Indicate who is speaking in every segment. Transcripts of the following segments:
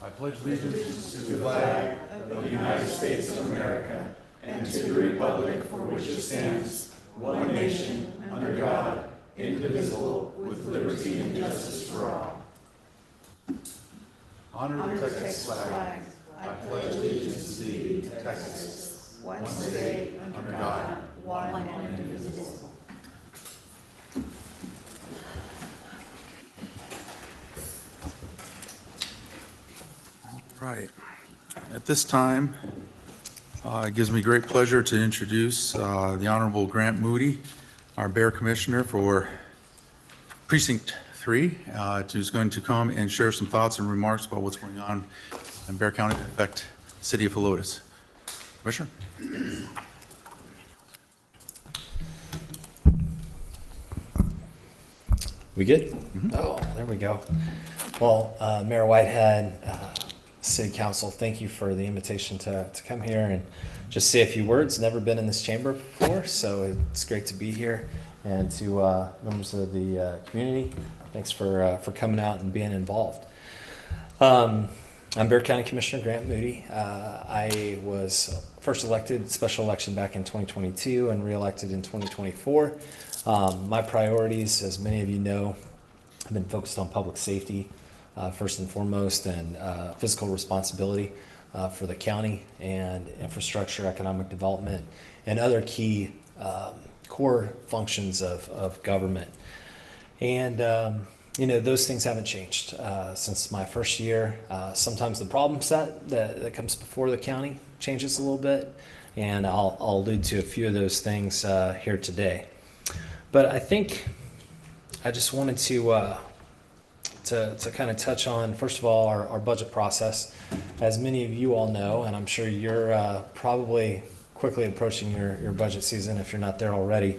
Speaker 1: I pledge allegiance to the flag of the United States of America and to the republic for which it stands, one nation, under God, indivisible, with liberty and justice for all. Honor the Texas flag. I pledge allegiance to thee, Texas, one state, under God, one and indivisible. Right. At this time, it gives me great pleasure to introduce the Honorable Grant Moody, our Bear Commissioner for Precinct 3, who's going to come and share some thoughts and remarks about what's going on in Bear County that affect the city of Helotes. Commissioner.
Speaker 2: We good? Mm-hmm. Oh, there we go. Well, Mayor Whitehead, City Council, thank you for the invitation to come here and just say a few words. Never been in this chamber before, so it's great to be here. And to members of the community, thanks for coming out and being involved. I'm Bear County Commissioner Grant Moody. I was first elected special election back in 2022 and reelected in 2024. My priorities, as many of you know, have been focused on public safety, first and foremost, and fiscal responsibility for the county, and infrastructure, economic development, and other key core functions of government. And those things haven't changed since my first year. Sometimes the problem set that comes before the county changes a little bit, and I'll allude to a few of those things here today. But I think I just wanted to kind of touch on, first of all, our budget process. As many of you all know, and I'm sure you're probably quickly approaching your budget season if you're not there already,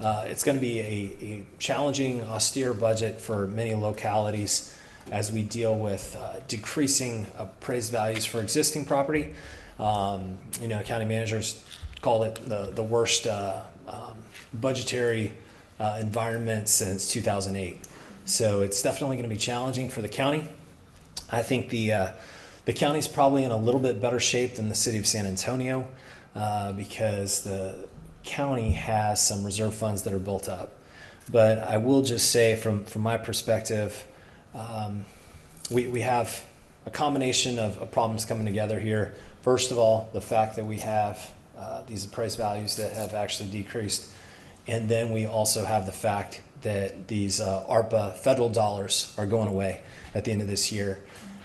Speaker 2: it's going to be a challenging, austere budget for many localities as we deal with decreasing appraised values for existing property. County managers call it the worst budgetary environment since 2008. So it's definitely going to be challenging for the county. I think the county's probably in a little bit better shape than the city of San Antonio because the county has some reserve funds that are built up. But I will just say from my perspective, we have a combination of problems coming together here. First of all, the fact that we have these appraised values that have actually decreased. And then we also have the fact that these ARPA federal dollars are going away at the end of this year.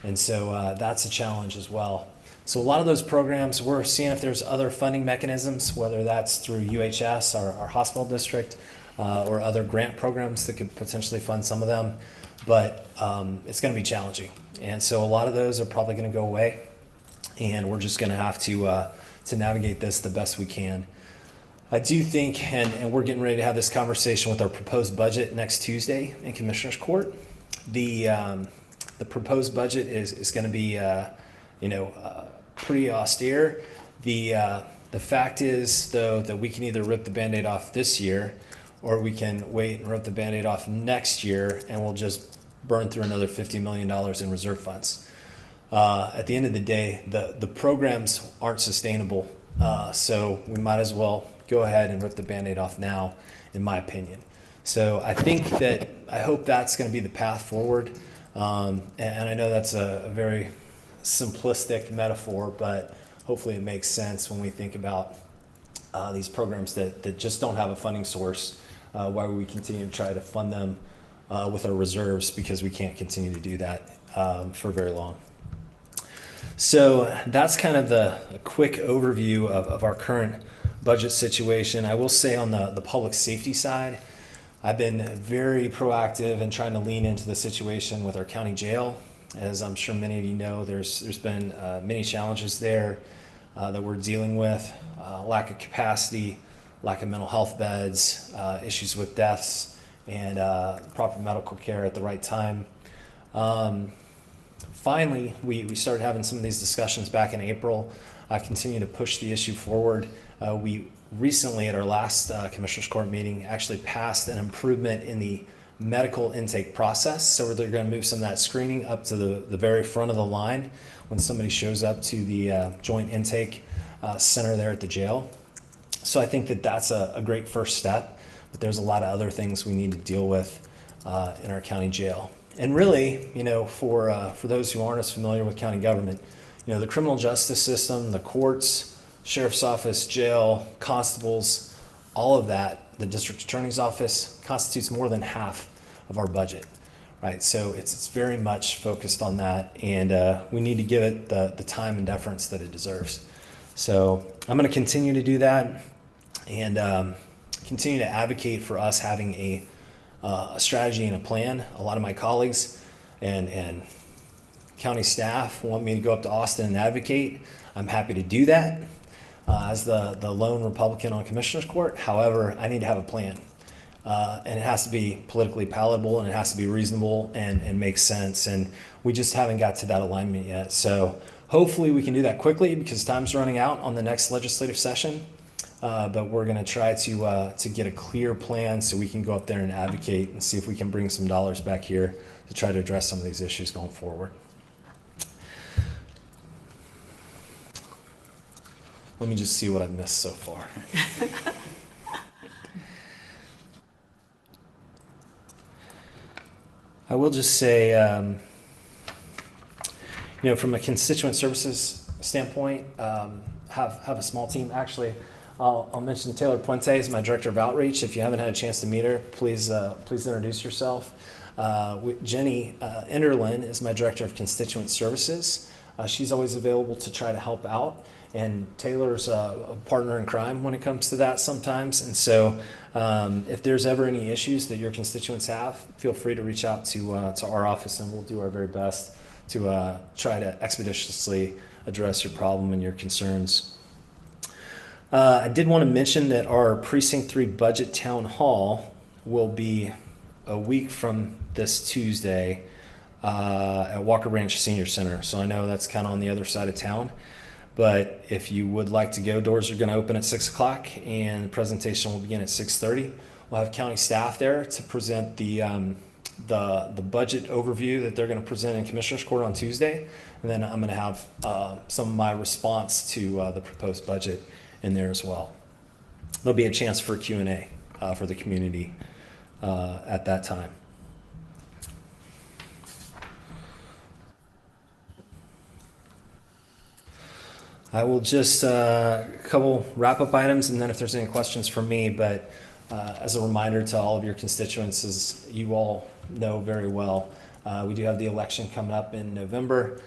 Speaker 2: And so that's a challenge as well. So a lot of those programs, we're seeing if there's other funding mechanisms, whether that's through UHS, our hospital district, or other grant programs that could potentially fund some of them. But it's going to be challenging. And so a lot of those are probably going to go away. And we're just going to have to navigate this the best we can. I do think, and we're getting ready to have this conversation with our proposed budget next Tuesday in Commissioner's Court. The proposed budget is going to be, pretty austere. The fact is, though, that we can either rip the Band-Aid off this year, or we can wait and rip the Band-Aid off next year, and we'll just burn through another $50 million in reserve funds. At the end of the day, the programs aren't sustainable, so we might as well go ahead and rip the Band-Aid off now, in my opinion. So I hope that's going to be the path forward. And I know that's a very simplistic metaphor, but hopefully it makes sense when we think about these programs that just don't have a funding source, why we continue to try to fund them with our reserves, because we can't continue to do that for very long. So that's kind of a quick overview of our current budget situation. I will say on the public safety side, I've been very proactive in trying to lean into the situation with our county jail. As I'm sure many of you know, there's been many challenges there that we're dealing with, lack of capacity, lack of mental health beds, issues with deaths, and proper medical care at the right time. Finally, we started having some of these discussions back in April. I continue to push the issue forward. We recently, at our last Commissioners Court meeting, actually passed an improvement in the medical intake process. So they're going to move some of that screening up to the very front of the line when somebody shows up to the joint intake center there at the jail. So I think that that's a great first step, but there's a lot of other things we need to deal with in our county jail. And really, for those who aren't as familiar with county government, the criminal justice system, the courts, sheriff's office, jail, constables, all of that, the district attorney's office constitutes more than half of our budget, right? So it's very much focused on that, and we need to give it the time and deference that it deserves. So I'm going to continue to do that and continue to advocate for us having a strategy and a plan. A lot of my colleagues and county staff want me to go up to Austin and advocate. I'm happy to do that as the lone Republican on Commissioner's Court. However, I need to have a plan. And it has to be politically palatable, and it has to be reasonable and make sense. And we just haven't got to that alignment yet. So hopefully we can do that quickly, because time's running out on the next legislative session. But we're going to try to get a clear plan so we can go up there and advocate and see if we can bring some dollars back here to try to address some of these issues going forward. Let me just see what I've missed so far. I will just say, from a constituent services standpoint, have a small team. Actually, I'll mention Taylor Puente is my director of outreach. If you haven't had a chance to meet her, please introduce yourself. Jenny Enderlin is my director of constituent services. She's always available to try to help out. And Taylor's a partner in crime when it comes to that sometimes. And so if there's ever any issues that your constituents have, feel free to reach out to our office, and we'll do our very best to try to expeditiously address your problem and your concerns. I did want to mention that our Precinct 3 Budget Town Hall will be a week from this Tuesday at Walker Ranch Senior Center. So I know that's kind of on the other side of town. But if you would like to go, doors are going to open at 6 o'clock, and the presentation will begin at 6:30. We'll have county staff there to present the budget overview that they're going to present in Commissioner's Court on Tuesday. And then I'm going to have some of my response to the proposed budget in there as well. There'll be a chance for Q&A for the community at that time. I will just a couple wrap-up items, and then if there's any questions for me, but as a reminder to all of your constituents, as you all know very well, we do have the election coming up in November.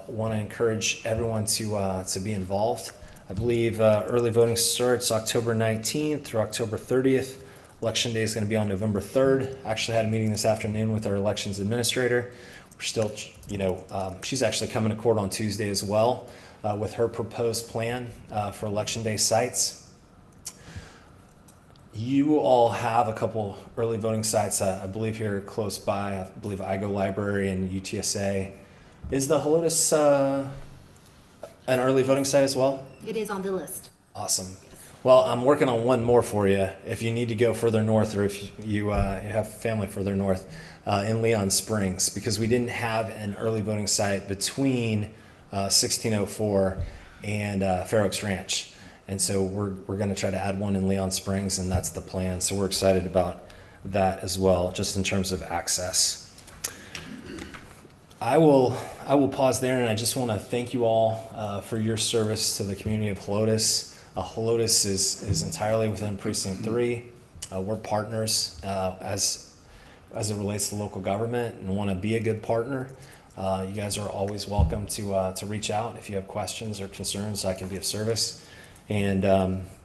Speaker 2: Want to encourage everyone to be involved. I believe early voting starts October 19th through October 30th. Election day is going to be on November 3rd. Actually had a meeting this afternoon with our elections administrator. We're still, she's actually coming to court on Tuesday as well. With her proposed plan for election day sites. You all have a couple early voting sites, I believe here close by. I believe IGO Library and UTSA. Is the Helotes an early voting site as well?
Speaker 3: It is on the list.
Speaker 2: Awesome. Well, I'm working on one more for you if you need to go further north, or if you have family further north in Leon Springs, because we didn't have an early voting site between 1604 and Fair Oaks Ranch. And so we're going to try to add one in Leon Springs, and that's the plan. So we're excited about that as well, just in terms of access. I will pause there, and I just want to thank you all for your service to the community of Helotes. Helotes is entirely within Precinct 3. We're partners as it relates to local government, and want to be a good partner. You guys are always welcome to reach out if you have questions or concerns. I can be of service. And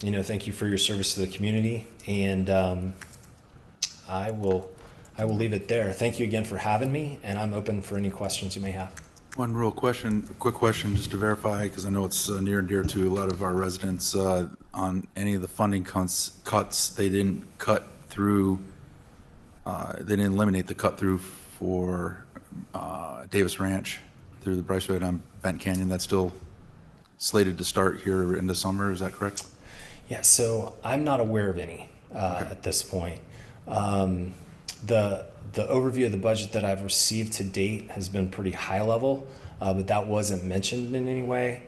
Speaker 2: thank you for your service to the community. And I will leave it there. Thank you again for having me, and I'm open for any questions you may have.
Speaker 1: One quick question, just to verify, because I know it's near and dear to a lot of our residents. On any of the funding cuts, they didn't cut through. They didn't eliminate the cut through for Davis Ranch through the Brycewood on Bent Canyon. That's still slated to start here in the summer. Is that correct?
Speaker 2: Yeah. So I'm not aware of any at this point. The overview of the budget that I've received to date has been pretty high level, but that wasn't mentioned in any way.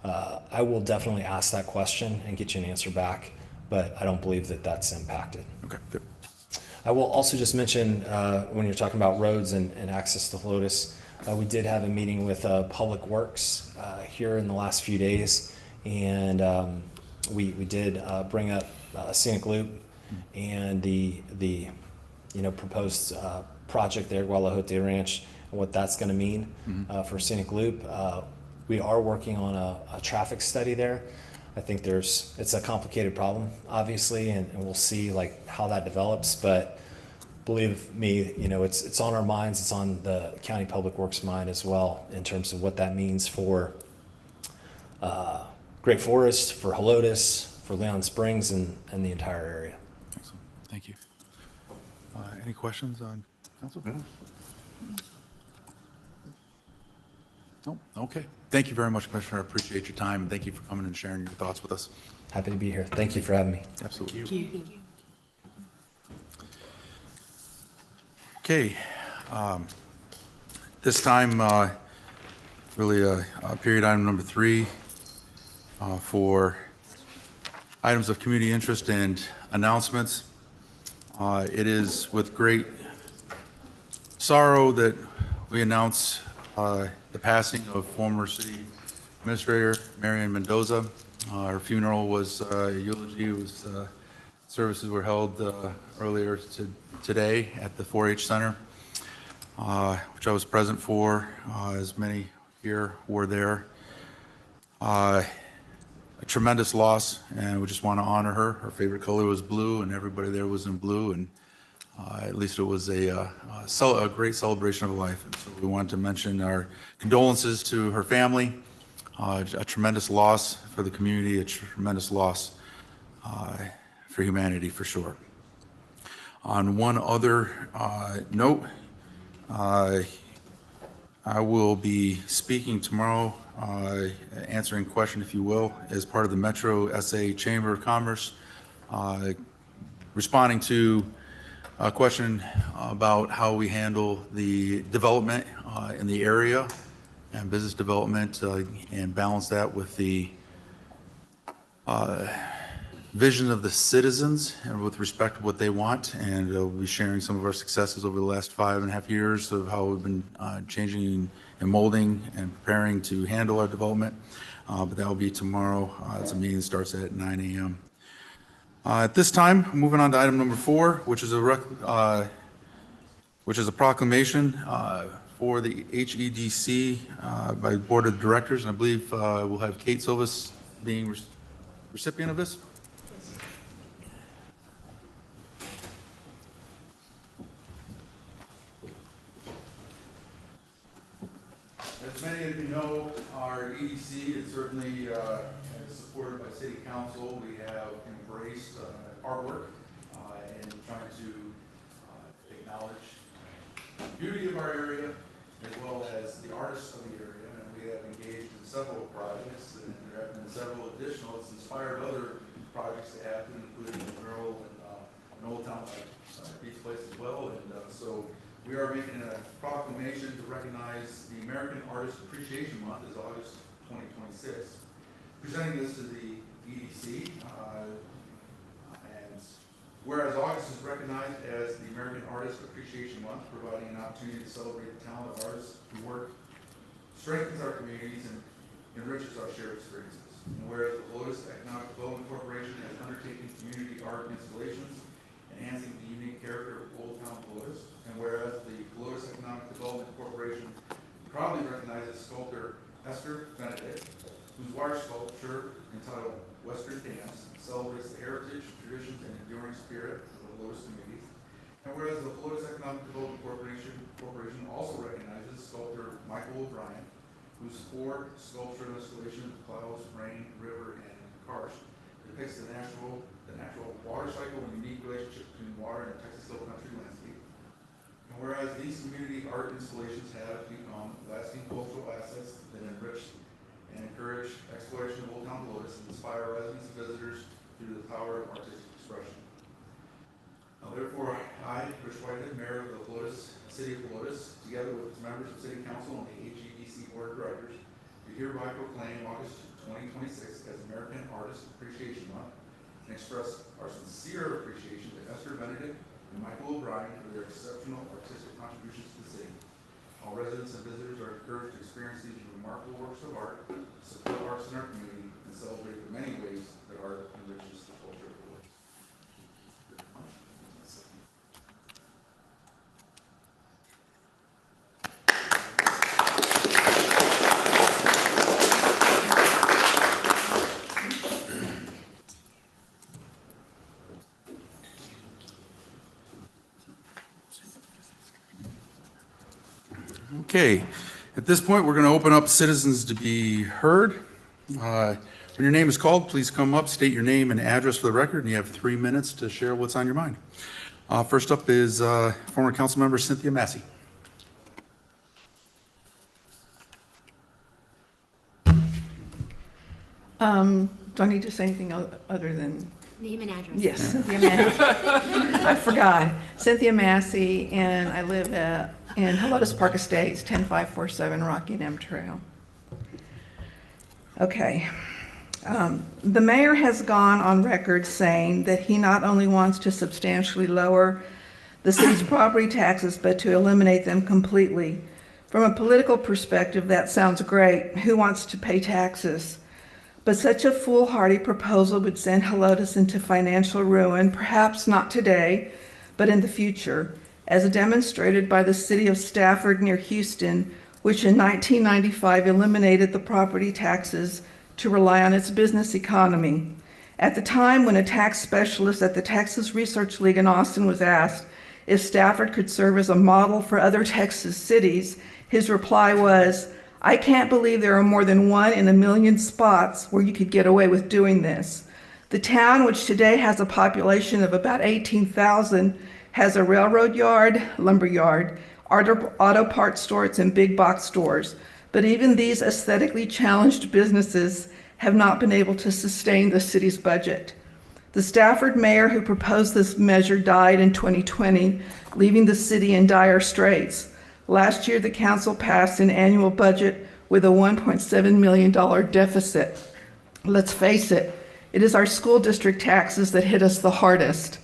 Speaker 2: I will definitely ask that question and get you an answer back, but I don't believe that that's impacted.
Speaker 1: Okay, good.
Speaker 2: I will also just mention, when you're talking about roads and access to Helotes, we did have a meeting with Public Works here in the last few days, and we did bring up Scenic Loop and the proposed project there, Guadalupe Ranch, and what that's going to mean for Scenic Loop. We are working on a traffic study there. I think it's a complicated problem, obviously, and we'll see like how that develops. But believe me, it's on our minds. It's on the County Public Works mind as well in terms of what that means for Great Forest, for Helotes, for Leon Springs, and the entire area.
Speaker 1: Excellent. Thank you. Any questions on council? No? Okay. Thank you very much, Commissioner. I appreciate your time, and thank you for coming and sharing your thoughts with us.
Speaker 2: Happy to be here. Thank you for having me.
Speaker 1: Absolutely.
Speaker 3: Thank you.
Speaker 1: Okay. This time, really period item number 3 for items of community interest and announcements. It is with great sorrow that we announce the passing of former city administrator Marian Mendoza. Her funeral was a eulogy. Services were held earlier today at the 4-H Center, which I was present for, as many here were there. A tremendous loss, and we just want to honor her. Her favorite color was blue, and everybody there was in blue, and at least it was a great celebration of life. And so we wanted to mention our condolences to her family. A tremendous loss for the community, a tremendous loss for humanity, for sure. On one other note, I will be speaking tomorrow, answering a question, if you will, as part of the Metro SA Chamber of Commerce, responding to a question about how we handle the development in the area and business development, and balance that with the vision of the citizens and with respect to what they want. And we'll be sharing some of our successes over the last 5.5 years of how we've been changing and molding and preparing to handle our development. But that will be tomorrow. It's a meeting that starts at 9 a.m. At this time, moving on to item number 4, which is a proclamation for the HEDC by the Board of Directors. And I believe we'll have Kate Silvas being recipient of this. As many of you know, our EDC is certainly supported by City Council. We have embraced artwork and trying to acknowledge the beauty of our area as well as the artists of the area. And we have engaged in several projects, and there have been several additional. It's inspired other projects to happen, including the mural in Old Town Beach Place as well. And so we are making a proclamation to recognize the American Artist Appreciation Month is August 2026. Presenting this to the EDC, and whereas August is recognized as the American Artist Appreciation Month, providing an opportunity to celebrate the talent of artists who work, strengthens our communities, and enriches our shared experiences. And whereas the Helotes Economic Development Corporation has undertaken community art installations, enhancing the unique character of Old Town Helotes, and whereas the Helotes Economic Development Corporation proudly recognizes sculptor Esther Benedict, whose water sculpture entitled Western Dance celebrates the heritage, traditions, and enduring spirit of the Helotes communities. And whereas the Helotes Economic Development Corporation also recognizes sculptor Michael O'Brien, whose 4 sculptural installations of clouds, rain, river, and karst depicts the natural water cycle and unique relationship between water and the Texas Hill Country landscape. And whereas these community art installations have become lasting cultural assets that enrich and encourage exploration of Old Town Helotes and inspire residents and visitors through the power of artistic expression. Now therefore, I, Rich Whitehead, Mayor of the City of Helotes, together with members of City Council and the HEDC Board of Directors, do hereby proclaim August 2026 as American Artist Appreciation Month and express our sincere appreciation to Esther Benedict and Michael O'Brien for their exceptional artistic contributions to the city. All residents and visitors are encouraged to experience these remarkable works of art, support arts in our community, and celebrate the many ways that art enriches the culture of the world. Okay, at this point, we're going to open up citizens to be heard. When your name is called, please come up, state your name and address for the record, and you have 3 minutes to share what's on your mind. First up is former council member Cynthia Massey.
Speaker 3: Do I need to say anything other than?
Speaker 4: Name and address.
Speaker 3: Yes, Cynthia Massey. I forgot. Cynthia Massey, and I live in Helotes Park Estates, 10547 Rocky Neck Trail. Okay. The mayor has gone on record saying that he not only wants to substantially lower the city's property taxes, but to eliminate them completely. From a political perspective, that sounds great. Who wants to pay taxes? But such a foolhardy proposal would send Helotes into financial ruin, perhaps not today, but in the future, as demonstrated by the city of Stafford near Houston, which in 1995 eliminated the property taxes to rely on its business economy. At the time when a tax specialist at the Texas Research League in Austin was asked if Stafford could serve as a model for other Texas cities, his reply was, "I can't believe there are more than 1 in a million spots where you could get away with doing this." The town, which today has a population of about 18,000, has a railroad yard, lumber yard, auto parts stores, and big box stores. But even these aesthetically challenged businesses have not been able to sustain the city's budget. The Stafford mayor who proposed this measure died in 2020, leaving the city in dire straits. Last year, the council passed an annual budget with a $1.7 million deficit. Let's face it, it is our school district taxes that hit us the hardest.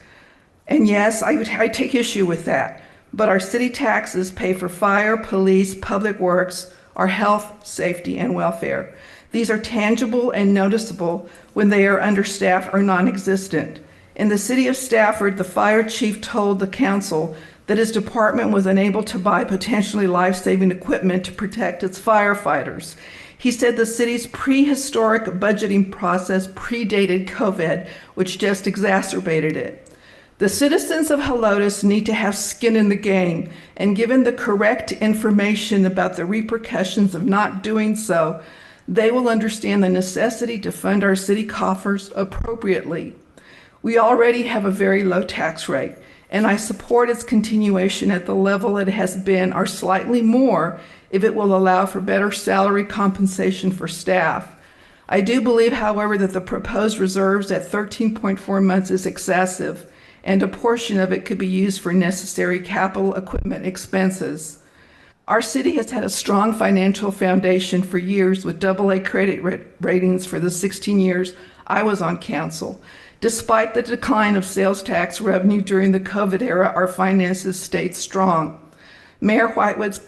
Speaker 3: And yes, I take issue with that, but our city taxes pay for fire, police, public works, our health, safety, and welfare. These are tangible and noticeable when they are understaffed or non-existent. In the city of Stafford, the fire chief told the council that his department was unable to buy potentially life-saving equipment to protect its firefighters. He said the city's prehistoric budgeting process predated COVID, which just exacerbated it. The citizens of Helotes need to have skin in the game, and given the correct information about the repercussions of not doing so, they will understand the necessity to fund our city coffers appropriately. We already have a very low tax rate, and I support its continuation at the level it has been or slightly more if it will allow for better salary compensation for staff. I do believe, however, that the proposed reserves at 13.4 months is excessive, and a portion of it could be used for necessary capital equipment expenses. Our city has had a strong financial foundation for years with AA credit ratings for the 16 years I was on council. Despite the decline of sales tax revenue during the COVID era, our finances stayed strong. Mayor Whitewood's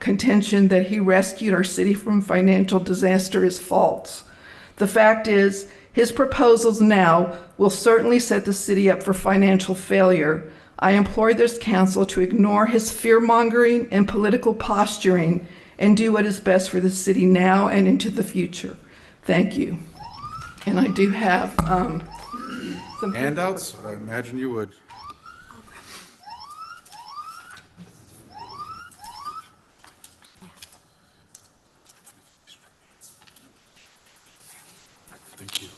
Speaker 3: contention that he rescued our city from financial disaster is false. The fact is, his proposals now will certainly set the city up for financial failure. I implore this council to ignore his fear-mongering and political posturing and do what is best for the city now and into the future. Thank you. And I do have some
Speaker 1: Handouts? I imagine you would. Thank you.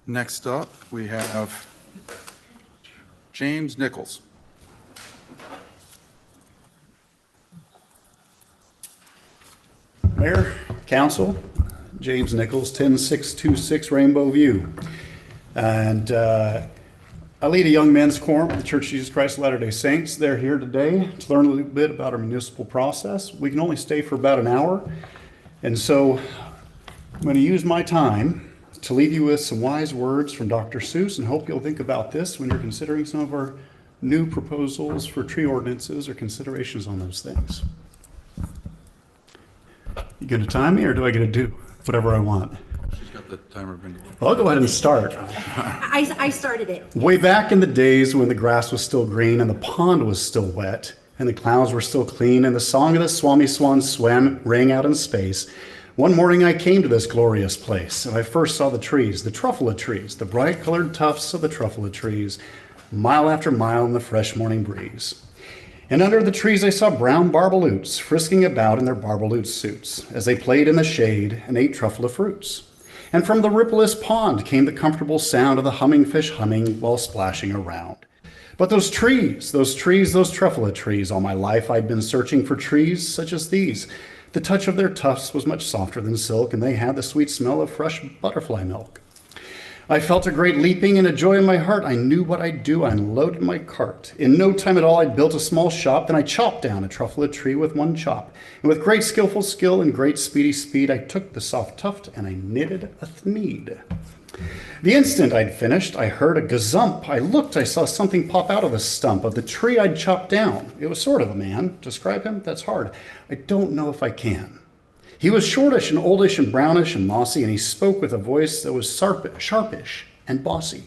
Speaker 1: Next up, we have James Nichols.
Speaker 4: Mayor, Council, James Nichols, 10626 Rainbow View. And I lead a young men's quorum at the Church of Jesus Christ of Latter-day Saints. They're here today to learn a little bit about our municipal process. We can only stay for about an hour. And so I'm going to use my time to leave you with some wise words from Dr. Seuss, and hope you'll think about this when you're considering some of our new proposals for tree ordinances or considerations on those things. You going to time me, or do I get to do whatever I want?
Speaker 1: She's got the timer.
Speaker 4: Well, I'll go ahead and start.
Speaker 5: I started it.
Speaker 4: Way back in the days when the grass was still green and the pond was still wet and the clouds were still clean and the song of the Swami Swan rang out in space, one morning I came to this glorious place and I first saw the trees, the truffula trees, the bright colored tufts of the truffula trees, mile after mile in the fresh morning breeze. And under the trees I saw brown barbaloots frisking about in their barbaloot suits as they played in the shade and ate truffula fruits. And from the rippleless pond came the comfortable sound of the humming fish humming while splashing around. But those trees, those truffula trees, all my life I'd been searching for trees such as these. The touch of their tufts was much softer than silk, and they had the sweet smell of fresh butterfly milk. I felt a great leaping and a joy in my heart. I knew what I'd do. I unloaded my cart. In no time at all, I'd built a small shop. Then I chopped down a truffula tree with one chop. And with great skillful skill and great speedy speed, I took the soft tuft and I knitted a thneed. The instant I'd finished, I heard a gazump. I looked, I saw something pop out of the stump of the tree I'd chopped down. It was sort of a man. Describe him? That's hard. I don't know if I can. He was shortish and oldish and brownish and mossy, and he spoke with a voice that was sharpish and bossy.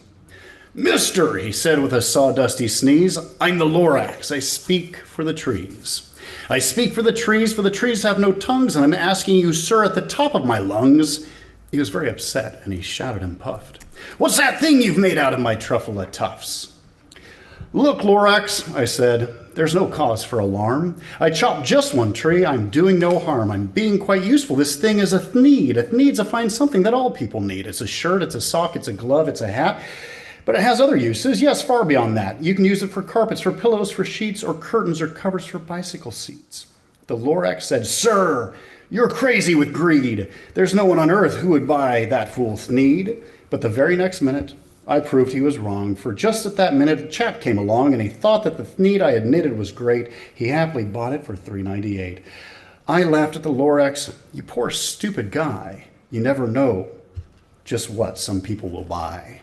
Speaker 4: "Mister," he said with a sawdusty sneeze, "I'm the Lorax. I speak for the trees. I speak for the trees have no tongues, and I'm asking you, sir, at the top of my lungs." He was very upset, and he shouted and puffed. "What's that thing you've made out of my truffula tufts?" "Look, Lorax," I said, "there's no cause for alarm. I chopped just one tree. I'm doing no harm. I'm being quite useful. This thing is a thneed. A thneed's a fine something that all people need. It's a shirt, it's a sock, it's a glove, it's a hat. But it has other uses, yes, far beyond that. You can use it for carpets, for pillows, for sheets, or curtains, or covers for bicycle seats." The Lorax said, "Sir, you're crazy with greed. There's no one on earth who would buy that fool thneed." But the very next minute, I proved he was wrong, for just at that minute, a chap came along and he thought that the thneed I had knitted was great. He happily bought it for $3.98. I laughed at the Lorax. "You poor stupid guy. You never know just what some people will buy."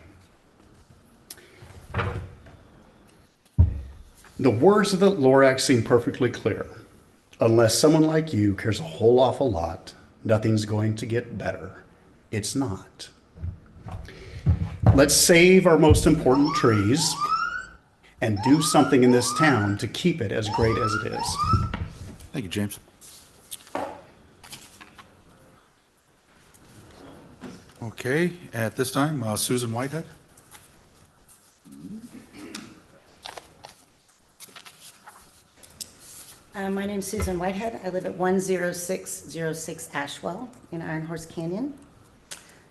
Speaker 4: The words of the Lorax seem perfectly clear. Unless someone like you cares a whole awful lot, nothing's going to get better. It's not. Let's save our most important trees and do something in this town to keep it as great as it is.
Speaker 1: Thank you, James. Okay, at this time, Susan Whitehead.
Speaker 5: My name's Susan Whitehead. I live at 10606 Ashwell in Iron Horse Canyon.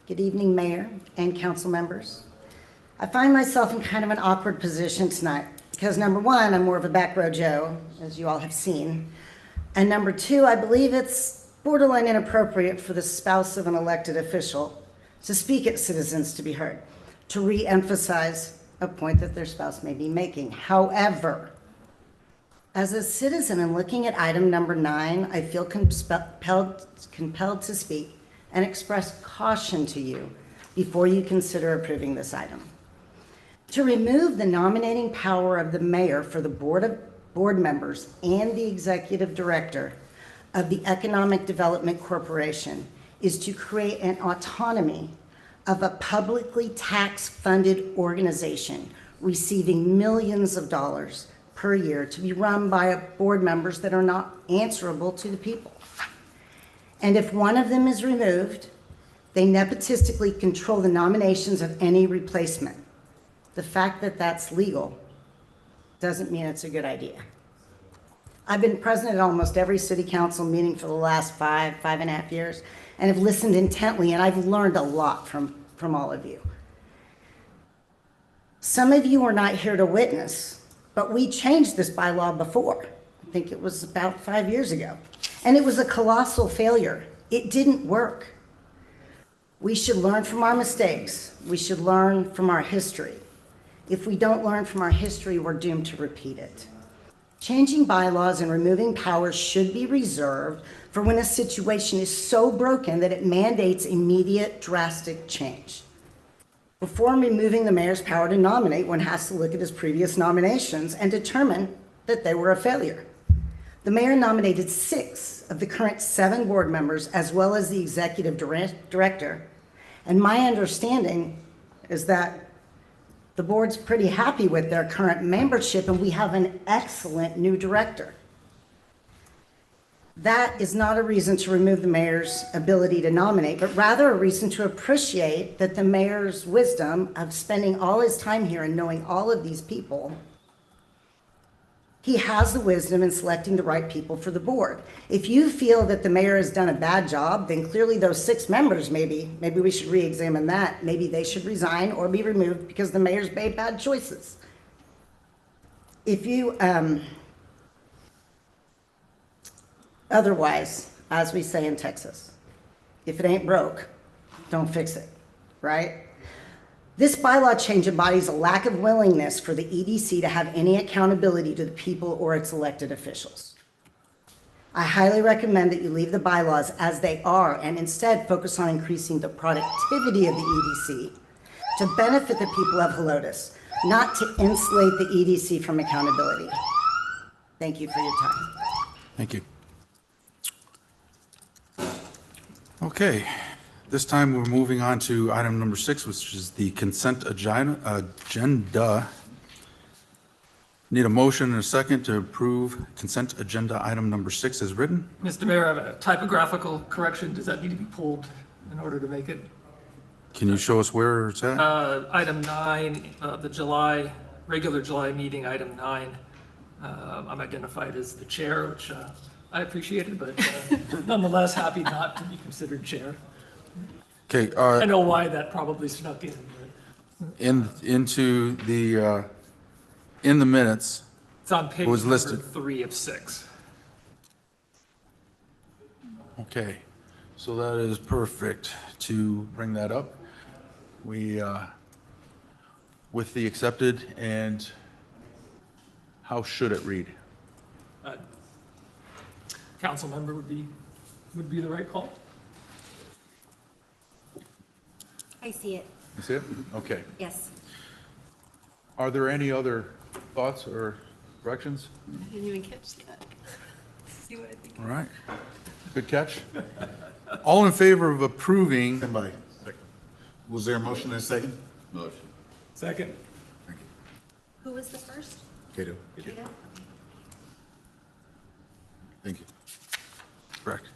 Speaker 5: Good evening, Mayor and council members. I find myself in kind of an awkward position tonight because number one, I'm more of a back row Joe, as you all have seen. And number two, I believe it's borderline inappropriate for the spouse of an elected official to speak at citizens to be heard, to re-emphasize a point that their spouse may be making. However, as a citizen and looking at item number 9, I feel compelled to speak and express caution to you before you consider approving this item. To remove the nominating power of the mayor for the board members and the executive director of the Economic Development Corporation is to create an autonomy of a publicly tax-funded organization receiving millions of dollars per year to be run by board members that are not answerable to the people. And if one of them is removed, they nepotistically control the nominations of any replacement. The fact that that's legal doesn't mean it's a good idea. I've been present at almost every city council meeting for the last five and a half years, and have listened intently, and I've learned a lot from all of you. Some of you were not here to witness, but we changed this bylaw before. I think it was about 5 years ago. And it was a colossal failure. It didn't work. We should learn from our mistakes. We should learn from our history. If we don't learn from our history, we're doomed to repeat it. Changing bylaws and removing powers should be reserved for when a situation is so broken that it mandates immediate, drastic change. Before removing the mayor's power to nominate, one has to look at his previous nominations and determine that they were a failure. The mayor nominated 6 of the current 7 board members, as well as the executive director. And my understanding is that the board's pretty happy with their current membership, and we have an excellent new director. That is not a reason to remove the mayor's ability to nominate, but rather a reason to appreciate that the mayor's wisdom of spending all his time here and knowing all of these people, he has the wisdom in selecting the right people for the board. If you feel that the mayor has done a bad job, then clearly those 6 members, maybe we should re-examine that. Maybe they should resign or be removed because the mayor's made bad choices. If you, otherwise, as we say in Texas, if it ain't broke, don't fix it, right? This bylaw change embodies a lack of willingness for the EDC to have any accountability to the people or its elected officials. I highly recommend that you leave the bylaws as they are and instead focus on increasing the productivity of the EDC to benefit the people of Helotes, not to insulate the EDC from accountability. Thank you for your time.
Speaker 1: Thank you. Okay, this time we're moving on to item number 6, which is the consent agenda. Need a motion and a second to approve consent agenda item number 6 as written.
Speaker 6: Mr. Mayor, I have a typographical correction. Does that need to be pulled in order to make it?
Speaker 1: Can you show us where it's at?
Speaker 6: Item 9, the regular July meeting, item 9. I'm identified as the chair, which I appreciated, but nonetheless happy not to be considered chair.
Speaker 1: Okay,
Speaker 6: I know why that probably snuck in.
Speaker 1: into the, in the minutes,
Speaker 6: It's on page
Speaker 1: was
Speaker 6: number
Speaker 1: listed.
Speaker 6: 3 of 6.
Speaker 1: okay, so that is perfect to bring that up. We, with the accepted, and how should it read?
Speaker 6: Council member would be the right call.
Speaker 7: I see it,
Speaker 1: You see it? Okay.
Speaker 7: yes.
Speaker 1: Are there any other thoughts or corrections?
Speaker 7: I didn't even catch that. See what I think.
Speaker 1: All right, good catch. All in favor of approving,
Speaker 8: Somebody, was there a motion and a second? Motion.
Speaker 6: Second.
Speaker 7: Who was the first?
Speaker 8: Cato.
Speaker 7: Rita?
Speaker 8: Thank you.
Speaker 1: correct.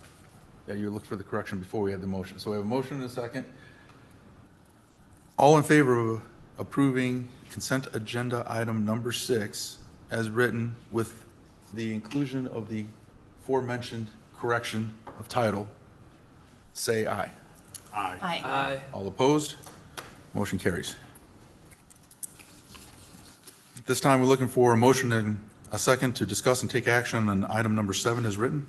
Speaker 1: Yeah, you looked for the correction before we had the motion. So we have a motion and a second. All in favor of approving consent agenda item number 6 as written with the inclusion of the aforementioned correction of title, say aye.
Speaker 8: Aye.
Speaker 6: Aye.
Speaker 1: All opposed? Motion carries. At this time, we're looking for a motion and a second to discuss and take action on item number 7 as written.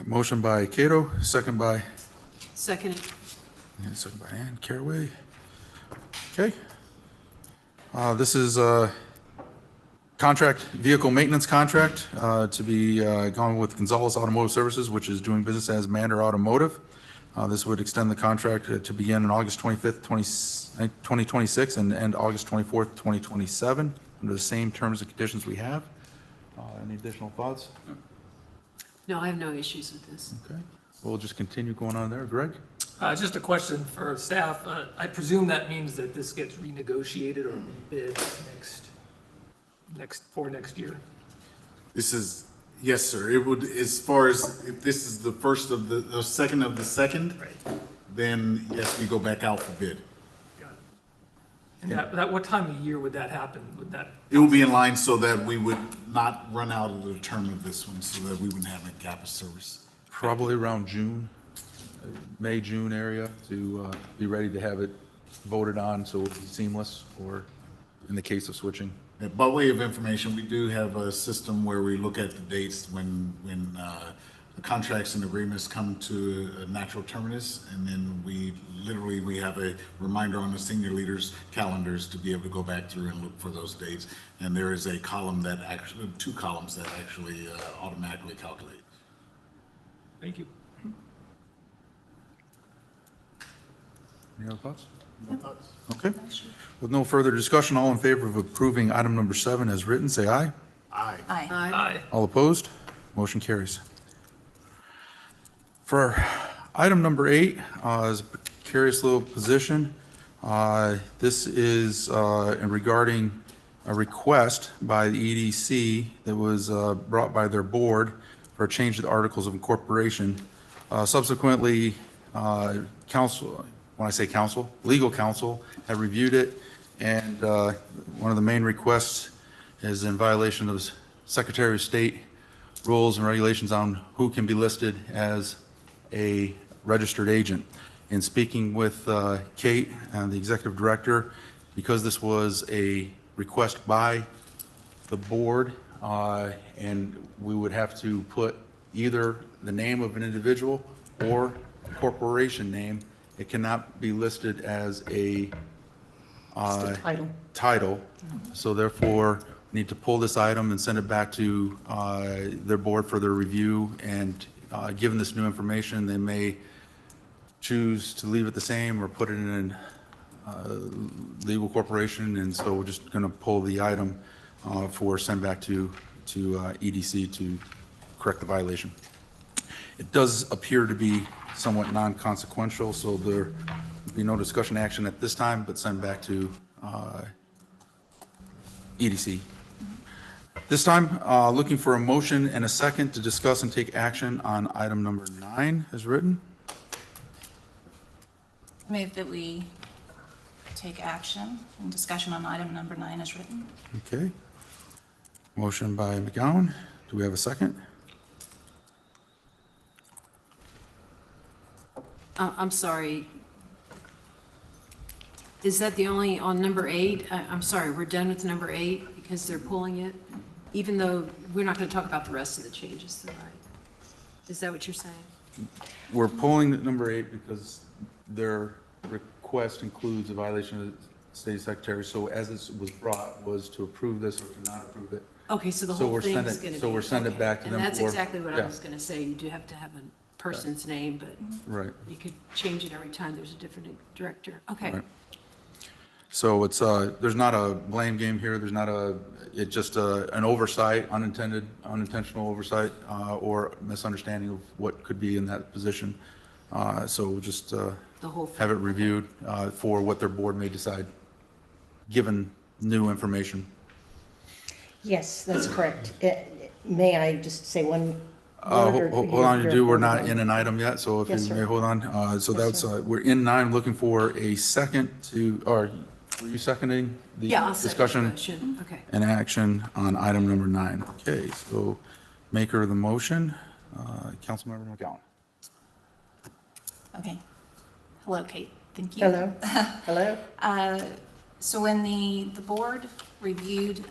Speaker 1: Motion by Cato, second by,
Speaker 7: Second.
Speaker 1: and second by Ann Caraway. Okay. This is a contract, vehicle maintenance contract, to be going with Gonzalez Automotive Services, which is doing business as Mander Automotive. This would extend the contract to begin on August 25th, 2026 and end August 24th, 2027, under the same terms and conditions we have. Any additional thoughts?
Speaker 7: No, I have no issues with this.
Speaker 1: Okay. We'll just continue going on there. Greg?
Speaker 6: Just a question for staff. I presume that means that this gets renegotiated or bid next year.
Speaker 8: This is, yes, sir. It would, as far as, if this is the first of the second of the second,
Speaker 6: Right.
Speaker 8: then yes, we go back out for bid.
Speaker 6: Got it. And that, what time of year would that happen? Would that,
Speaker 8: It will be in line so that we would not run out of the term of this one, so that we wouldn't have a gap of service.
Speaker 1: Probably around June May, June area to be ready to have it voted on, so it'll be seamless, or in the case of switching.
Speaker 8: By way of information, we do have a system where we look at the dates when the contracts and agreements come to a natural terminus, and then we have a reminder on the senior leaders' calendars to be able to go back through and look for those dates. And there is a column that actually, two columns that actually automatically calculate.
Speaker 6: Thank you.
Speaker 1: Any other thoughts? Okay. With no further discussion, all in favor of approving item number 7 as written, say aye.
Speaker 8: Aye.
Speaker 6: Aye.
Speaker 1: All opposed? Motion carries. For item number 8, is a precarious little position. This is regarding a request by the EDC that was brought by their board for a change to the Articles of Incorporation. Subsequently, council, when I say council, legal counsel have reviewed it, and one of the main requests is in violation of the Secretary of State rules and regulations on who can be listed as a registered agent. In speaking with Kate, the executive director, because this was a request by the board, and we would have to put either the name of an individual or a corporation name, it cannot be listed as a title. So therefore, need to pull this item and send it back to their board for their review. And given this new information, they may choose to leave it the same or put it in a legal corporation. And so we're just going to pull the item for send back to EDC to correct the violation. It does appear to be somewhat non-consequential, so there will be no discussion action at this time, but send back to EDC. This time, looking for a motion and a second to discuss and take action on item number 9 as written.
Speaker 9: Move that we take action and discussion on item number 9 as written.
Speaker 1: Okay. Motion by McGowan. Do we have a second?
Speaker 7: I'm sorry. Is that the only, on number 8? I'm sorry, we're done with number 8 because they're pulling it? Even though we're not going to talk about the rest of the changes tonight? Is that what you're saying?
Speaker 1: We're pulling number 8 because their request includes a violation of the state secretary. So as this was brought, was to approve this or to not approve it.
Speaker 7: Okay, so the
Speaker 1: So
Speaker 7: whole
Speaker 1: we're
Speaker 7: thing
Speaker 1: sending-
Speaker 7: is going to be.
Speaker 1: so we're sending it
Speaker 7: okay.
Speaker 1: back to them
Speaker 7: And that's
Speaker 1: for-
Speaker 7: exactly what I
Speaker 1: yeah.
Speaker 7: was going to say. You do have to have a person's name, but
Speaker 1: Right.
Speaker 7: you could change it every time there's a different director. Okay.
Speaker 1: Right. So it's, there's not a blame game here, there's not it's just an oversight, unintentional oversight, or misunderstanding of what could be in that position. So we'll just
Speaker 7: The whole thing.
Speaker 1: have it reviewed for what their board may decide, given new information.
Speaker 5: Yes, that's correct. May I just say one word? or
Speaker 1: Hold on, you do, we're not
Speaker 5: hold
Speaker 1: in
Speaker 5: on.
Speaker 1: an item yet, so if
Speaker 5: Yes,
Speaker 1: you
Speaker 5: sir.
Speaker 1: may hold on. So
Speaker 5: Yes,
Speaker 1: that's,
Speaker 5: sir.
Speaker 1: we're in 9, looking for a second to, or were you seconding the
Speaker 7: Yeah, I'll second the
Speaker 1: discussion?
Speaker 7: motion. Okay.
Speaker 1: And action on item number 9. Okay, so maker of the motion, Councilmember McGowan.
Speaker 9: Okay. Hello, Kate. Thank you.
Speaker 5: Hello? Hello?
Speaker 9: So when the board reviewed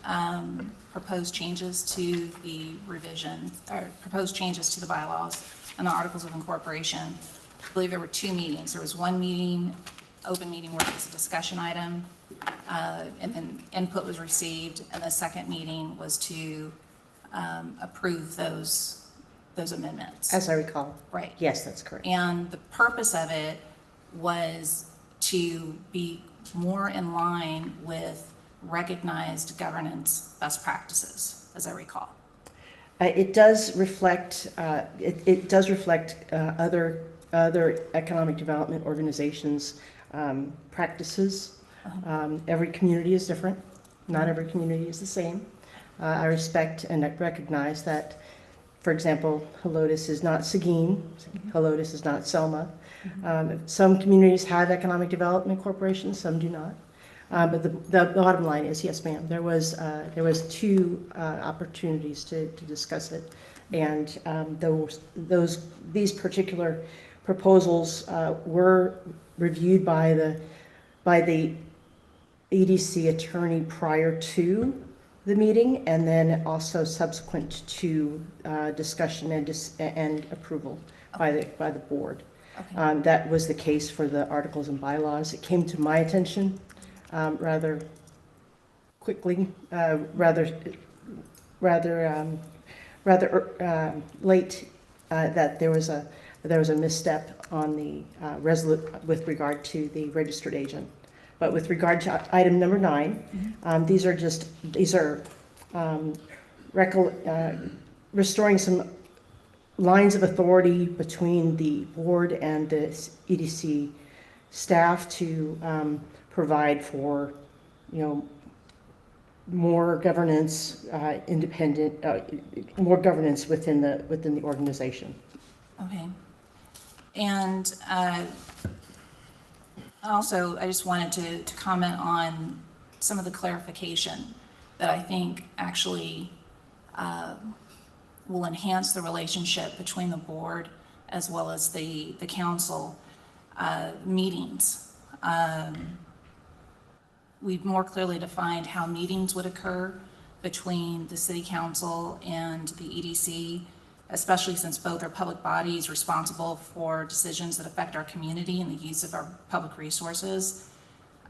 Speaker 9: proposed changes to the revision, or proposed changes to the bylaws and the Articles of Incorporation, I believe there were 2 meetings. There was one meeting, open meeting where it was a discussion item, and then input was received, and the second meeting was to approve those amendments.
Speaker 5: As I recall.
Speaker 9: Right.
Speaker 5: Yes, that's correct.
Speaker 9: And the purpose of it was to be more in line with recognized governance best practices, as I recall.
Speaker 5: It does reflect, it does reflect other economic development organizations' practices. Every community is different. Not every community is the same. I respect and recognize that, for example, Helotes is not Seguin. Helotes is not Selma. Some communities have economic development corporations, some do not. But the bottom line is, yes, ma'am, there was 2 opportunities to discuss it. And these particular
Speaker 10: proposals were reviewed by the EDC attorney prior to the meeting, and then also subsequent to discussion and approval by the board.
Speaker 9: Okay.
Speaker 10: That was the case for the articles and bylaws. It came to my attention rather quickly, rather late, that there was a misstep on the with regard to the registered agent. But with regard to item number 9, these are restoring some lines of authority between the board and the EDC staff to provide for, more governance, more governance within the organization.
Speaker 9: Okay. And also, I just wanted to comment on some of the clarification that I think actually will enhance the relationship between the board as well as the council meetings. We've more clearly defined how meetings would occur between the city council and the EDC, especially since both are public bodies responsible for decisions that affect our community and the use of our public resources.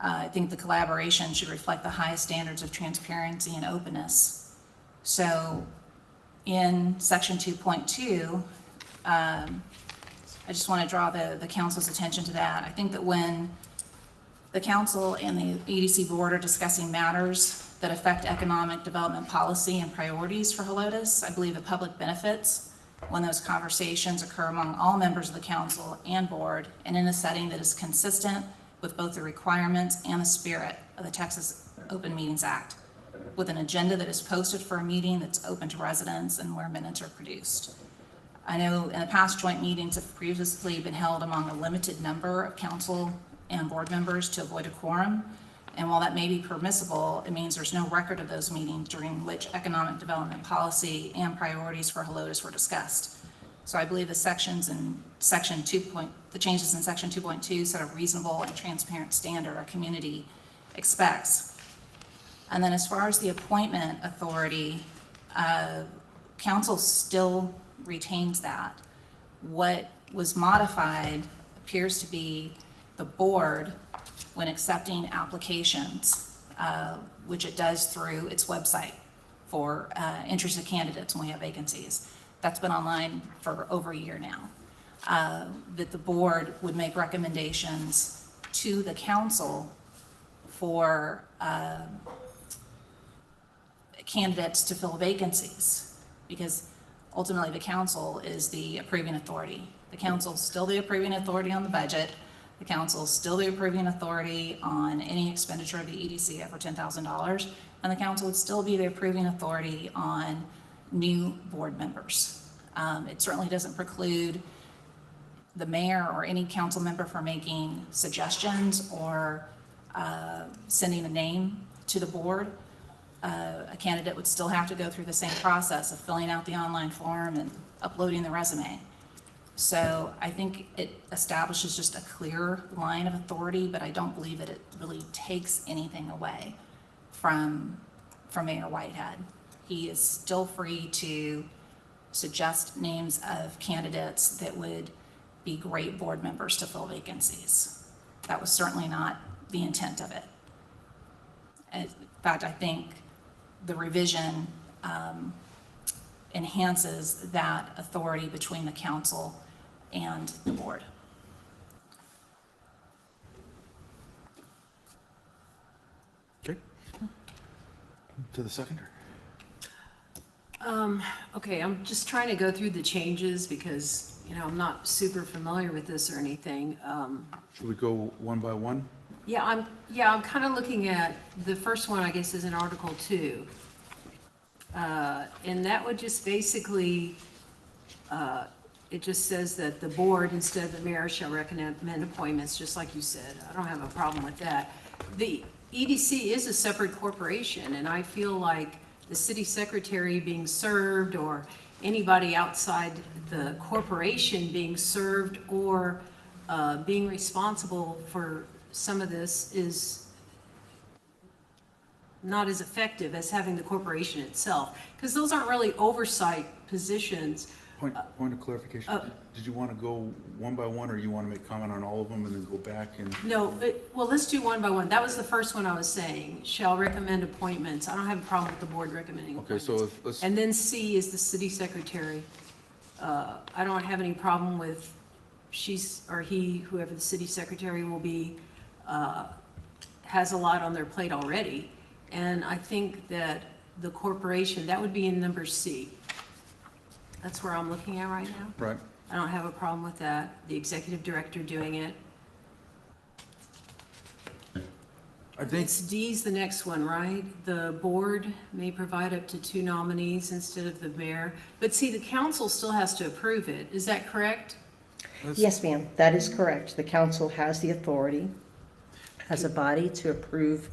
Speaker 9: I think the collaboration should reflect the highest standards of transparency and openness. So in section 2.2, I just want to draw the council's attention to that. I think that when the council and the EDC board are discussing matters that affect economic development policy and priorities for Helotes, I believe the public benefits when those conversations occur among all members of the council and board and in a setting that is consistent with both the requirements and the spirit of the Texas Open Meetings Act, with an agenda that is posted for a meeting that's open to residents and where minutes are produced. I know in the past, joint meetings have previously been held among a limited number of council and board members to avoid a quorum. And while that may be permissible, it means there's no record of those meetings during which economic development policy and priorities for Helotes were discussed. So I believe the changes in section 2.2 set a reasonable and transparent standard our community expects. And then as far as the appointment authority, council still retains that. What was modified appears to be the board, when accepting applications, which it does through its website for interested candidates when we have vacancies. That's been online for over a year now. That the board would make recommendations to the council for candidates to fill vacancies, because ultimately the council is the approving authority. The council is still the approving authority on the budget. The council is still the approving authority on any expenditure of the EDC over $10,000, and the council would still be the approving authority on new board members. It certainly doesn't preclude the mayor or any council member from making suggestions or sending a name to the board. A candidate would still have to go through the same process of filling out the online form and uploading the resume. So I think it establishes just a clear line of authority, but I don't believe that it really takes anything away from Mayor Whitehead. He is still free to suggest names of candidates that would be great board members to fill vacancies. That was certainly not the intent of it. In fact, I think the revision enhances that authority between the council and the board.
Speaker 1: Okay. To the seconder.
Speaker 7: Okay, I'm just trying to go through the changes because, I'm not super familiar with this or anything.
Speaker 1: Should we go one by one?
Speaker 7: Yeah, I'm kind of looking at, the first one, I guess, is in Article 2. And that would just basically, it just says that the board, instead of the mayor, shall recommend appointments, just like you said. I don't have a problem with that. The EDC is a separate corporation, and I feel like the city secretary being served or anybody outside the corporation being served or being responsible for some of this is not as effective as having the corporation itself, because those aren't really oversight positions.
Speaker 1: Point of clarification, did you want to go one by one, or you want to make comment on all of them and then go back and?
Speaker 7: No, well, let's do one by one. That was the first one I was saying, shall recommend appointments. I don't have a problem with the board recommending
Speaker 1: Okay,
Speaker 7: appointments.
Speaker 1: so let's,
Speaker 7: And then C is the city secretary. I don't have any problem with she's, or he, whoever the city secretary will be, has a lot on their plate already. And I think that the corporation, that would be in number C. That's where I'm looking at right now.
Speaker 1: right,
Speaker 7: I don't have a problem with that. The executive director doing it.
Speaker 1: I think,
Speaker 7: It's D's the next one, right? The board may provide up to 2 nominees instead of the mayor. But see, the council still has to approve it. Is that correct?
Speaker 10: Yes, ma'am, that is correct. The council has the authority as a body to approve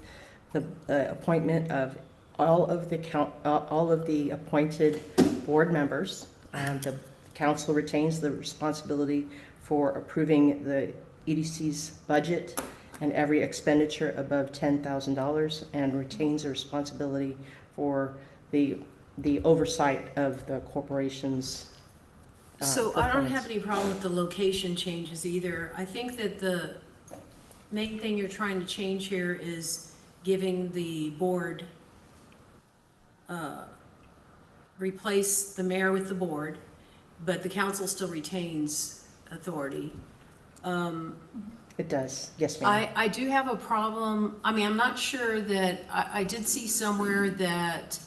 Speaker 10: the appointment of all of the appointed board members. The council retains the responsibility for approving the EDC's budget and every expenditure above $10,000, and retains the responsibility for the oversight of the corporation's
Speaker 7: So I don't
Speaker 10: performance.
Speaker 7: have any problem with the location changes either. I think that the main thing you're trying to change here is giving the board, replace the mayor with the board, but the council still retains authority.
Speaker 10: It does, yes, ma'am.
Speaker 7: I do have a problem, I mean, I'm not sure that, I did see somewhere that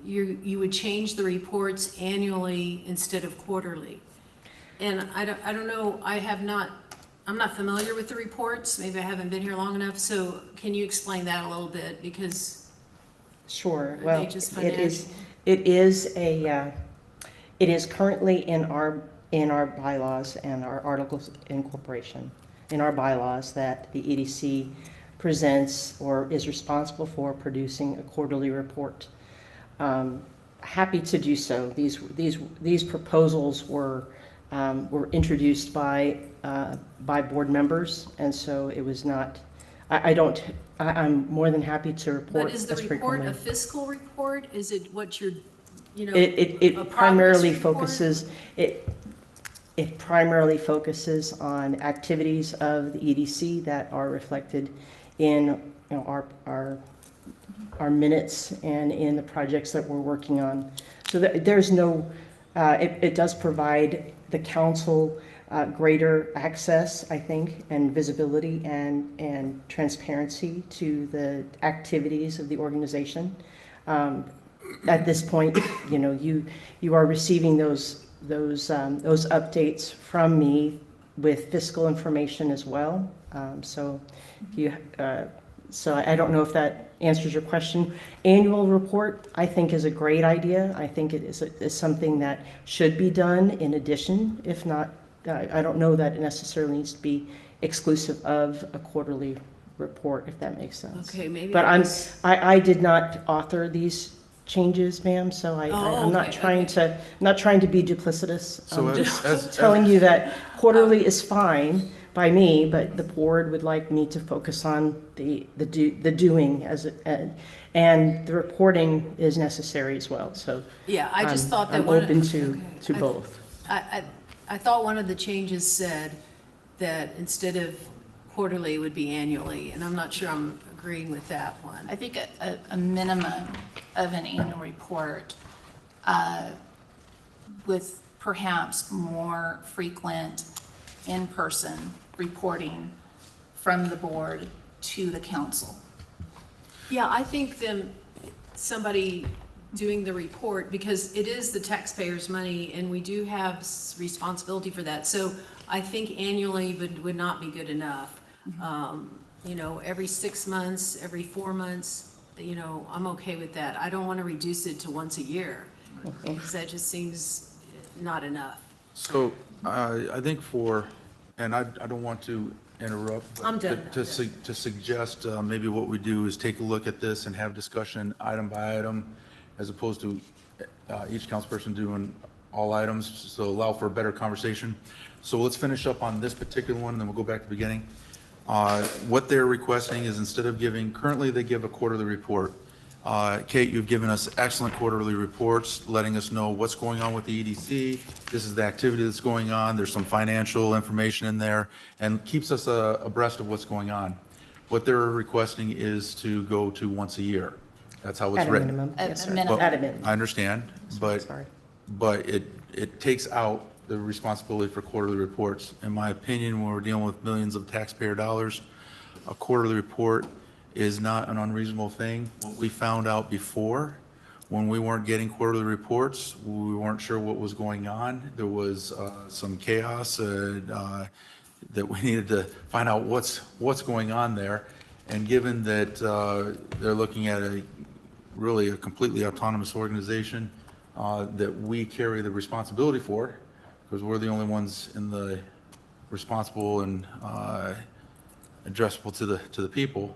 Speaker 7: you would change the reports annually instead of quarterly. And I don't know, I'm not familiar with the reports, maybe I haven't been here long enough, so can you explain that a little bit? Because
Speaker 10: Sure,
Speaker 7: Are they
Speaker 10: well,
Speaker 7: just
Speaker 10: it is currently in our bylaws and our articles of incorporation, in our bylaws, that the EDC presents or is responsible for producing a quarterly report. Happy to do so. These proposals were introduced by board members, and so it was not, I'm more than happy to report.
Speaker 7: But is the
Speaker 10: as
Speaker 7: report a
Speaker 10: frequently.
Speaker 7: fiscal report? Is it what you're, a
Speaker 10: It
Speaker 7: progress
Speaker 10: primarily
Speaker 7: report?
Speaker 10: focuses, it primarily focuses on activities of the EDC that are reflected in, our minutes and in the projects that we're working on. So there's no, it does provide the council greater access, I think, and visibility and transparency to the activities of the organization. At this point, you are receiving those updates from me with fiscal information as well. So I don't know if that answers your question. Annual report, I think, is a great idea. I think it is something that should be done in addition, if not, I don't know that it necessarily needs to be exclusive of a quarterly report, if that makes sense.
Speaker 7: Okay, maybe.
Speaker 10: But I did not author these changes, ma'am, so I'm not
Speaker 7: okay,
Speaker 10: trying
Speaker 7: okay.
Speaker 10: not trying to be duplicitous.
Speaker 1: so
Speaker 10: I'm just
Speaker 1: as,
Speaker 10: telling you that quarterly is fine by me, but the board would like me to focus on the doing and the reporting is necessary as well, so.
Speaker 7: Yeah, I just thought that
Speaker 10: I'm
Speaker 7: one.
Speaker 10: open to
Speaker 7: Okay.
Speaker 10: both.
Speaker 7: I thought one of the changes said that instead of quarterly, it would be annually, and I'm not sure I'm agreeing with that one.
Speaker 9: I think a minimum of an annual report with perhaps more frequent in-person reporting from the board to the council.
Speaker 7: Yeah, I think somebody doing the report, because it is the taxpayers' money, and we do have responsibility for that. So I think annually would not be good enough. Every 6 months, every 4 months, I'm okay with that. I don't want to reduce it to once a year, because that just seems not enough.
Speaker 1: so I think and I don't want to interrupt. But
Speaker 7: I'm done.
Speaker 1: To suggest maybe what we do is take a look at this and have discussion item by item, as opposed to each councilperson doing all items, so allow for a better conversation. So let's finish up on this particular one, and then we'll go back to the beginning. What they're requesting is instead of giving, currently they give a quarterly report. Kate, you've given us excellent quarterly reports, letting us know what's going on with the EDC. This is the activity that's going on. There's some financial information in there and keeps us abreast of what's going on. What they're requesting is to go to once a year. That's how it's
Speaker 10: At a
Speaker 1: written.
Speaker 10: minimum.
Speaker 9: At
Speaker 10: Yes,
Speaker 9: a
Speaker 10: sir.
Speaker 9: minimum.
Speaker 10: At a minimum.
Speaker 1: I understand, but
Speaker 10: Sorry.
Speaker 1: it takes out the responsibility for quarterly reports. In my opinion, when we're dealing with millions of taxpayer dollars, a quarterly report is not an unreasonable thing. What we found out before, when we weren't getting quarterly reports, we weren't sure what was going on. There was some chaos that we needed to find out what's going on there. And given that they're looking at really a completely autonomous organization that we carry the responsibility for, because we're the only ones in the responsible and addressable to the people.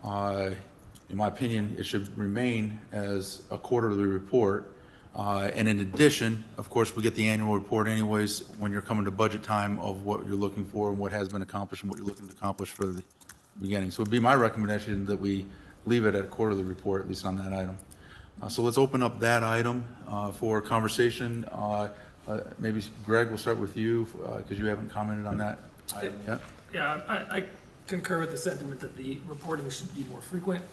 Speaker 1: In my opinion, it should remain as a quarterly report. And in addition, of course, we get the annual report anyways when you're coming to budget time of what you're looking for and what has been accomplished and what you're looking to accomplish for the beginning. So it'd be my recommendation that we leave it at a quarterly report, at least on that item. So let's open up that item for conversation. Maybe Greg, we'll start with you because you haven't commented on that item yet.
Speaker 6: Yeah, I concur with the sentiment that the reporting should be more frequent,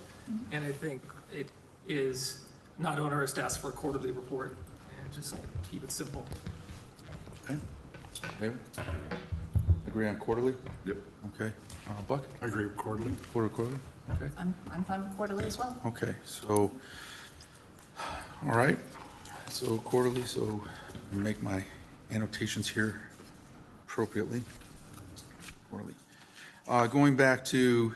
Speaker 6: and I think it is not onerous to ask for a quarterly report, and just keep it simple.
Speaker 1: Okay. David? Agree on quarterly?
Speaker 4: Yep.
Speaker 1: Okay. Buck?
Speaker 4: I agree with quarterly.
Speaker 1: Quarterly? Okay.
Speaker 9: I'm fine with quarterly as well.
Speaker 1: Okay, so, all right, so quarterly, so make my annotations here appropriately. Quarterly. Going back to,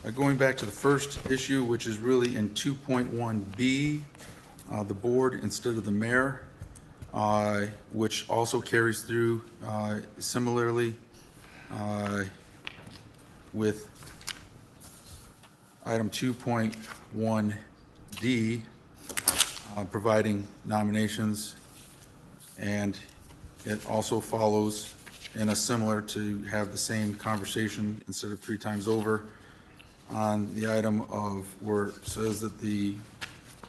Speaker 1: the first issue, which is really in 2.1B, the board instead of the mayor, which also carries through similarly with item 2.1D, providing nominations, and it also follows in a similar to have the same conversation instead of 3 times over on the item of where it says that the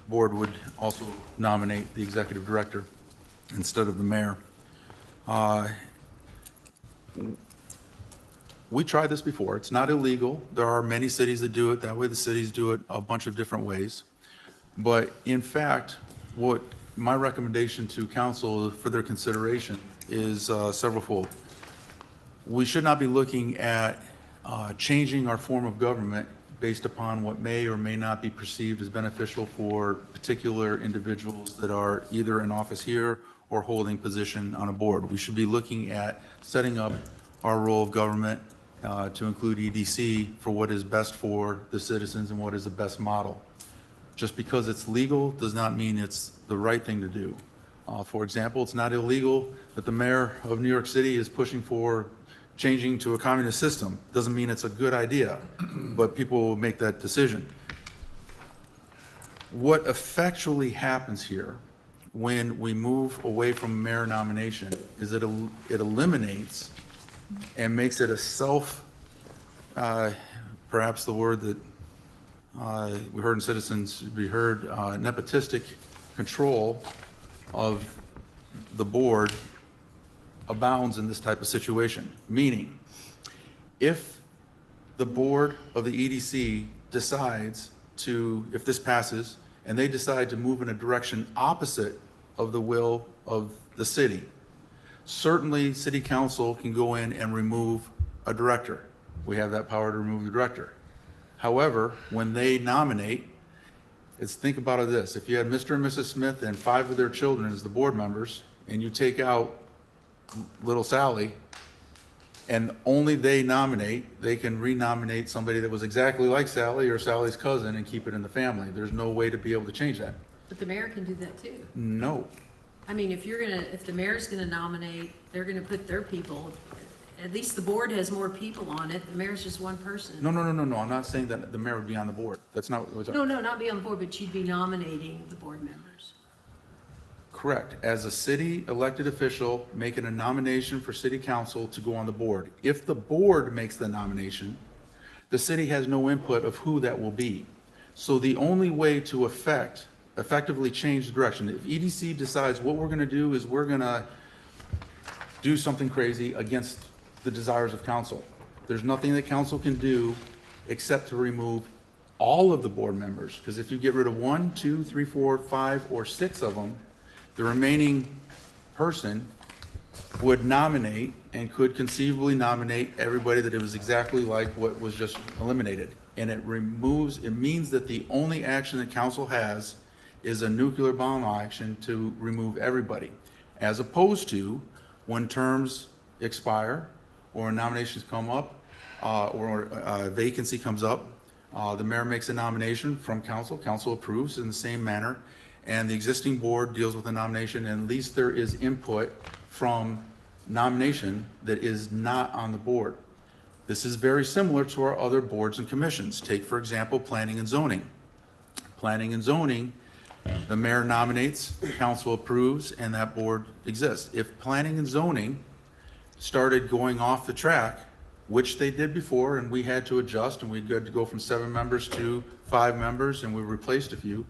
Speaker 1: board would also nominate the executive director instead of the mayor. We tried this before. It's not illegal. There are many cities that do it. That way the cities do it a bunch of different ways. But in fact, what my recommendation to council for their consideration is severalfold. We should not be looking at changing our form of government based upon what may or may not be perceived as beneficial for particular individuals that are either in office here or holding position on a board. We should be looking at setting up our role of government to include EDC for what is best for the citizens and what is the best model. Just because it's legal does not mean it's the right thing to do. For example, it's not illegal that the mayor of New York City is pushing for changing to a communist system. Doesn't mean it's a good idea, but people will make that decision. What effectually happens here when we move away from mayor nomination is it eliminates and makes it a perhaps the word that we heard in citizens, we heard nepotistic control of the board abounds in this type of situation. Meaning, if the board of the EDC decides to, if this passes, and they decide to move in a direction opposite of the will of the city, certainly city council can go in and remove a director. We have that power to remove the director. However, when they nominate, think about it this, if you had Mr. and Mrs. Smith and 5 of their children as the board members, and you take out little Sally, and only they nominate, they can renominate somebody that was exactly like Sally or Sally's cousin and keep it in the family. There's no way to be able to change that.
Speaker 7: But the mayor can do that too.
Speaker 1: No.
Speaker 7: I mean, if the mayor's gonna nominate, they're gonna put their people, At least the board has more people on it. The mayor's just one person.
Speaker 1: No, I'm not saying that the mayor would be on the board. That's not what we're talking.
Speaker 7: No, not be on the board, but you'd be nominating the board members.
Speaker 1: Correct. As a city elected official, making a nomination for city council to go on the board. If the board makes the nomination, the city has no input of who that will be. So the only way to effectively change the direction, if EDC decides what we're going to do is we're going to do something crazy against the desires of council, there's nothing that council can do except to remove all of the board members. Because if you get rid of 1, 2, 3, 4, 5, or 6 of them, the remaining person would nominate and could conceivably nominate everybody that it was exactly like what was just eliminated. And it means that the only action that council has is a nuclear bomb action to remove everybody, as opposed to when terms expire or nominations come up or a vacancy comes up, the mayor makes a nomination from council, council approves in the same manner, and the existing board deals with the nomination, and at least there is input from nomination that is not on the board. This is very similar to our other boards and commissions. Take, for example, planning and zoning. Planning and zoning, the mayor nominates, council approves, and that board exists. If planning and zoning started going off the track, which they did before, and we had to adjust, and we had to go from 7 members to 5 members, and we replaced a few,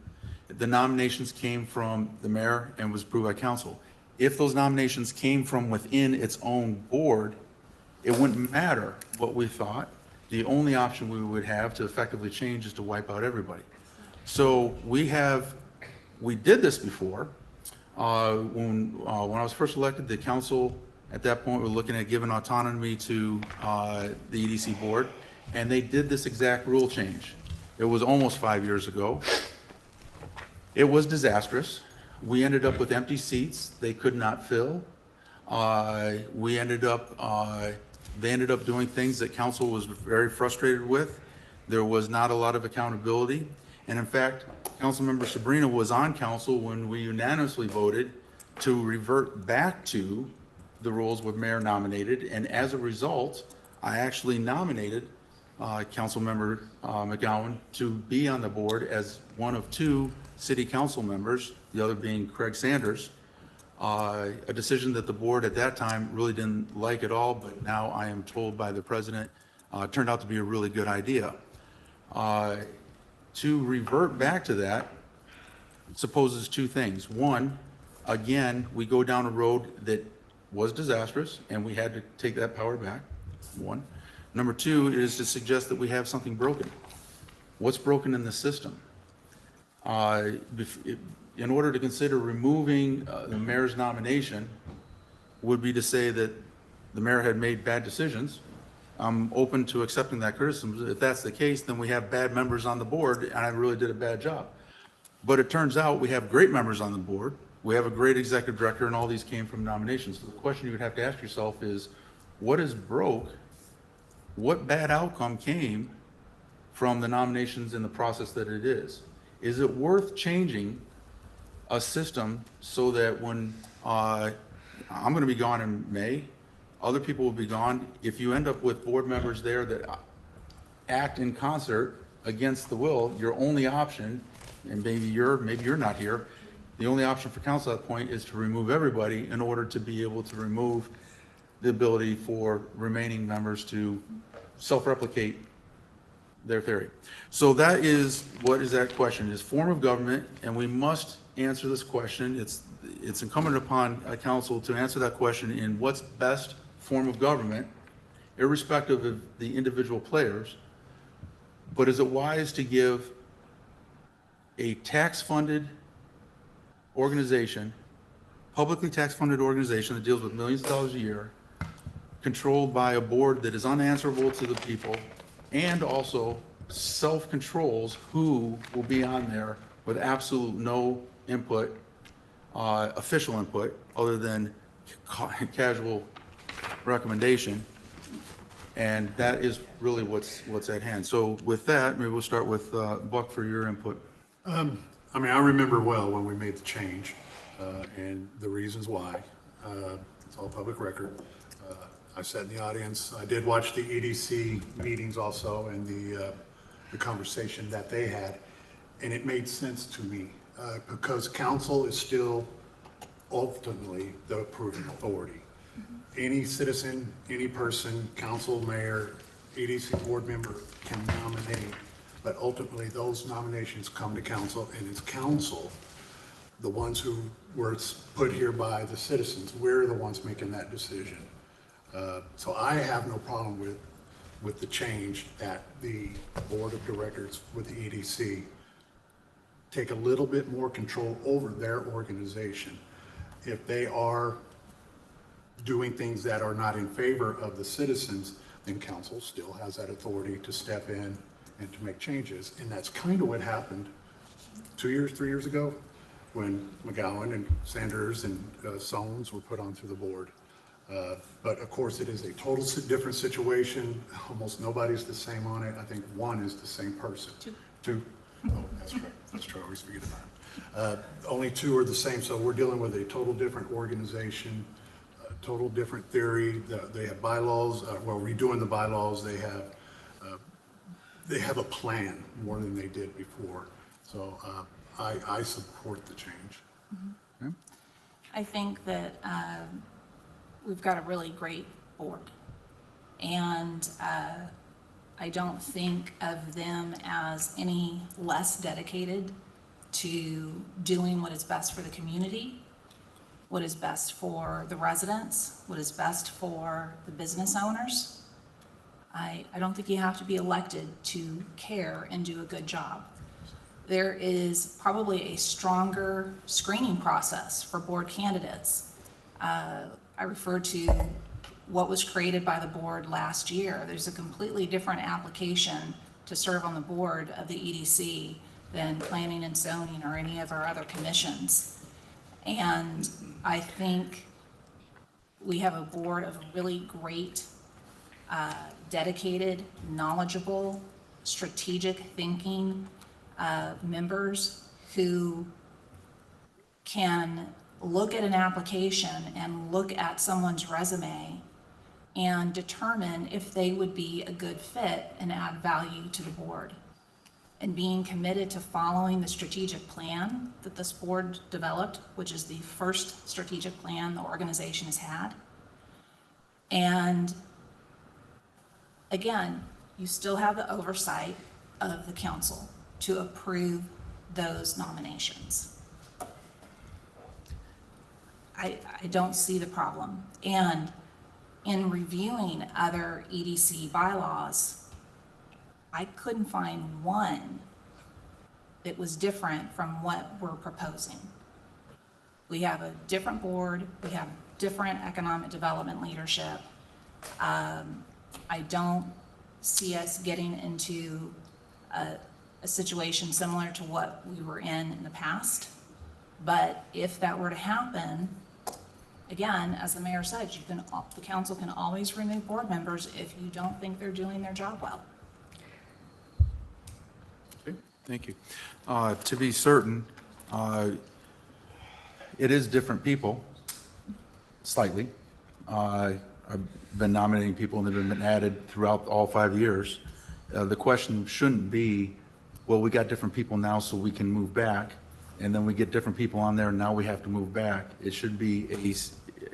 Speaker 1: the nominations came from the mayor and was approved by council. If those nominations came from within its own board, it wouldn't matter what we thought. The only option we would have to effectively change is to wipe out everybody. So we did this before. When I was first elected, the council at that point were looking at giving autonomy to the EDC board, and they did this exact rule change. It was almost 5 years ago. It was disastrous. We ended up with empty seats they could not fill. They ended up doing things that council was very frustrated with. There was not a lot of accountability. And in fact, Councilmember Sabrina was on council when we unanimously voted to revert back to the rules with mayor nominated. And as a result, I actually nominated Councilmember McGowan to be on the board as one of 2 city council members, the other being Craig Sanders. A decision that the board at that time really didn't like at all, but now I am told by the president turned out to be a really good idea. To revert back to that supposes 2 things. One, again, we go down a road that was disastrous and we had to take that power back, 1. Number 2 is to suggest that we have something broken. What's broken in the system? In order to consider removing the mayor's nomination would be to say that the mayor had made bad decisions. I'm open to accepting that criticism. If that's the case, then we have bad members on the board and I really did a bad job. But it turns out we have great members on the board. We have a great executive director and all these came from nominations. So the question you would have to ask yourself is, what is broke? What bad outcome came from the nominations in the process that it is? Is it worth changing a system so that when I'm going to be gone in May, other people will be gone? If you end up with board members there that act in concert against the will, your only option, and maybe you're not here, the only option for council at that point is to remove everybody in order to be able to remove the ability for remaining members to self-replicate their theory. So that is, what is that question? Is form of government, and we must answer this question. It's incumbent upon a council to answer that question in what's best form of government, irrespective of the individual players. But is it wise to give a tax-funded organization, publicly tax-funded organization that deals with millions of dollars a year, controlled by a board that is unanswerable to the people, and also self-controls who will be on there with absolute no input, official input, other than casual recommendation? And that is really what's at hand. So with that, maybe we'll start with Buck for your input.
Speaker 11: I mean, I remember well when we made the change and the reasons why. It's all public record. I sat in the audience. I did watch the EDC meetings also and the conversation that they had, and it made sense to me because council is still ultimately the approving authority. Any citizen, any person, council, mayor, EDC board member can nominate, but ultimately those nominations come to council, and it's council, the ones who were put here by the citizens, we're the ones making that decision. So I have no problem with the change that the board of directors with the EDC take a little bit more control over their organization. If they are doing things that are not in favor of the citizens, then council still has that authority to step in and to make changes. And that's kind of what happened 3 years ago, when McGowan and Sanders and Sones were put onto the board. But of course, it is a total different situation. Almost nobody's the same on it. I think one is the same person. Two? Oh, that's right. That's true. I always forget about it. Only two are the same. So we're dealing with a total different organization, total different theory. They have bylaws. Well, redoing the bylaws, they have a plan more than they did before. So I support the change.
Speaker 9: I think that we've got a really great board. And I don't think of them as any less dedicated to doing what is best for the community, what is best for the residents, what is best for the business owners. I don't think you have to be elected to care and do a good job. There is probably a stronger screening process for board candidates. I refer to what was created by the board last year. There's a completely different application to serve on the board of the EDC than planning and zoning or any of our other commissions. And I think we have a board of really great, dedicated, knowledgeable, strategic thinking members who can look at an application and look at someone's resume and determine if they would be a good fit and add value to the board. And being committed to following the strategic plan that this board developed, which is the first strategic plan the organization has had. And again, you still have the oversight of the council to approve those nominations. I don't see the problem. And in reviewing other EDC bylaws, I couldn't find one that was different from what we're proposing. We have a different board, we have different economic development leadership. I don't see us getting into a situation similar to what we were in the past. But if that were to happen, again, as the mayor said, the council can always remove board members if you don't think they're doing their job well.
Speaker 1: Okay, thank you. To be certain, it is different people, slightly. I've been nominating people and they've been added throughout all 5 years. The question shouldn't be, well, we got different people now so we can move back, and then we get different people on there and now we have to move back. It should be,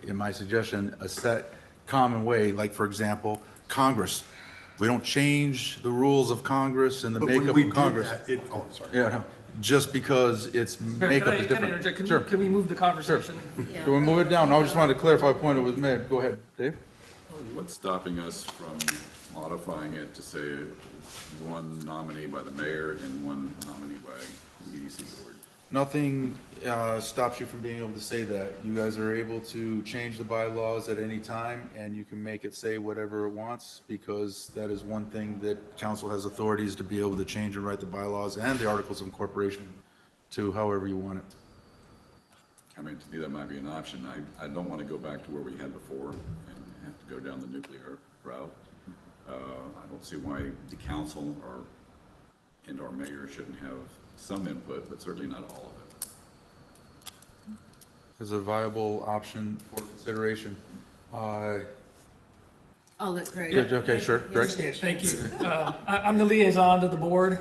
Speaker 1: in my suggestion, a set common way, like for example, Congress. We don't change the rules of Congress and the
Speaker 11: But when
Speaker 1: makeup
Speaker 11: we
Speaker 1: of
Speaker 11: did
Speaker 1: Congress.
Speaker 11: that, oh, sorry.
Speaker 1: Yeah, just because its makeup is
Speaker 6: Can I
Speaker 1: different.
Speaker 6: interject?
Speaker 1: Sure.
Speaker 6: Can we move the conversation?
Speaker 1: Can we move it down? I just wanted to clarify a point that was made. Go ahead, Dave.
Speaker 12: What's stopping us from modifying it to say one nominee by the mayor and one nominee by the EDC board?
Speaker 1: Nothing stops you from being able to say that. You guys are able to change the bylaws at any time, and you can make it say whatever it wants, because that is one thing that council has authorities to be able to change and write the bylaws and the articles of incorporation to however you want it.
Speaker 12: I mean, to me, that might be an option. I don't want to go back to where we had before and have to go down the nuclear route. I don't see why the council and our mayor shouldn't have some input, but certainly not all of it.
Speaker 1: As a viable option for consideration.
Speaker 7: I'll let Greg.
Speaker 1: Okay, sure, Greg?
Speaker 6: Okay, thank you. I'm the liaison to the board,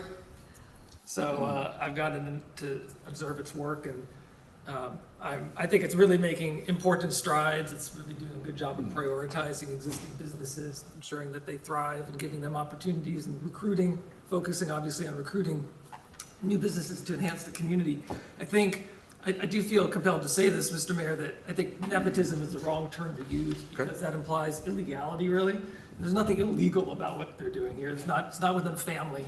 Speaker 6: so I've gotten to observe its work, and I think it's really making important strides. It's really doing a good job of prioritizing existing businesses, ensuring that they thrive and giving them opportunities and recruiting, focusing obviously on recruiting new businesses to enhance the community. I do feel compelled to say this, Mr. Mayor, that I think nepotism is the wrong term to use because that implies illegality, really. There's nothing illegal about what they're doing here. It's not within family.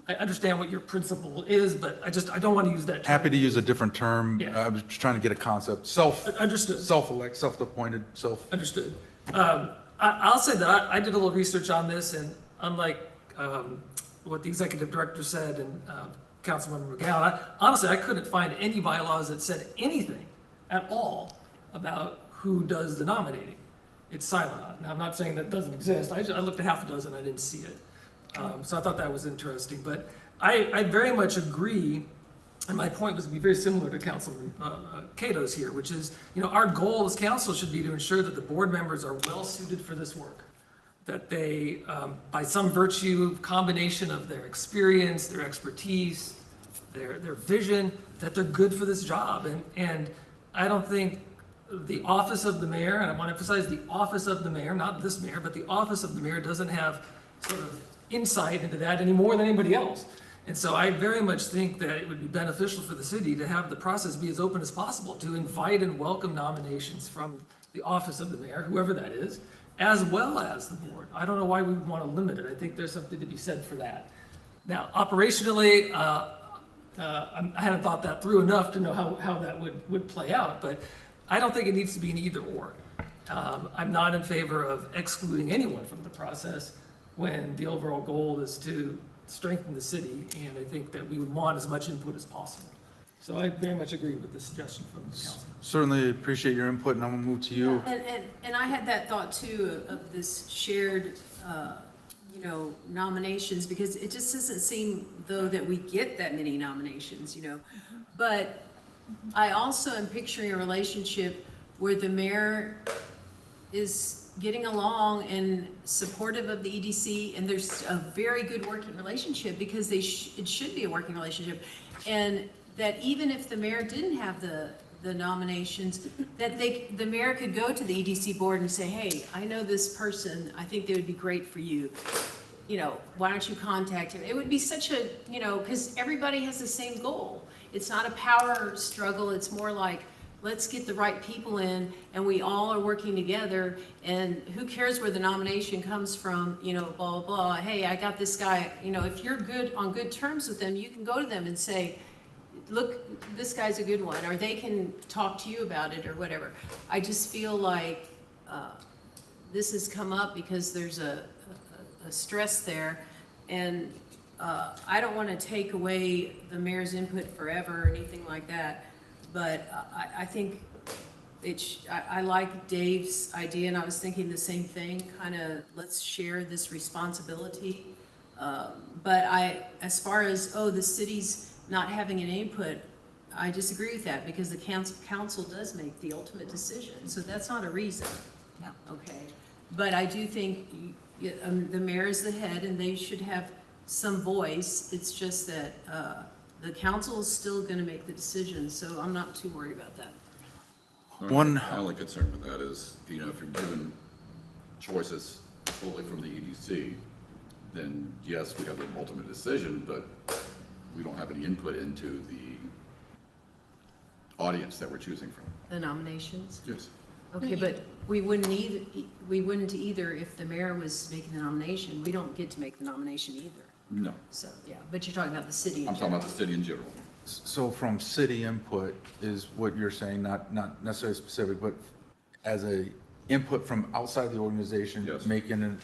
Speaker 6: I understand what your principle is, but I don't want to use that term.
Speaker 1: Happy to use a different term.
Speaker 6: Yeah.
Speaker 1: I was just trying to get a concept.
Speaker 6: Understood.
Speaker 1: Self-elect, self-appointed,
Speaker 6: Understood. I'll say that I did a little research on this, and unlike what the executive director said and Councilmember McGowan, honestly, I couldn't find any bylaws that said anything at all about who does the nominating. It's silent on it. Now, I'm not saying that doesn't exist. I looked at half a dozen, I didn't see it. So I thought that was interesting. But I very much agree, and my point was to be very similar to Councilman Cato's here, which is, our goal as council should be to ensure that the board members are well suited for this work. That they, by some virtue, combination of their experience, their expertise, their vision, that they're good for this job. And I don't think the office of the mayor, and I want to emphasize the office of the mayor, not this mayor, but the office of the mayor doesn't have sort of insight into that any more than anybody else. And so I very much think that it would be beneficial for the city to have the process be as open as possible, to invite and welcome nominations from the office of the mayor, whoever that is, as well as the board. I don't know why we would want to limit it. I think there's something to be said for that. Now, operationally, I hadn't thought that through enough to know how that would play out, but I don't think it needs to be an either or. I'm not in favor of excluding anyone from the process when the overall goal is to strengthen the city, and I think that we would want as much input as possible. So I very much agree with the suggestion from the council.
Speaker 1: Certainly appreciate your input, and I'm gonna move to you.
Speaker 7: And I had that thought too of this shared, nominations, because it just doesn't seem though that we get that many nominations, But I also am picturing a relationship where the mayor is getting along and supportive of the EDC, and there's a very good working relationship because it should be a working relationship. And that even if the mayor didn't have the nominations, that the mayor could go to the EDC board and say, hey, I know this person, I think they would be great for you. Why don't you contact him? It would be such a, because everybody has the same goal. It's not a power struggle. It's more like, let's get the right people in, and we all are working together, and who cares where the nomination comes from, blah, blah, blah. Hey, I got this guy, if you're on good terms with them, you can go to them and say, look, this guy's a good one, or they can talk to you about it or whatever. I just feel like this has come up because there's a stress there, and I don't want to take away the mayor's input forever or anything like that, but I think I like Dave's idea, and I was thinking the same thing, kind of let's share this responsibility. But as far as, the city's not having an input, I disagree with that, because the council does make the ultimate decision, so that's not a reason.
Speaker 9: No.
Speaker 7: Okay, but I do think the mayor is the head, and they should have some voice. It's just that the council is still going to make the decision, so I'm not too worried about that.
Speaker 12: My only concern with that is, if you're given choices fully from the EDC, then yes, we have the ultimate decision, but we don't have any input into the audience that we're choosing from.
Speaker 7: The nominations?
Speaker 12: Yes.
Speaker 7: Okay, but we wouldn't either if the mayor was making the nomination. We don't get to make the nomination either.
Speaker 12: No.
Speaker 7: So, yeah, but you're talking about the city in
Speaker 12: I'm talking
Speaker 7: general.
Speaker 12: about the city in general.
Speaker 1: So from city input is what you're saying, not necessarily specific, but as a input from outside the organization,
Speaker 12: Yes.
Speaker 1: making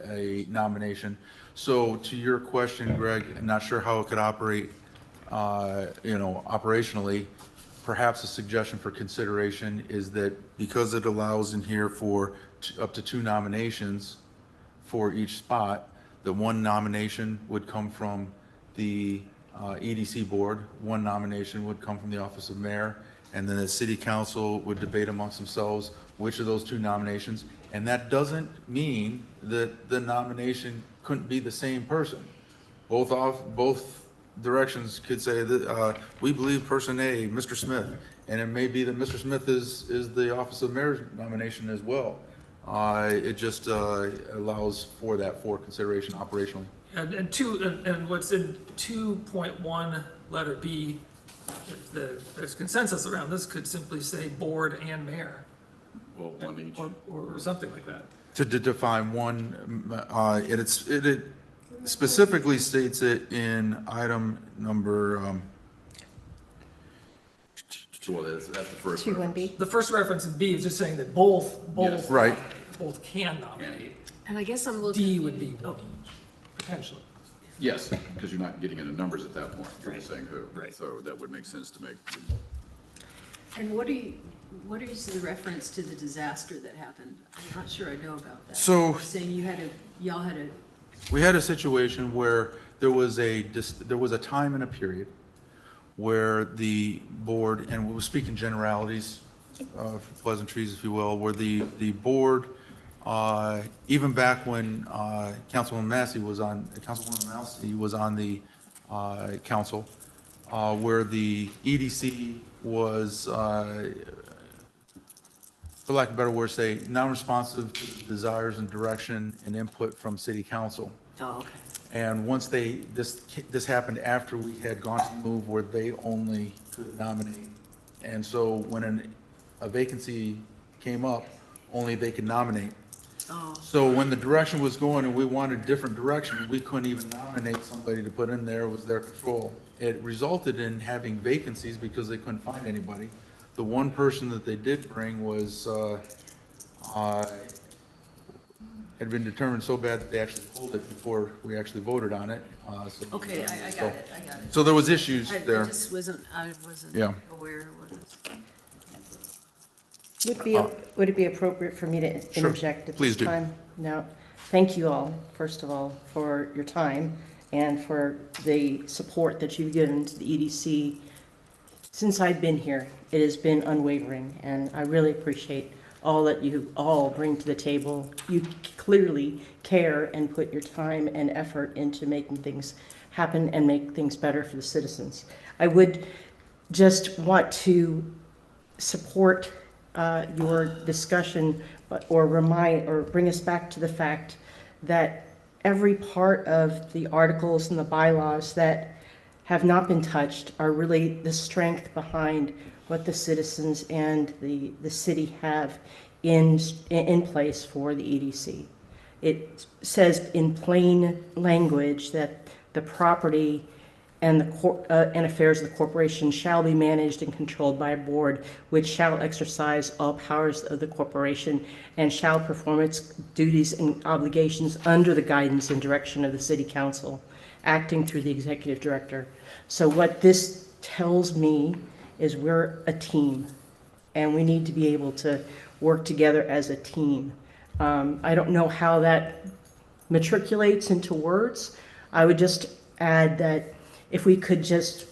Speaker 1: a nomination. So to your question, Greg, I'm not sure how it could operate, operationally. Perhaps a suggestion for consideration is that because it allows in here for up to 2 nominations for each spot, that 1 nomination would come from the EDC board, 1 nomination would come from the office of mayor, and then the city council would debate amongst themselves which of those 2 nominations, And that doesn't mean that the nomination couldn't be the same person. Both directions could say that, we believe person A, Mr. Smith, and it may be that Mr. Smith is the office of mayor's nomination as well. It just, allows for that for consideration operationally.
Speaker 6: And what's in 2.1, letter B, if there's consensus around this, could simply say board and mayor,
Speaker 12: Well, one each.
Speaker 6: or something like that.
Speaker 1: To define one, it specifically states it in item number,
Speaker 12: Well, that's the first.
Speaker 10: Two one
Speaker 12: reference.
Speaker 10: B.
Speaker 6: The first reference in B is just saying that both
Speaker 1: right.
Speaker 6: both can nominate.
Speaker 7: And I guess I'm looking.
Speaker 6: D would be one each, potentially.
Speaker 12: Yes, because you're not getting into numbers at that point. You're just
Speaker 6: Right.
Speaker 12: saying who.
Speaker 6: Right.
Speaker 12: So that would make sense to make.
Speaker 7: And what is the reference to the disaster that happened? I'm not sure I know about that.
Speaker 1: So-
Speaker 7: Saying y'all had a,
Speaker 1: We had a situation where there was a time and a period where the board, and we'll speak in generalities, pleasantries, if you will, where the board, even back when Councilwoman Massey was on the council, where the EDC was, for lack of a better word, say, non-responsive to the desires and direction and input from city council.
Speaker 7: oh, okay.
Speaker 1: And once this happened after we had gone to the move where they only could nominate. And so when a vacancy came up, only they could nominate.
Speaker 7: Oh,
Speaker 1: So when the direction was going and we wanted different direction, we couldn't even nominate somebody to put in there, it was their control. It resulted in having vacancies because they couldn't find anybody. The one person that they did bring was, had been determined so bad that they actually pulled it before we actually voted on it.
Speaker 7: okay, I got it.
Speaker 1: So there was issues
Speaker 7: I
Speaker 1: there.
Speaker 7: just wasn't
Speaker 1: Yeah.
Speaker 7: aware of this.
Speaker 10: Would it be appropriate for me to
Speaker 1: Sure.
Speaker 10: interject at
Speaker 1: Please
Speaker 10: this
Speaker 1: do.
Speaker 10: time? No. Thank you all, first of all, for your time and for the support that you've given to the EDC. Since I've been here, it has been unwavering, and I really appreciate all that you all bring to the table. You clearly care and put your time and effort into making things happen and make things better for the citizens. I would just want to support your discussion, or bring us back to the fact that every part of the articles and the bylaws that have not been touched are really the strength behind what the citizens and the city have in place for the EDC. It says in plain language that the property and and affairs of the corporation shall be managed and controlled by a board which shall exercise all powers of the corporation and shall perform its duties and obligations under the guidance and direction of the city council, acting through the executive director. So what this tells me is we're a team, and we need to be able to work together as a team. I don't know how that matriculates into words. I would just add that if we could just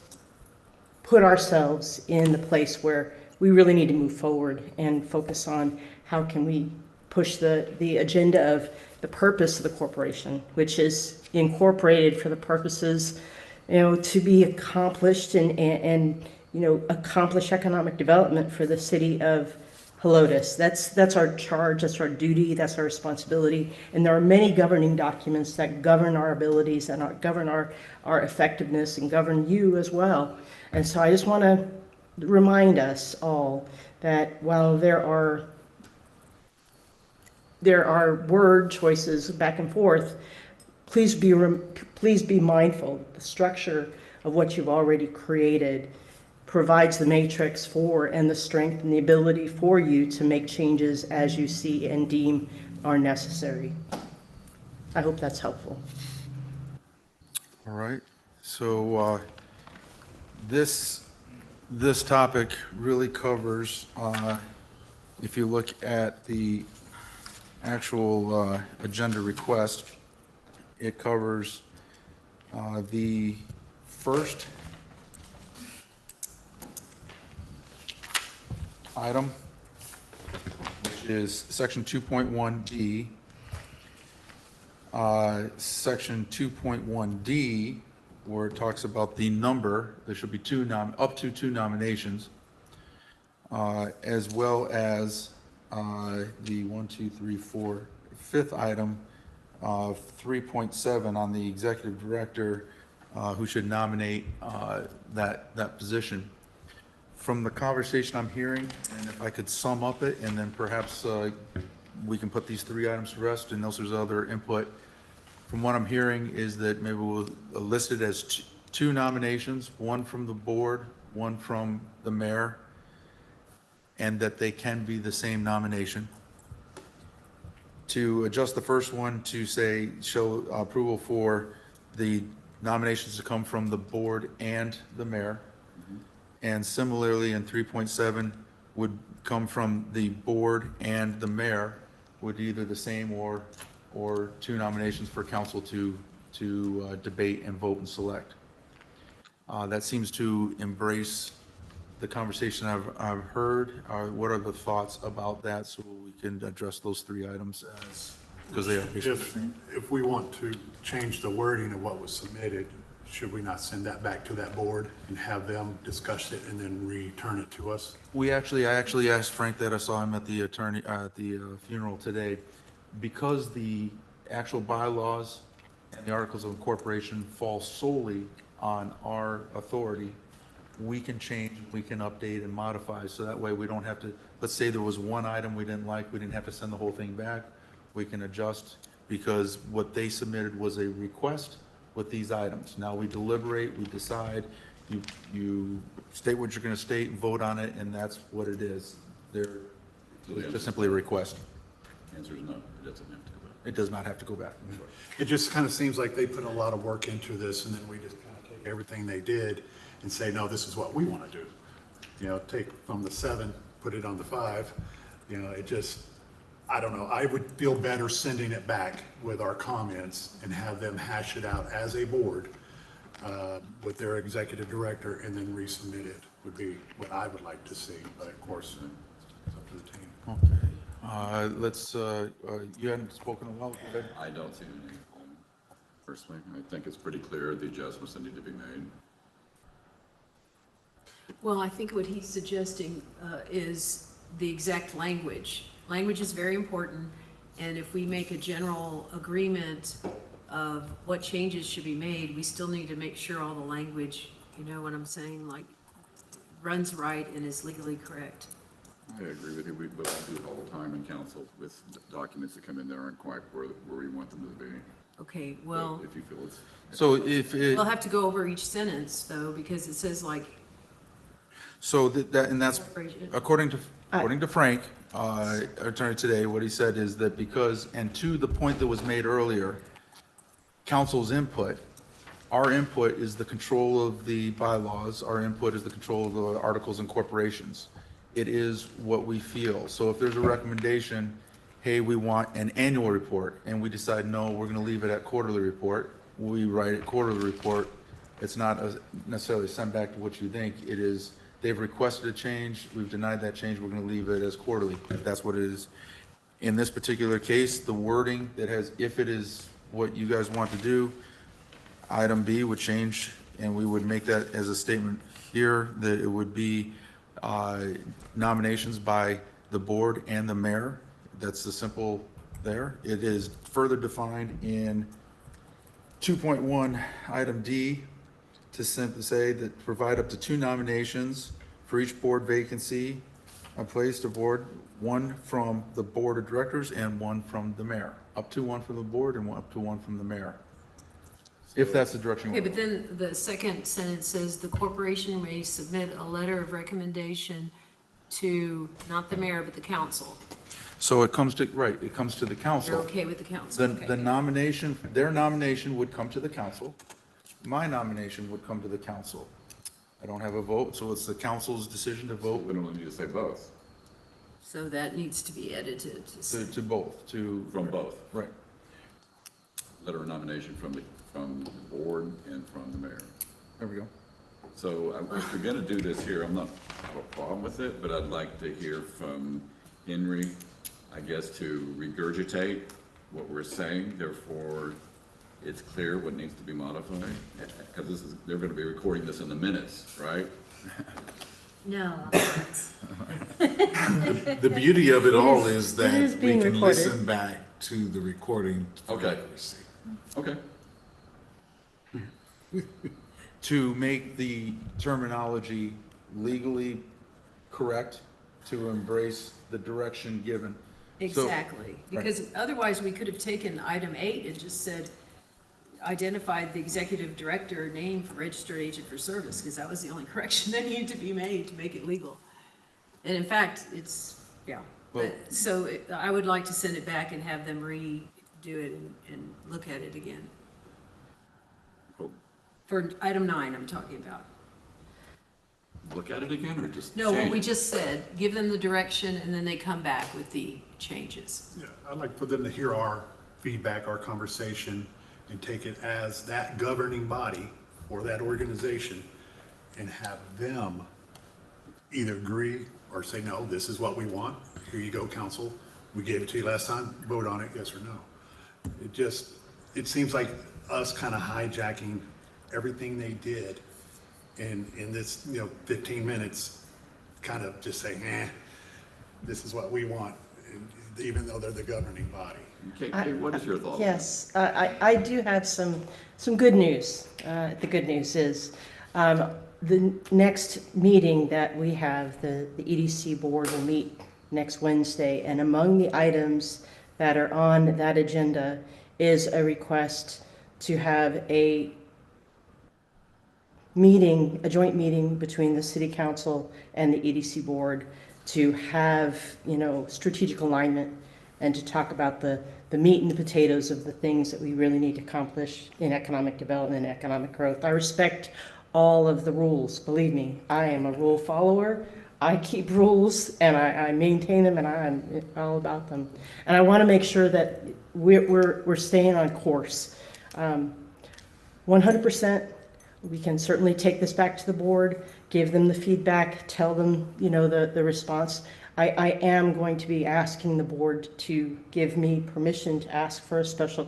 Speaker 10: put ourselves in the place where we really need to move forward and focus on how can we push the agenda of the purpose of the corporation, which is incorporated for the purposes, to be accomplished and accomplish economic development for the city of Helotes. That's our charge, that's our duty, that's our responsibility. And there are many governing documents that govern our abilities and govern our effectiveness and govern you as well. And so I just want to remind us all that while there are word choices back and forth, please be mindful. The structure of what you've already created provides the matrix for and the strength and the ability for you to make changes as you see and deem are necessary. I hope that's helpful.
Speaker 1: All right, so this topic really covers, if you look at the actual agenda request, it covers the first item, which is section 2.1D. Section 2.1D, where it talks about the number, there should be up to two nominations, as well as the 1, 2, 3, 4, fifth item, 3.7 on the executive director who should nominate that position. From the conversation I'm hearing, and if I could sum up it, and then perhaps we can put these three items to rest, and there's other input. From what I'm hearing is that maybe we'll list it as two nominations, one from the board, one from the mayor, and that they can be the same nomination. To adjust the first one to say, show approval for the nominations to come from the board and the mayor. And similarly, in 3.7 would come from the board and the mayor, would either the same or two nominations for council to debate and vote and select. That seems to embrace the conversation I've heard. What are the thoughts about that, so we can address those three items because they are basically the same?
Speaker 11: If we want to change the wording of what was submitted, should we not send that back to that board and have them discuss it and then return it to us?
Speaker 1: I actually asked Frank that. I saw him at the funeral today. Because the actual bylaws and the articles of incorporation fall solely on our authority, we can change, we can update and modify, so that way we don't have to, let's say there was one item we didn't like, we didn't have to send the whole thing back. We can adjust, because what they submitted was a request with these items. Now we deliberate, we decide, you state what you're going to state and vote on it, and that's what it is. It's just simply a request.
Speaker 12: Answer is no, it doesn't have to go back.
Speaker 1: It does not have to go back.
Speaker 11: It just kind of seems like they put a lot of work into this, and then we just kind of take everything they did and say, no, this is what we want to do. You know, take from the 7, put it on the 5. You know, it just, I don't know. I would feel better sending it back with our comments and have them hash it out as a board with their executive director, and then resubmit it would be what I would like to see. But of course, it's up to the team.
Speaker 1: Okay. You hadn't spoken a while. Go ahead.
Speaker 12: I don't see any problem, personally. I think it's pretty clear the adjustments that need to be made.
Speaker 7: Well, I think what he's suggesting is the exact language. Language is very important, and if we make a general agreement of what changes should be made, we still need to make sure all the language, you know what I'm saying, like, runs right and is legally correct.
Speaker 12: I agree with you, but we do it all the time in council with documents that come in that aren't quite where we want them to be.
Speaker 7: Okay, well,
Speaker 12: But if you feel it's.
Speaker 1: So if it,
Speaker 7: we'll have to go over each sentence, though, because it says like,
Speaker 1: so and that's according to Frank, attorney today, what he said is that because, and to the point that was made earlier, council's input, our input is the control of the bylaws, our input is the control of the articles and corporations. It is what we feel. So if there's a recommendation, hey, we want an annual report, and we decide, no, we're gonna leave it at quarterly report, we write it quarterly report. It's not necessarily sent back to what you think. It is, they've requested a change, we've denied that change, we're gonna leave it as quarterly, if that's what it is. In this particular case, the wording that has, if it is what you guys want to do, item B would change, and we would make that as a statement here, that it would be nominations by the board and the mayor. That's the simple there. It is further defined in 2.1, item D, to simply say that provide up to 2 nominations for each board vacancy, a place to board, 1 from the board of directors and 1 from the mayor. Up to 1 from the board and up to 1 from the mayor. If that's the direction.
Speaker 7: okay, but then the second sentence says the corporation may submit a letter of recommendation to, not the mayor, but the council.
Speaker 1: So it comes to, right, it comes to the council.
Speaker 7: You're okay with the council?
Speaker 1: The
Speaker 7: Okay.
Speaker 1: nomination, their nomination would come to the council. My nomination would come to the council. I don't have a vote, so it's the council's decision to vote
Speaker 12: We don't need to say both,
Speaker 7: So that needs to be edited to say.
Speaker 1: to both, to.
Speaker 12: from both.
Speaker 1: Right.
Speaker 12: Letter of nomination from the board and from the mayor.
Speaker 1: There we go.
Speaker 12: So if we're gonna do this here, I'm not have a problem with it, but I'd like to hear from Henry I guess, to regurgitate what we're saying, therefore it's clear what needs to be modified? Because they're going to be recording this in the minutes, right?
Speaker 5: No.
Speaker 8: The beauty of it all is
Speaker 10: it is
Speaker 8: that we
Speaker 10: being
Speaker 8: can
Speaker 10: recorded.
Speaker 8: listen back to the recording. for
Speaker 12: Okay.
Speaker 8: accuracy.
Speaker 12: Okay.
Speaker 1: To make the terminology legally correct, to embrace the direction given. So-
Speaker 7: Exactly, because otherwise we could have taken item 8 and just said, identified the executive director name for registered agent for service, because that was the only correction that needed to be made to make it legal. And in fact, it's, yeah.
Speaker 1: Well-
Speaker 7: So I would like to send it back and have them redo it and look at it again.
Speaker 12: Well,
Speaker 7: For item 9, I'm talking about.
Speaker 12: look at it again or just
Speaker 7: No, what
Speaker 12: change
Speaker 7: we
Speaker 12: it?
Speaker 7: just said, give them the direction and then they come back with the changes.
Speaker 11: Yeah, I'd like for them to hear our feedback, our conversation, and take it as that governing body or that organization and have them either agree or say, no, this is what we want. Here you go, council. We gave it to you last time. Vote on it, yes or no. It seems like us kind of hijacking everything they did in this, 15 minutes, kind of just saying, this is what we want, even though they're the governing body.
Speaker 12: Okay, Kate, what is your thought? on
Speaker 10: Yes, I do have some good news. The good news is, the next meeting that we have, the EDC board will meet next Wednesday, and among the items that are on that agenda is a request to have a joint meeting between the city council and the EDC board to have, strategic alignment and to talk about the meat and the potatoes of the things that we really need to accomplish in economic development and economic growth. I respect all of the rules. Believe me, I am a rule follower. I keep rules and I maintain them and I'm all about them. And I want to make sure that we're staying on course. 100%, we can certainly take this back to the board, give them the feedback, tell them, the response. I am going to be asking the board to give me permission to ask for a special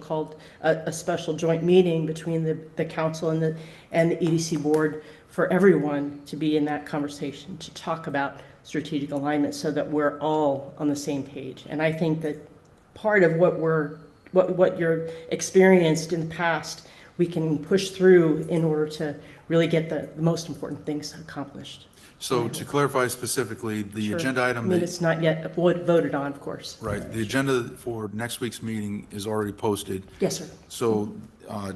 Speaker 10: joint meeting between the council and the EDC board for everyone to be in that conversation, to talk about strategic alignment so that we're all on the same page. And I think that part of what you're experienced in the past, we can push through in order to really get the most important things accomplished.
Speaker 1: So to clarify specifically, the
Speaker 10: Sure.
Speaker 1: agenda item
Speaker 10: I mean,
Speaker 1: that,
Speaker 10: it's not yet voted on, of course.
Speaker 1: right, the agenda for next week's meeting is already posted.
Speaker 10: Yes, sir.
Speaker 1: So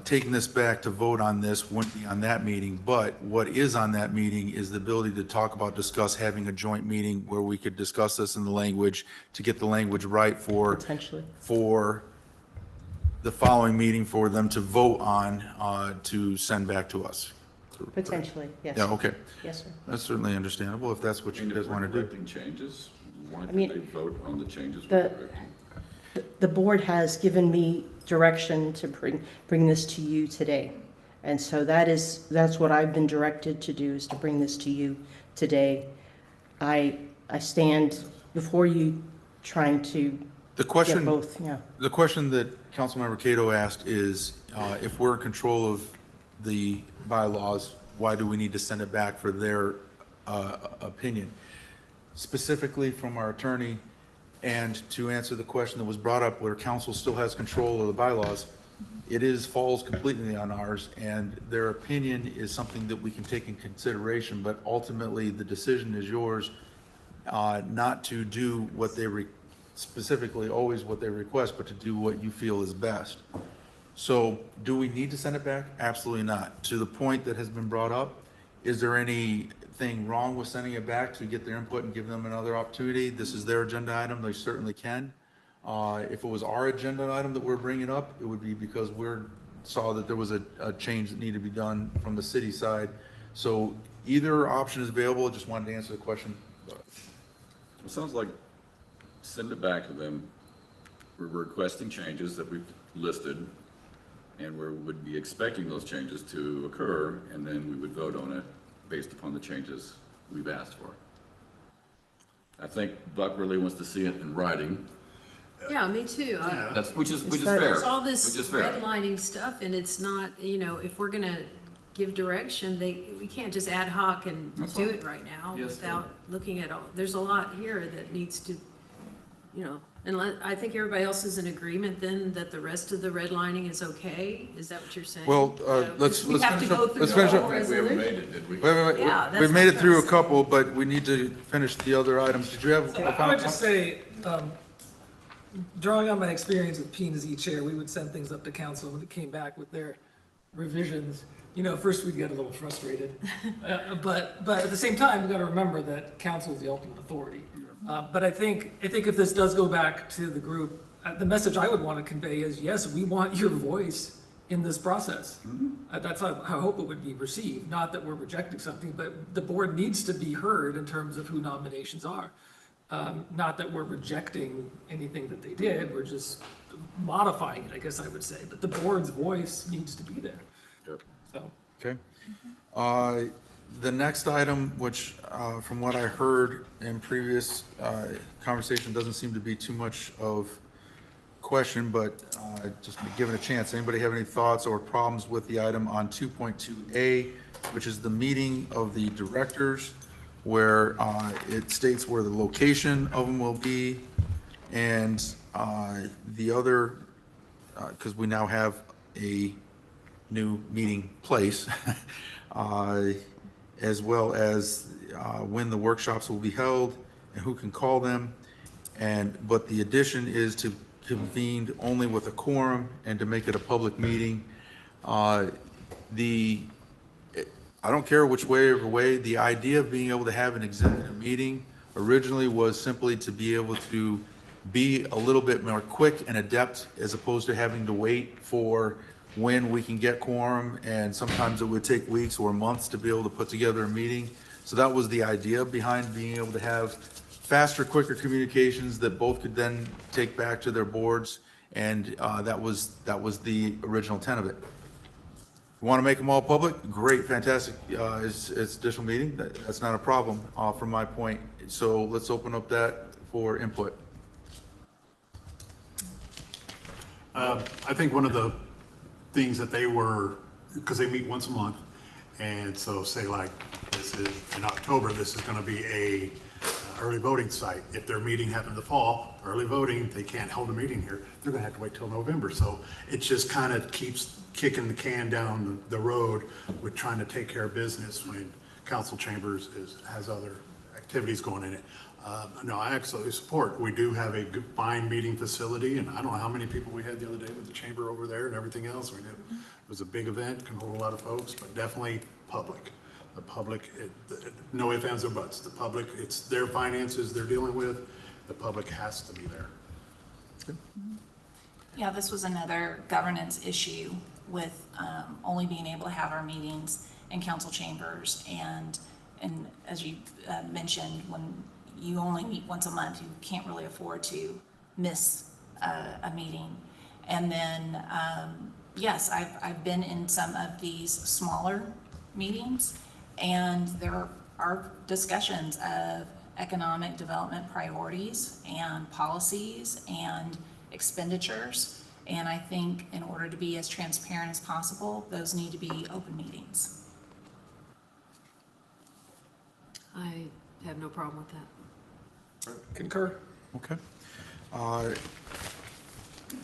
Speaker 1: taking this back to vote on this wouldn't be on that meeting, but what is on that meeting is the ability to discuss having a joint meeting where we could discuss this in the language, to get the language right for
Speaker 10: Potentially.
Speaker 1: the following meeting for them to vote on, to send back to us.
Speaker 10: Potentially, yes.
Speaker 1: Yeah, okay.
Speaker 10: Yes, sir.
Speaker 1: That's certainly understandable if that's what you
Speaker 12: And if
Speaker 1: guys
Speaker 12: we're
Speaker 1: want to do.
Speaker 12: correcting changes, why
Speaker 10: I
Speaker 12: did
Speaker 10: mean,
Speaker 12: they vote on the changes
Speaker 10: the-
Speaker 12: we're correcting?
Speaker 10: The board has given me direction to bring this to you today. And so that's what I've been directed to do, is to bring this to you today. I stand before you trying to
Speaker 1: The
Speaker 10: get
Speaker 1: question,
Speaker 10: both, yeah.
Speaker 1: the question that Councilmember Cato asked is, if we're in control of the bylaws, why do we need to send it back for their opinion? Specifically from our attorney, and to answer the question that was brought up where council still has control of the bylaws, falls completely on ours, and their opinion is something that we can take in consideration, but ultimately the decision is yours, not to do what they specifically always what they request, but to do what you feel is best. So do we need to send it back? Absolutely not. To the point that has been brought up, is there anything wrong with sending it back to get their input and give them another opportunity? This is their agenda item, they certainly can. If it was our agenda item that we're bringing up, it would be because saw that there was a change that needed to be done from the city side. So either option is available, just wanted to answer the question.
Speaker 12: It sounds like send it back to them. We're requesting changes that we've listed, and we would be expecting those changes to occur, and then we would vote on it based upon the changes we've asked for. I think Buck really wants to see it in writing,
Speaker 7: Yeah, me too.
Speaker 12: That's, which is
Speaker 10: It's
Speaker 12: fair.
Speaker 7: There's all this
Speaker 12: Which is fair.
Speaker 7: redlining stuff, and it's not, if we're gonna give direction, we can't just ad hoc and
Speaker 12: That's
Speaker 7: do
Speaker 12: fine.
Speaker 7: it right now
Speaker 12: Yes,
Speaker 7: without looking at all, there's a lot here that needs to, and I think everybody else is in agreement then that the rest of the redlining is okay? Is that what you're saying?
Speaker 1: Well,
Speaker 7: Let's
Speaker 1: let's
Speaker 7: have to
Speaker 1: finish
Speaker 7: go
Speaker 1: up-
Speaker 7: through
Speaker 1: let's
Speaker 7: the
Speaker 1: finish
Speaker 7: whole
Speaker 1: up.
Speaker 12: We haven't
Speaker 7: resolution.
Speaker 12: made it, did we?
Speaker 1: Wait.
Speaker 7: Yeah, that's
Speaker 1: We've
Speaker 7: what
Speaker 1: made
Speaker 7: I'm
Speaker 1: it through
Speaker 7: trying
Speaker 1: a
Speaker 7: to say.
Speaker 1: couple, but we need to finish the other items. Did you have?
Speaker 6: So I would just say, drawing on my experience with P and Z chair, we would send things up to council when it came back with their revisions. First we'd get a little frustrated, but at the same time, we got to remember that council is the ultimate authority. But I think if this does go back to the group, the message I would want to convey is, yes, we want your voice in this process. That's how I hope it would be received, not that we're rejecting something, but the board needs to be heard in terms of who nominations are. Not that we're rejecting anything that they did, we're just modifying it, I guess I would say, but the board's voice needs to be there.
Speaker 12: Yep.
Speaker 6: So,
Speaker 1: Okay. The next item, which from what I heard in previous conversation, doesn't seem to be too much of question, but just be given a chance. Anybody have any thoughts or problems with the item on 2.2A, which is the meeting of the directors, where it states where the location of them will be, and the other, because we now have a new meeting place, as well as when the workshops will be held and who can call them. But the addition is to convened only with a quorum and to make it a public meeting. I don't care which way, the idea of being able to have an executive meeting originally was simply to be able to be a little bit more quick and adept, as opposed to having to wait for when we can get quorum, and sometimes it would take weeks or months to be able to put together a meeting. So that was the idea behind being able to have faster, quicker communications that both could then take back to their boards, and that was the original intent of it. You want to make them all public? Great, fantastic. It's additional meeting. That's not a problem from my point. So let's open up that for input.
Speaker 11: I think one of the things that they were, because they meet once a month, and so say like, this is, in October, this is gonna be a early voting site. If their meeting happened in the fall, early voting, they can't hold a meeting here, they're gonna have to wait till November. So it just kind of keeps kicking the can down the road with trying to take care of business when council chambers has other activities going in it. No, I absolutely support. We do have a fine meeting facility, and I don't know how many people we had the other day with the chamber over there and everything else. It was a big event, can hold a lot of folks, but definitely public. The public, no ifs, ands, or buts. The public, it's their finances they're dealing with. The public has to be there.
Speaker 9: Yeah, this was another governance issue with only being able to have our meetings in council chambers. And as you mentioned, when you only meet once a month, you can't really afford to miss a meeting. And then, yes, I've been in some of these smaller meetings, and there are discussions of economic development priorities and policies and expenditures. And I think in order to be as transparent as possible, those need to be open meetings.
Speaker 7: I have no problem with that.
Speaker 6: concur.
Speaker 1: Okay.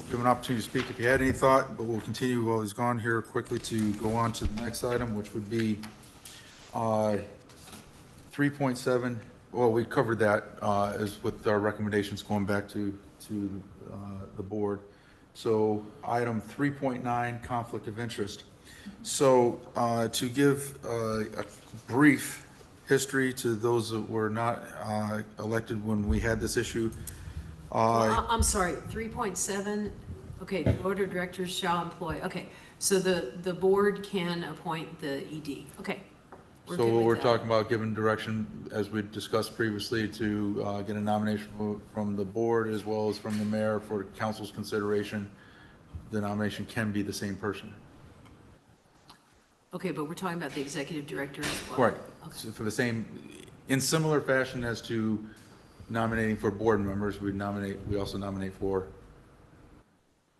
Speaker 1: Give an opportunity to speak if you had any thought, but we'll continue while he's gone here quickly to go on to the next item, which would be 3.7. Well, we covered that as with our recommendations going back to the board. So item 3.9, conflict of interest. So to give a brief history to those that were not elected when we had this issue.
Speaker 7: I'm sorry, 3.7, okay, the board of directors shall employ, okay. So the board can appoint the ED, okay.
Speaker 1: So
Speaker 7: good
Speaker 1: what
Speaker 7: with
Speaker 1: we're
Speaker 7: that.
Speaker 1: talking about, giving direction, as we discussed previously, to get a nomination from the board as well as from the mayor for council's consideration. The nomination can be the same person.
Speaker 7: Okay, but we're talking about the executive director as well.
Speaker 1: Right.
Speaker 7: Okay.
Speaker 1: So for the same, in similar fashion as to nominating for board members, we also nominate for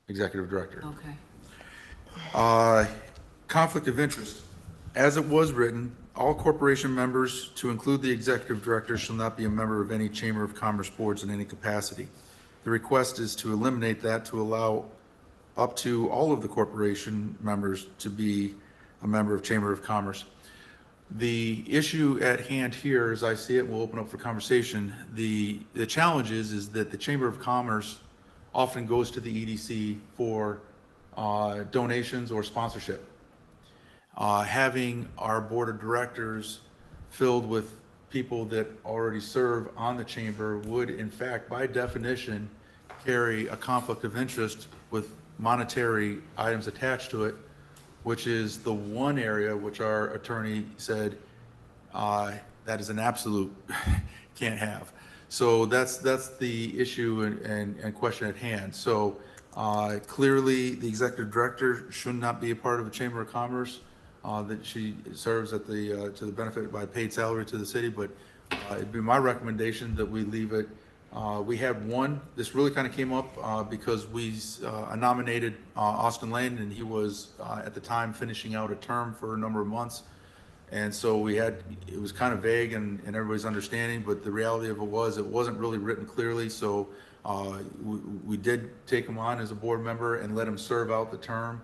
Speaker 1: executive director.
Speaker 7: Okay.
Speaker 1: Conflict of interest. As it was written, all corporation members, to include the executive director, shall not be a member of any Chamber of Commerce boards in any capacity. The request is to eliminate that to allow up to all of the corporation members to be a member of Chamber of Commerce. The issue at hand here, as I see it, we'll open up for conversation. The challenge is that the Chamber of Commerce often goes to the EDC for donations or sponsorship. Having our board of directors filled with people that already serve on the chamber would, in fact, by definition, carry a conflict of interest with monetary items attached to it, which is the one area which our attorney said that is an absolute can't have. So that's the issue and question at hand. So clearly, the executive director should not be a part of a Chamber of Commerce. That she serves at the to the benefit by paid salary to the city, but it'd be my recommendation that we leave it. We had one. This really kind of came up because we nominated Austin Lane, and he was at the time finishing out a term for a number of months, and so it was kind of vague and everybody's understanding. But the reality of it wasn't really written clearly. So we did take him on as a board member and let him serve out the term.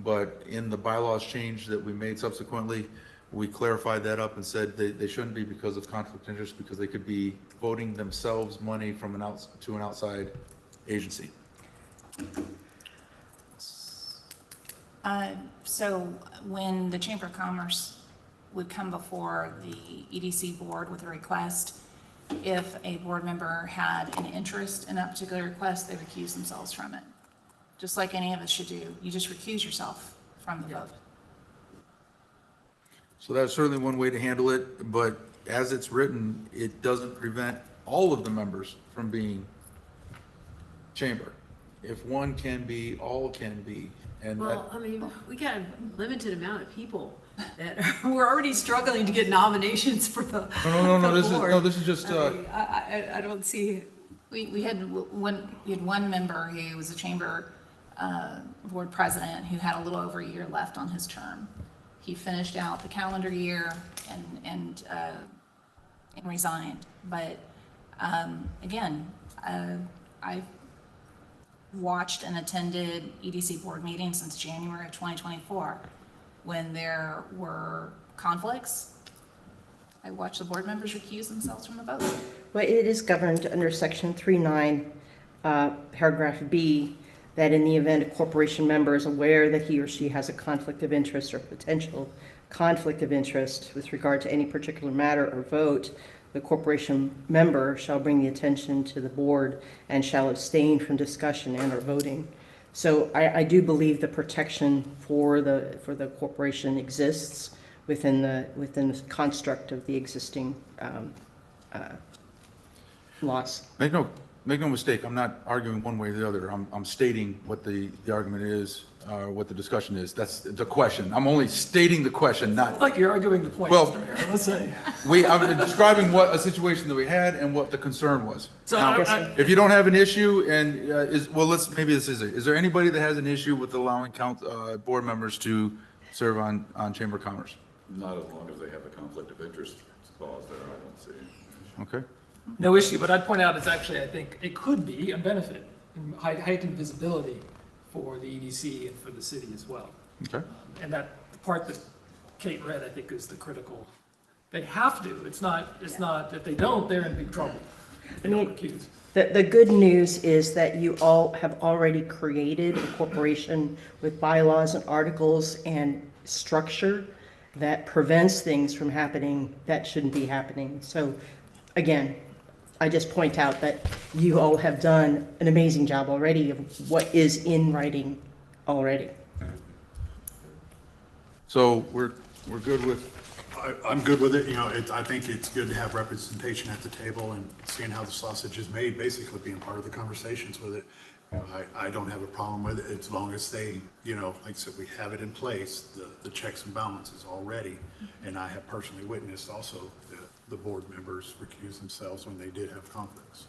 Speaker 1: But in the bylaws change that we made subsequently, we clarified that up and said they shouldn't be because of conflict of interest, because they could be voting themselves money from to an outside agency.
Speaker 9: So when the Chamber of Commerce would come before the EDC board with a request, if a board member had an interest in that particular request, they recuse themselves from it. Just like any of us should do. You just recuse yourself from the vote.
Speaker 1: So that's certainly one way to handle it, but as it's written, it doesn't prevent all of the members from being chamber. If one can be, all can be. And
Speaker 7: Well, I mean, we got a limited amount of people that we're already struggling to get nominations for the
Speaker 1: No, this is just,
Speaker 7: I don't see,
Speaker 9: We had one member who was a chamber board president who had a little over a year left on his term. He finished out the calendar year and resigned. But again, I've watched and attended EDC board meetings since January of 2024. When there were conflicts, I watched the board members recuse themselves from the vote.
Speaker 10: Well, it is governed under section 3.9, paragraph B, that in the event a corporation member is aware that he or she has a conflict of interest or potential conflict of interest with regard to any particular matter or vote, the corporation member shall bring the attention to the board and shall abstain from discussion and or voting. So I do believe the protection for the corporation exists within the construct of the existing laws.
Speaker 1: Make no mistake, I'm not arguing one way or the other. I'm stating what the argument is, what the discussion is. That's the question. I'm only stating the question, not.
Speaker 6: Like you're arguing the point,
Speaker 1: Well,
Speaker 6: Mr. Mayor, let's say.
Speaker 1: I'm describing what a situation that we had and what the concern was.
Speaker 6: So
Speaker 1: Now,
Speaker 6: I-
Speaker 1: if you don't have an issue and maybe this is it. Is there anybody that has an issue with allowing board members to serve on Chamber of Commerce?
Speaker 12: Not as long as they have a conflict of interest clause there, I don't see.
Speaker 1: Okay.
Speaker 6: No issue, but I'd point out it's actually, I think, it could be a benefit, heightened visibility for the EDC and for the city as well.
Speaker 1: Okay.
Speaker 6: And that, the part that Kate read, I think, is the critical. They have to, it's not, if they don't, they're in big trouble. They don't recuse.
Speaker 10: The good news is that you all have already created a corporation with bylaws and articles and structure that prevents things from happening that shouldn't be happening. So again, I just point out that you all have done an amazing job already of what is in writing already.
Speaker 1: So we're good with,
Speaker 11: I'm good with it, you know, I think it's good to have representation at the table and seeing how the sausage is made, basically being part of the conversations with it. I don't have a problem with it as long as they, you know, like I said, we have it in place, the checks and balances already. And I have personally witnessed also the board members recuse themselves when they did have conflicts.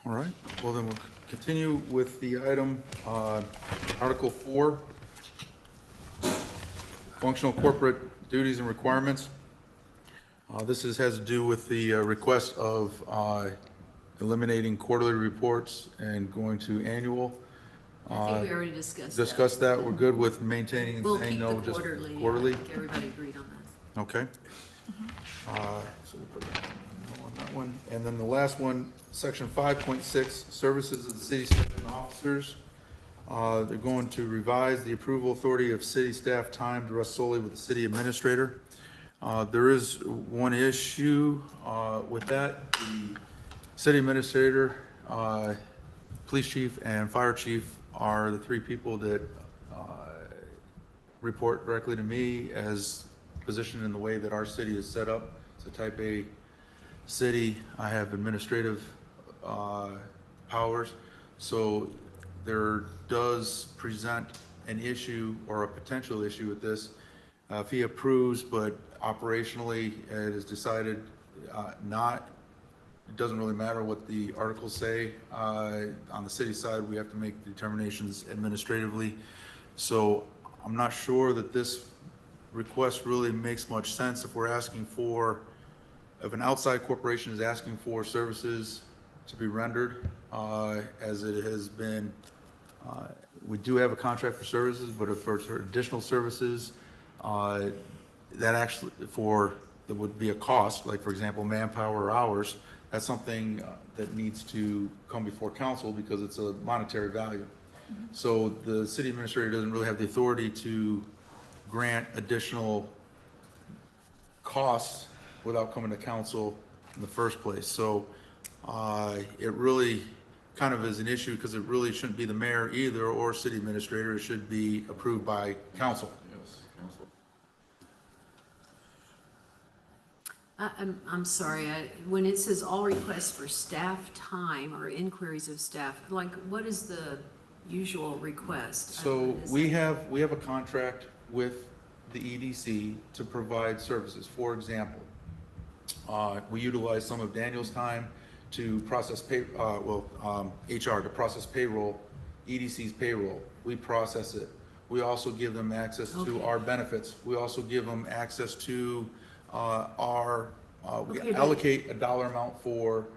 Speaker 1: All right, well then we'll continue with the item, Article 4, functional corporate duties and requirements. This has to do with the request of eliminating quarterly reports and going to annual.
Speaker 7: I think we already discussed that.
Speaker 1: Discussed that, we're good with maintaining and
Speaker 7: We'll
Speaker 1: saying
Speaker 7: keep
Speaker 1: no,
Speaker 7: the
Speaker 1: just
Speaker 7: quarterly.
Speaker 1: quarterly?
Speaker 7: I think everybody agreed on that.
Speaker 1: Okay. So we'll put that on that one. And then the last one, section 5.6, services of the city staff and officers. They're going to revise the approval authority of city staff time to rest solely with the city administrator. There is one issue with that. The city administrator, police chief, and fire chief are the three people that report directly to me as positioned in the way that our city is set up. It's a type A city. I have administrative powers. So there does present an issue or a potential issue with this. If he approves, but operationally it is decided not, it doesn't really matter what the articles say. On the city side, we have to make determinations administratively. So I'm not sure that this request really makes much sense if we're asking for, if an outside corporation is asking for services to be rendered, as it has been, we do have a contract for services, but if for additional services, that actually there would be a cost, like for example, manpower or hours, that's something that needs to come before council because it's a monetary value. So the city administrator doesn't really have the authority to grant additional costs without coming to council in the first place. So it really kind of is an issue because it really shouldn't be the mayor either or city administrator. It should be approved by council.
Speaker 12: Yes, council.
Speaker 7: I'm sorry, when it says all requests for staff time or inquiries of staff, like what is the usual request?
Speaker 1: So we have a contract with the EDC to provide services. For example, we utilize some of Daniel's time to process HR to process payroll, EDC's payroll. We process it. We also give them access to our benefits. We also give them access to we allocate a dollar amount for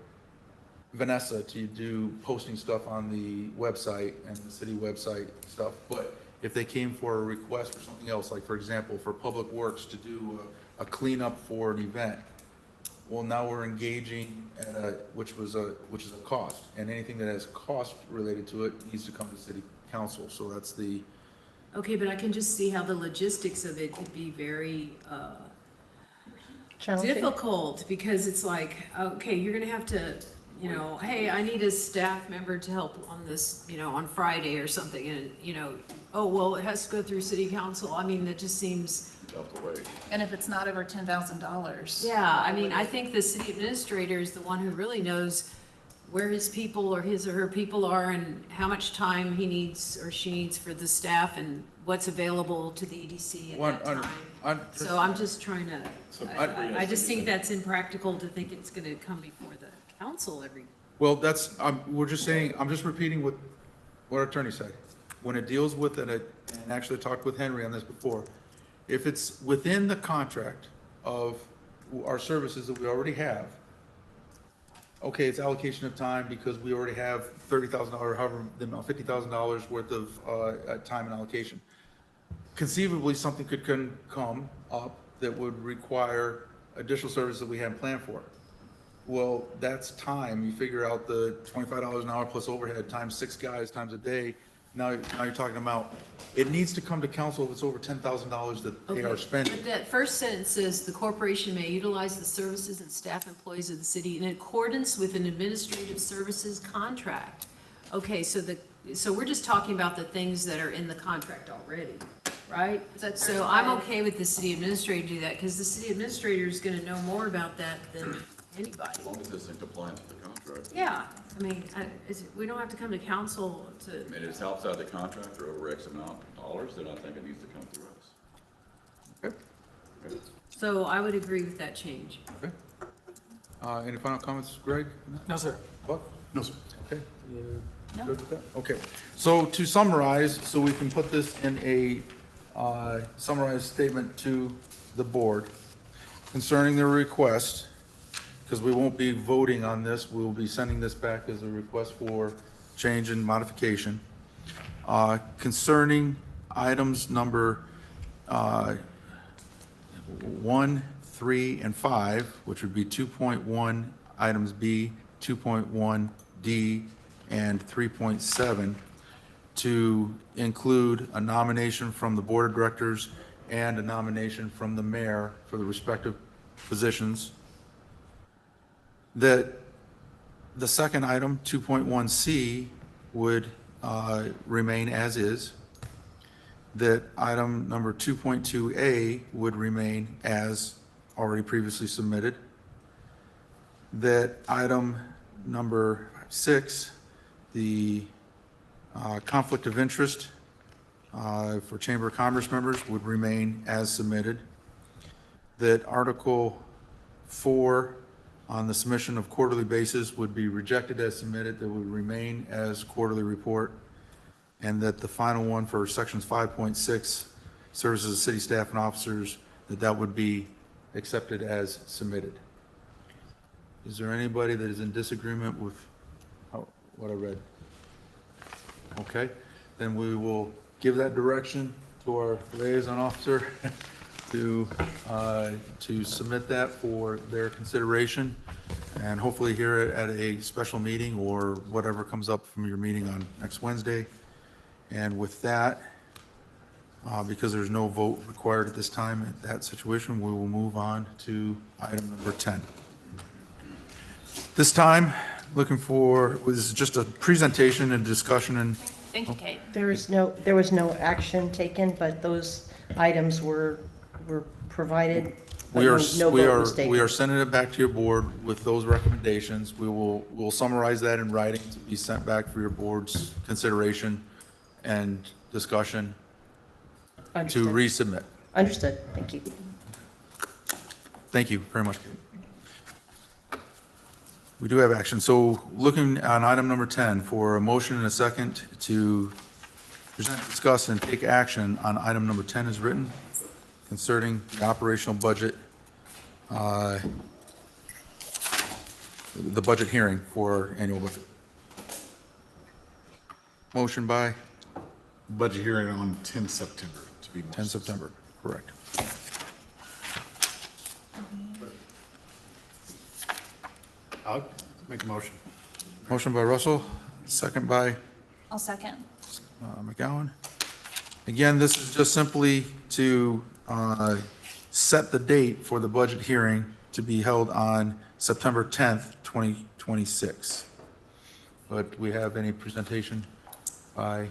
Speaker 1: Vanessa to do posting stuff on the website and the city website stuff. But if they came for a request for something else, like for example, for Public Works to do a cleanup for an event, well, now we're engaging at which is a cost, and anything that has cost related to it needs to come to city council. So that's the.
Speaker 7: Okay, but I can just see how the logistics of it could be very
Speaker 10: Challenging.
Speaker 7: difficult, because it's like, okay, you're gonna have to, you know, hey, I need a staff member to help on this, you know, on Friday or something, and, you know, oh, well, it has to go through city council. I mean, that just seems.
Speaker 12: Out the way.
Speaker 9: And if it's not over $10,000.
Speaker 7: Yeah, I mean, I think the city administrator is the one who really knows where his people or his or her people are and how much time he needs or she needs for the staff and what's available to the EDC at that time. So I'm just trying to, I just think that's impractical to think it's gonna come before the council every.
Speaker 1: Well, that's, we're just saying, I'm just repeating what our attorney said. When it deals with, and I actually talked with Henry on this before, if it's within the contract of our services that we already have, okay, it's allocation of time because we already have $30,000, however, $50,000 worth of time and allocation. Conceivably, something could come up that would require additional services that we hadn't planned for. Well, that's time. You figure out the $25 an hour plus overhead times 6 guys times a day. Now you're talking about, it needs to come to council if it's over $10,000 that they are spending.
Speaker 7: But that first sentence says the corporation may utilize the services and staff employees of the city in accordance with an administrative services contract. Okay, so we're just talking about the things that are in the contract already, right? So I'm okay with the city administrator to do that, because the city administrator is gonna know more about that than anybody.
Speaker 12: As long as it's in compliance with the contract.
Speaker 7: Yeah, I mean, we don't have to come to council to.
Speaker 12: I mean, if it's outside the contract or over X amount of dollars, then I think it needs to come through us.
Speaker 1: Okay.
Speaker 12: Okay.
Speaker 7: So I would agree with that change.
Speaker 1: Okay. Any final comments, Greg?
Speaker 6: No, sir.
Speaker 1: Buck?
Speaker 11: No, sir.
Speaker 1: Okay. You
Speaker 9: No.
Speaker 1: good with that? Okay. So to summarize, so we can put this in a summarized statement to the board concerning the request, because we won't be voting on this, we'll be sending this back as a request for change and modification. Concerning items number 1, 3, and 5, which would be 2.1 items B, 2.1 D, and 3.7, to include a nomination from the board of directors and a nomination from the mayor for the respective positions. That the second item, 2.1C, would remain as is. That item number 2.2A would remain as already previously submitted. That item number 6, the conflict of interest for Chamber of Commerce members would remain as submitted. That Article 4 on the submission of quarterly basis would be rejected as submitted, that would remain as quarterly report. And that the final one for sections 5.6, services of city staff and officers, that would be accepted as submitted. Is there anybody that is in disagreement with what I read? Okay, then we will give that direction to our liaison officer to submit that for their consideration, and hopefully hear it at a special meeting or whatever comes up from your meeting on next Wednesday. And with that, because there's no vote required at this time in that situation, we will move on to item number 10. This time, looking for, was just a presentation and discussion and
Speaker 9: Thank you, Kate.
Speaker 10: There was no action taken, but those items were provided. but
Speaker 1: we are,
Speaker 10: no
Speaker 1: we
Speaker 10: vote was
Speaker 1: are,
Speaker 10: taken.
Speaker 1: we are sending it back to your board with those recommendations. We'll summarize that in writing to be sent back for your board's consideration and discussion to
Speaker 10: Understood.
Speaker 1: resubmit.
Speaker 10: Understood, thank you.
Speaker 1: Thank you very much. We do have action. So looking on item number 10 for a motion and a second to present, discuss, and take action on item number 10 is written concerning the operational budget, the budget hearing for annual budget. Motion by
Speaker 8: Budget hearing on 10 September, to be more
Speaker 1: 10
Speaker 8: specific.
Speaker 1: September, correct.
Speaker 11: I'll make a motion.
Speaker 1: Motion by Russell, second by
Speaker 9: I'll second.
Speaker 1: McGowan. Again, this is just simply to set the date for the budget hearing to be held on September 10th, 2026. But we have any presentation by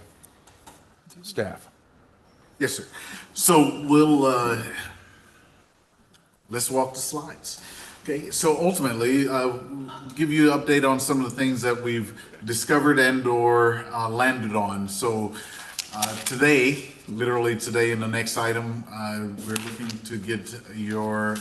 Speaker 1: staff?
Speaker 8: Yes, sir. So let's walk the slides. Okay, so ultimately, give you an update on some of the things that we've discovered and or landed on. So today, literally today in the next item, we're looking to get your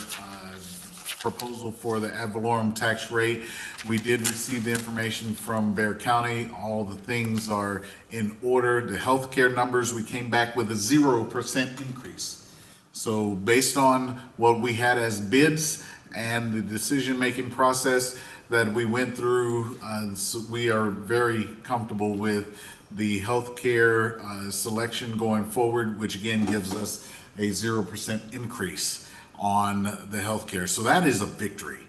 Speaker 8: proposal for the ad valorem tax rate. We did receive the information from Bear County. All the things are in order. The healthcare numbers, we came back with a 0% increase. So based on what we had as bids and the decision-making process that we went through, so we are very comfortable with the healthcare selection going forward, which again gives us a 0% increase on the healthcare. So that is a victory.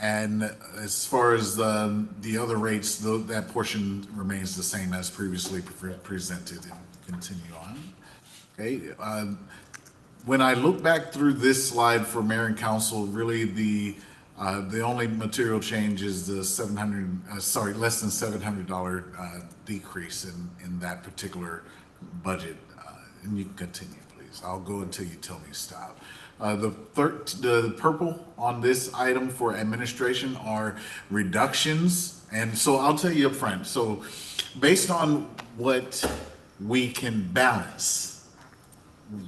Speaker 8: And as far as the other rates, that portion remains the same as previously presented, and continue on. Okay. When I look back through this slide for mayor and council, really the only material change is the less than $700 decrease in that particular budget. And you can continue, please. I'll go until you tell me to stop. The purple on this item for administration are reductions. And so I'll tell you up front. So based on what we can balance,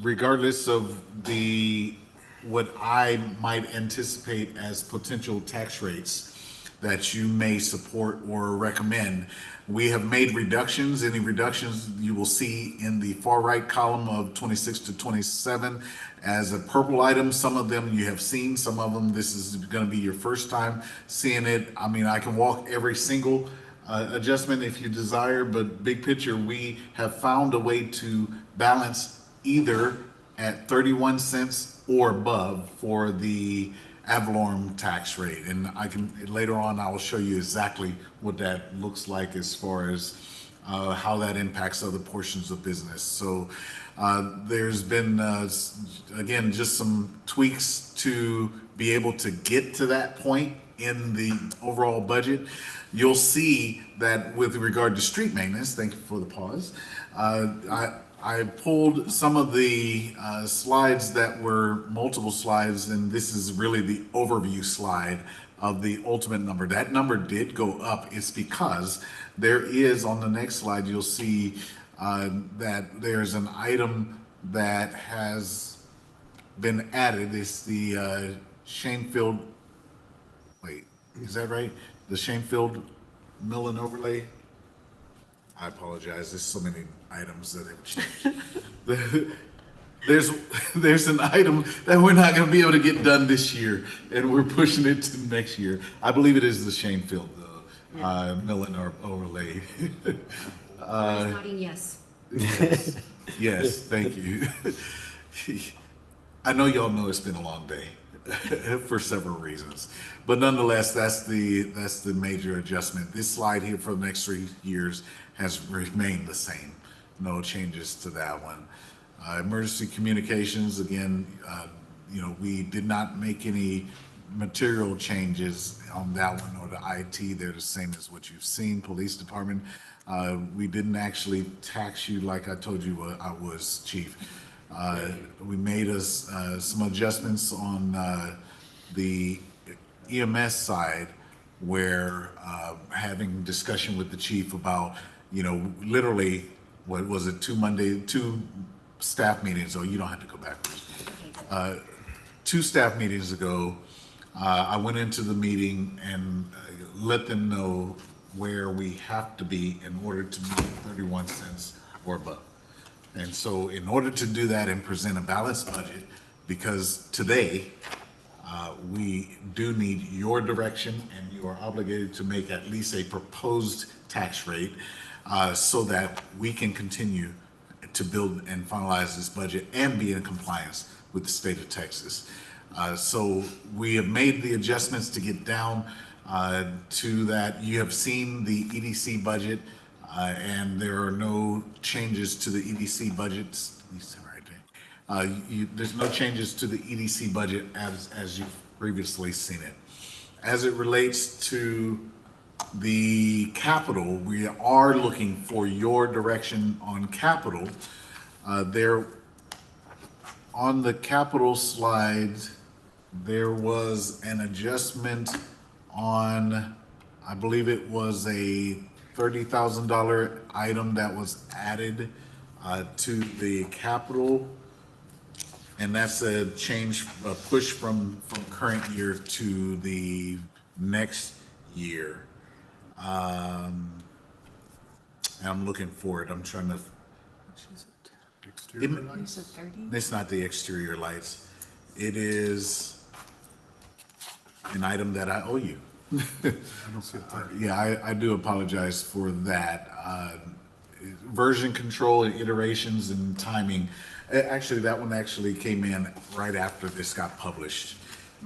Speaker 8: regardless of the what I might anticipate as potential tax rates that you may support or recommend. We have made reductions. Any reductions you will see in the far right column of 26 to 27 as a purple item. Some of them you have seen, some of them this is going to be your first time seeing it. I mean, I can walk every single adjustment if you desire, but big picture, we have found a way to balance either at 31 cents or above for the ad valorem tax rate. And I can, later on, I will show you exactly what that looks like as far as how that impacts other portions of business. So there's been, again, just some tweaks to be able to get to that point in the overall budget. You'll see that with regard to street maintenance, thank you for the pause, I pulled some of the slides that were multiple slides, and this is really the overview slide of the ultimate number. That number did go up. It's because there is, on the next slide, you'll see that there's an item that has been added. It's the Shanefield, wait, is that right? The Shanefield Mill and Overlay? I apologize. There's so many items that have changed. There's an item that we're not going to be able to get done this year, and we're pushing it to next year. I believe it is the Shanefield, though, Mill and Overlay.
Speaker 7: Nodding yes.
Speaker 8: Yes, thank you. I know y'all know it's been a long day for several reasons, but nonetheless, that's the major adjustment. This slide here for the next 3 years has remained the same. No changes to that one. Emergency communications, again, we did not make any material changes on that one or the IT. They're the same as what you've seen. Police department, we didn't actually tax you like I told you I was, Chief. We made some adjustments on the EMS side where having discussion with the chief about, literally, what was it, two staff meetings, you don't have to go backwards. 2 staff meetings ago, I went into the meeting and let them know where we have to be in order to meet 31 cents or above. And so in order to do that and present a balanced budget, because today, we do need your direction and you are obligated to make at least a proposed tax rate so that we can continue to build and finalize this budget and be in compliance with the state of Texas. So we have made the adjustments to get down to that. You have seen the EDC budget and there are no changes to the EDC budgets. There's no changes to the EDC budget as you've previously seen it. As it relates to the capital, we are looking for your direction on capital. There, on the capital slides, there was an adjustment on, I believe it was a $30,000 item that was added to the capital. And that's a change, a push from current year to the next year. And I'm looking for it. I'm trying to.
Speaker 11: Exterior lights?
Speaker 7: Is it 30?
Speaker 8: It's not the exterior lights. It is an item that I owe you.
Speaker 11: I don't see it there.
Speaker 8: Yeah, I do apologize for that. Version control and iterations and timing. Actually, that one actually came in right after this got published,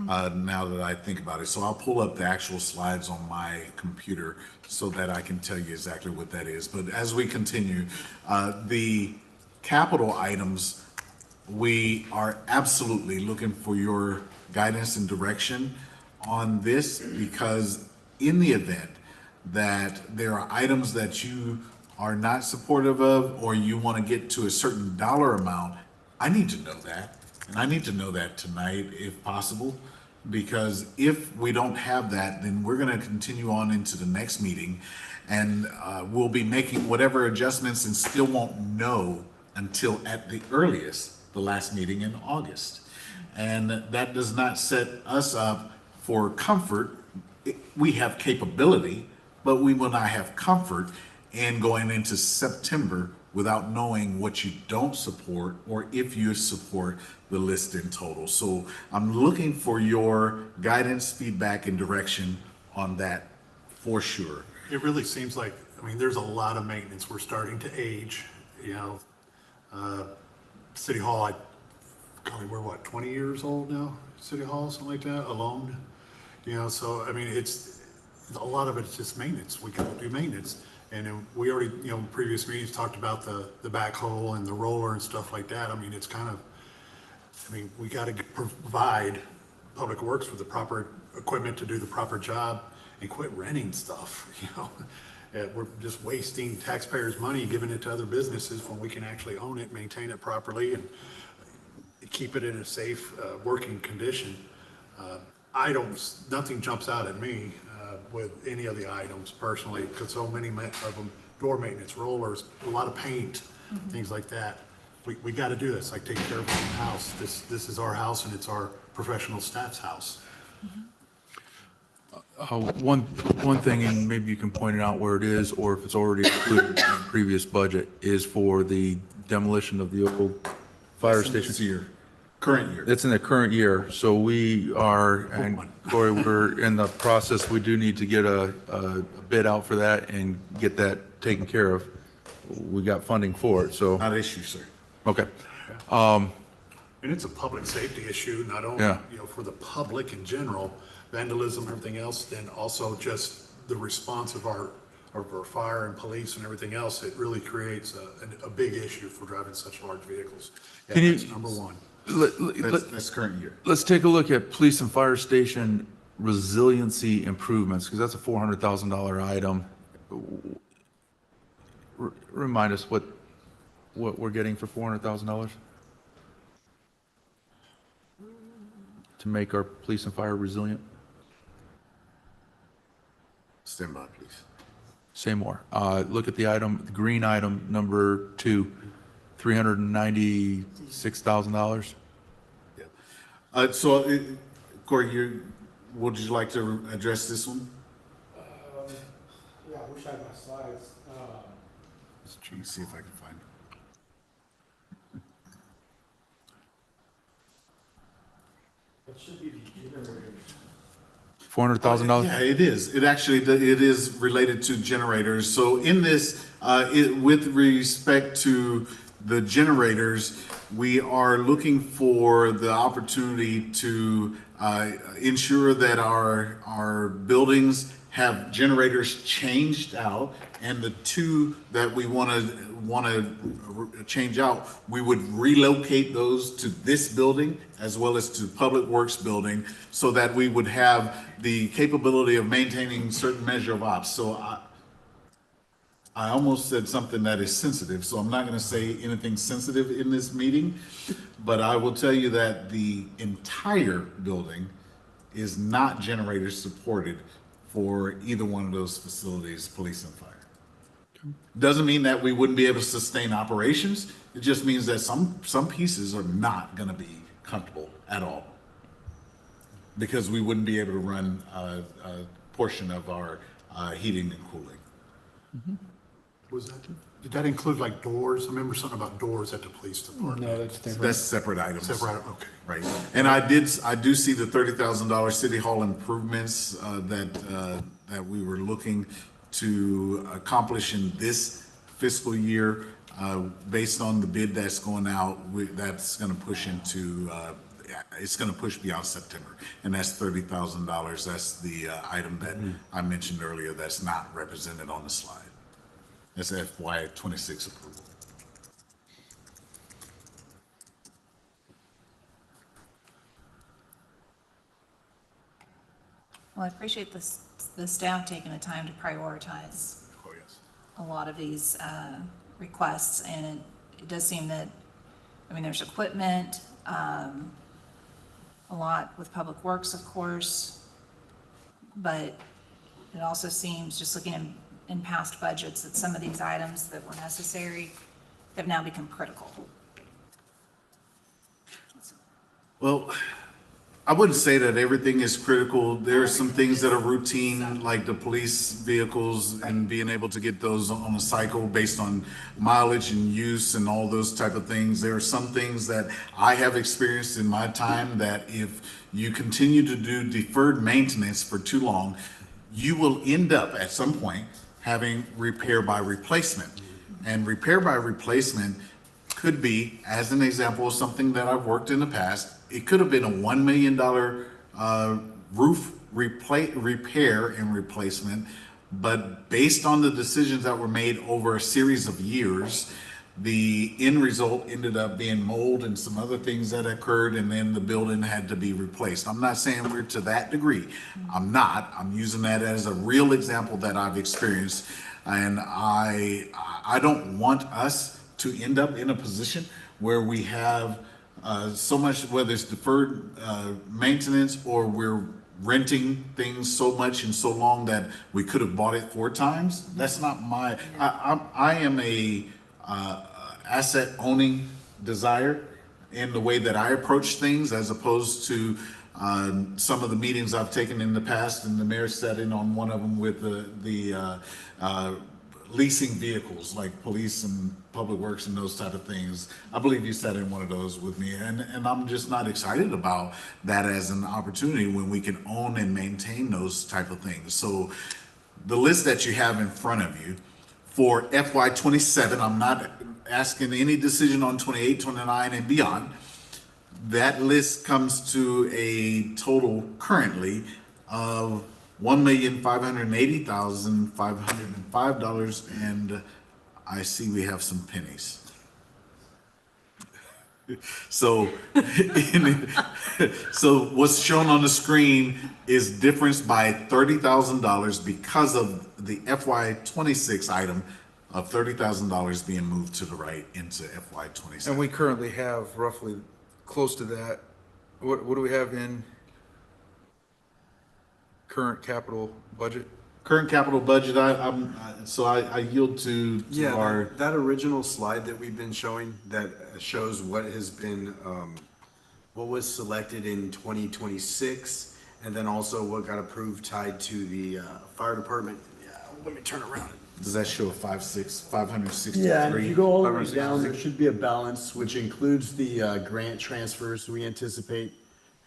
Speaker 8: now that I think about it. So I'll pull up the actual slides on my computer so that I can tell you exactly what that is. But as we continue, the capital items, we are absolutely looking for your guidance and direction on this, because in the event that there are items that you are not supportive of or you want to get to a certain dollar amount, I need to know that. And I need to know that tonight if possible, because if we don't have that, then we're going to continue on into the next meeting and we'll be making whatever adjustments and still won't know until at the earliest, the last meeting in August. And that does not set us up for comfort. We have capability, but we will not have comfort in going into September without knowing what you don't support or if you support the list in total. So I'm looking for your guidance, feedback, and direction on that for sure.
Speaker 11: It really seems like, I mean, there's a lot of maintenance. We're starting to age, you know. City Hall, golly, we're what, 20 years old now? City Hall, something like that, alone? You know, so, I mean, a lot of it's just maintenance. We gotta do maintenance. And then we already, you know, in previous meetings talked about the backhoe and the roller and stuff like that. I mean, it's kind of, I mean, we gotta provide Public Works with the proper equipment to do the proper job and quit renting stuff, you know? We're just wasting taxpayers' money, giving it to other businesses when we can actually own it, maintain it properly, and keep it in a safe, working condition. Nothing jumps out at me with any of the items personally, because so many of them, door maintenance, rollers, a lot of paint, things like that. We got to do this, like take care of our own house. This is our house and it's our professional staff's house.
Speaker 1: One thing, and maybe you can point it out where it is, or if it's already included in the previous budget, is for the demolition of the old fire
Speaker 8: This
Speaker 1: station.
Speaker 8: year, current year.
Speaker 1: It's in the current year, so we are, and Corey, we're in the process, we do need to get a bid out for that and get that taken care of. We got funding for it, so,
Speaker 8: Not an issue, sir.
Speaker 1: okay.
Speaker 11: And it's a public safety issue, not only,
Speaker 1: Yeah.
Speaker 11: you know, for the public in general, vandalism, everything else, then also just the response of our fire and police and everything else. It really creates a big issue for driving such large vehicles. Yeah,
Speaker 1: Can you-
Speaker 11: that's number one.
Speaker 8: That's current year.
Speaker 1: Let's take a look at police and fire station resiliency improvements, because that's a $400,000 item. Remind us what we're getting for $400,000? To make our police and fire resilient?
Speaker 8: Stand by, please.
Speaker 1: Say more. Look at the item, the green item, number 2, $396,000.
Speaker 8: Yeah. Corey, would you like to address this one?
Speaker 13: Yeah, I wish I had my slides.
Speaker 8: Let's try to see if I can find it.
Speaker 13: It should be the generators.
Speaker 1: $400,000?
Speaker 8: Yeah, it is. It is related to generators. So in this, with respect to the generators, we are looking for the opportunity to ensure that our buildings have generators changed out, and the two that we want to change out, we would relocate those to this building as well as to Public Works building, so that we would have the capability of maintaining certain measure of ops. So I almost said something that is sensitive, so I'm not going to say anything sensitive in this meeting, but I will tell you that the entire building is not generator supported for either one of those facilities, police and fire. Doesn't mean that we wouldn't be able to sustain operations. It just means that some pieces are not going to be comfortable at all, because we wouldn't be able to run a portion of our heating and cooling.
Speaker 11: Did that include like doors? I remember something about doors at the police department.
Speaker 13: No, that's different.
Speaker 8: That's separate items.
Speaker 11: Separate, okay.
Speaker 8: Right. And I do see the $30,000 City Hall improvements that we were looking to accomplish in this fiscal year. Based on the bid that's going out, that's going to push into, it's going to push beyond September. And that's $30,000. That's the item that I mentioned earlier that's not represented on the slide. That's FY '26 approval.
Speaker 9: Well, I appreciate the staff taking the time to prioritize
Speaker 11: Oh, yes.
Speaker 9: a lot of these requests, and it does seem that, I mean, there's equipment, a lot with Public Works, of course, but it also seems, just looking in past budgets, that some of these items that were necessary have now become critical.
Speaker 8: Well, I wouldn't say that everything is critical. There are some things that are routine, like the police vehicles and being able to get those on a cycle based on mileage and use and all those type of things. There are some things that I have experienced in my time that if you continue to do deferred maintenance for too long, you will end up at some point having repair by replacement. And repair by replacement could be, as an example of something that I've worked in the past, it could have been a $1 million roof repair and replacement, but based on the decisions that were made over a series of years, the end result ended up being mold and some other things that occurred, and then the building had to be replaced. I'm not saying we're to that degree. I'm not. I'm using that as a real example that I've experienced, and I don't want us to end up in a position where we have so much, whether it's deferred maintenance or we're renting things so much and so long that we could have bought it 4 times. That's not my. I am a asset owning desire in the way that I approach things, as opposed to some of the meetings I've taken in the past, and the mayor sat in on one of them with the leasing vehicles like police and public works and those type of things. I believe you sat in one of those with me, and I'm just not excited about that as an opportunity when we can own and maintain those type of things. So the list that you have in front of you for FY27, I'm not asking any decision on 28, 29 and beyond. That list comes to a total currently of $1,580,505, and I see we have some pennies. So, so what's shown on the screen is difference by $30,000 because of the FY26 item of $30,000 being moved to the right into FY27.
Speaker 1: And we currently have roughly close to that. What do we have in current capital budget?
Speaker 8: Current capital budget, I yield to
Speaker 13: Yeah,
Speaker 8: our.
Speaker 13: that original slide that we've been showing that shows what has been, what was selected in 2026, and then also what got approved tied to the fire department. Yeah, let me turn around.
Speaker 8: Does that show 563?
Speaker 13: Yeah, and if you go all the way down, there should be a balance, which includes the grant transfers we anticipate.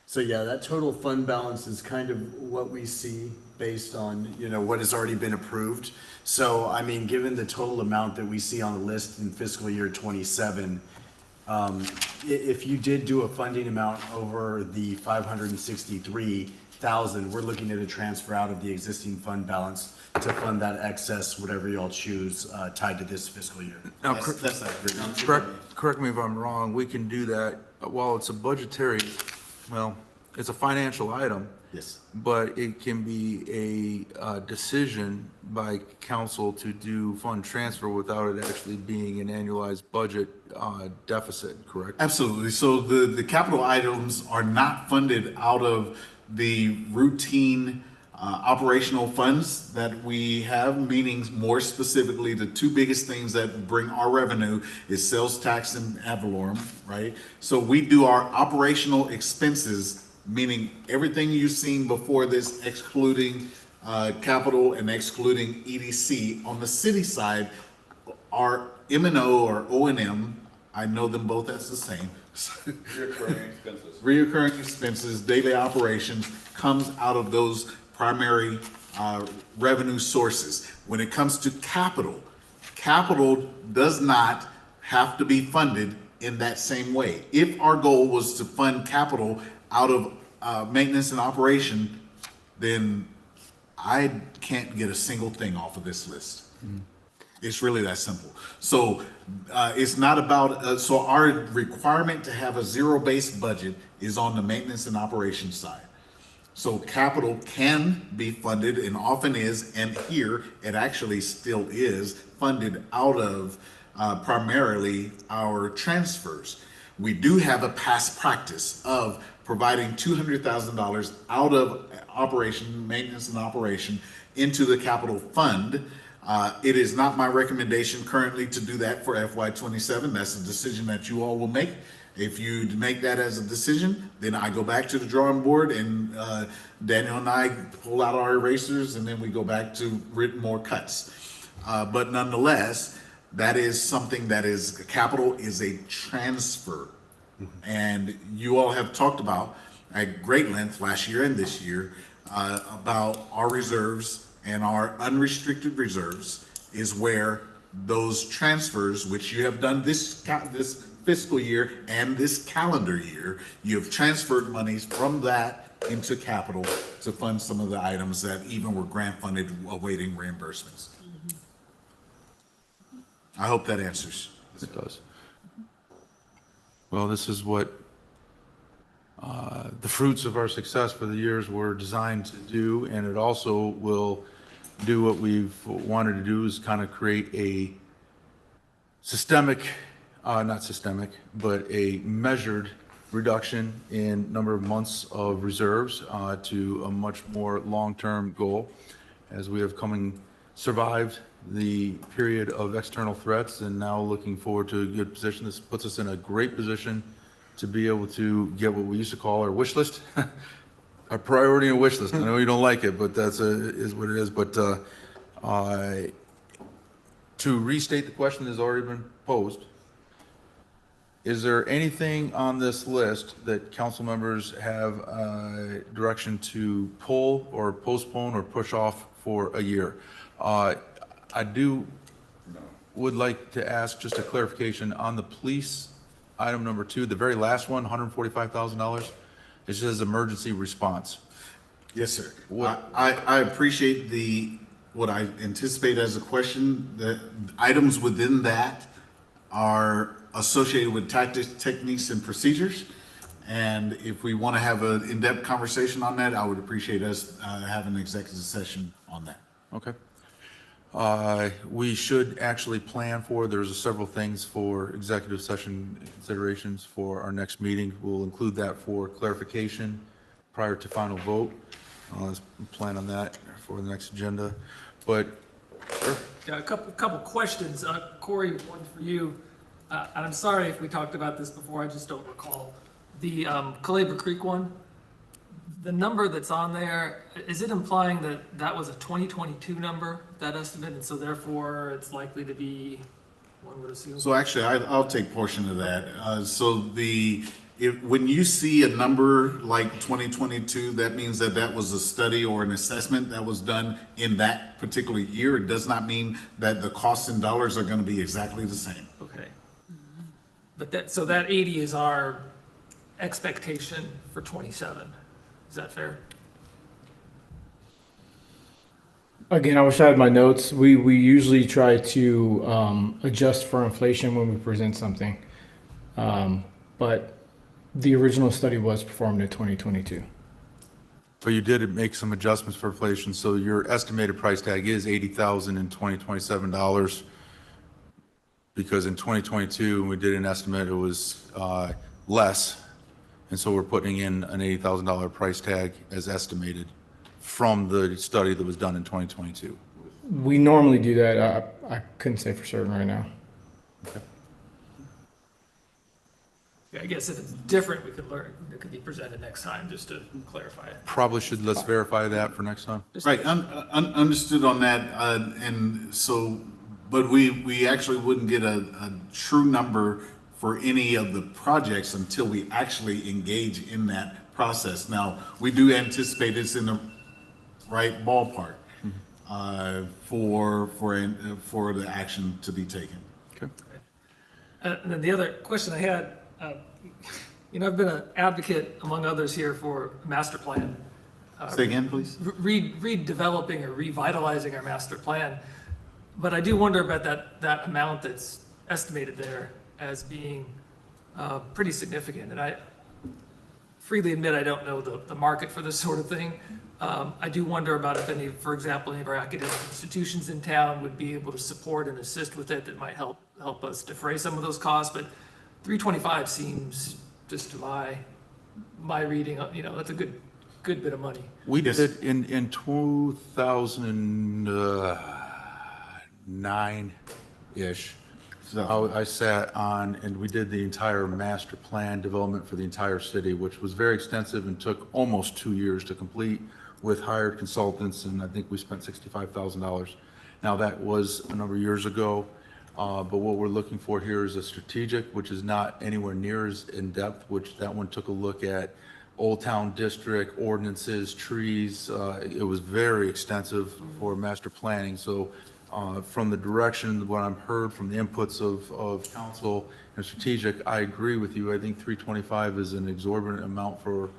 Speaker 13: So yeah, that total fund balance is kind of what we see based on, you know, what has already been approved. So, I mean, given the total amount that we see on the list in fiscal year 27, if you did do a funding amount over the 563,000, we're looking at a transfer out of the existing fund balance to fund that excess, whatever y'all choose, tied to this fiscal year.
Speaker 1: Now,
Speaker 8: That's not good.
Speaker 1: correct me if I'm wrong, we can do that while it's a budgetary, well, it's a financial item.
Speaker 8: Yes.
Speaker 1: But it can be a decision by council to do fund transfer without it actually being an annualized budget deficit, correct?
Speaker 8: Absolutely. So the capital items are not funded out of the routine operational funds that we have, meaning more specifically, the 2 biggest things that bring our revenue is sales tax and ad valorem, right? So we do our operational expenses, meaning everything you've seen before this, excluding capital and excluding EDC. On the city side, our M&O or O&M, I know them both as the same. Reoccurring expenses, daily operations comes out of those primary revenue sources. When it comes to capital, capital does not have to be funded in that same way. If our goal was to fund capital out of maintenance and operation, then I can't get a single thing off of this list. It's really that simple. So it's not about, so our requirement to have a zero-based budget is on the maintenance and operation side. So capital can be funded and often is, and here it actually still is funded out of primarily our transfers. We do have a past practice of providing $200,000 out of operation, maintenance and operation into the capital fund. It is not my recommendation currently to do that for FY27. That's a decision that you all will make. If you make that as a decision, then I go back to the drawing board and Daniel and I pull out our erasers and then we go back to written more cuts. But nonetheless, that is something that is, capital is a transfer. And you all have talked about at great length last year and this year about our reserves, and our unrestricted reserves is where those transfers, which you have done this fiscal year and this calendar year, you have transferred monies from that into capital to fund some of the items that even were grant funded awaiting reimbursements. I hope that answers.
Speaker 1: It does. Well, this is what the fruits of our success for the years were designed to do, and it also will do what we've wanted to do, is kind of create a systemic, not systemic, but a measured reduction in number of months of reserves to a much more long-term goal, as we have survived the period of external threats and now looking forward to a good position. This puts us in a great position to be able to get what we used to call our wish list, our priority and wish list. I know you don't like it, but that's is what it is. But to restate the question that has already been posed, is there anything on this list that council members have direction to pull or postpone or push off for a year? I would like to ask just a clarification on the police item number 2, the very last one, $145,000. It says emergency response.
Speaker 8: Yes, sir. I appreciate what I anticipate as a question. The items within that are associated with tactics, techniques, and procedures. And if we want to have an in-depth conversation on that, I would appreciate us having an executive session on that.
Speaker 1: Okay. We should actually plan for, there's several things for executive session considerations for our next meeting. We'll include that for clarification prior to final vote. Let's plan on that for the next agenda. But sure.
Speaker 6: Yeah, a couple questions. Corey, one for you. And I'm sorry if we talked about this before, I just don't recall. The Calabria Creek one, the number that's on there, is it implying that that was a 2022 number, that estimate, and so therefore it's likely to be, one would assume?
Speaker 8: So actually, I'll take portion of that. When you see a number like 2022, that means that that was a study or an assessment that was done in that particular year. It does not mean that the costs in dollars are going to be exactly the same.
Speaker 6: Okay. But so that 80 is our expectation for 27. Is that fair?
Speaker 14: Again, I wish I had my notes. We usually try to adjust for inflation when we present something. But the original study was performed in 2022.
Speaker 1: But you did make some adjustments for inflation, so your estimated price tag is $80,000 in 2027 dollars. Because in 2022, when we did an estimate, it was less. And so we're putting in an $80,000 price tag as estimated from the study that was done in 2022.
Speaker 14: We normally do that. I couldn't say for certain right now.
Speaker 1: Okay.
Speaker 6: Yeah, I guess if it's different, we could learn, it could be presented next time, just to clarify it.
Speaker 1: Probably should, let's verify that for next time.
Speaker 8: Right, understood on that, and so, but we actually wouldn't get a true number for any of the projects until we actually engage in that process. Now, we do anticipate it's in the right ballpark for the action to be taken.
Speaker 1: Okay.
Speaker 6: And then the other question I had, I've been an advocate, among others here, for a master plan.
Speaker 8: Say again, please?
Speaker 6: Redeveloping or revitalizing our master plan. But I do wonder about that amount that's estimated there as being pretty significant. And I freely admit I don't know the market for this sort of thing. I do wonder about if for example, any of our academic institutions in town would be able to support and assist with it that might help us defray some of those costs. But 325 seems, just to my reading, that's a good bit of money.
Speaker 1: We did in 2009-ish, I sat on, and we did the entire master plan development for the entire city, which was very extensive and took almost 2 years to complete with hired consultants, and I think we spent $65,000. Now, that was a number of years ago, but what we're looking for here is a strategic, which is not anywhere near as in-depth, which that one took a look at Old Town District, ordinances, trees. It was very extensive for master planning. So from the direction, what I've heard from the inputs of council and strategic, I agree with you. I think 325 is an exorbitant amount for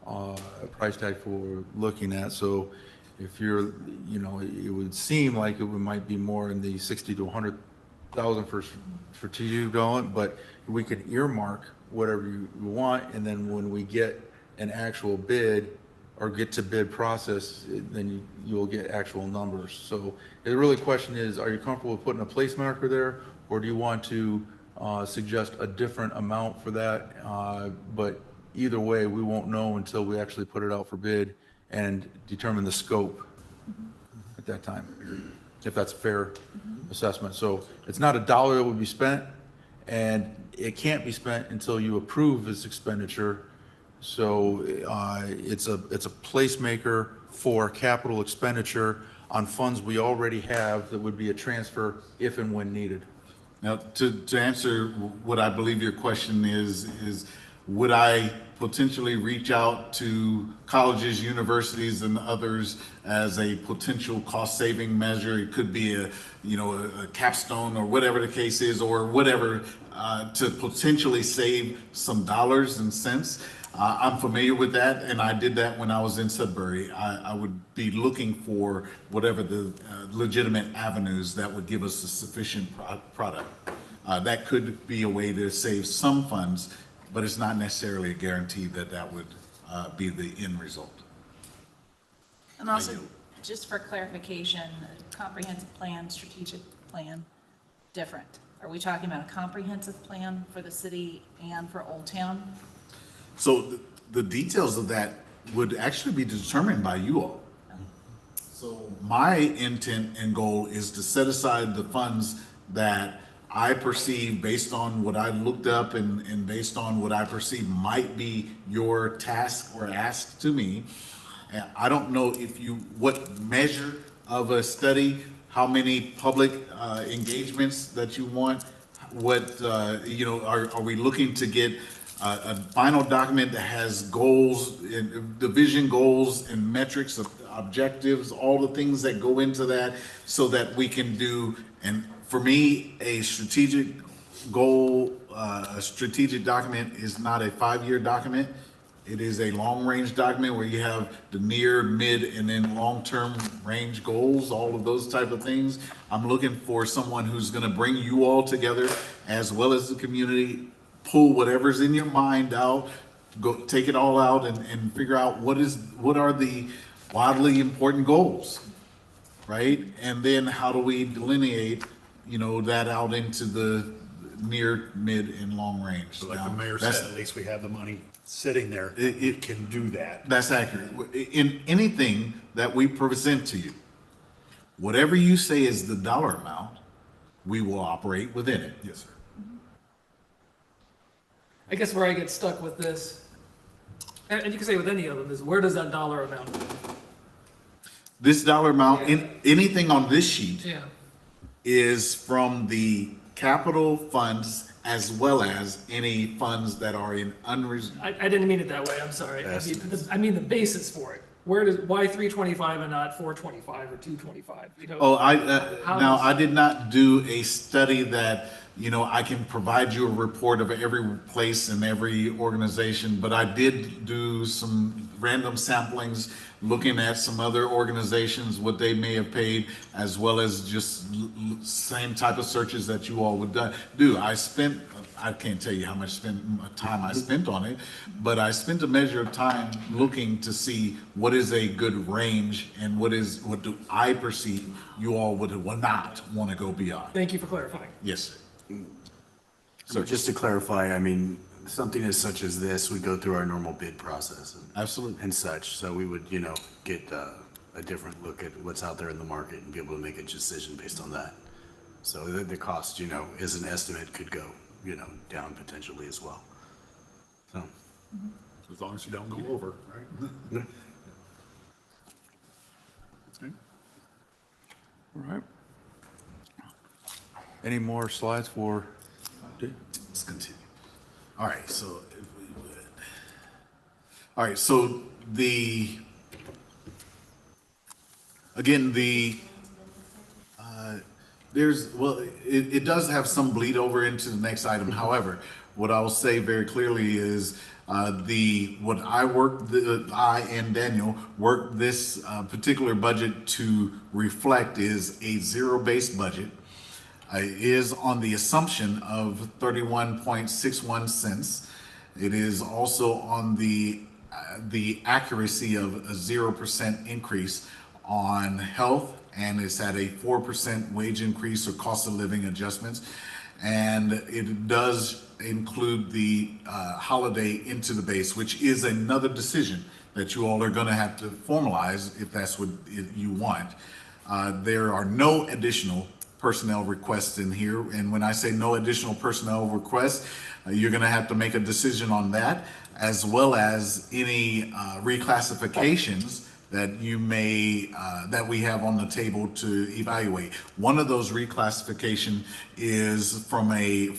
Speaker 1: a price tag for looking at. So if you're, it would seem like it might be more in the 60 to 100,000 for strategic development, but we could earmark whatever you want, and then when we get an actual bid or get to bid process, then you'll get actual numbers. So the really question is, are you comfortable with putting a place marker there, or do you want to suggest a different amount for that? But either way, we won't know until we actually put it out for bid and determine the scope at that time, if that's a fair assessment. So it's not a dollar that would be spent, and it can't be spent until you approve this expenditure. So it's a placemaker for capital expenditure on funds we already have that would be a transfer if and when needed.
Speaker 8: Now, to answer what I believe your question is would I potentially reach out to colleges, universities, and others as a potential cost-saving measure? It could be a capstone or whatever the case is, or whatever, to potentially save some dollars and cents. I'm familiar with that, and I did that when I was in Sudbury. I would be looking for whatever the legitimate avenues that would give us a sufficient product. That could be a way to save some funds, but it's not necessarily a guarantee that that would be the end result.
Speaker 9: And also, just for clarification, comprehensive plan, strategic plan, different. Are we talking about a comprehensive plan for the city and for Old Town?
Speaker 8: So the details of that would actually be determined by you all. So my intent and goal is to set aside the funds that I perceive, based on what I looked up and based on what I perceive might be your task or ask to me. And I don't know what measure of a study, how many public engagements that you want, are we looking to get a final document that has goals, division goals and metrics, objectives, all the things that go into that, so that we can do, and for me, a strategic goal, a strategic document is not a 5-year document. It is a long-range document where you have the near, mid, and then long-term range goals, all of those type of things. I'm looking for someone who's going to bring you all together, as well as the community, pull whatever's in your mind out, go take it all out, and figure out what are the wildly important goals, right? And then how do we delineate, that out into the near, mid, and long range.
Speaker 11: So like the mayor said, at least we have the money sitting there. It can do that.
Speaker 8: That's accurate. In anything that we present to you, whatever you say is the dollar amount, we will operate within it.
Speaker 11: Yes, sir.
Speaker 6: I guess where I get stuck with this, and you can say with any of them, is where does that dollar amount go?
Speaker 8: This dollar amount, anything on this sheet,
Speaker 6: Yeah.
Speaker 8: is from the capital funds as well as any funds that are in unreserved.
Speaker 6: I didn't mean it that way, I'm sorry. I mean the basis for it. Why 325 and not 425 or 225?
Speaker 8: Oh, I did not do a study that, I can provide you a report of every place and every organization, but I did do some random samplings, looking at some other organizations, what they may have paid, as well as just same type of searches that you all would do. I can't tell you how much time I spent on it, but I spent a measure of time looking to see what is a good range and what do I perceive you all would not want to go beyond.
Speaker 6: Thank you for clarifying.
Speaker 8: Yes, sir.
Speaker 15: So just to clarify, something as such as this would go through our normal bid process.
Speaker 8: Absolutely.
Speaker 15: And such, so we would, get a different look at what's out there in the market and be able to make a decision based on that. So the cost, you know, is an estimate, could go, you know, down potentially as well. So.
Speaker 11: As long as you don't go over, right? Okay.
Speaker 1: All right. Any more slides for Dave?
Speaker 8: Let's continue. All right, so if we would. All right, so again, it does have some bleed over into the next item. However, what I will say very clearly is I and Daniel worked this particular budget to reflect is a zero-based budget. It is on the assumption of 31.61 cents. It is also on the accuracy of a 0% increase on health, and it's at a 4% wage increase or cost of living adjustments. And it does include the holiday into the base, which is another decision that you all are going to have to formalize if that's what you want. There are no additional personnel requests in here. And when I say no additional personnel requests, you're going to have to make a decision on that, as well as any reclassifications that you may, that we have on the table to evaluate. One of those reclassification is from a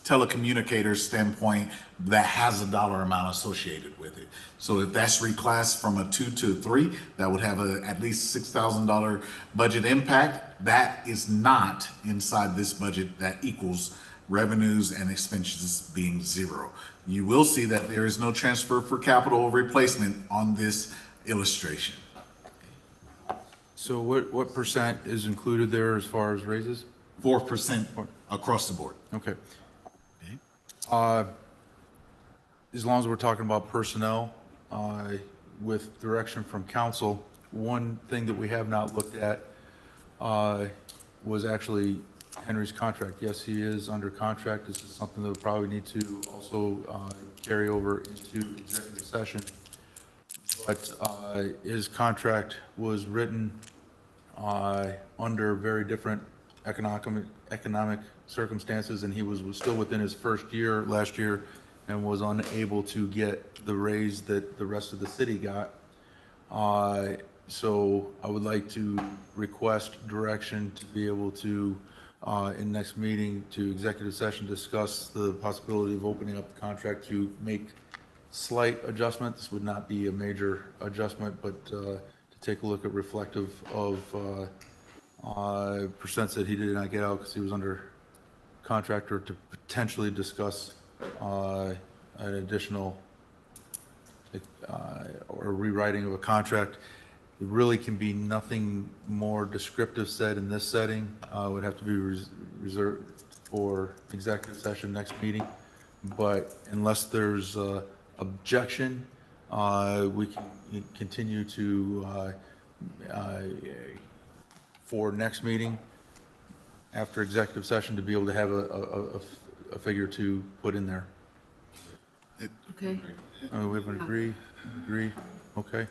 Speaker 8: telecommunicator standpoint that has a dollar amount associated with it. So if that's reclassed from a 2 to a 3, that would have at least $6,000 budget impact. That is not inside this budget. That equals revenues and expenses being zero. You will see that there is no transfer for capital replacement on this illustration.
Speaker 1: So what percent is included there as far as raises?
Speaker 8: 4% across the board.
Speaker 1: Okay. As long as we're talking about personnel, with direction from council, one thing that we have not looked at was actually Henry's contract. Yes, he is under contract. This is something that we'll probably need to also carry over into executive session. But his contract was written under very different economic circumstances, and he was still within his first year last year and was unable to get the raise that the rest of the city got. So I would like to request direction to be able to, in next meeting, to executive session, discuss the possibility of opening up the contract to make slight adjustments. This would not be a major adjustment, but to take a look at reflective of percents that he did not get out because he was under contract, or to potentially discuss an additional or rewriting of a contract. It really can be nothing more descriptive said in this setting. Would have to be reserved for executive session next meeting. But unless there's objection, we can continue to for next meeting after executive session to be able to have a figure to put in there.
Speaker 7: Okay.
Speaker 1: We have an agree, okay.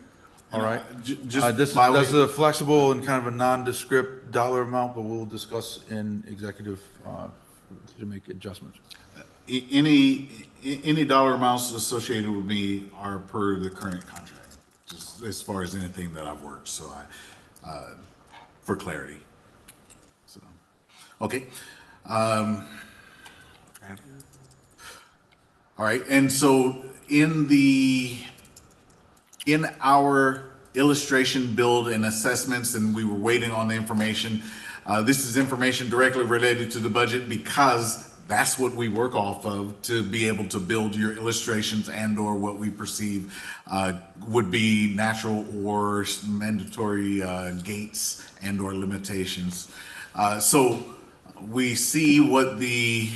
Speaker 1: All right.
Speaker 8: Just
Speaker 1: This is a flexible and kind of a nondescript dollar amount, but we'll discuss in executive to make adjustments.
Speaker 8: Any dollar amounts associated with me are per the current contract, just as far as anything that I've worked, so for clarity. So, okay. All right, and so in our illustration build and assessments, and we were waiting on the information, this is information directly related to the budget because that's what we work off of to be able to build your illustrations and or what we perceive would be natural or mandatory gates and or limitations. So we see what the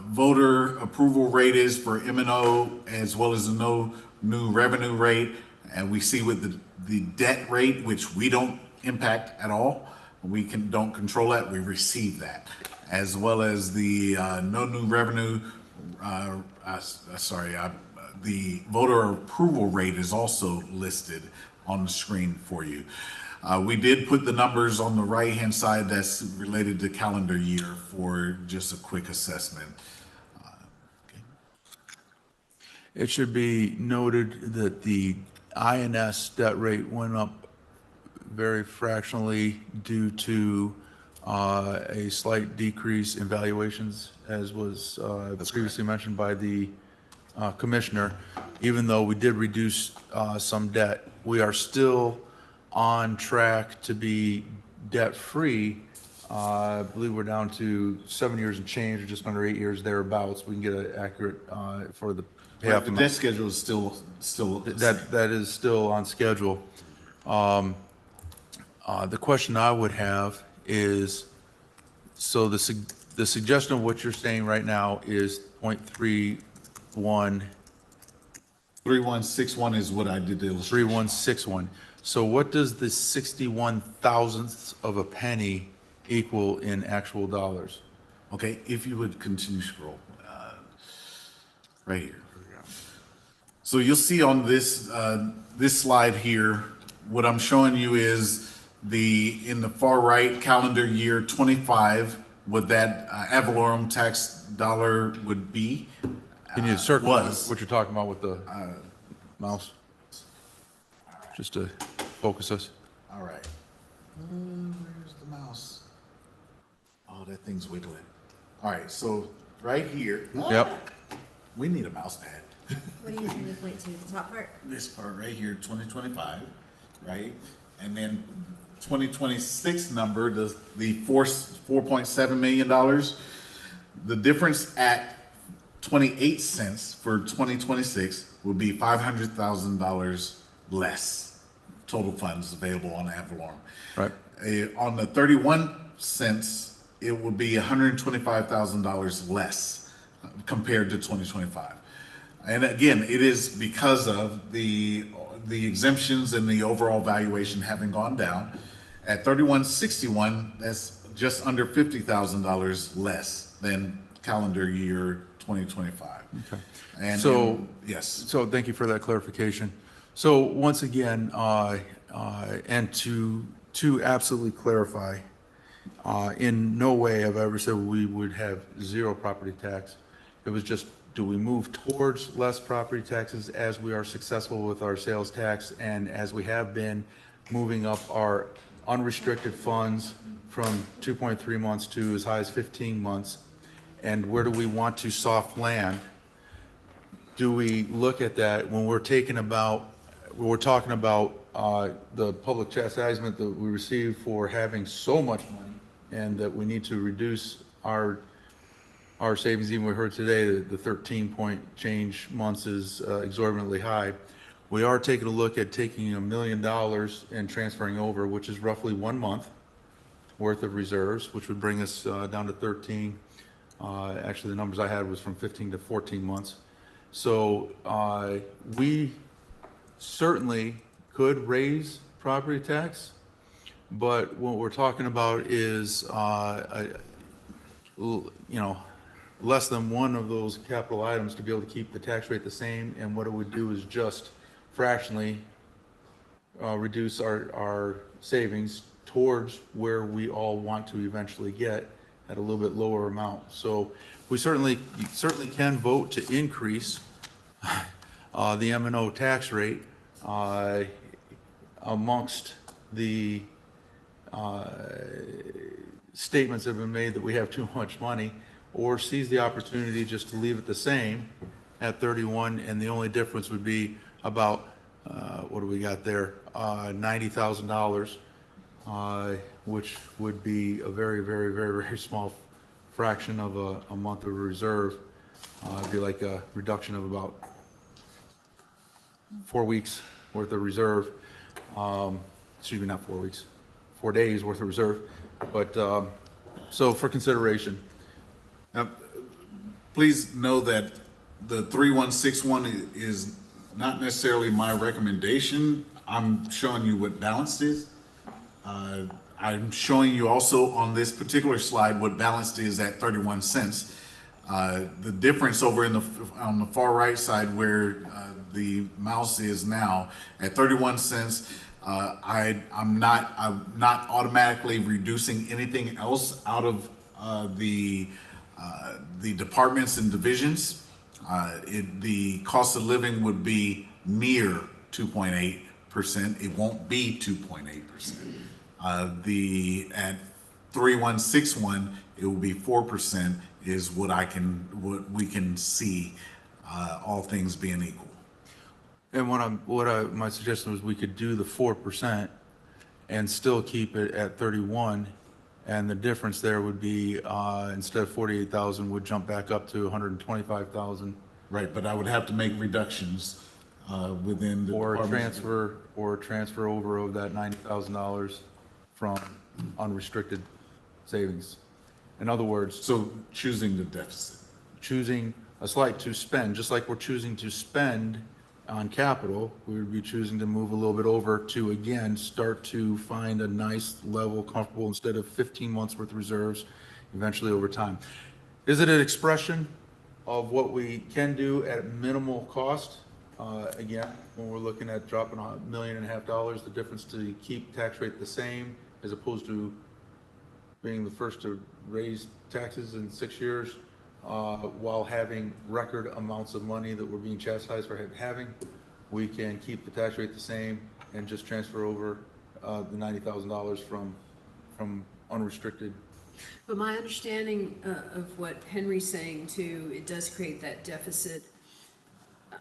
Speaker 8: voter approval rate is for M&O, as well as the no new revenue rate, and we see what the debt rate, which we don't impact at all. We don't control that. We receive that, as well as the no new revenue. The voter approval rate is also listed on the screen for you. We did put the numbers on the right-hand side that's related to calendar year for just a quick assessment.
Speaker 1: It should be noted that the INS debt rate went up very fractionally due to a slight decrease in valuations, as was previously mentioned by the commissioner. Even though we did reduce some debt, we are still on track to be debt-free. I believe we're down to 7 years and change, or just under 8 years thereabouts. We can get an accurate for the payoff
Speaker 8: The
Speaker 1: amount.
Speaker 8: debt schedule is still the same.
Speaker 1: That is still on schedule. The question I would have is, so the suggestion of what you're saying right now is 0.31.
Speaker 8: 3161 is what I did the illustration.
Speaker 1: 3161. So what does the 61 thousandths of a penny equal in actual dollars?
Speaker 8: Okay, if you would continue to scroll, right here. So you'll see on this this slide here, what I'm showing you is in the far right, calendar year 25, what that ad valorem tax dollar would be.
Speaker 1: Can you circle
Speaker 8: was.
Speaker 1: what you're talking about with the mouse? Just to focus us.
Speaker 8: All right. Where's the mouse? Oh, that thing's wiggling. All right, so right here.
Speaker 1: Yep.
Speaker 8: We need a mouse pad.
Speaker 16: What do you need to point to? The top part?
Speaker 8: This part right here, 2025, right? And then 2026 number, the $4.7 million. The difference at 28 cents for 2026 will be $500,000 less total funds available on ad valorem.
Speaker 1: Right.
Speaker 8: On the 31 cents, it will be $125,000 less compared to 2025. And again, it is because of the exemptions and the overall valuation having gone down. At 3161, that's just under $50,000 less than calendar year 2025.
Speaker 1: Okay.
Speaker 8: And yes.
Speaker 1: So thank you for that clarification. So once again, and to absolutely clarify, in no way have I ever said we would have zero property tax. It was just, do we move towards less property taxes as we are successful with our sales tax and as we have been moving up our unrestricted funds from 2.3 months to as high as 15 months? And where do we want to soft land? Do we look at that when we're talking about the public chastisement that we receive for having so much money and that we need to reduce our savings? Even we heard today that the 13-point change months is exorbitantly high. We are taking a look at taking $1 million and transferring over, which is roughly 1 month worth of reserves, which would bring us down to 13. Actually, the numbers I had was from 15 to 14 months. So we certainly could raise property tax, but what we're talking about is, less than one of those capital items to be able to keep the tax rate the same. And what it would do is just fractionally reduce our savings towards where we all want to eventually get at a little bit lower amount. So we certainly can vote to increase the M&O tax rate amongst the statements that have been made that we have too much money, or seize the opportunity just to leave it the same at 31, and the only difference would be about, what do we got there? $90,000, which would be a very, very, very, very small fraction of a month of reserve. It'd be like a reduction of about 4 weeks worth of reserve. Excuse me, not 4 weeks, 4 days worth of reserve. But so for consideration.
Speaker 8: Now, please know that the 3161 is not necessarily my recommendation. I'm showing you what balanced is. I'm showing you also on this particular slide what balanced is at 31 cents. The difference over on the far right side where the mouse is now at 31 cents, I'm not automatically reducing anything else out of the departments and divisions. The cost of living would be near 2.8%. It won't be 2.8%. At 3161, it will be 4%. Is what we can see, all things being equal.
Speaker 1: And my suggestion was we could do the 4% and still keep it at 31. And the difference there would be, instead of 48,000, would jump back up to 125,000.
Speaker 8: Right, but I would have to make reductions within the departments.
Speaker 1: Or transfer over of that $90,000 from unrestricted savings. In other words,
Speaker 8: So choosing the deficit.
Speaker 1: choosing a slight to spend, just like we're choosing to spend on capital, we would be choosing to move a little bit over to, again, start to find a nice level, comfortable, instead of 15 months worth of reserves, eventually over time. Is it an expression of what we can do at minimal cost? Again, when we're looking at dropping $1.5 million, the difference to keep tax rate the same as opposed to being the first to raise taxes in 6 years, while having record amounts of money that we're being chastised for having, we can keep the tax rate the same and just transfer over the $90,000 from unrestricted.
Speaker 7: But my understanding of what Henry's saying too, it does create that deficit.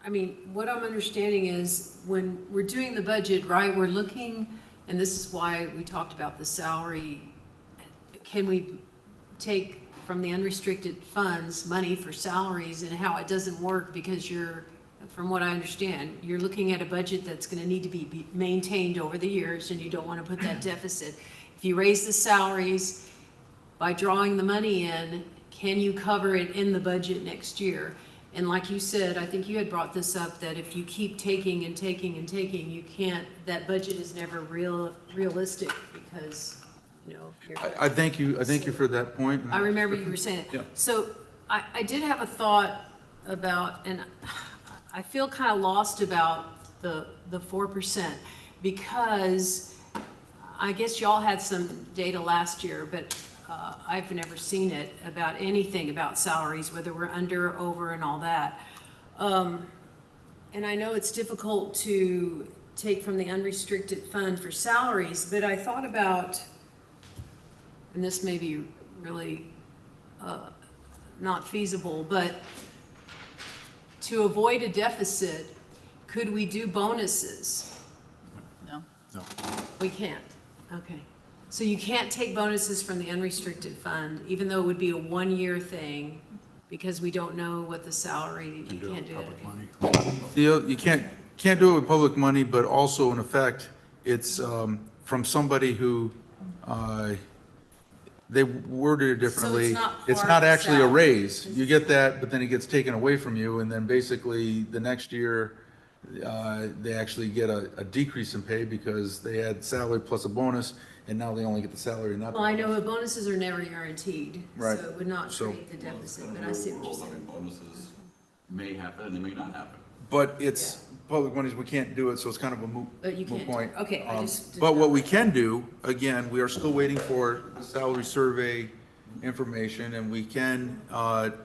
Speaker 7: I mean, what I'm understanding is when we're doing the budget, right, we're looking, and this is why we talked about the salary. Can we take from the unrestricted funds money for salaries, and how it doesn't work because from what I understand, you're looking at a budget that's going to need to be maintained over the years, and you don't want to put that deficit. If you raise the salaries by drawing the money in, can you cover it in the budget next year? And like you said, I think you had brought this up, that if you keep taking and taking and taking, you can't, that budget is never realistic because, you know.
Speaker 1: I thank you for that point.
Speaker 7: I remember you were saying it.
Speaker 1: Yeah.
Speaker 7: So I did have a thought about, and I feel kind of lost about the 4%, because I guess y'all had some data last year, but I've never seen it about anything about salaries, whether we're under, over, and all that. And I know it's difficult to take from the unrestricted fund for salaries, but I thought about, and this may be really not feasible, but to avoid a deficit, could we do bonuses?
Speaker 9: No.
Speaker 8: No.
Speaker 7: We can't, okay. So you can't take bonuses from the unrestricted fund, even though it would be a one-year thing, because we don't know what the salary, you can't do it.
Speaker 1: You can't do it with public money, but also in effect, it's from somebody who, they worded it differently. It's not actually a raise. You get that, but then it gets taken away from you, and then basically the next year, they actually get a decrease in pay because they had salary plus a bonus, and now they only get the salary and not the
Speaker 7: Well, I
Speaker 1: bonus.
Speaker 7: know the bonuses are never guaranteed, so
Speaker 1: Right.
Speaker 7: it would not
Speaker 1: So-
Speaker 7: create the deficit, but I see what you're saying.
Speaker 12: Bonuses may happen and they may not happen.
Speaker 1: But it's public monies, we can't do it, so it's kind of a
Speaker 7: But you
Speaker 1: moot
Speaker 7: can't,
Speaker 1: point.
Speaker 7: okay, I just. did
Speaker 1: But what
Speaker 7: not-
Speaker 1: we can do, again, we are still waiting for the salary survey information, and we can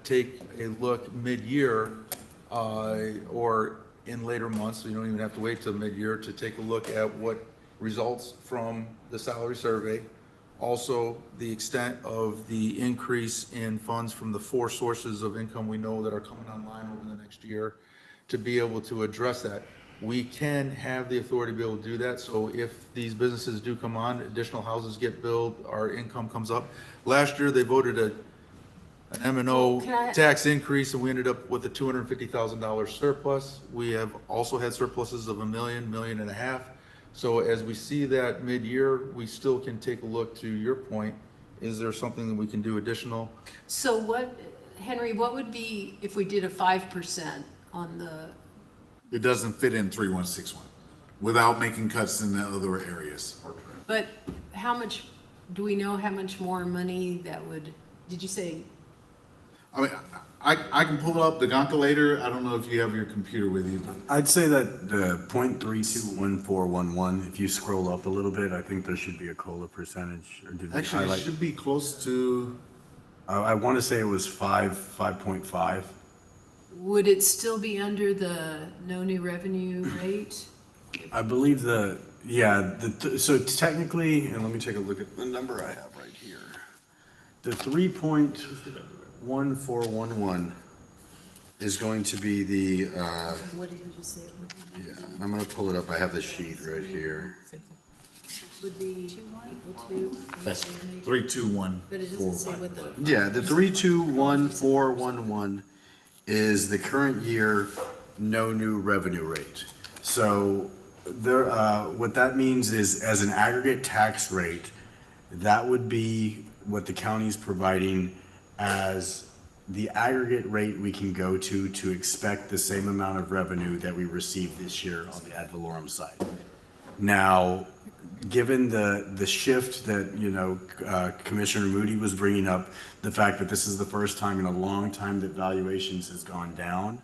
Speaker 1: take a look mid-year or in later months, so you don't even have to wait till mid-year to take a look at what results from the salary survey. Also, the extent of the increase in funds from the 4 sources of income we know that are coming online over the next year, to be able to address that. We can have the authority to be able to do that, so if these businesses do come on, additional houses get built, our income comes up. Last year, they voted an M&O
Speaker 7: Well, can I-
Speaker 1: tax increase, and we ended up with a $250,000 surplus. We have also had surpluses of $1 million, $1.5 million. So as we see that mid-year, we still can take a look, to your point, is there something that we can do additional?
Speaker 7: So what, Henry, what would be if we did a 5% on the,
Speaker 8: It doesn't fit in 3161 without making cuts in the other areas.
Speaker 7: but how much, do we know how much more money that would, did you say?
Speaker 8: I mean, I can pull up the calculator. I don't know if you have your computer with you. But
Speaker 15: I'd say that the 0.321411, if you scroll up a little bit, I think there should be a COLA percentage. Or did we
Speaker 8: actually, it
Speaker 15: highlight?
Speaker 8: should be close to.
Speaker 15: I want to say it was 5.5.
Speaker 7: Would it still be under the no new revenue rate?
Speaker 15: I believe so technically, and let me take a look at the number I have right here. The 3.1411 is going to be the,
Speaker 7: What did you just say it would be?
Speaker 15: yeah, I'm gonna pull it up. I have the sheet right here.
Speaker 7: Would be equal to?
Speaker 8: That's 321.
Speaker 7: But it doesn't say what the.
Speaker 15: Yeah, the 3.21411 is the current year no new revenue rate. So there, what that means is as an aggregate tax rate, that would be what the county's providing as the aggregate rate we can go to expect the same amount of revenue that we received this year on the ad valorem side. Now, given the shift that, Commissioner Moody was bringing up, the fact that this is the first time in a long time that valuations has gone down,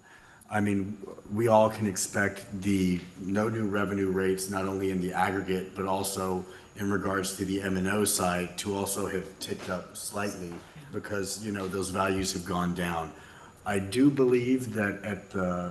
Speaker 15: I mean, we all can expect the no new revenue rates, not only in the aggregate, but also in regards to the M&O side, to also have ticked up slightly because, those values have gone down. I do believe that at the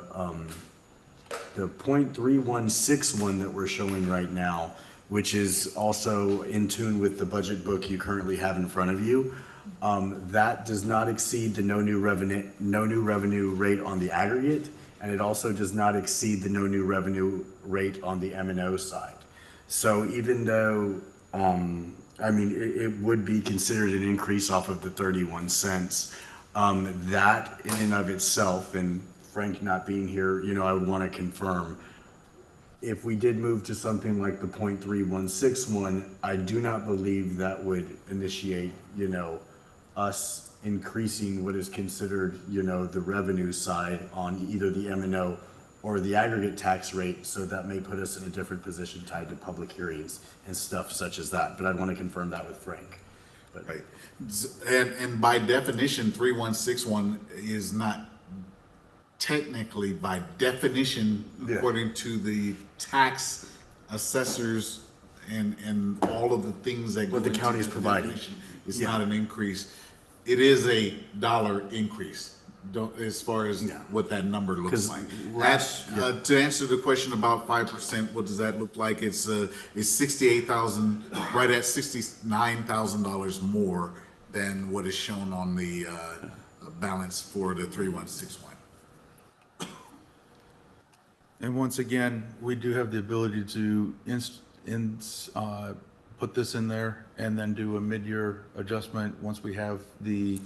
Speaker 15: 0.3161 that we're showing right now, which is also in tune with the budget book you currently have in front of you, that does not exceed the no new revenue rate on the aggregate, and it also does not exceed the no new revenue rate on the M&O side. So even though, it would be considered an increase off of the 31 cents, that in and of itself, and Frank not being here, I would want to confirm, if we did move to something like the 0.3161, I do not believe that would initiate, us increasing what is considered, the revenue side on either the M&O or the aggregate tax rate. So that may put us in a different position tied to public hearings and stuff such as that. But I'd want to confirm that with Frank. But,
Speaker 8: Right. And by definition, 3161 is not technically by definition, according to the tax assessors and all of the things that go
Speaker 15: what the
Speaker 8: into
Speaker 15: county is
Speaker 8: that
Speaker 15: providing.
Speaker 8: definition, it's not an increase. It is a dollar increase. As far as what that number looks like. To answer the question about 5%, what does that look like? It's $68,000, right at $69,000 more than what is shown on the balance for the 3161.
Speaker 1: And once again, we do have the ability to put this in there and then do a mid-year adjustment once we have the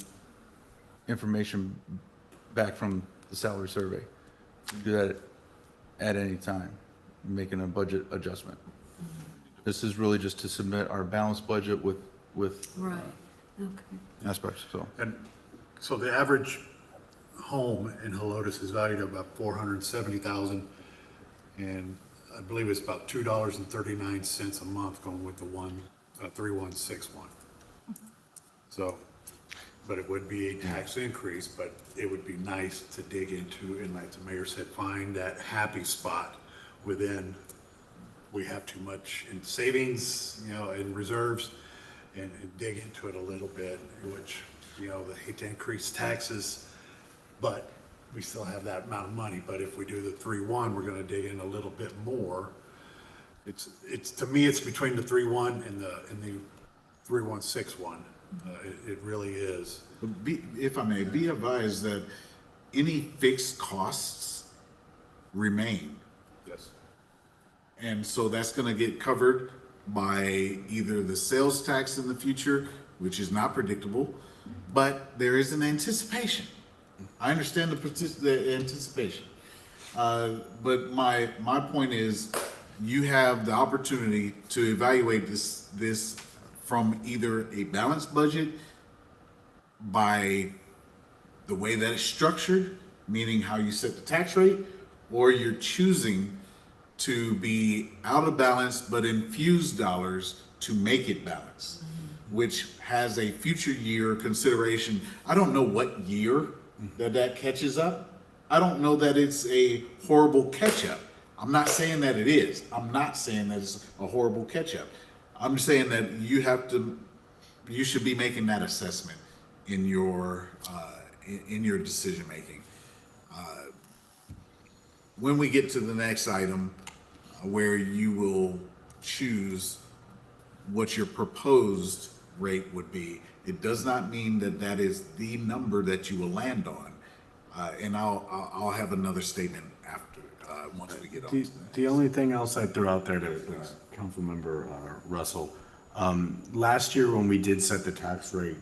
Speaker 1: information back from the salary survey. Do that at any time, making a budget adjustment. This is really just to submit our balanced budget with
Speaker 7: Right, okay.
Speaker 1: aspects, so.
Speaker 11: And so the average home in Helotes is valued at about $470,000, and I believe it's about $2.39 a month going with the 3161. So, but it would be a tax increase, but it would be nice to dig into, and like the mayor said, find that happy spot within, we have too much in savings, in reserves, and dig into it a little bit, which, they hate to increase taxes, but we still have that amount of money. But if we do the 3.1, we're gonna dig in a little bit more. It's to me, it's between the 3.1 and the 3161. It really is.
Speaker 8: If I may, be advised that any fixed costs remain.
Speaker 11: Yes.
Speaker 8: And so that's going to get covered by either the sales tax in the future, which is not predictable, but there is an anticipation. I understand the anticipation. But my point is, you have the opportunity to evaluate this from either a balanced budget by the way that it's structured, meaning how you set the tax rate, or you're choosing to be out of balance but infuse dollars to make it balanced. which has a future year consideration. I don't know what year that catches up. I don't know that it's a horrible catch-up. I'm not saying that it is. I'm not saying that it's a horrible catch-up. I'm saying that you should be making that assessment in your decision making. When we get to the next item, where you will choose what your proposed rate would be, it does not mean that that is the number that you will land on. And I'll have another statement after, once we get on.
Speaker 15: The only thing else I'd throw out there to Councilmember Russell, last year when we did set the tax rate,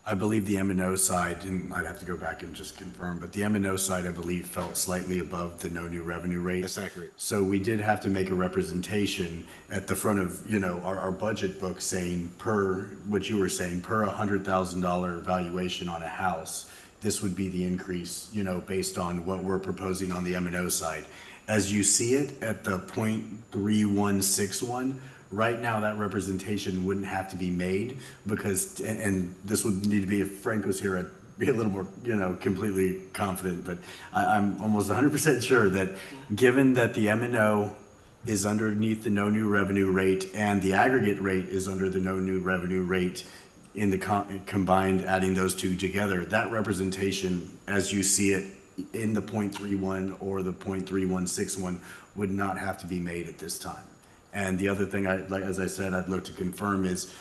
Speaker 15: I believe the M&O side, and I'd have to go back and just confirm, but the M&O side, I believe, felt slightly above the no new revenue rate.
Speaker 8: That's accurate.
Speaker 15: So we did have to make a representation at the front of, our budget book saying per, what you were saying, per $100,000 valuation on a house, this would be the increase, based on what we're proposing on the M&O side. As you see it at the 0.3161, right now, that representation wouldn't have to be made because, and this would need to be, if Frank was here, I'd be a little more, completely confident, but I'm almost 100% sure that given that the M&O is underneath the no new revenue rate and the aggregate rate is under the no new revenue rate in the combined, adding those two together, that representation, as you see it in the 0.31 or the 0.3161 would not have to be made at this time. And the other thing, as I said, I'd look to confirm is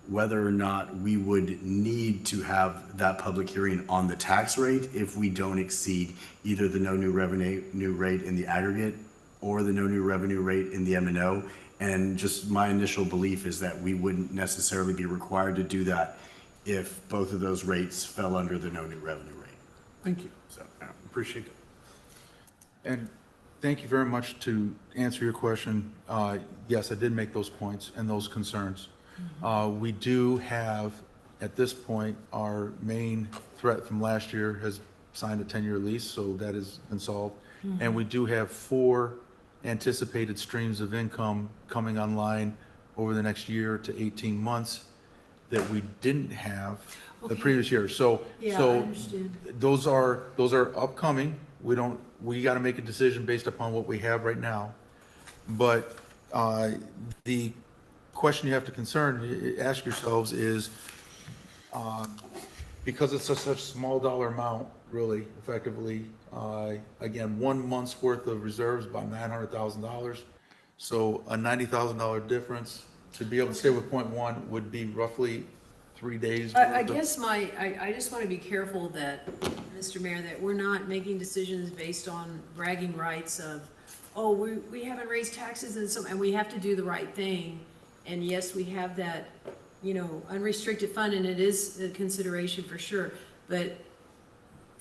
Speaker 15: whether or not we would need to have that public hearing on the tax rate if we don't exceed either the no new revenue rate in the aggregate or the no new revenue rate in the M&O. And just my initial belief is that we wouldn't necessarily be required to do that if both of those rates fell under the no new revenue rate.
Speaker 11: Thank you.
Speaker 15: So,
Speaker 11: Appreciate it.
Speaker 1: And thank you very much. To answer your question, yes, I did make those points and those concerns. We do have, at this point, our main threat from last year has signed a 10-year lease, so that has been solved. And we do have 4 anticipated streams of income coming online over the next year to 18 months that we didn't have the previous year. So,
Speaker 7: Yeah, I
Speaker 1: so
Speaker 7: understand.
Speaker 1: those are upcoming. We got to make a decision based upon what we have right now. But the question you have to ask yourselves is, because it's such a small dollar amount, really, effectively, again, 1 month's worth of reserves, about $900,000. So a $90,000 difference to be able to stay with 0.1 would be roughly 3 days.
Speaker 7: I guess I just want to be careful that, Mr. Mayor, that we're not making decisions based on bragging rights of, oh, we haven't raised taxes and we have to do the right thing. And yes, we have that, unrestricted fund, and it is a consideration for sure. But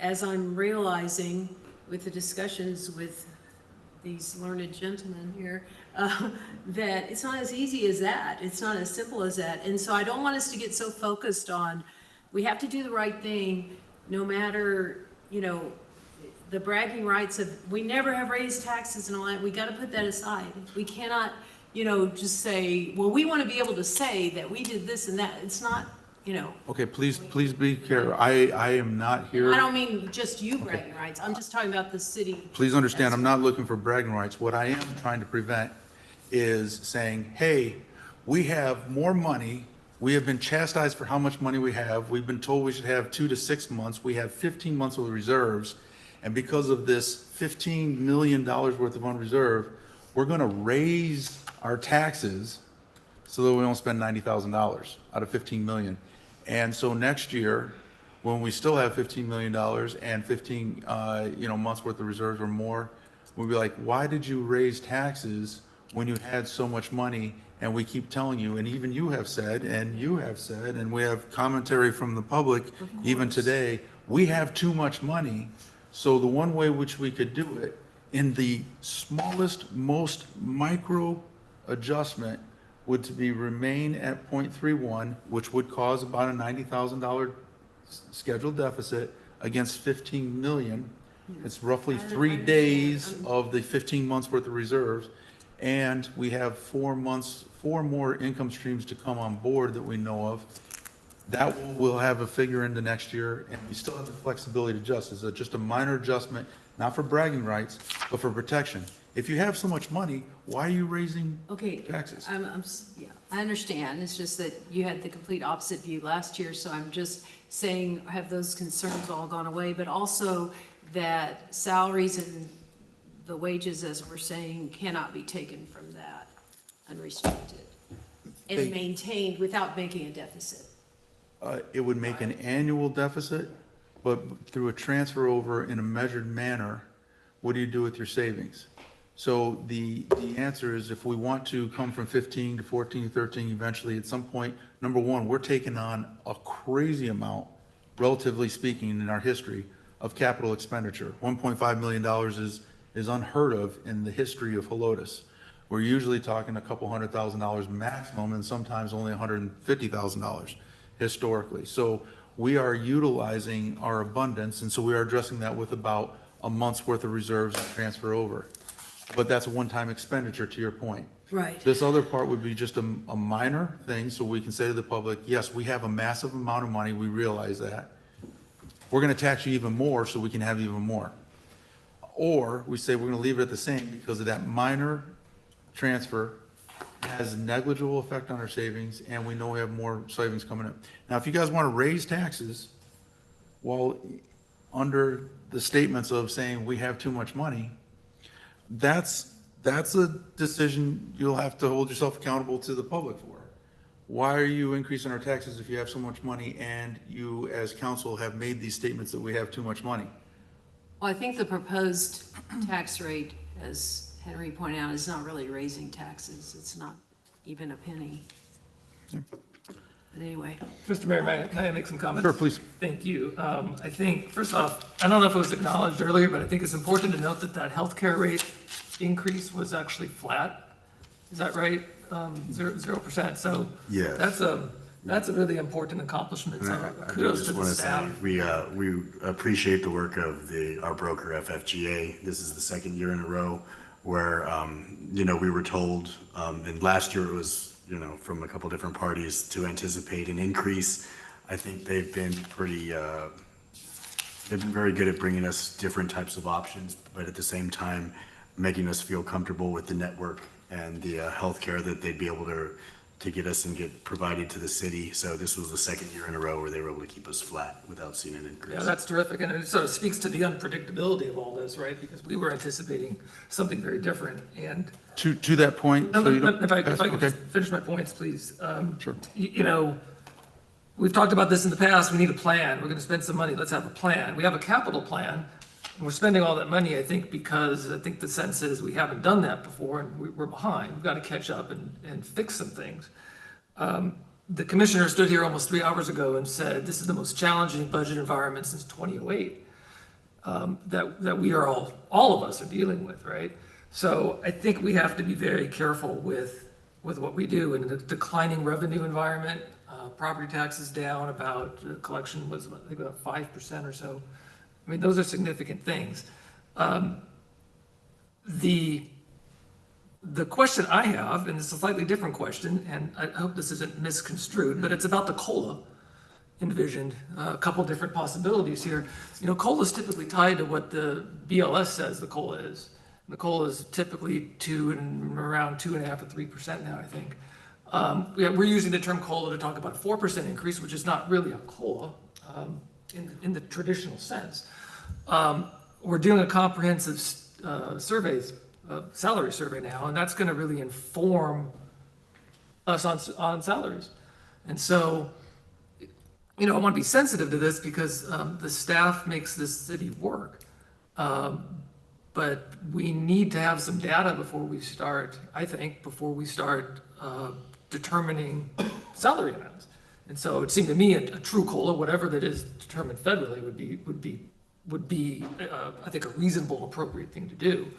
Speaker 7: as I'm realizing with the discussions with these learned gentlemen here, that it's not as easy as that. It's not as simple as that. And so I don't want us to get so focused on, we have to do the right thing, no matter, the bragging rights of, we never have raised taxes and all that. We got to put that aside. We cannot, just say, well, we want to be able to say that we did this and that. It's not,
Speaker 1: Okay, please be careful. I am not here.
Speaker 7: I don't mean just you bragging rights. I'm just talking about the city.
Speaker 1: Please understand, I'm not looking for bragging rights. What I am trying to prevent is saying, hey, we have more money. We have been chastised for how much money we have. We've been told we should have 2 to 6 months. We have 15 months of reserves. And because of this $15 million worth of unreserved, we're going to raise our taxes so that we don't spend $90,000 out of $15 million. And so next year, when we still have $15 million and 15 months worth of reserves or more, we'll be like, why did you raise taxes when you had so much money? And we keep telling you, and even you have said, and we have commentary from the public even today, we have too much money. So the one way which we could do it in the smallest, most micro adjustment would to be remain at 0.31, which would cause about a $90,000 scheduled deficit against 15 million. It's roughly 3 days of the 15 months worth of reserves. And we have 4 4 more income streams to come on board that we know of. That will have a figure into next year, and we still have the flexibility to adjust. It's just a minor adjustment, not for bragging rights, but for protection. If you have so much money, why are you raising
Speaker 7: Okay.
Speaker 1: taxes?
Speaker 7: Yeah, I understand. It's just that you had the complete opposite view last year, so I'm just saying, have those concerns all gone away? But also that salaries and the wages, as we're saying, cannot be taken from that unrestricted and maintained without making a deficit.
Speaker 1: It would make an annual deficit, but through a transfer over in a measured manner, what do you do with your savings? So the answer is, if we want to come from 15 to 14, 13, eventually at some point, number one, we're taking on a crazy amount, relatively speaking, in our history of capital expenditure. $1.5 million is unheard of in the history of Helotes. We're usually talking a couple $100,000 maximum, and sometimes only $150,000 historically. So we are utilizing our abundance, and so we are addressing that with about a month's worth of reserves and transfer over. But that's a one-time expenditure, to your point.
Speaker 7: Right.
Speaker 1: This other part would be just a minor thing, so we can say to the public, yes, we have a massive amount of money, we realize that. We're gonna tax you even more so we can have even more. Or we say we're gonna leave it at the same because of that minor transfer has negligible effect on our savings, and we know we have more savings coming in. Now, if you guys want to raise taxes, well, under the statements of saying we have too much money, that's a decision you'll have to hold yourself accountable to the public for. Why are you increasing our taxes if you have so much money and you, as council, have made these statements that we have too much money?
Speaker 7: Well, I think the proposed tax rate, as Henry pointed out, is not really raising taxes. It's not even a penny. But anyway.
Speaker 6: Mr. Mayor, may I make some comments?
Speaker 1: Sure, please.
Speaker 6: Thank you. I think, first off, I don't know if it was acknowledged earlier, but I think it's important to note that healthcare rate increase was actually flat. Is that right? 0%. So
Speaker 15: Yes.
Speaker 6: that's a really important accomplishment. So kudos to the staff.
Speaker 15: We appreciate the work of our broker FFGA. This is the second year in a row where, we were told, and last year it was, from a couple different parties to anticipate an increase. I think they've been very good at bringing us different types of options, but at the same time, making us feel comfortable with the network and the healthcare that they'd be able to get us and get provided to the city. So this was the second year in a row where they were able to keep us flat without seeing an increase.
Speaker 6: Yeah, that's terrific. And it sort of speaks to the unpredictability of all this, right? Because we were anticipating something very different. And
Speaker 1: To that point.
Speaker 6: if I could
Speaker 1: Okay.
Speaker 6: finish my points, please.
Speaker 1: Sure.
Speaker 6: We've talked about this in the past. We need a plan. We're going to spend some money. Let's have a plan. We have a capital plan. And we're spending all that money, I think, because I think the sense is we haven't done that before and we're behind. We've got to catch up and fix some things. The commissioner stood here almost 3 hours ago and said, this is the most challenging budget environment since 2008 that we are all of us are dealing with, right? So I think we have to be very careful with what we do in the declining revenue environment. Property taxes down about, collection was, I think, about 5% or so. I mean, those are significant things. The question I have, and it's a slightly different question, and I hope this isn't misconstrued, but it's about the COLA envisioned. A couple different possibilities here. COLA is typically tied to what the BLS says the COLA is. The COLA is typically around 2.5% or 3% now, I think. We're using the term COLA to talk about a 4% increase, which is not really a COLA in the traditional sense. We're doing a comprehensive salary survey now, and that's going to really inform us on salaries. And so, I want to be sensitive to this because the staff makes this city work. But we need to have some data before we start determining salary amounts. And so it seemed to me a true COLA, whatever that is determined federally, would be I think a reasonable, appropriate thing to do.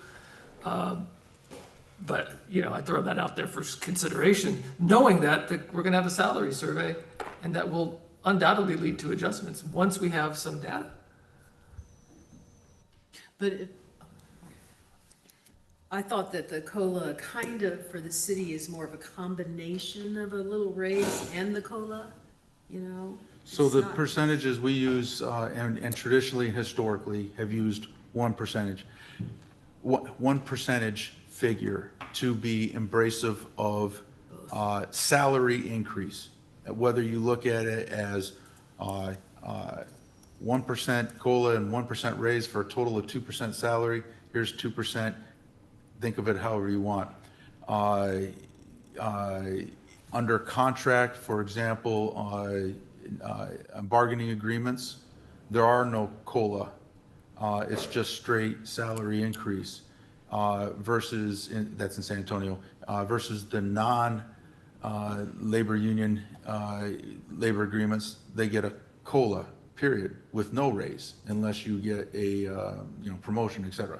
Speaker 6: But I throw that out there for consideration, knowing that we're going to have a salary survey, and that will undoubtedly lead to adjustments once we have some data.
Speaker 7: But I thought that the COLA kind of for the city is more of a combination of a little raise and the COLA, you know?
Speaker 1: So
Speaker 7: It's
Speaker 1: the
Speaker 7: not-
Speaker 1: percentages we use, and traditionally, historically, have used 1%. One percentage figure to be embracive of salary increase. Whether you look at it as 1% COLA and 1% raise for a total of 2% salary, here's 2%, think of it however you want. Under contract, for example, bargaining agreements, there are no COLA. It's just straight salary increase versus, that's in San Antonio, versus the non-labor union labor agreements, they get a COLA, period, with no raise unless you get a promotion, et cetera.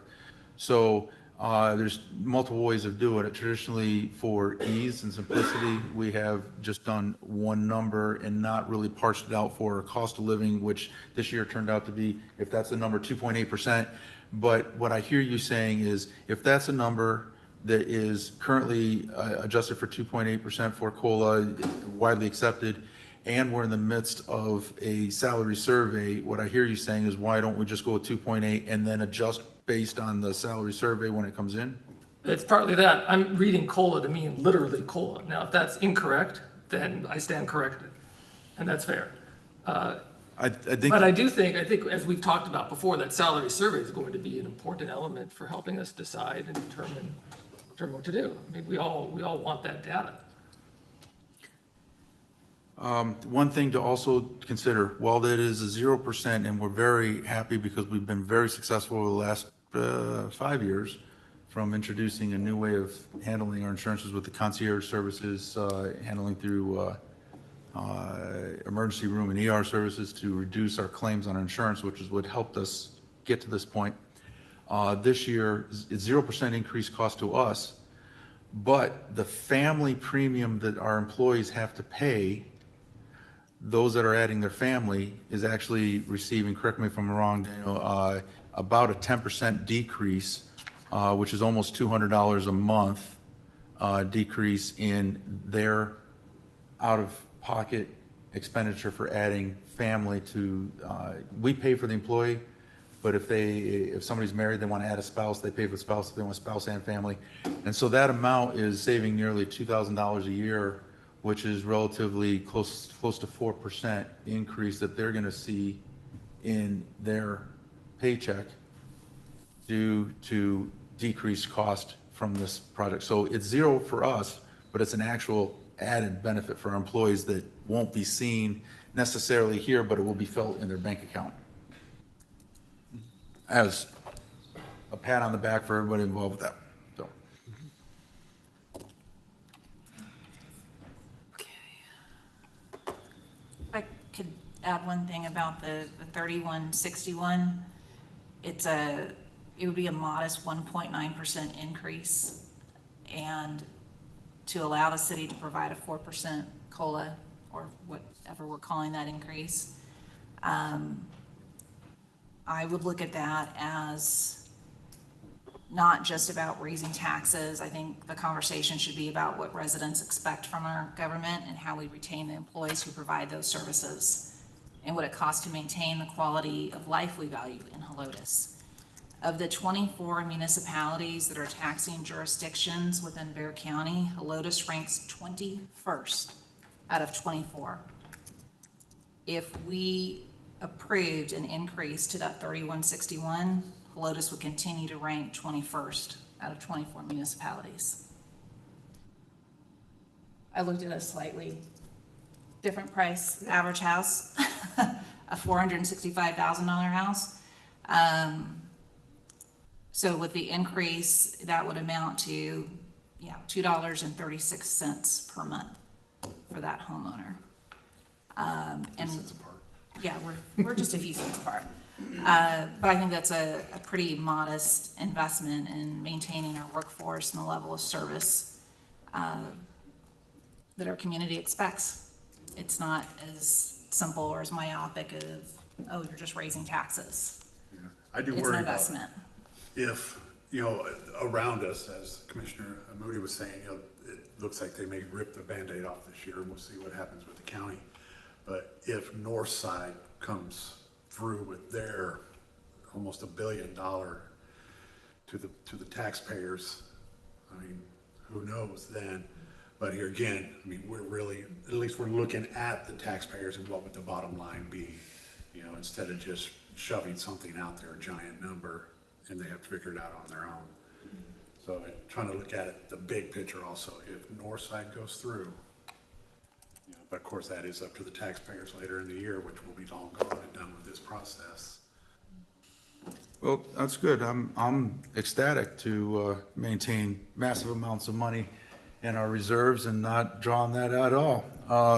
Speaker 1: So there's multiple ways of doing it. Traditionally, for ease and simplicity, we have just done one number and not really parsed it out for cost of living, which this year turned out to be, if that's the number, 2.8%. But what I hear you saying is, if that's a number that is currently adjusted for 2.8% for COLA, widely accepted, and we're in the midst of a salary survey, what I hear you saying is, why don't we just go with 2.8 and then adjust based on the salary survey when it comes in?
Speaker 6: It's partly that. I'm reading COLA to mean literally COLA. Now, if that's incorrect, then I stand corrected, and that's fair.
Speaker 1: I think.
Speaker 6: But I think as we've talked about before, that salary survey is going to be an important element for helping us decide and determine what to do. I mean, we all want that data.
Speaker 1: One thing to also consider, while that is a 0%, and we're very happy because we've been very successful over the last 5 years from introducing a new way of handling our insurances with the concierge services, handling through emergency room and ER services to reduce our claims on insurance, which is what helped us get to this point. This year, it's 0% increase cost to us, but the family premium that our employees have to pay, those that are adding their family, is actually receiving, correct me if I'm wrong, Daniel, about a 10% decrease, which is almost $200 a month decrease in their out-of-pocket expenditure for adding family to, we pay for the employee, but if somebody's married, they want to add a spouse, they pay for the spouse, if they want spouse and family. And so that amount is saving nearly $2,000 a year, which is relatively close to 4% increase that they're going to see in their paycheck due to decreased cost from this project. So it's zero for us, but it's an actual added benefit for our employees that won't be seen necessarily here, but it will be felt in their bank account. As a pat on the back for everybody involved with that. So.
Speaker 9: If I could add one thing about the 3161, it would be a modest 1.9% increase, and to allow the city to provide a 4% COLA, or whatever we're calling that increase. I would look at that as not just about raising taxes. I think the conversation should be about what residents expect from our government and how we retain the employees who provide those services, and what it costs to maintain the quality of life we value in Helotes. Of the 24 municipalities that are taxing jurisdictions within Bexar County, Helotes ranks 21st out of 24. If we approved an increase to that 3161, Helotes would continue to rank 21st out of 24 municipalities. I looked at a slightly different price, average house, a $465,000 house. So with the increase, that would amount to, $2.36 per month for that homeowner. And yeah, we're just a few cents apart. But I think that's a pretty modest investment in maintaining our workforce and the level of service that our community expects. It's not as simple or as myopic as, oh, you're just raising taxes.
Speaker 11: I do
Speaker 9: It's an
Speaker 11: worry about
Speaker 9: investment.
Speaker 11: if, you know, around us, as Commissioner Moody was saying, you know, it looks like they may rip the Band-Aid off this year, and we'll see what happens with the county. But if Northside comes through with their almost $1 billion to the taxpayers, I mean, who knows then? But here again, I mean, we're really, at least we're looking at the taxpayers and what would the bottom line be, you know, instead of just shoving something out there, a giant number, and they have to figure it out on their own. So trying to look at it, the big picture also, if Northside goes through, you know, but of course that is up to the taxpayers later in the year, which will be long gone and done with this process.
Speaker 1: Well, that's good. I'm ecstatic to maintain massive amounts of money in our reserves and not drawing that at all.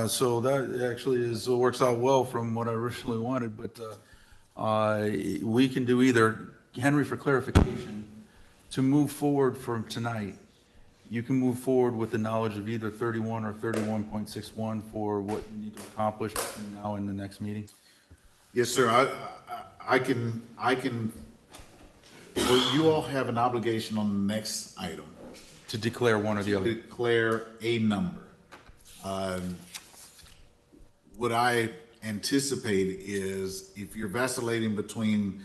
Speaker 1: So that actually works out well from what I originally wanted, but we can do either, Henry, for clarification, to move forward from tonight, you can move forward with the knowledge of either 31 or 31.61 for what you need to accomplish between now and the next meeting?
Speaker 8: Yes, sir. I can, well, you all have an obligation on the next item.
Speaker 1: To declare one or the other.
Speaker 8: Declare a number. What I anticipate is if you're vacillating between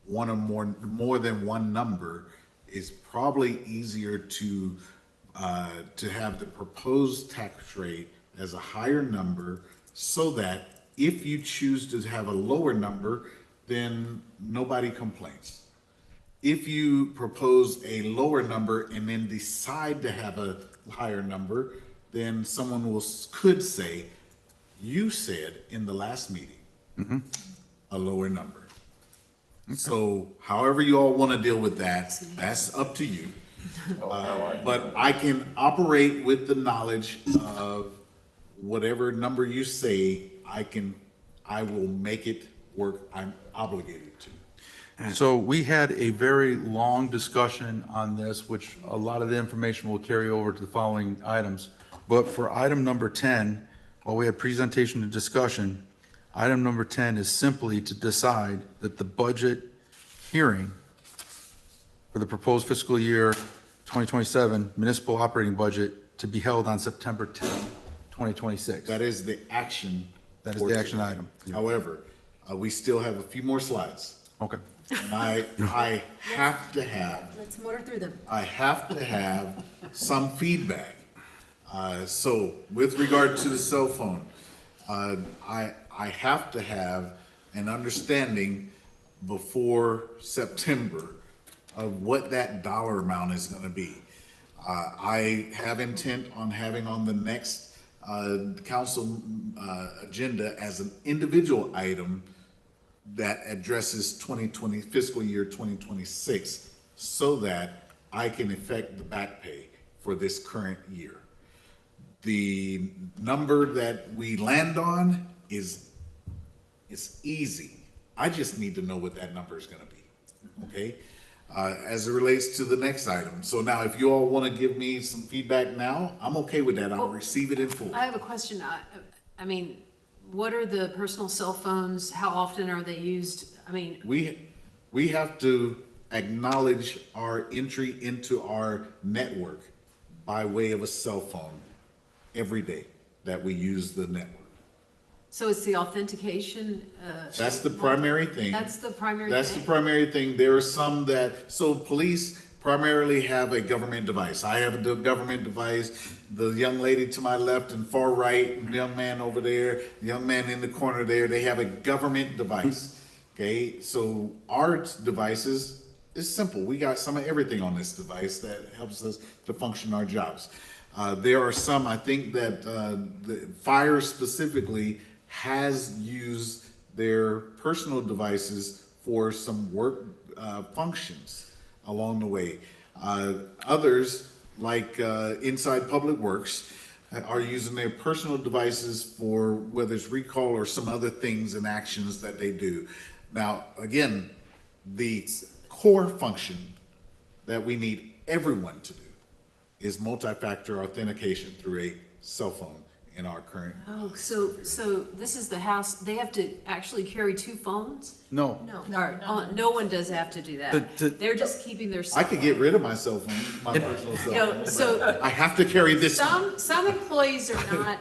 Speaker 8: one or more than one number, it's probably easier to have the proposed tax rate as a higher number so that if you choose to have a lower number, then nobody complains. If you propose a lower number and then decide to have a higher number, then someone could say, you said in the last meeting, a lower number. Okay. So however you all want to deal with that, that's up to you. But I can operate with the knowledge of whatever number you say, I will make it work. I'm obligated to.
Speaker 1: So we had a very long discussion on this, which a lot of the information will carry over to the following items. But for item number 10, while we had presentation and discussion, item number 10 is simply to decide that the budget hearing for the proposed fiscal year 2027 municipal operating budget to be held on September 10, 2026.
Speaker 8: That is the action.
Speaker 1: That is the action item.
Speaker 8: However, we still have a few more slides.
Speaker 1: Okay.
Speaker 8: And I have to have.
Speaker 7: Let's motor through them.
Speaker 8: I have to have some feedback. So with regard to the cell phone, I have to have an understanding before September of what that dollar amount is going to be. I have intent on having on the next council agenda as an individual item that addresses 2020 fiscal year 2026 so that I can effect the back pay for this current year. The number that we land on is easy. I just need to know what that number is going to be. Okay. As it relates to the next item. So now if you all want to give me some feedback now, I'm okay with that. I'll receive it in full.
Speaker 7: I have a question. I mean, what are the personal cell phones? How often are they used? I mean,
Speaker 8: we have to acknowledge our entry into our network by way of a cell phone every day that we use the network.
Speaker 7: so it's the authentication.
Speaker 8: That's the primary thing.
Speaker 7: That's the primary
Speaker 8: That's
Speaker 7: thing?
Speaker 8: the primary thing. There are some so police primarily have a government device. I have a government device. The young lady to my left and far right, the young man over there, the young man in the corner there, they have a government device. Okay, so our devices is simple. We got some of everything on this device that helps us to function our jobs. There are some, I think that the fire specifically has used their personal devices for some work functions along the way. Others, like Inside Public Works, are using their personal devices for whether it's recall or some other things and actions that they do. Now, again, the core function that we need everyone to do is multi-factor authentication through a cell phone in our current.
Speaker 7: Oh, so this is the house, they have to actually carry two phones?
Speaker 1: No.
Speaker 7: No one does have to do that. They're just keeping their.
Speaker 8: I could get rid of my cell phone, my personal cell
Speaker 7: No,
Speaker 8: phone.
Speaker 7: so
Speaker 8: I have to carry this.
Speaker 7: some employees are not,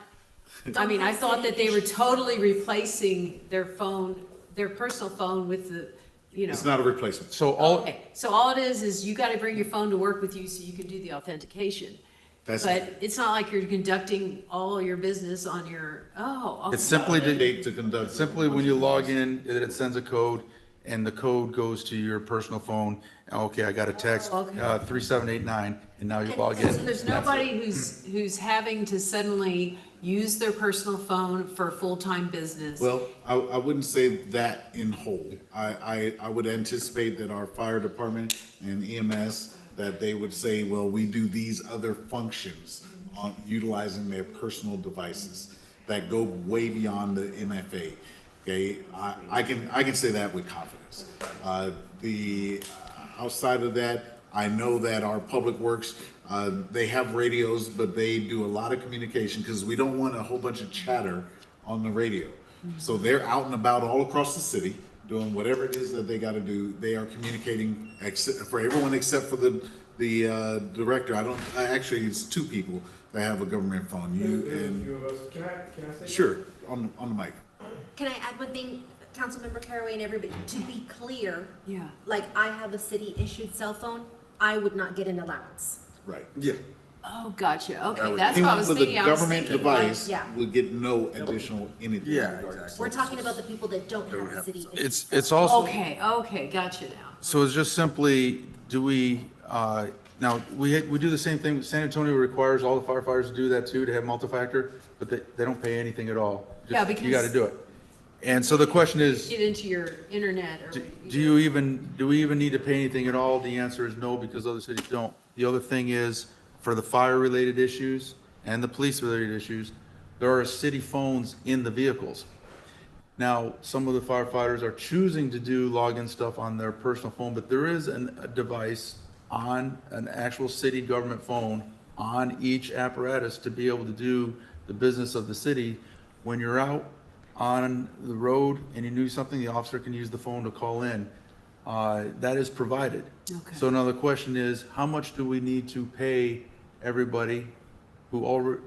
Speaker 7: I mean, I thought that they were totally replacing their phone, their personal phone with the, you know.
Speaker 8: It's not a replacement.
Speaker 1: So all,
Speaker 7: Okay, so all it is you gotta bring your phone to work with you so you can do the authentication. But it's not like you're conducting all your business on your, okay.
Speaker 1: it's simply
Speaker 8: Date to conduct.
Speaker 1: simply when you log in, it sends a code, and the code goes to your personal phone. Okay, I got a text,
Speaker 7: Okay.
Speaker 1: 3789, and now you log in.
Speaker 7: So there's nobody who's having to suddenly use their personal phone for full-time business.
Speaker 8: Well, I wouldn't say that in whole. I would anticipate that our fire department and EMS, that they would say, well, we do these other functions on utilizing their personal devices that go way beyond the MFA. Okay, I can say that with confidence. Outside of that, I know that our public works, they have radios, but they do a lot of communication because we don't want a whole bunch of chatter on the radio. So they're out and about all across the city doing whatever it is that they got to do. They are communicating for everyone except for the director. Actually, it's two people that have a government phone. You and.
Speaker 14: Can I say?
Speaker 8: Sure, on the mic.
Speaker 16: Can I add one thing, Councilmember Caraway and everybody, to be clear?
Speaker 7: Yeah.
Speaker 16: Like, I have a city-issued cell phone, I would not get an allowance.
Speaker 8: Right. Yeah.
Speaker 7: Oh, gotcha, okay, that's what I was
Speaker 8: With
Speaker 7: thinking.
Speaker 8: a
Speaker 7: I was
Speaker 8: government
Speaker 7: thinking,
Speaker 8: device,
Speaker 16: yeah.
Speaker 8: would get no additional anything.
Speaker 1: Yeah,
Speaker 16: We're talking about the people that don't have a city-issued.
Speaker 1: It's also.
Speaker 7: Okay, gotcha now.
Speaker 1: So it's just simply, do we, now, we do the same thing, San Antonio requires all the firefighters to do that too, to have multi-factor, but they don't pay anything at all.
Speaker 7: Yeah,
Speaker 1: You
Speaker 7: because-
Speaker 1: gotta do it. And so the question is,
Speaker 7: Get into your internet or.
Speaker 1: do we even need to pay anything at all? The answer is no, because other cities don't. The other thing is, for the fire-related issues and the police-related issues, there are city phones in the vehicles. Now, some of the firefighters are choosing to do login stuff on their personal phone, but there is a device on an actual city government phone on each apparatus to be able to do the business of the city. When you're out on the road and you do something, the officer can use the phone to call in. That is provided.
Speaker 7: Okay.
Speaker 1: So now the question is, how much do we need to pay everybody who already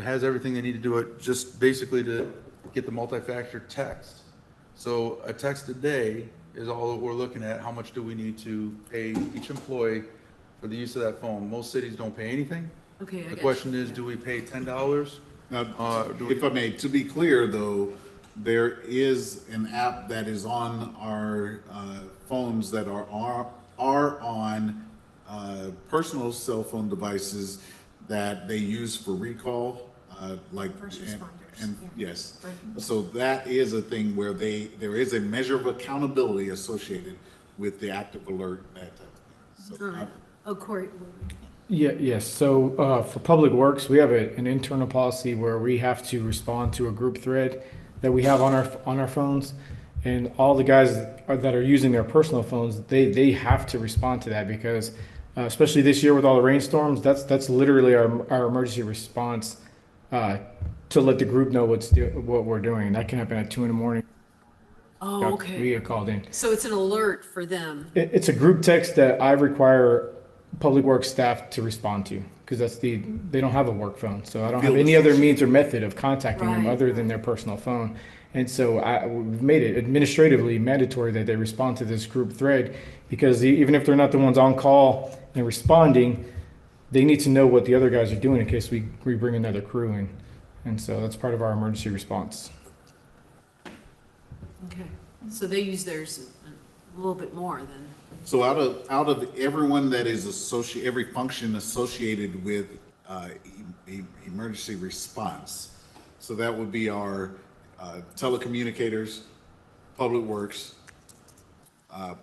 Speaker 1: has everything they need to do it, just basically to get the multi-factor text? So a text a day is all that we're looking at. How much do we need to pay each employee for the use of that phone? Most cities don't pay anything.
Speaker 7: Okay, I
Speaker 1: The
Speaker 7: got
Speaker 1: question
Speaker 7: you.
Speaker 1: is, do we pay $10?
Speaker 8: Now, if I may, to be clear though, there is an app that is on our phones that are on personal cell phone devices that they use for recall, like.
Speaker 16: First
Speaker 8: and-
Speaker 16: responders,
Speaker 8: And,
Speaker 16: yeah.
Speaker 8: yes, so that is a thing where there is a measure of accountability associated with the active alert, that type of thing. So,
Speaker 7: Oh, Corey,
Speaker 14: Yes. So for Public Works, we have an internal policy where we have to respond to a group thread that we have on our phones, and all the guys that are using their personal phones, they have to respond to that because, especially this year with all the rainstorms, that's literally our emergency response to let the group know what we're doing. That can happen at 2 a.m.
Speaker 7: oh,
Speaker 14: We
Speaker 7: okay.
Speaker 14: get called in.
Speaker 7: So it's an alert for them.
Speaker 14: It's a group text that I require Public Works staff to respond to because they don't have a work phone, so I don't have any other means or method of contacting them
Speaker 7: Right,
Speaker 14: other than their personal phone. And so we've made it administratively mandatory that they respond to this group thread because even if they're not the ones on call and responding, they need to know what the other guys are doing in case we bring another crew in. And so that's part of our emergency response.
Speaker 7: Okay, so they use theirs a little bit more than.
Speaker 8: So out of everyone that is every function associated with emergency response, so that would be our telecommunicators, public works,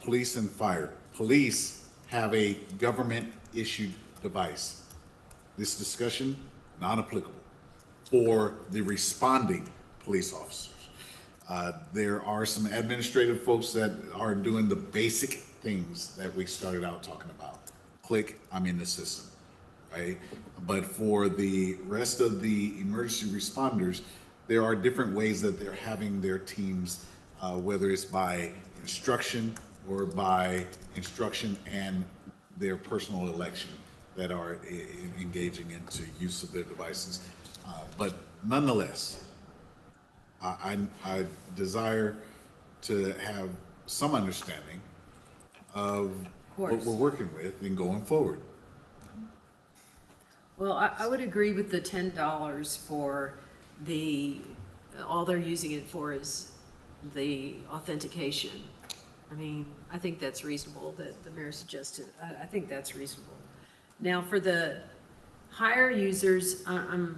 Speaker 8: police and fire. Police have a government issued device. This discussion, non-applicable for the responding police officers. There are some administrative folks that are doing the basic things that we started out talking about. Click, I'm in the system, right? But for the rest of the emergency responders, there are different ways that they're having their teams, whether it's by instruction or by instruction and their personal election, that are engaging into use of their devices. But nonetheless, I desire to have some understanding of what we're working with and going forward.
Speaker 7: Well, I would agree with the $10 for all they're using it for is the authentication. I mean, I think that's reasonable that the mayor suggested. I think that's reasonable. Now, for the higher users, I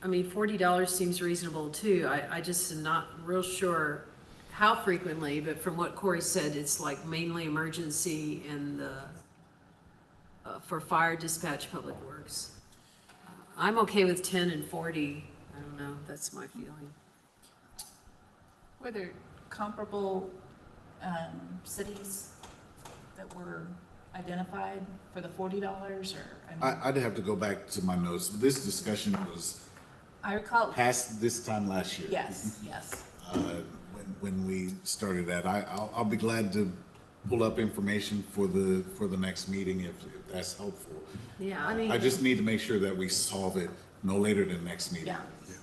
Speaker 7: mean, $40 seems reasonable too. I just am not real sure how frequently, but from what Corey said, it's like mainly emergency and for fire dispatch, public works. I'm okay with 10 and 40. I don't know, that's my feeling.
Speaker 9: Were there comparable cities that were identified for the $40, or?
Speaker 8: I'd have to go back to my notes. This discussion was
Speaker 9: I recall.
Speaker 8: past this time last year.
Speaker 9: Yes, yes.
Speaker 8: When we started that. I'll be glad to pull up information for the next meeting if that's helpful.
Speaker 7: Yeah, I mean.
Speaker 8: I just need to make sure that we solve it no later than next meeting.
Speaker 9: Yeah.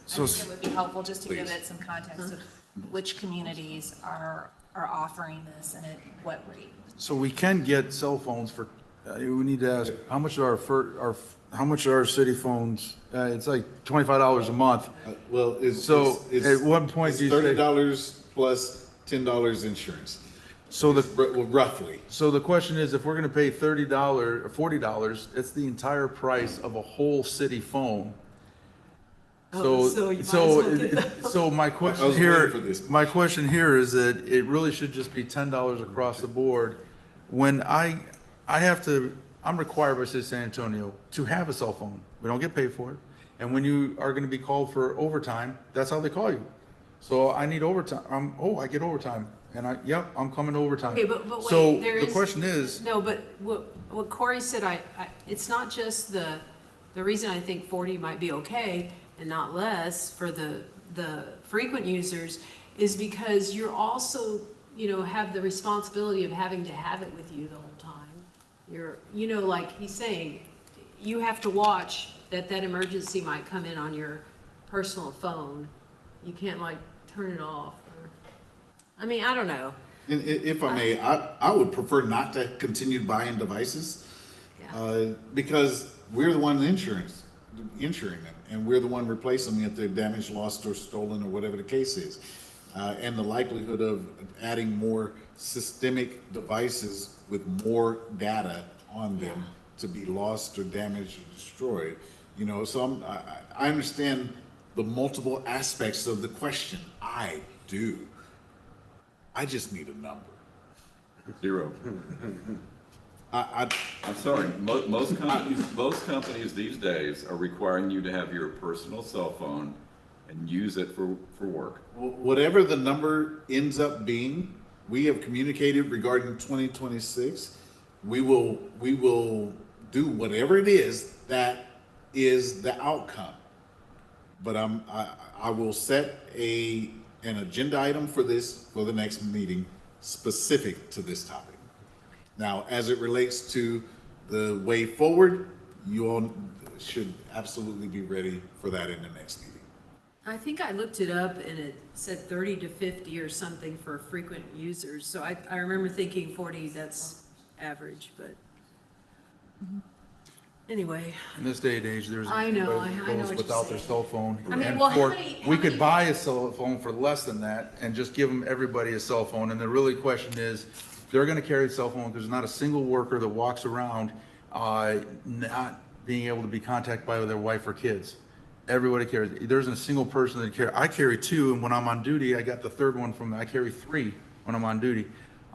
Speaker 1: So-
Speaker 9: I think it would be helpful just to give
Speaker 8: Please.
Speaker 9: it some context of which communities are offering this and at what rate.
Speaker 1: So we can get cell phones for, we need to ask, how much are how much are our city phones? It's like $25 a month.
Speaker 8: Well,
Speaker 1: So, at what point do you say-
Speaker 8: $30 plus $10 insurance.
Speaker 1: So the,
Speaker 8: Roughly.
Speaker 1: so the question is, if we're gonna pay $30 or $40, it's the entire price of a whole city phone.
Speaker 7: Oh, so you might as well get
Speaker 1: So my
Speaker 8: I
Speaker 1: question
Speaker 8: was
Speaker 1: here,
Speaker 8: waiting for this.
Speaker 1: my question here is that it really should just be $10 across the board. When I have to, I'm required by City of San Antonio to have a cell phone. We don't get paid for it. And when you are gonna be called for overtime, that's how they call you. So I need overtime. I get overtime. And yep, I'm coming to overtime.
Speaker 7: Okay, but wait,
Speaker 1: So
Speaker 7: there
Speaker 1: the
Speaker 7: is.
Speaker 1: question is,
Speaker 7: No, but what Corey said, it's not just the reason I think 40 might be okay and not less for the frequent users is because you're also, have the responsibility of having to have it with you the whole time. Like he's saying, you have to watch that emergency might come in on your personal phone. You can't like turn it off. I mean, I don't know.
Speaker 8: And if I may, I would prefer not to continue buying devices, because we're the one insuring them, and we're the one replacing them if they're damaged, lost, or stolen, or whatever the case is. And the likelihood of adding more systemic devices with more data on them to be lost or damaged or destroyed, so I understand the multiple aspects of the question. I do. I just need a number.
Speaker 12: 0. I'm sorry, most companies these days are requiring you to have your personal cell phone and use it for work.
Speaker 8: Whatever the number ends up being, we have communicated regarding 2026. We will do whatever it is that is the outcome. But I will set an agenda item for the next meeting specific to this topic. Now, as it relates to the way forward, you all should absolutely be ready for that in the next meeting.
Speaker 7: I think I looked it up and it said 30 to 50 or something for frequent users. So I remember thinking 40, that's average, but anyway.
Speaker 1: in this day and age, there's
Speaker 7: I know, I know
Speaker 1: those
Speaker 7: what you're
Speaker 1: without their
Speaker 7: saying.
Speaker 1: cell phone.
Speaker 7: I mean,
Speaker 1: And
Speaker 7: well, how
Speaker 1: for-
Speaker 7: many-
Speaker 1: we could buy a cell phone for less than that and just give everybody a cell phone. And the really question is, they're gonna carry a cell phone because there's not a single worker that walks around not being able to be contacted by their wife or kids. Everybody carries. There isn't a single person that carry. I carry 2, and when I'm on duty, I got the third one I carry 3 when I'm on duty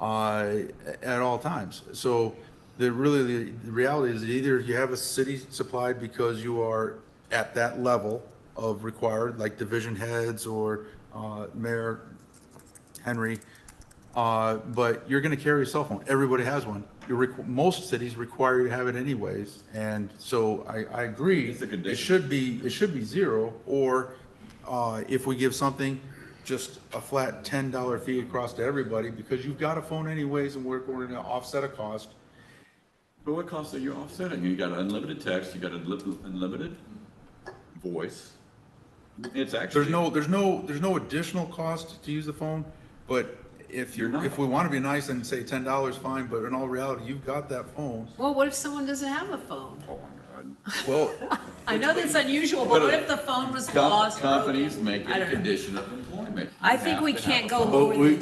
Speaker 1: at all times. So the reality is either you have a city supplied because you are at that level of required, like division heads or Mayor Henry, but you're going to carry a cell phone. Everybody has one. most cities require you to have it anyways. And so I agree,
Speaker 12: It's a condition.
Speaker 1: it should be zero, or if we give something, just a flat $10 fee across to everybody, because you've got a phone anyways, and we're going to offset a cost.
Speaker 12: But what costs are you offsetting? You got unlimited text, you got unlimited voice. It's actually.
Speaker 1: There's no additional cost to use the phone, but if
Speaker 12: You're not.
Speaker 1: if we want to be nice and say $10, fine, but in all reality, you've got that phone.
Speaker 7: Well, what if someone doesn't have a phone?
Speaker 12: Oh my God.
Speaker 1: Well,
Speaker 7: I know that's unusual, but what if the phone was lost? or
Speaker 12: Companies
Speaker 7: broken?
Speaker 12: make
Speaker 7: I
Speaker 12: it a
Speaker 7: don't know.
Speaker 12: condition of employment.
Speaker 7: I
Speaker 12: You
Speaker 7: think
Speaker 12: have
Speaker 7: we
Speaker 12: to
Speaker 7: can't
Speaker 12: have
Speaker 7: go
Speaker 12: a phone.
Speaker 7: lower
Speaker 8: Well,
Speaker 7: than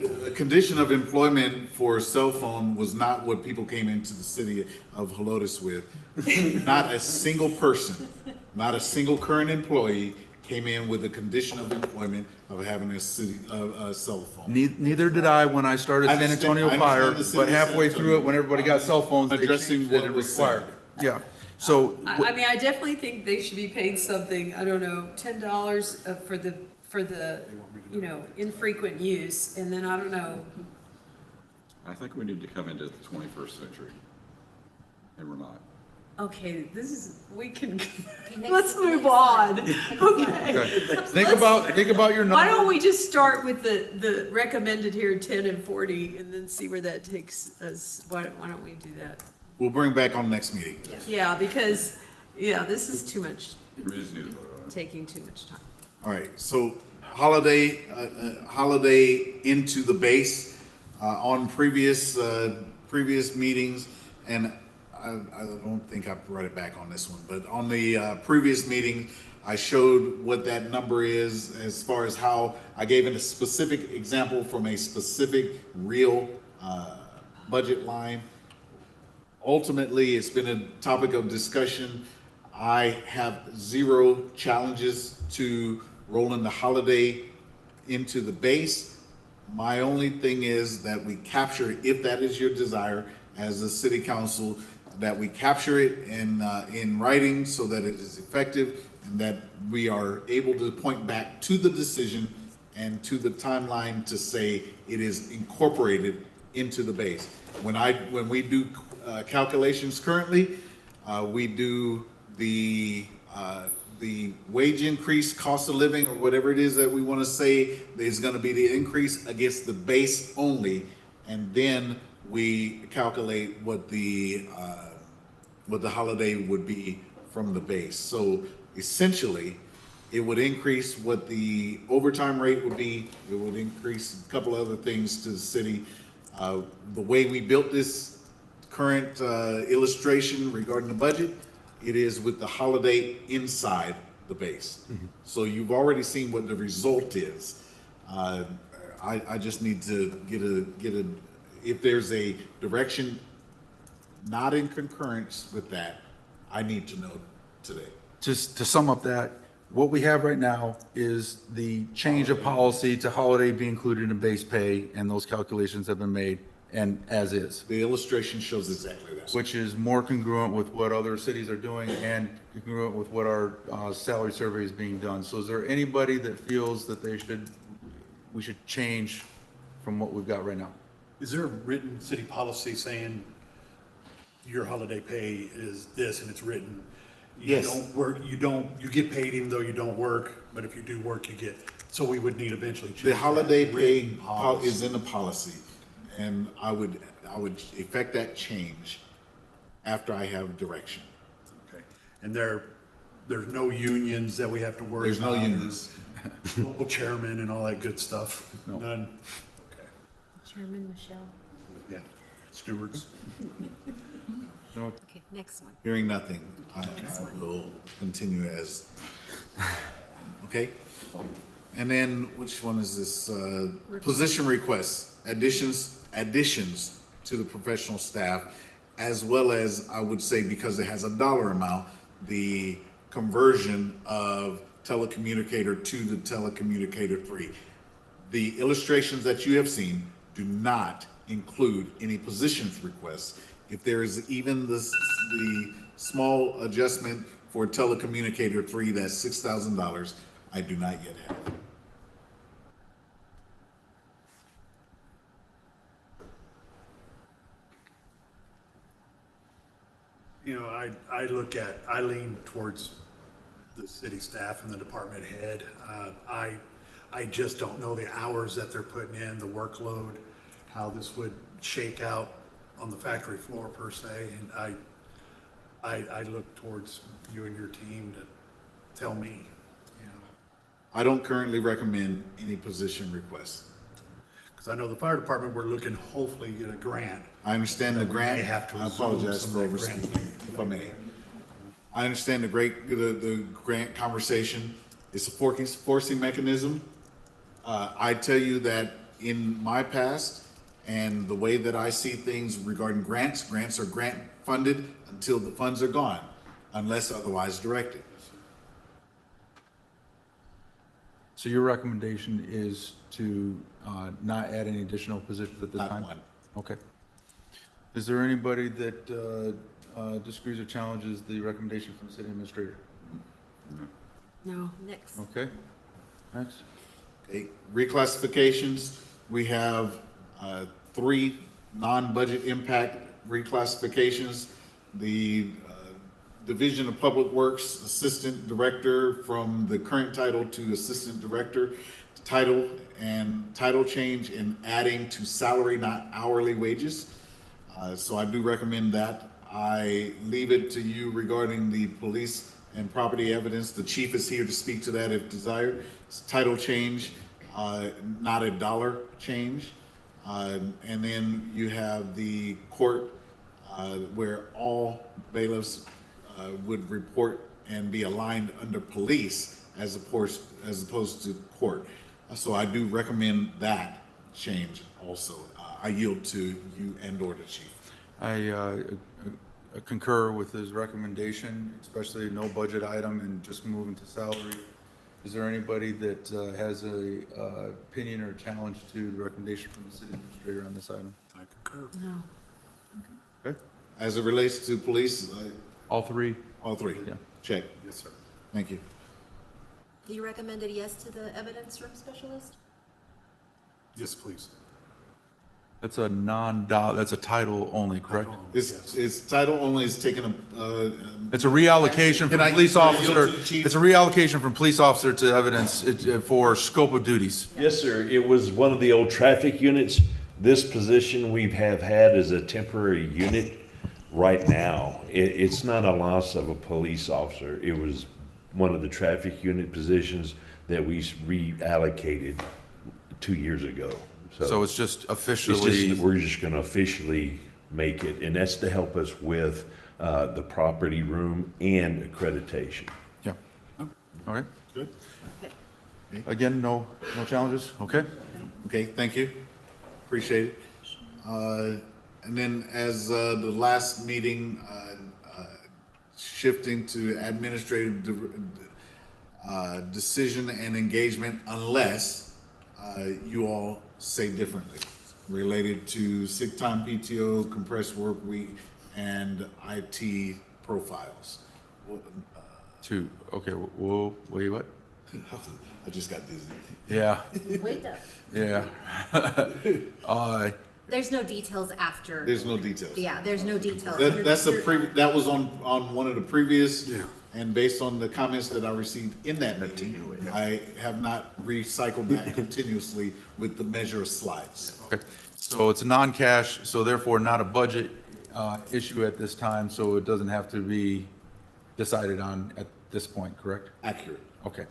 Speaker 7: 10.
Speaker 8: a condition of employment for a cell phone was not what people came into the city of Helotes with. Not a single person, not a single current employee came in with a condition of employment of having a cell phone.
Speaker 1: neither did I when I started
Speaker 8: I
Speaker 1: San
Speaker 8: understand-
Speaker 1: Antonio
Speaker 8: I
Speaker 1: Fire,
Speaker 8: understand the city
Speaker 1: but
Speaker 8: of San
Speaker 1: halfway through it, when everybody got cell phones, they
Speaker 8: Addressing
Speaker 1: changed that
Speaker 8: what
Speaker 1: it
Speaker 8: was said.
Speaker 1: required. Yeah, so.
Speaker 7: I mean, I definitely think they should be paid something, I don't know, $10 for the, you know, infrequent use, and then I don't know.
Speaker 12: I think we need to come into the 21st century. And we're not.
Speaker 7: Okay, we can,
Speaker 16: next-
Speaker 7: let's move
Speaker 16: next
Speaker 7: on.
Speaker 16: slide.
Speaker 7: Okay.
Speaker 1: Think about your
Speaker 7: Why
Speaker 1: number.
Speaker 7: don't we just start with the recommended here, 10 and 40, and then see where that takes us? Why don't we do that?
Speaker 8: We'll bring back on next meeting.
Speaker 7: Yeah, because, this is too much,
Speaker 12: We just need to vote on it.
Speaker 7: taking too much time.
Speaker 8: All right, so holiday into the base, on previous meetings, and I don't think I brought it back on this one, but on the previous meeting, I showed what that number is as far as how I gave it a specific example from a specific real budget line. Ultimately, it's been a topic of discussion. I have zero challenges to rolling the holiday into the base. My only thing is that we capture, if that is your desire as a city council, that we capture it in writing so that it is effective and that we are able to point back to the decision and to the timeline to say it is incorporated into the base. When we do calculations currently, we do the wage increase, cost of living, or whatever it is that we want to say is going to be the increase against the base only, and then we calculate what the holiday would be from the base. So essentially, it would increase what the overtime rate would be. It would increase a couple other things to the city. The way we built this current illustration regarding the budget, it is with the holiday inside the base. So you've already seen what the result is. I just need to get a, if there's a direction not in concurrence with that, I need to know today.
Speaker 1: Just to sum up that, what we have right now is the change of policy to holiday be included in base pay, and those calculations have been made, and as is.
Speaker 8: The illustration shows exactly that.
Speaker 1: Which is more congruent with what other cities are doing and congruent with what our salary survey is being done. So is there anybody that feels that we should change from what we've got right now?
Speaker 11: Is there a written city policy saying your holiday pay is this and it's written? You
Speaker 8: Yes.
Speaker 11: don't work, you get paid even though you don't work, but if you do work, you get, so we would need eventually change.
Speaker 8: The
Speaker 11: that
Speaker 8: holiday pay
Speaker 11: written policy.
Speaker 8: is in the policy, and I would effect that change after I have direction.
Speaker 11: Okay. And there's no unions that we have to worry
Speaker 8: There's
Speaker 11: about?
Speaker 8: no unions.
Speaker 11: Local chairman and all that good stuff?
Speaker 8: No.
Speaker 11: None? Okay.
Speaker 5: Chairman Michelle.
Speaker 11: Yeah. Stewards?
Speaker 16: Okay, next one.
Speaker 8: Hearing nothing, I will continue as, okay? And then, which one is this? Position requests, additions to the professional staff, as well as, I would say, because it has a dollar amount, the conversion of telecommunicator 2 to telecommunicator 3. The illustrations that you have seen do not include any positions requests. If there is even the small adjustment for telecommunicator 3, that's $6,000, I do not yet have.
Speaker 11: You know, I lean towards the city staff and the department head. I just don't know the hours that they're putting in, the workload, how this would shake out on the factory floor per se. And I look towards you and your team to tell me, you know.
Speaker 8: I don't currently recommend any position requests.
Speaker 11: Because I know the fire department, we're looking hopefully get a grant.
Speaker 8: I understand the
Speaker 11: that we may
Speaker 8: grant.
Speaker 11: have to
Speaker 8: I
Speaker 11: assume
Speaker 8: apologize
Speaker 11: some
Speaker 8: for
Speaker 11: of that grant.
Speaker 8: overspeaking, if I may. I understand the grant conversation. It's a forcing mechanism. I tell you that in my past and the way that I see things regarding grants are grant funded until the funds are gone, unless otherwise directed.
Speaker 1: So your recommendation is to not add any additional positions at this
Speaker 8: Not
Speaker 1: time?
Speaker 8: one.
Speaker 1: Okay. Is there anybody that disagrees or challenges the recommendation from the city administrator?
Speaker 16: No. Next.
Speaker 1: Okay. Next.
Speaker 8: Okay, reclassifications, we have 3 non-budget impact reclassifications. The Division of Public Works Assistant Director from the current title to Assistant Director, title change and adding to salary, not hourly wages. So I do recommend that. I leave it to you regarding the police and property evidence. The chief is here to speak to that if desired. It's title change, not a dollar change. And then you have the court where all bailiffs would report and be aligned under police as opposed to court. So I do recommend that change also. I yield to you and/or the chief.
Speaker 1: I concur with his recommendation, especially no budget item and just moving to salary. Is there anybody that has a opinion or challenge to the recommendation from the city administrator on this item?
Speaker 11: I concur.
Speaker 16: No.
Speaker 1: Okay.
Speaker 8: As it relates to police,
Speaker 1: All three?
Speaker 8: all 3.
Speaker 1: Yeah.
Speaker 8: Check.
Speaker 11: Yes, sir.
Speaker 8: Thank you.
Speaker 16: You recommended yes to the evidence room specialist?
Speaker 11: Yes, please.
Speaker 1: That's a that's a title only, correct?
Speaker 8: It's title only is taking
Speaker 1: It's a reallocation from
Speaker 8: Can I-
Speaker 1: police
Speaker 8: can I yield
Speaker 1: officer,
Speaker 8: to the chief?
Speaker 1: it's a reallocation from police officer to evidence for scope of duties.
Speaker 17: Yes, sir. It was one of the old traffic units. This position we have had as a temporary unit right now. It's not a loss of a police officer. It was one of the traffic unit positions that we reallocated 2 years ago.
Speaker 1: So it's just officially.
Speaker 17: We're just gonna officially make it, and that's to help us with the property room and accreditation.
Speaker 1: Yeah. All right.
Speaker 8: Good.
Speaker 1: Again, no challenges? Okay.
Speaker 8: Okay, thank you. Appreciate it. And then as the last meeting, shifting to administrative decision and engagement unless you all say differently related to sick time, PTO, compressed work week, and IT profiles.
Speaker 1: Okay, whoa, wait, what?
Speaker 8: I just got dizzy.
Speaker 1: Yeah,
Speaker 16: Wait up.
Speaker 1: yeah.
Speaker 16: There's no details after.
Speaker 8: There's no details.
Speaker 16: Yeah, there's no details.
Speaker 8: That was on one of the previous, and based on the comments that I received in that meeting, I have not recycled that continuously with the measure of slides.
Speaker 1: Okay, so it's a non-cash, so therefore not a budget issue at this time, so it doesn't have to be decided on at this point, correct?
Speaker 8: Accurate.
Speaker 1: Okay.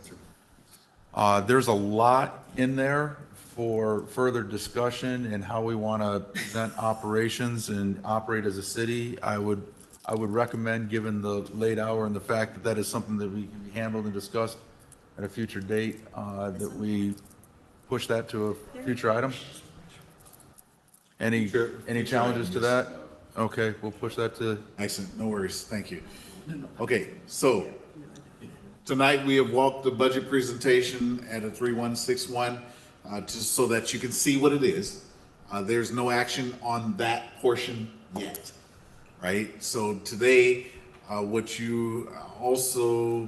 Speaker 1: There's a lot in there for further discussion and how we want to present operations and operate as a city. I would recommend, given the late hour and the fact that that is something that we can be handled and discussed at a future date, that we push that to a future item. Any challenges to that? Okay, we'll push that to.
Speaker 8: Excellent, no worries, thank you. Okay, so tonight we have walked the budget presentation at a 3161, just so that you can see what it is. There's no action on that portion yet, right? So today, what you also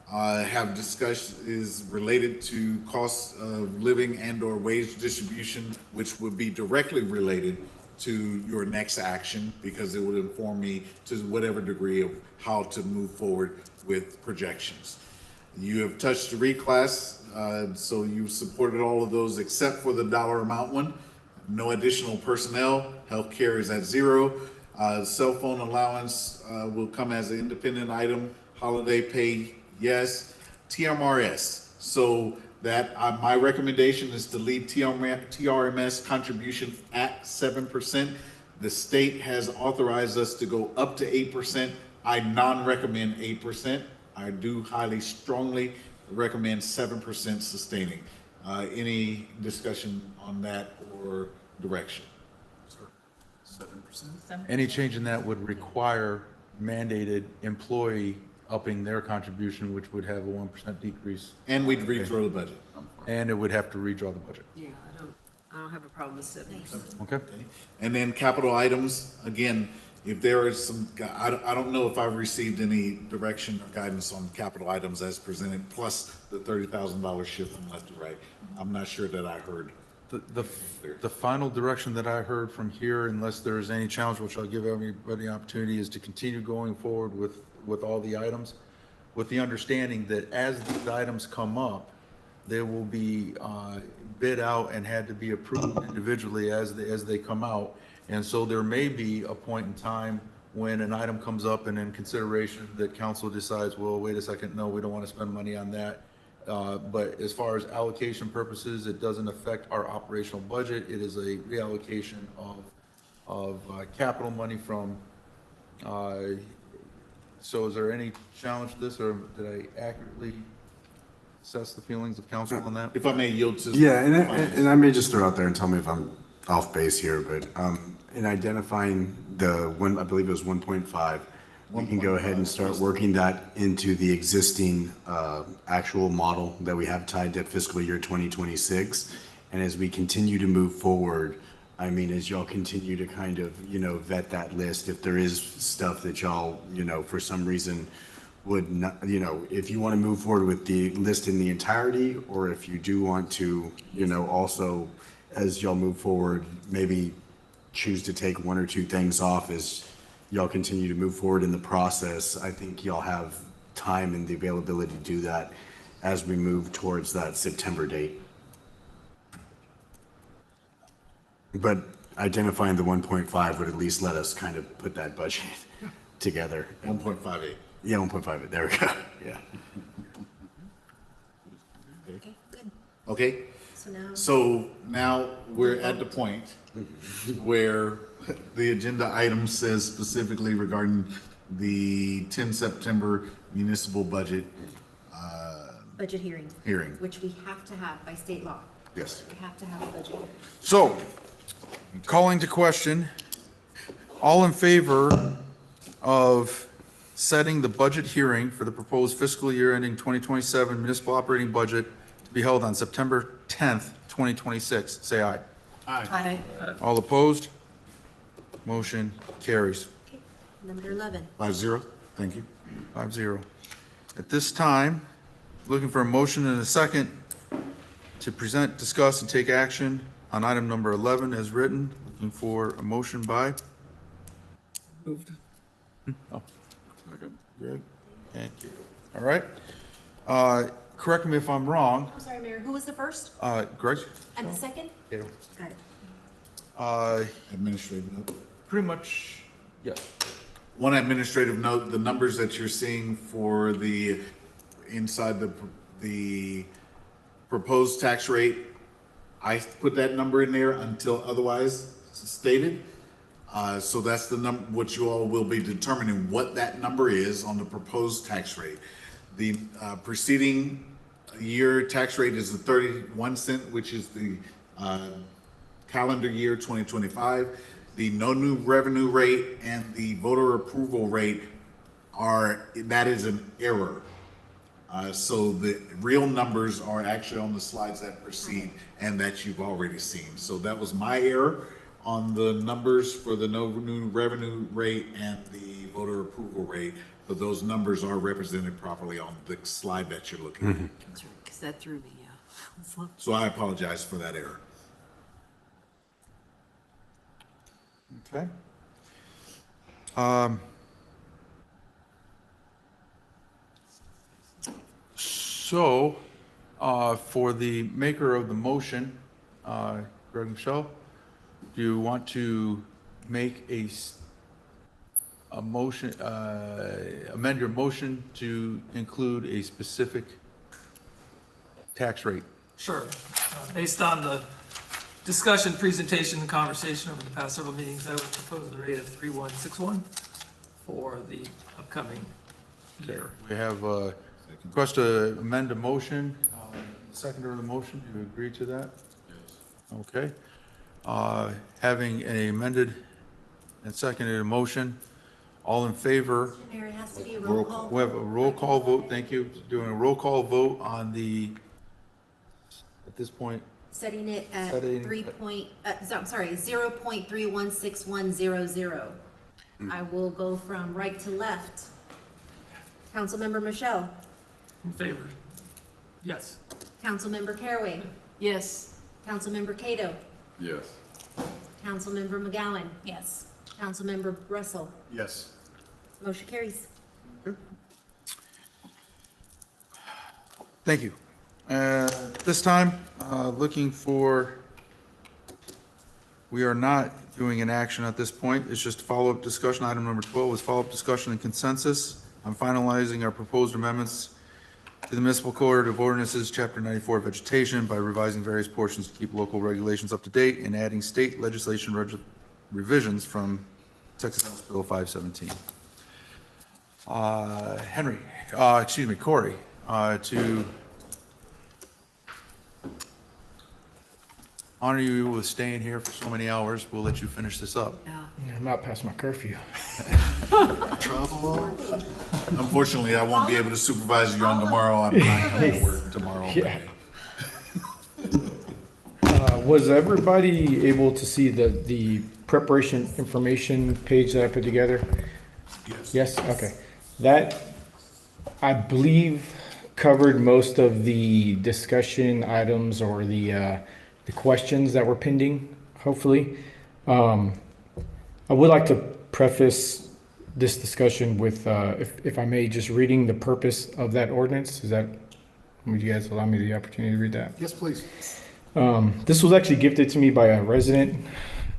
Speaker 8: have discussed is related to cost of living and/or wage distribution, which would be directly related to your next action because it would inform me to whatever degree of how to move forward with projections. You have touched the reclass, so you supported all of those except for the dollar amount one. No additional personnel. Healthcare is at 0. Cell phone allowance will come as an independent item. Holiday pay, yes. TMRS. So that my recommendation is to leave TRMS contribution at 7%. The state has authorized us to go up to 8%. I non-recommend 8%. I do highly strongly recommend 7% sustaining. Any discussion on that or direction? 7%.
Speaker 1: Any change in that would require mandated employee upping their contribution, which would have a 1% decrease.
Speaker 8: And we'd redraw the budget.
Speaker 1: And it would have to redraw the budget.
Speaker 7: Yeah, I don't have a problem with 7%.
Speaker 1: Okay?
Speaker 8: And then capital items, again, if there is some, I don't know if I've received any direction or guidance on capital items as presented, plus the $30,000 shift from left to right. I'm not sure that I heard.
Speaker 1: The final direction that I heard from here, unless there's any challenge, which I'll give everybody an opportunity, is to continue going forward with all the items, with the understanding that as these items come up, they will be bid out and had to be approved individually as they come out. And so there may be a point in time when an item comes up and in consideration that council decides, well, wait a second, no, we don't want to spend money on that. But as far as allocation purposes, it doesn't affect our operational budget. It is a reallocation of capital money from, so is there any challenge to this, or did I accurately assess the feelings of council on that?
Speaker 8: If I may yield to.
Speaker 15: Yeah, and I may just throw out there and tell me if I'm off base here, but in identifying the one, I believe it was 1.5, we can go ahead and start working that into the existing actual model that we have tied to fiscal year 2026. And as we continue to move forward, I mean, as y'all continue to kind of, vet that list, if there is stuff that y'all, for some reason would not, if you want to move forward with the list in the entirety, or if you do want to, also, as y'all move forward, maybe choose to take one or two things off as y'all continue to move forward in the process. I think y'all have time and the availability to do that as we move towards that September date. But identifying the 1.5 would at least let us kind of put that budget together.
Speaker 8: 1.58.
Speaker 15: Yeah, 1.5. There we go. Yeah.
Speaker 16: Okay, good.
Speaker 8: Okay,
Speaker 16: So now.
Speaker 8: so now we're at the point where the agenda item says specifically regarding the 10 September municipal budget
Speaker 16: Budget hearing. Which we have to have by state law.
Speaker 8: Yes.
Speaker 16: We have to have a budget hearing.
Speaker 1: So, calling to question, all in favor of setting the budget hearing for the proposed fiscal year ending 2027 municipal operating budget to be held on September 10th, 2026, say aye.
Speaker 7: Aye.
Speaker 1: All opposed? Motion carries.
Speaker 16: Okay, number 11.
Speaker 8: 5-0, thank you.
Speaker 1: 5-0. At this time, looking for a motion and a second to present, discuss, and take action on item number 11 as written. Looking for a motion by?
Speaker 6: Moved.
Speaker 1: Oh,
Speaker 12: Okay.
Speaker 1: good. Thank you. All right. Correct me if I'm wrong.
Speaker 16: I'm sorry, Mayor, who was the first?
Speaker 1: Greg?
Speaker 16: And the second?
Speaker 1: Yeah.
Speaker 16: Got it.
Speaker 8: Administrative note.
Speaker 1: Pretty much, yes.
Speaker 8: One administrative note, the numbers that you're seeing for the, inside the proposed tax rate, I put that number in there until otherwise stated. So that's the number, what you all will be determining what that number is on the proposed tax rate. The preceding year tax rate is the 31 cent, which is the calendar year 2025. The no new revenue rate and the voter approval rate that is an error. So the real numbers are actually on the slides that precede and that you've already seen. So that was my error on the numbers for the no new revenue rate and the voter approval rate, but those numbers are represented properly on the slide that you're looking at.
Speaker 7: That's right, because that threw me, yeah.
Speaker 8: So I apologize for that error.
Speaker 1: Okay. So, for the maker of the motion, Greg Michelle, do you want to make a motion, amend your motion to include a specific tax rate?
Speaker 6: Sure. Based on the discussion, presentation, and conversation over the past several meetings, I would propose the rate of 3161 for the upcoming year.
Speaker 1: We have a request to amend a motion. Seconder of the motion, do you agree to that? Yes. Okay. Having an amended and seconded motion, all in favor?
Speaker 16: Mayor, it has to be a roll call.
Speaker 1: We have a roll call vote, thank you. Doing a roll call vote on the, at this point,
Speaker 16: Setting it at
Speaker 1: Setting-
Speaker 16: 0.316100. I will go from right to left. Councilmember Michelle,
Speaker 6: In favor? Yes.
Speaker 16: Councilmember Caraway,
Speaker 7: Yes.
Speaker 16: Councilmember Cato,
Speaker 12: Yes.
Speaker 16: Councilmember McGowan,
Speaker 9: Yes.
Speaker 16: Councilmember Russell.
Speaker 11: Yes.
Speaker 16: Motion carries.
Speaker 1: thank you. This time, looking for, we are not doing an action at this point. It's just follow-up discussion. Item number 12 is follow-up discussion and consensus on finalizing our proposed amendments to the Municipal Code of Ordinances, Chapter 94, Vegetation, by revising various portions to keep local regulations up to date and adding state legislation revisions from Texas House Bill 517. Corey, to honor you with staying here for so many hours, we'll let you finish this up.
Speaker 14: I'm not past my curfew.
Speaker 8: Unfortunately, I won't be able to supervise you on tomorrow. I'm not coming to work tomorrow.
Speaker 14: Yeah. Was everybody able to see the preparation information page that I put together?
Speaker 11: Yes.
Speaker 14: Yes, okay. That, I believe, covered most of the discussion items or the questions that were pending, hopefully. I would like to preface this discussion with, if I may, just reading the purpose of that ordinance. Would you guys allow me the opportunity to read that?
Speaker 11: Yes, please.
Speaker 14: This was actually gifted to me by a resident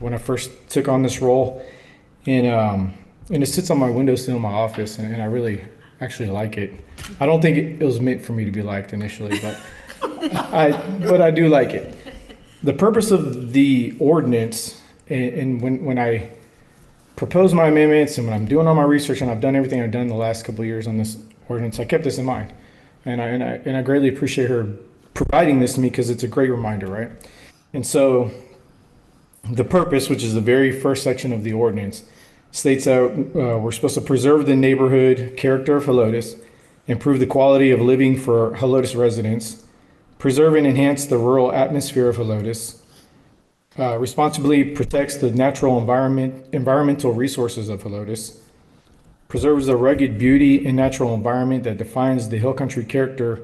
Speaker 14: when I first took on this role. And it sits on my windowsill in my office, and I really actually like it. I don't think it was meant for me to be liked initially, but I do like it. The purpose of the ordinance, and when I propose my amendments and when I'm doing all my research, and I've done everything I've done the last couple of years on this ordinance, I kept this in mind. And I greatly appreciate her providing this to me because it's a great reminder, right? And so the purpose, which is the very first section of the ordinance, states that we're supposed to preserve the neighborhood character of Helotes, improve the quality of living for Helotes residents, preserve and enhance the rural atmosphere of Helotes, responsibly protects the natural environmental resources of Helotes, preserves the rugged beauty and natural environment that defines the hill country character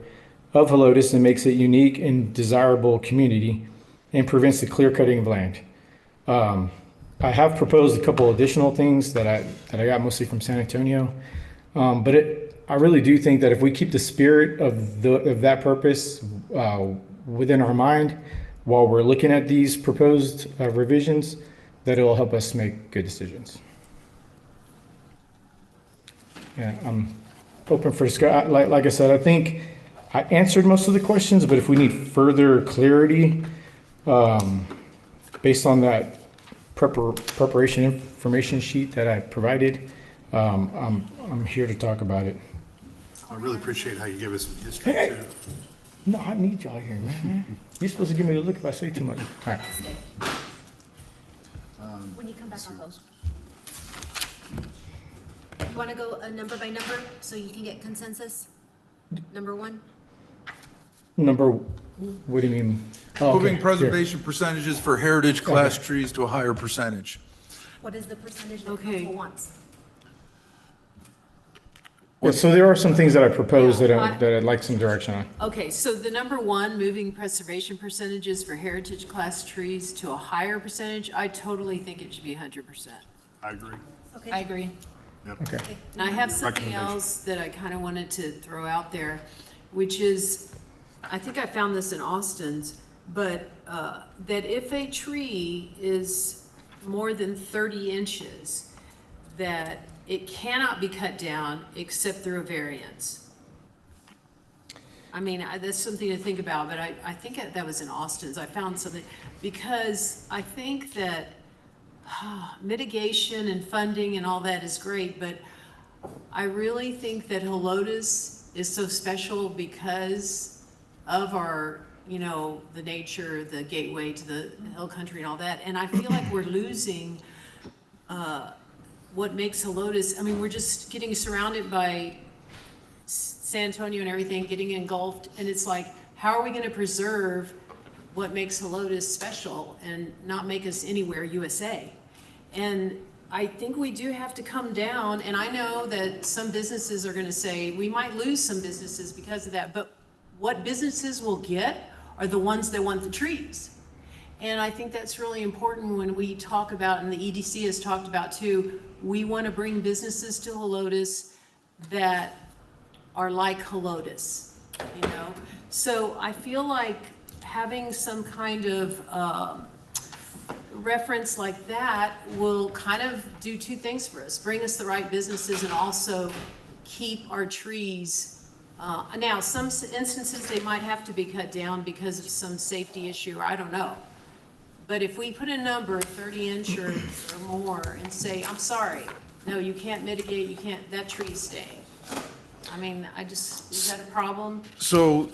Speaker 14: of Helotes and makes it unique and desirable community, and prevents the clear cutting of land. I have proposed a couple additional things that I got mostly from San Antonio, but I really do think that if we keep the spirit of that purpose within our mind while we're looking at these proposed revisions, that it will help us make good decisions. Yeah, I'm open for discussion. Like I said, I think I answered most of the questions, but if we need further clarity based on that preparation information sheet that I provided, I'm here to talk about it.
Speaker 11: I really appreciate how you give us some history too.
Speaker 14: No, I need y'all here, man. You're supposed to give me a look if I say too much. All right.
Speaker 16: When you come back, I'll go. You want to go number by number so you can get consensus? Number one?
Speaker 14: What do you mean? Oh, okay.
Speaker 1: Moving
Speaker 14: Here.
Speaker 1: preservation percentages for heritage class trees to a higher percentage.
Speaker 16: What is the percentage that
Speaker 7: Okay.
Speaker 16: council wants?
Speaker 14: Yeah, so there are some things that I propose
Speaker 7: Yeah,
Speaker 14: that I'd like some direction on.
Speaker 7: Okay, so the number one, moving preservation percentages for heritage class trees to a higher percentage, I totally think it should be 100%.
Speaker 11: I agree.
Speaker 9: I agree.
Speaker 14: Okay.
Speaker 7: And I have something else that I kind of wanted to throw out there, which is, I think I found this in Austin's, but that if a tree is more than 30 inches, that it cannot be cut down except through a variance. I mean, that's something to think about, but I think that was in Austin's. I found something, because I think that mitigation and funding and all that is great, but I really think that Helotes is so special because of our, you know, the nature, the gateway to the hill country and all that. And I feel like we're losing what makes Helotes. I mean, we're just getting surrounded by San Antonio and everything, getting engulfed. And it's like, how are we going to preserve what makes Helotes special and not make us anywhere USA? And I think we do have to come down, and I know that some businesses are going to say, we might lose some businesses because of that, but what businesses will get are the ones that want the trees. And I think that's really important when we talk about, and the EDC has talked about too, we want to bring businesses to Helotes that are like Helotes, you know? So I feel like having some kind of reference like that will kind of do two things for us: bring us the right businesses and also keep our trees. Now, some instances they might have to be cut down because of some safety issue, or I don't know. But if we put a number, 30 inch or more, and say, I'm sorry, no, you can't mitigate, you can't, that tree's staying. I mean, is that a problem?
Speaker 1: So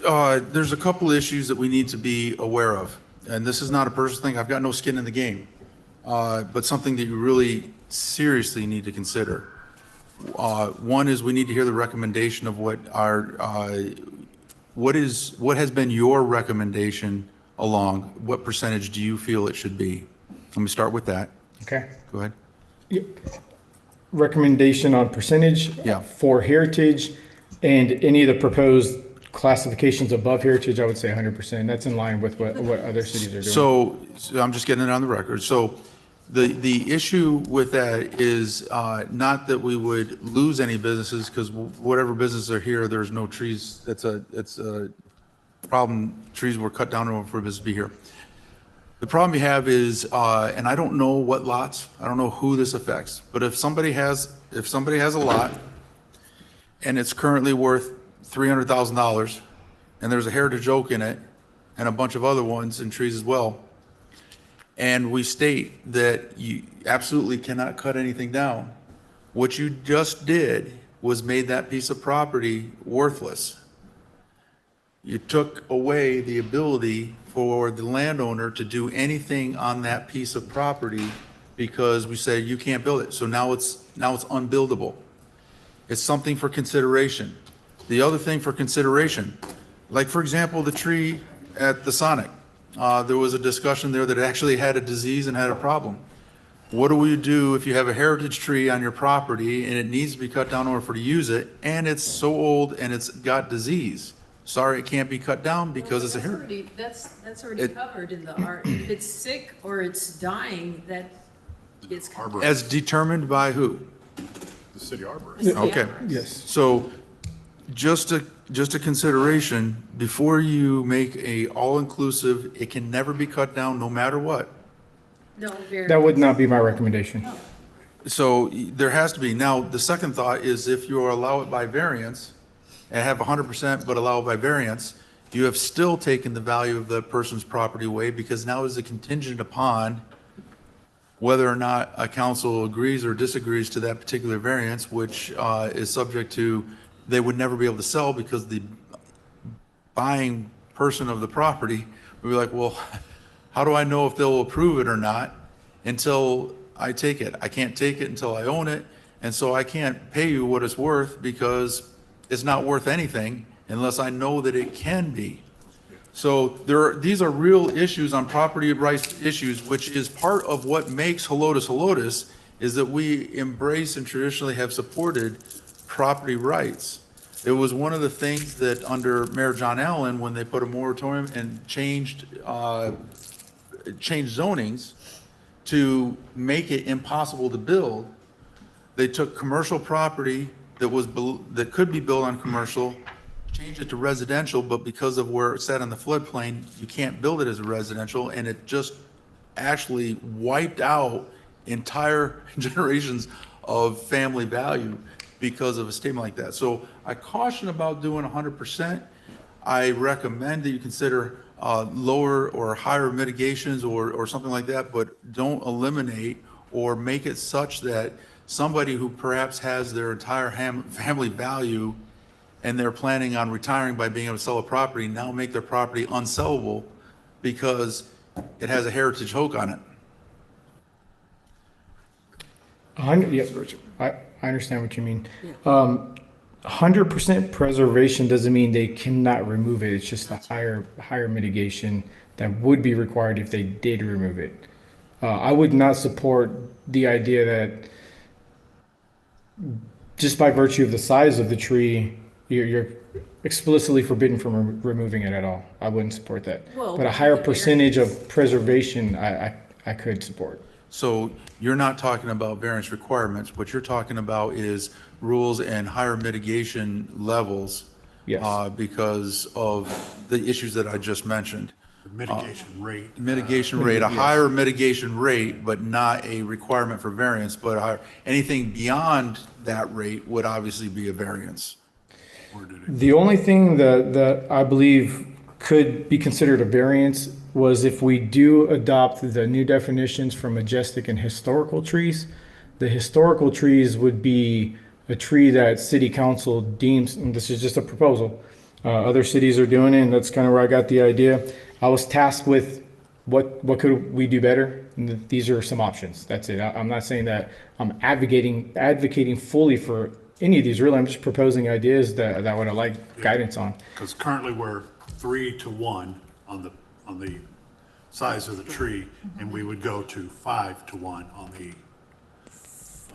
Speaker 1: there's a couple issues that we need to be aware of. And this is not a personal thing. I've got no skin in the game. But something that you really seriously need to consider. One is we need to hear the recommendation of what has been your recommendation along, what percentage do you feel it should be? Let me start with that.
Speaker 14: Okay.
Speaker 1: Go ahead.
Speaker 14: Recommendation on percentage for heritage and any of the proposed classifications above heritage, I would say 100%. That's in line with what other cities are doing.
Speaker 1: So I'm just getting it on the record. So the issue with that is not that we would lose any businesses, because whatever businesses are here, there's no trees. It's a problem. Trees were cut down in order for a business to be here. The problem you have is, and I don't know what lots, I don't know who this affects, but if somebody has a lot and it's currently worth $300,000 and there's a heritage oak in it and a bunch of other ones and trees as well, and we state that you absolutely cannot cut anything down, what you just did was made that piece of property worthless. You took away the ability for the landowner to do anything on that piece of property because we said you can't build it. So now it's unbuildable. It's something for consideration. The other thing for consideration, like for example, the tree at the Sonic, there was a discussion there that actually had a disease and had a problem. What do we do if you have a heritage tree on your property and it needs to be cut down in order for you to use it, and it's so old and it's got disease? Sorry, it can't be cut down because it's a heritage.
Speaker 7: That's already covered in the art. If it's sick or it's dying, that gets covered.
Speaker 1: As determined by who?
Speaker 11: The city arborist.
Speaker 7: The city
Speaker 1: Okay.
Speaker 7: arborist.
Speaker 14: Yes.
Speaker 1: So just a consideration, before you make a all-inclusive, it can never be cut down no matter what.
Speaker 7: No,
Speaker 14: That would not be my recommendation.
Speaker 1: So there has to be. Now, the second thought is if you allow it by variance and have 100% but allow it by variance, you have still taken the value of the person's property away, because now is a contingent upon whether or not a council agrees or disagrees to that particular variance, which is subject to, they would never be able to sell because the buying person of the property would be like, well, how do I know if they'll approve it or not until I take it? I can't take it until I own it, and so I can't pay you what it's worth because it's not worth anything unless I know that it can be. So these are real issues on property rights issues, which is part of what makes Helotes Helotes, is that we embrace and traditionally have supported property rights. It was one of the things that under Mayor John Allen, when they put a moratorium and changed zonings to make it impossible to build, they took commercial property that could be built on commercial, changed it to residential, but because of where it's at in the floodplain, you can't build it as a residential, and it just actually wiped out entire generations of family value because of a statement like that. So I caution about doing 100%. I recommend that you consider lower or higher mitigations or something like that, but don't eliminate or make it such that somebody who perhaps has their entire family value and they're planning on retiring by being able to sell a property, now make their property unsellable because it has a heritage hook on it.
Speaker 14: Yes, Richard, I understand what you mean. 100% preservation doesn't mean they cannot remove it. It's just a higher mitigation that would be required if they did remove it. I would not support the idea that just by virtue of the size of the tree, you're explicitly forbidden from removing it at all. I wouldn't support that.
Speaker 7: Well,
Speaker 14: But a higher
Speaker 7: the
Speaker 14: percentage of preservation, I could support.
Speaker 1: So you're not talking about variance requirements. What you're talking about is rules and higher mitigation levels.
Speaker 14: Yes.
Speaker 1: Because of the issues that I just mentioned.
Speaker 11: The mitigation rate.
Speaker 1: Mitigation rate, a higher mitigation rate, but not a requirement for variance, but anything beyond that rate would obviously be a variance.
Speaker 14: The only thing that I believe could be considered a variance was if we do adopt the new definitions for majestic and historical trees. The historical trees would be a tree that city council deems, and this is just a proposal, other cities are doing it, and that's kind of where I got the idea. I was tasked with what could we do better? And these are some options. That's it. I'm not saying that I'm advocating fully for any of these. Really, I'm just proposing ideas that I would like guidance on.
Speaker 11: Because currently we're 3-1 on the size of the tree, and we would go to 5-1 on the.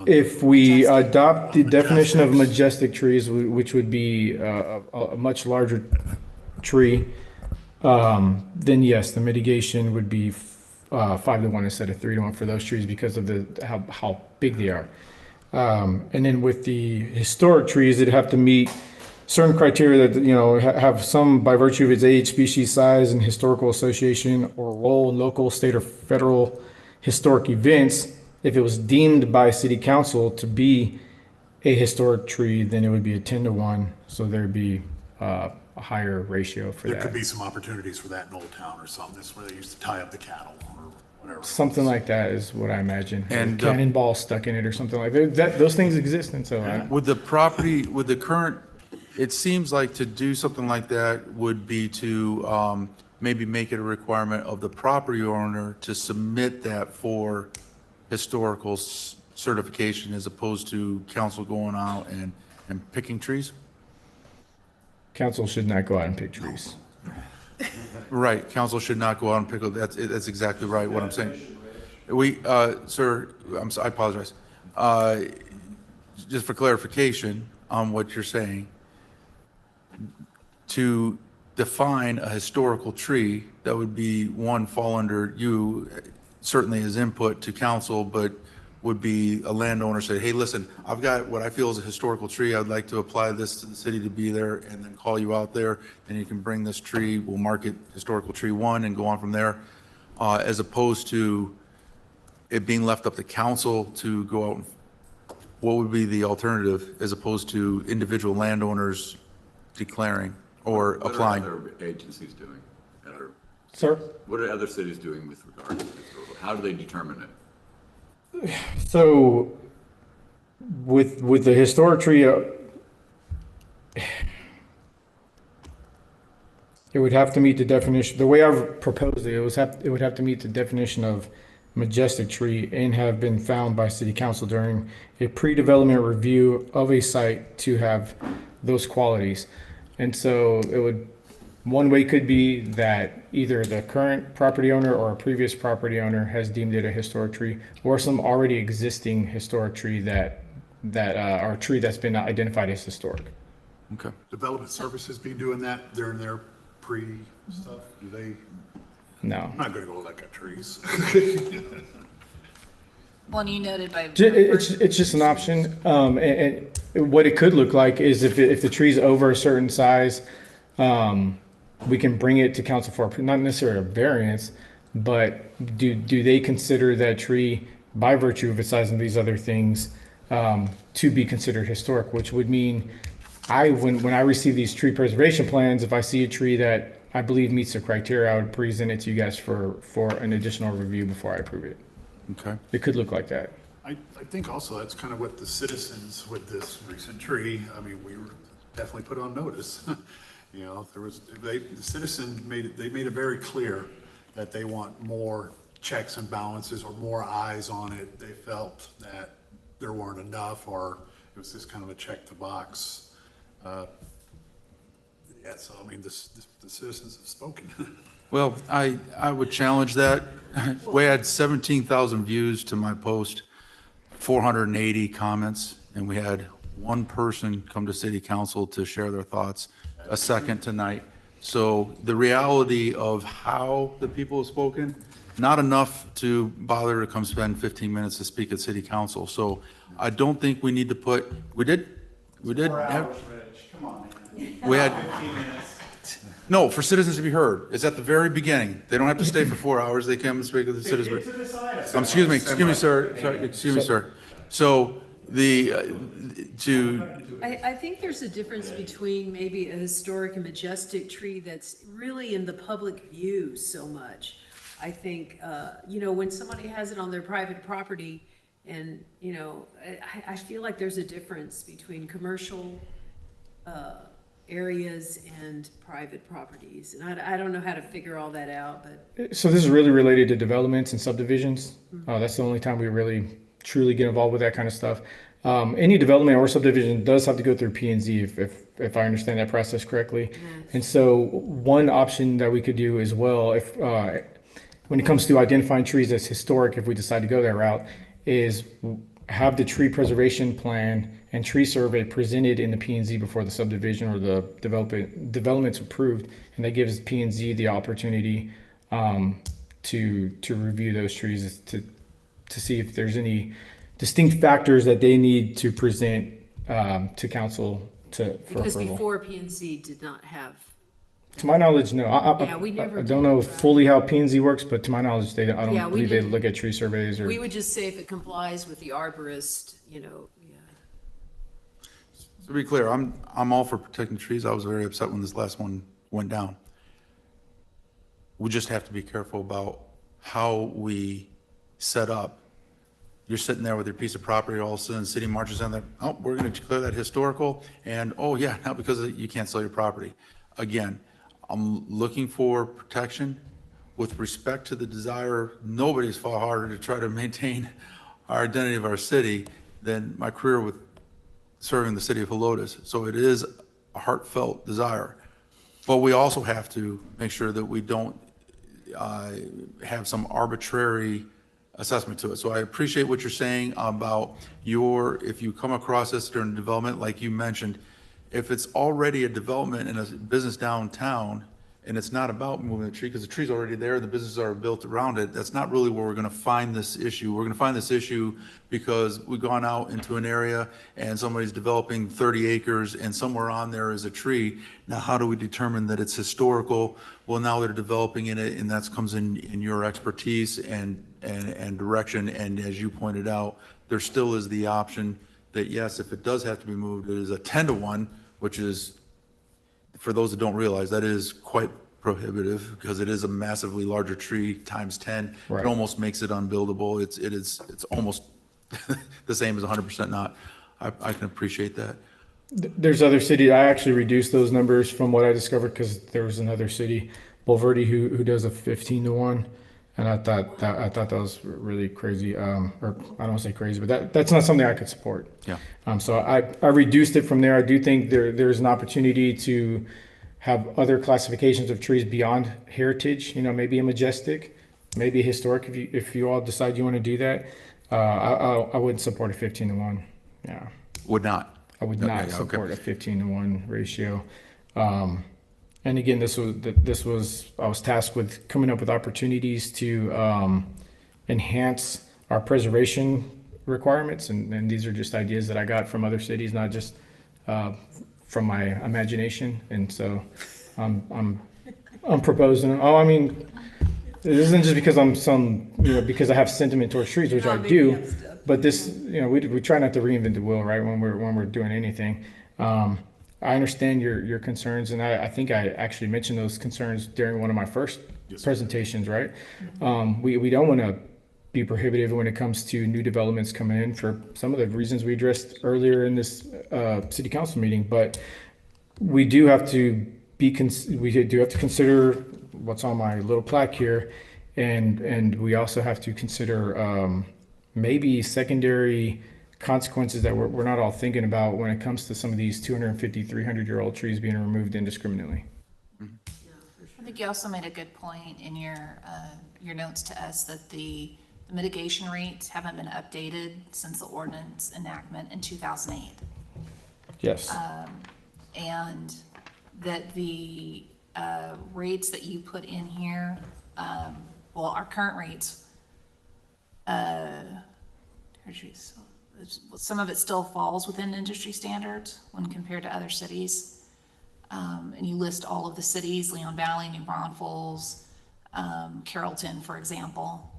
Speaker 14: If we adopt the definition of majestic trees, which would be a much larger tree, then yes, the mitigation would be 5-1 instead of 3-1 for those trees because of how big they are. And then with the historic trees, it'd have to meet certain criteria that, have some, by virtue of its age, species, size, and historical association or role in local, state, or federal historic events. If it was deemed by city council to be a historic tree, then it would be a 10-1. So there'd be a higher ratio for that.
Speaker 11: There could be some opportunities for that in Old Town or something. That's where they used to tie up the cattle or whatever.
Speaker 14: Something like that is what I imagine.
Speaker 1: And
Speaker 14: cannonball stuck in it or something like that. Those things exist, and so
Speaker 1: with the current, it seems like to do something like that would be to maybe make it a requirement of the property owner to submit that for historical certification as opposed to council going out and picking trees?
Speaker 14: Council should not go out and pick trees.
Speaker 1: Right, council should not go out and pick, that's exactly right, what I'm saying. Sir, I apologize. Just for clarification on what you're saying, to define a historical tree, that would be fall under you, certainly as input to council, but would be a landowner say, hey, listen, I've got what I feel is a historical tree. I'd like to apply this to the city to be there, and then call you out there, and you can bring this tree. We'll mark it historical tree 1 and go on from there, as opposed to it being left up to council to go out. What would be the alternative as opposed to individual landowners declaring or applying?
Speaker 12: What are other agencies doing?
Speaker 14: Sir?
Speaker 12: What are other cities doing with regard to historical? How do they determine it?
Speaker 14: So with the historic tree, it would have to meet the definition. The way I've proposed it, it would have to meet the definition of majestic tree and have been found by city council during a pre-development review of a site to have those qualities. And so one way could be that either the current property owner or a previous property owner has deemed it a historic tree, or some already existing historic tree that or a tree that's been identified as historic.
Speaker 1: Okay.
Speaker 11: Development Services be doing that during their pre-stuff? Do they,
Speaker 14: No.
Speaker 11: I'm not gonna go look at trees.
Speaker 9: Well, and you noted by.
Speaker 14: It's just an option. And what it could look like is if the tree's over a certain size, we can bring it to council for not necessarily a variance, but do they consider that tree by virtue of its size and these other things to be considered historic, which would mean when I receive these tree preservation plans, if I see a tree that I believe meets the criteria, I would present it to you guys for an additional review before I approve it.
Speaker 1: Okay.
Speaker 14: It could look like that.
Speaker 11: I think also that's kind of what the citizens with this recent tree, I mean, we were definitely put on notice. You know, the citizens made it very clear that they want more checks and balances or more eyes on it. They felt that there weren't enough, or it was just kind of a check the box. Yeah, so I mean, the citizens have spoken.
Speaker 1: Well, I would challenge that. We had 17,000 views to my post, 480 comments, and we had one person come to city council to share their thoughts, a second tonight. So the reality of how the people have spoken, not enough to bother to come spend 15 minutes to speak at city council. So I don't think we need to put, we did have, we had, no, for citizens to be heard. It's at the very beginning. They don't have to stay for 4 hours. They come and speak with the citizens. Excuse me, sir. Sorry, excuse me, sir. So
Speaker 7: I think there's a difference between maybe a historic and majestic tree that's really in the public view so much. I think, you know, when somebody has it on their private property and, you know, I feel like there's a difference between commercial areas and private properties. And I don't know how to figure all that out, but.
Speaker 14: So this is really related to developments and subdivisions. That's the only time we really truly get involved with that kind of stuff. Any development or subdivision does have to go through P&Z if I understand that process correctly. And so one option that we could do as well, if when it comes to identifying trees as historic, if we decide to go that route, is have the tree preservation plan and tree survey presented in the P&Z before the subdivision or the development's approved, and that gives P&Z the opportunity to review those trees to see if there's any distinct factors that they need to present to council for
Speaker 7: Because
Speaker 14: approval.
Speaker 7: before P&Z did not have.
Speaker 14: To my knowledge, no.
Speaker 7: Yeah, we never
Speaker 14: I
Speaker 7: did.
Speaker 14: don't know fully how P&Z works, but to my knowledge, I don't
Speaker 7: Yeah, we
Speaker 14: believe they
Speaker 7: didn't.
Speaker 14: look at tree surveys or.
Speaker 7: We would just say if it complies with the arborist, you know, yeah.
Speaker 1: To be clear, I'm all for protecting trees. I was very upset when this last one went down. We just have to be careful about how we set up. You're sitting there with your piece of property, all of a sudden the city marches on there, oh, we're gonna declare that historical, and oh yeah, not because you can't sell your property. Again, I'm looking for protection with respect to the desire. Nobody's fought harder to try to maintain our identity of our city than my career with serving the city of Helotes. So it is a heartfelt desire. But we also have to make sure that we don't have some arbitrary assessment to it. So I appreciate what you're saying about if you come across this during development, like you mentioned, if it's already a development in a business downtown and it's not about moving the tree because the tree's already there, the businesses are built around it, that's not really where we're going to find this issue. We're going to find this issue because we've gone out into an area and somebody's developing 30 acres and somewhere on there is a tree. Now, how do we determine that it's historical? Well, now they're developing in it, and that comes in your expertise and direction. And as you pointed out, there still is the option that, yes, if it does have to be moved, it is a 10-to-1, which is, for those that don't realize, that is quite prohibitive because it is a massively larger tree times 10.
Speaker 14: Right.
Speaker 1: It almost makes it unbuildable. It's almost the same as 100% not. I can appreciate that.
Speaker 14: There's other cities. I actually reduced those numbers from what I discovered because there was another city, Bulverde, who does a 15-to-1, and I thought that was really crazy. Or I don't want to say crazy, but that's not something I could support.
Speaker 1: Yeah.
Speaker 14: So I reduced it from there. I do think there's an opportunity to have other classifications of trees beyond heritage. You know, maybe a majestic, maybe a historic. If you all decide you want to do that, I wouldn't support a 15-to-1. Yeah.
Speaker 1: Would not.
Speaker 14: I would
Speaker 1: Okay,
Speaker 14: not
Speaker 1: okay.
Speaker 14: support a 15-to-1 ratio. And again, this was I was tasked with coming up with opportunities to enhance our preservation requirements, and these are just ideas that I got from other cities, not just from my imagination. And so I'm proposing. Oh, I mean, it isn't just because because I have sentiment towards trees, which I do, but this, we try not to reinvent the wheel, right? When we're doing anything. I understand your concerns, and I think I actually mentioned those concerns during one of my first presentations, right? We don't want to be prohibitive when it comes to new developments coming in for some of the reasons we addressed earlier in this city council meeting, but we do have to consider what's on my little plaque here, and we also have to consider maybe secondary consequences that we're not all thinking about when it comes to some of these 250, 300-year-old trees being removed indiscriminately.
Speaker 9: I think you also made a good point in your notes to us that the mitigation rates haven't been updated since the ordinance enactment in 2008.
Speaker 14: Yes.
Speaker 9: And that the rates that you put in here, our current rates, some of it still falls within industry standards when compared to other cities. And you list all of the cities, Leon Valley, New Braunfels, Carrollton, for example.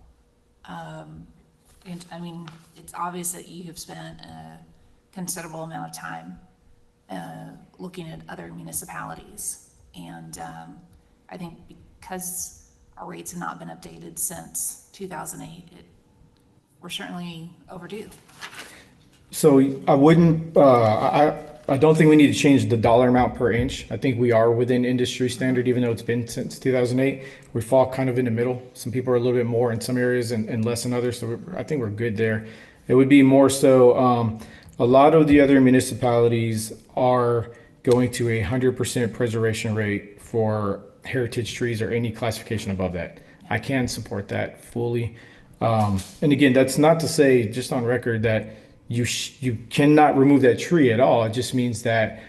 Speaker 9: And I mean, it's obvious that you have spent a considerable amount of time looking at other municipalities. And I think because our rates have not been updated since 2008, we're certainly overdue.
Speaker 14: So I wouldn't, I don't think we need to change the dollar amount per inch. I think we are within industry standard, even though it's been since 2008. We fall kind of in the middle. Some people are a little bit more in some areas and less in others. So I think we're good there. It would be more so, a lot of the other municipalities are going to 100% preservation rate for heritage trees or any classification above that. I can support that fully. And again, that's not to say, just on record, that you cannot remove that tree at all. It just means that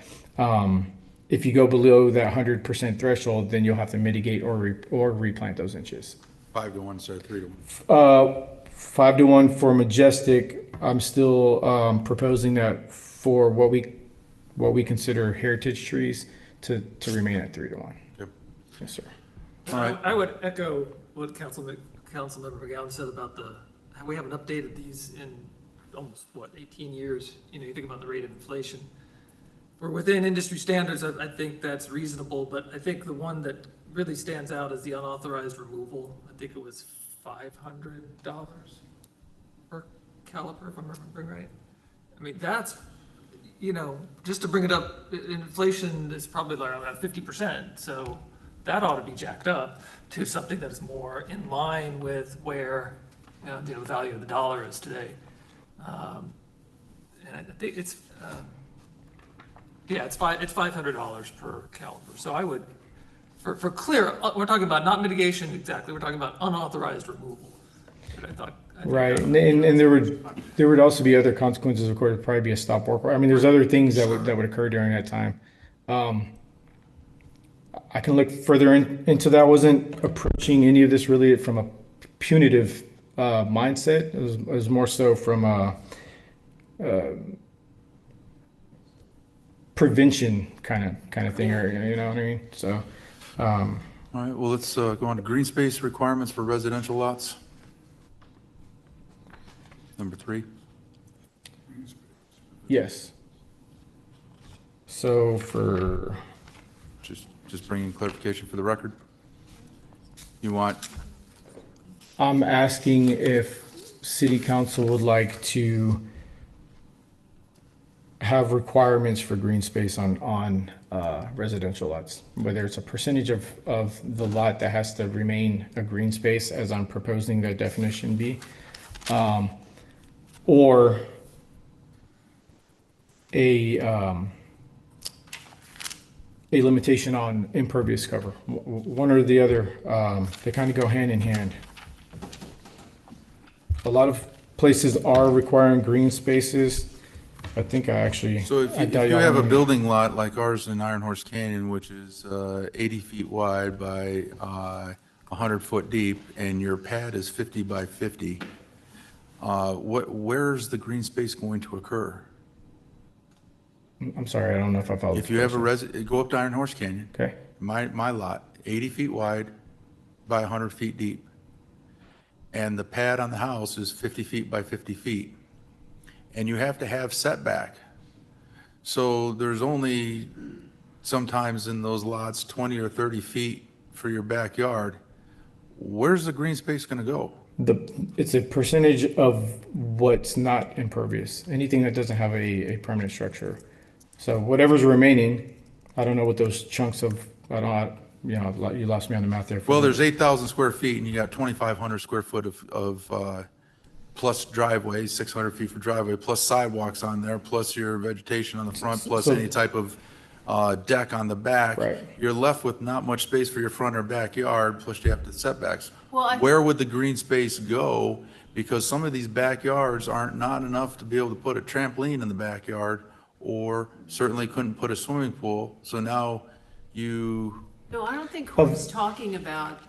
Speaker 14: if you go below that 100% threshold, then you'll have to mitigate or replant those inches.
Speaker 1: 5 to 1 instead of 3 to 1.
Speaker 14: 5 to 1 for majestic. I'm still proposing that for what we consider heritage trees to remain at 3 to 1.
Speaker 1: Yep.
Speaker 14: Yes, sir.
Speaker 1: All right.
Speaker 6: I would echo what Councilmember McGowan said about how we haven't updated these in almost, 18 years. You think about the rate of inflation. We're within industry standards. I think that's reasonable, but I think the one that really stands out is the unauthorized removal. I think it was $500 per caliper, if I'm remembering right. I mean, that's, just to bring it up, inflation is probably around 50%. So that ought to be jacked up to something that is more in line with where the value of the dollar is today. And I think it's $500 per caliper. So I would, for clear, we're talking about not mitigation exactly. We're talking about unauthorized removal. I think
Speaker 14: right, and there would also be other consequences. Of course, it'd probably be a stop work. I mean, there's other things that would occur during that time. I can look further into that. I wasn't approaching any of this really from a punitive mindset. It was more so from a prevention kind of thing, or you know what I mean. So,
Speaker 1: All right, well, let's go on to green space requirements for residential lots. Number 3.
Speaker 14: yes. So for
Speaker 1: Just bringing clarification for the record. You want,
Speaker 14: I'm asking if city council would like to have requirements for green space on residential lots, whether it's a percentage of the lot that has to remain a green space, as I'm proposing that definition be, or a limitation on impervious cover. One or the other, they kind of go hand in hand. A lot of places are requiring green spaces. I think I actually.
Speaker 1: So if
Speaker 14: I
Speaker 1: you,
Speaker 14: doubt
Speaker 1: if you
Speaker 14: y'all
Speaker 1: have a
Speaker 14: want me-
Speaker 1: building lot like ours in Iron Horse Canyon, which is 80 feet wide by 100 foot deep, and your pad is 50 by 50, where's the green space going to occur?
Speaker 14: I'm sorry, I don't know if I followed.
Speaker 1: If
Speaker 14: the
Speaker 1: you have a
Speaker 14: question.
Speaker 1: go up to Iron Horse Canyon.
Speaker 14: Okay.
Speaker 1: My lot, 80 feet wide by 100 feet deep. And the pad on the house is 50 feet by 50 feet. And you have to have setback. So there's only sometimes in those lots 20 or 30 feet for your backyard. Where's the green space going to go?
Speaker 14: It's a percentage of what's not impervious, anything that doesn't have a permanent structure. So whatever's remaining, I don't know what those chunks of, I don't, you know, you lost me on the math there.
Speaker 1: Well, there's 8,000 square feet and you got 2,500 square foot of plus driveway, 600 feet for driveway, plus sidewalks on there, plus your vegetation on the front, plus
Speaker 14: So-
Speaker 1: any type of deck on the back.
Speaker 14: Right.
Speaker 1: You're left with not much space for your front or backyard, plus you have the setbacks.
Speaker 7: Well,
Speaker 1: Where would the green space go? Because some of these backyards aren't not enough to be able to put a trampoline in the backyard, or certainly couldn't put a swimming pool. So now you,
Speaker 7: No, I don't think Corey's talking about,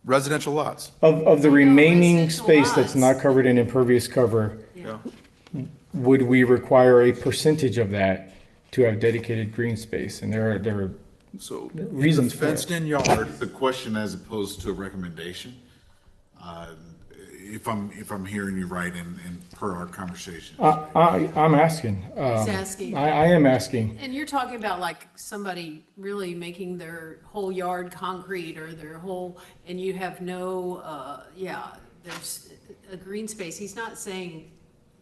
Speaker 1: residential lots.
Speaker 14: Of the remaining
Speaker 7: residential
Speaker 14: space that's
Speaker 7: lots.
Speaker 14: not covered in impervious cover,
Speaker 1: Yeah.
Speaker 14: would we require a percentage of that to have dedicated green space? And there are
Speaker 8: So
Speaker 14: reasons for it.
Speaker 1: Fenced-in yard,
Speaker 8: the question as opposed to a recommendation, if I'm hearing you right and per our conversation.
Speaker 14: I'm asking.
Speaker 7: He's asking.
Speaker 14: I am asking.
Speaker 7: and you're talking about like somebody really making their whole yard concrete or their whole, and you have no, there's a green space. He's not saying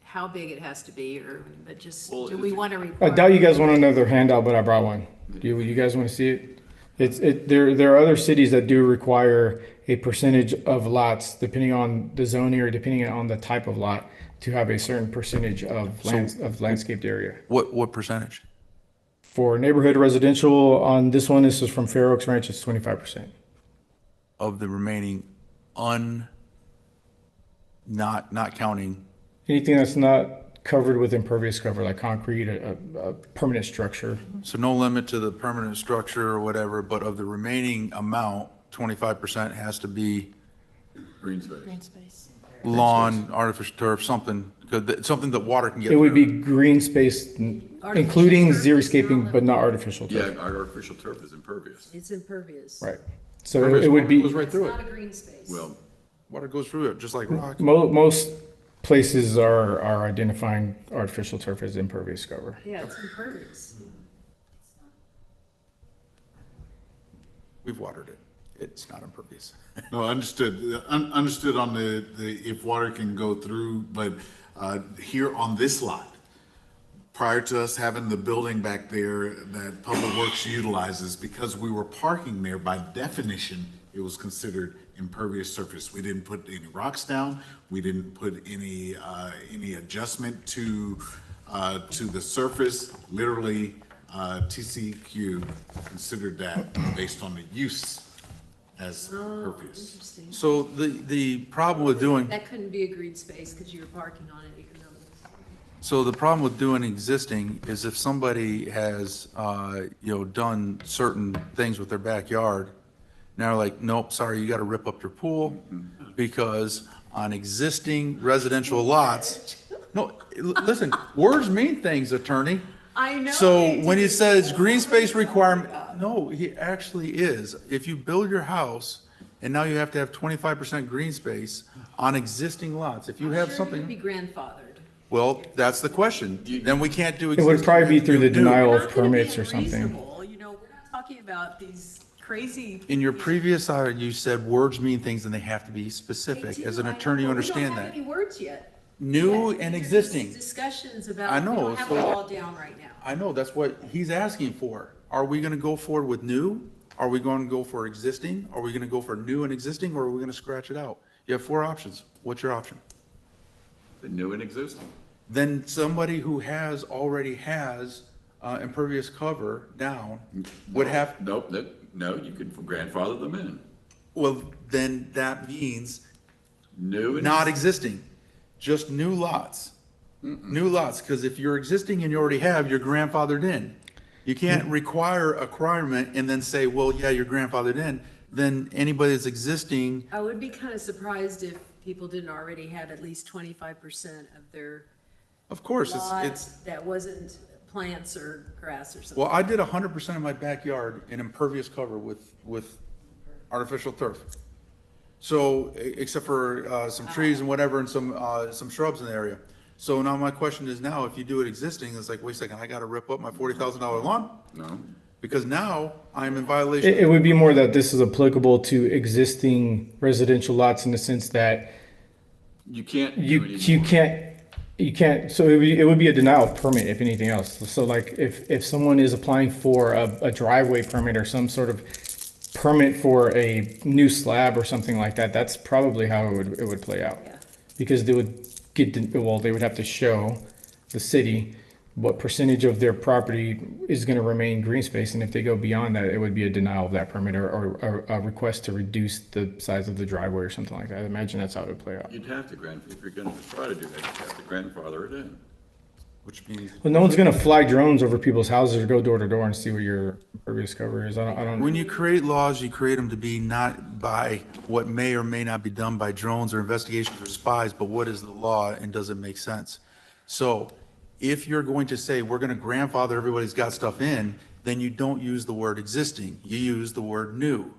Speaker 7: how big it has to be or, but just, do we want to
Speaker 14: I
Speaker 7: require?
Speaker 14: doubt you guys want another handout, but I brought one. Do you guys want to see it? There are other cities that do require a percentage of lots, depending on the zoning or depending on the type of lot, to have a certain percentage of landscaped area.
Speaker 1: what percentage?
Speaker 14: For neighborhood residential, on this one, this is from Fair Oaks Ranch, it's 25%.
Speaker 1: Of the remaining not counting,
Speaker 14: Anything that's not covered with impervious cover, like concrete, a permanent structure.
Speaker 1: so no limit to the permanent structure or whatever, but of the remaining amount, 25% has to be
Speaker 12: Green space.
Speaker 9: Green space.
Speaker 1: lawn, artificial turf, something that water can get
Speaker 14: It would be
Speaker 1: through.
Speaker 14: green space, including xeriscaping, but not artificial
Speaker 12: Yeah,
Speaker 14: turf.
Speaker 12: our artificial turf is impervious.
Speaker 7: It's impervious.
Speaker 14: Right. So it would be,
Speaker 1: Goes right through
Speaker 7: Not
Speaker 1: it.
Speaker 7: a green space.
Speaker 12: Well,
Speaker 1: Water goes through it, just like rock.
Speaker 14: most places are identifying artificial turf as impervious cover.
Speaker 7: Yeah, it's impervious.
Speaker 1: We've watered it. It's not impervious.
Speaker 8: No, understood. Understood on the if water can go through, but here on this lot, prior to us having the building back there that Public Works utilizes, because we were parking there, by definition, it was considered impervious surface. We didn't put any rocks down. We didn't put any adjustment to the surface. Literally, TCEQ considered that based on the use as impervious.
Speaker 7: Interesting.
Speaker 1: So the problem with doing,
Speaker 7: That couldn't be a green space because you were parking on it economically.
Speaker 1: so the problem with doing existing is if somebody has, done certain things with their backyard, now they're like, nope, sorry, you got to rip up your pool because on existing residential lots, no, listen, words mean things, attorney.
Speaker 7: I know.
Speaker 1: So when he says green space requirement, no, he actually is. If you build your house and now you have to have 25% green space on existing lots, if you have
Speaker 7: Sure,
Speaker 1: something,
Speaker 7: you'd be grandfathered.
Speaker 1: well, that's the question. Then we can't do
Speaker 14: It
Speaker 1: existing.
Speaker 14: would probably be through the
Speaker 1: Do new.
Speaker 14: denial
Speaker 7: Not
Speaker 14: of
Speaker 7: gonna be
Speaker 14: permits or something.
Speaker 7: unreasonable. You know, we're not talking about these crazy.
Speaker 1: In your previous item, you said words mean things and they have to be specific. As an attorney, you understand
Speaker 7: We don't
Speaker 1: that.
Speaker 7: have any words yet.
Speaker 1: New
Speaker 7: Yet.
Speaker 1: and
Speaker 7: These are
Speaker 1: existing.
Speaker 7: just discussions about,
Speaker 1: I
Speaker 7: we
Speaker 1: know,
Speaker 7: don't have it
Speaker 1: so-
Speaker 7: all down right now.
Speaker 1: I know, that's what he's asking for. Are we gonna go forward with new? Are we going to go for existing? Are we gonna go for new and existing, or are we gonna scratch it out? You have 4 options. What's your option?
Speaker 12: the new and existing.
Speaker 1: Then somebody who already has impervious cover down would have,
Speaker 12: Nope, no, you can grandfather them in.
Speaker 1: well, then that means
Speaker 12: New and.
Speaker 1: not existing, just new lots. New lots, because if you're existing and you already have, you're grandfathered in. You can't require a requirement and then say, well, yeah, you're grandfathered in. Then anybody that's existing,
Speaker 7: I would be kind of surprised if people didn't already have at least 25% of their
Speaker 1: of course,
Speaker 7: lot
Speaker 1: it's,
Speaker 7: that wasn't plants or grass or something.
Speaker 1: well, I did 100% of my backyard in impervious cover with artificial turf. So, except for some trees and whatever and some shrubs in the area. So now my question is now, if you do it existing, it's like, wait a second, I gotta rip up my $40,000 lawn?
Speaker 12: No?
Speaker 1: Because now I'm in violation.
Speaker 14: It would be more that this is applicable to existing residential lots in the sense that
Speaker 12: You can't do
Speaker 14: you
Speaker 12: it
Speaker 14: you
Speaker 12: anymore.
Speaker 14: can't so it would be a denial of permit if anything else. So like if someone is applying for a driveway permit or some sort of permit for a new slab or something like that, that's probably how it would play out.
Speaker 7: Yeah.
Speaker 14: Because they would they would have to show the city what percentage of their property is going to remain green space, and if they go beyond that, it would be a denial of that permit or a request to reduce the size of the driveway or something like that. I imagine that's how it would play out.
Speaker 12: You'd have to if you're gonna try to do that, you'd have to grandfather it in.
Speaker 1: Which means,
Speaker 14: Well, no one's going to fly drones over people's houses or go door to door and see what your impervious cover is. I don't.
Speaker 1: when you create laws, you create them to be not by what may or may not be done by drones or investigations or spies, but what is the law and does it make sense? So if you're going to say, we're gonna grandfather everybody's got stuff in, then you don't use the word existing, you use the word new.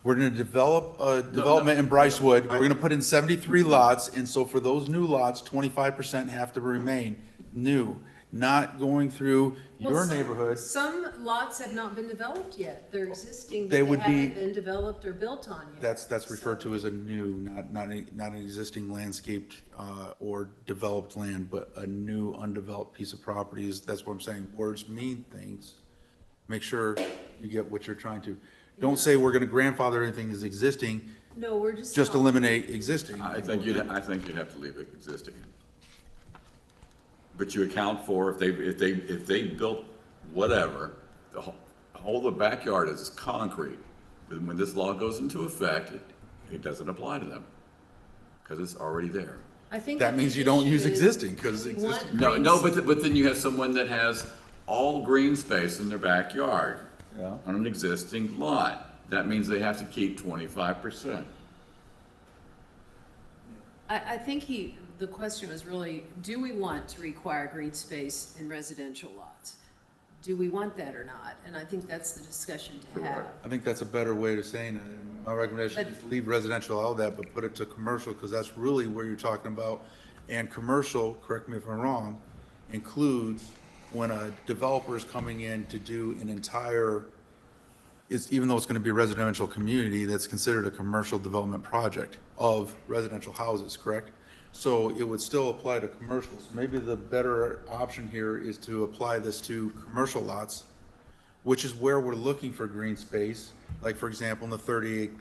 Speaker 1: We're gonna develop a development in Brycewood, we're gonna put in 73 lots, and so for those new lots, 25% have to remain new, not going through
Speaker 7: Well,
Speaker 1: your
Speaker 7: some-
Speaker 1: neighborhood.
Speaker 7: Some lots have not been developed yet. They're existing, but
Speaker 1: They
Speaker 7: they
Speaker 1: would be-
Speaker 7: haven't been developed or built on yet.
Speaker 1: That's referred to as a new, not an existing landscaped or developed land, but a new undeveloped piece of property is, that's what I'm saying. Words mean things. Make sure you get what you're trying to. Don't say we're gonna grandfather anything as existing,
Speaker 7: No, we're just.
Speaker 1: just
Speaker 7: talking-
Speaker 1: eliminate existing.
Speaker 12: I think you'd have to leave it existing. But you account for if they built whatever, all the backyard is concrete. Then when this law goes into effect, it doesn't apply to them, because it's already there.
Speaker 7: I think
Speaker 1: That
Speaker 7: the
Speaker 1: means you don't use
Speaker 7: issue is
Speaker 1: existing, because
Speaker 7: we want
Speaker 1: existing.
Speaker 12: No,
Speaker 7: green
Speaker 12: no, but then you have someone that has all green space in their backyard.
Speaker 1: Yeah.
Speaker 12: On an existing lot. That means they have to keep 25%.
Speaker 7: I think the question was really, do we want to require green space in residential lots? Do we want that or not? And I think that's the discussion to have.
Speaker 1: I think that's a better way to saying it. My recommendation is leave residential out of that, but put it to commercial, because that's really where you're talking about. And commercial, correct me if I'm wrong, includes when a developer is coming in to do an entire, even though it's gonna be a residential community, that's considered a commercial development project of residential houses, correct? So it would still apply to commercials. Maybe the better option here is to apply this to commercial lots, which is where we're looking for green space. Like, for example, in the 30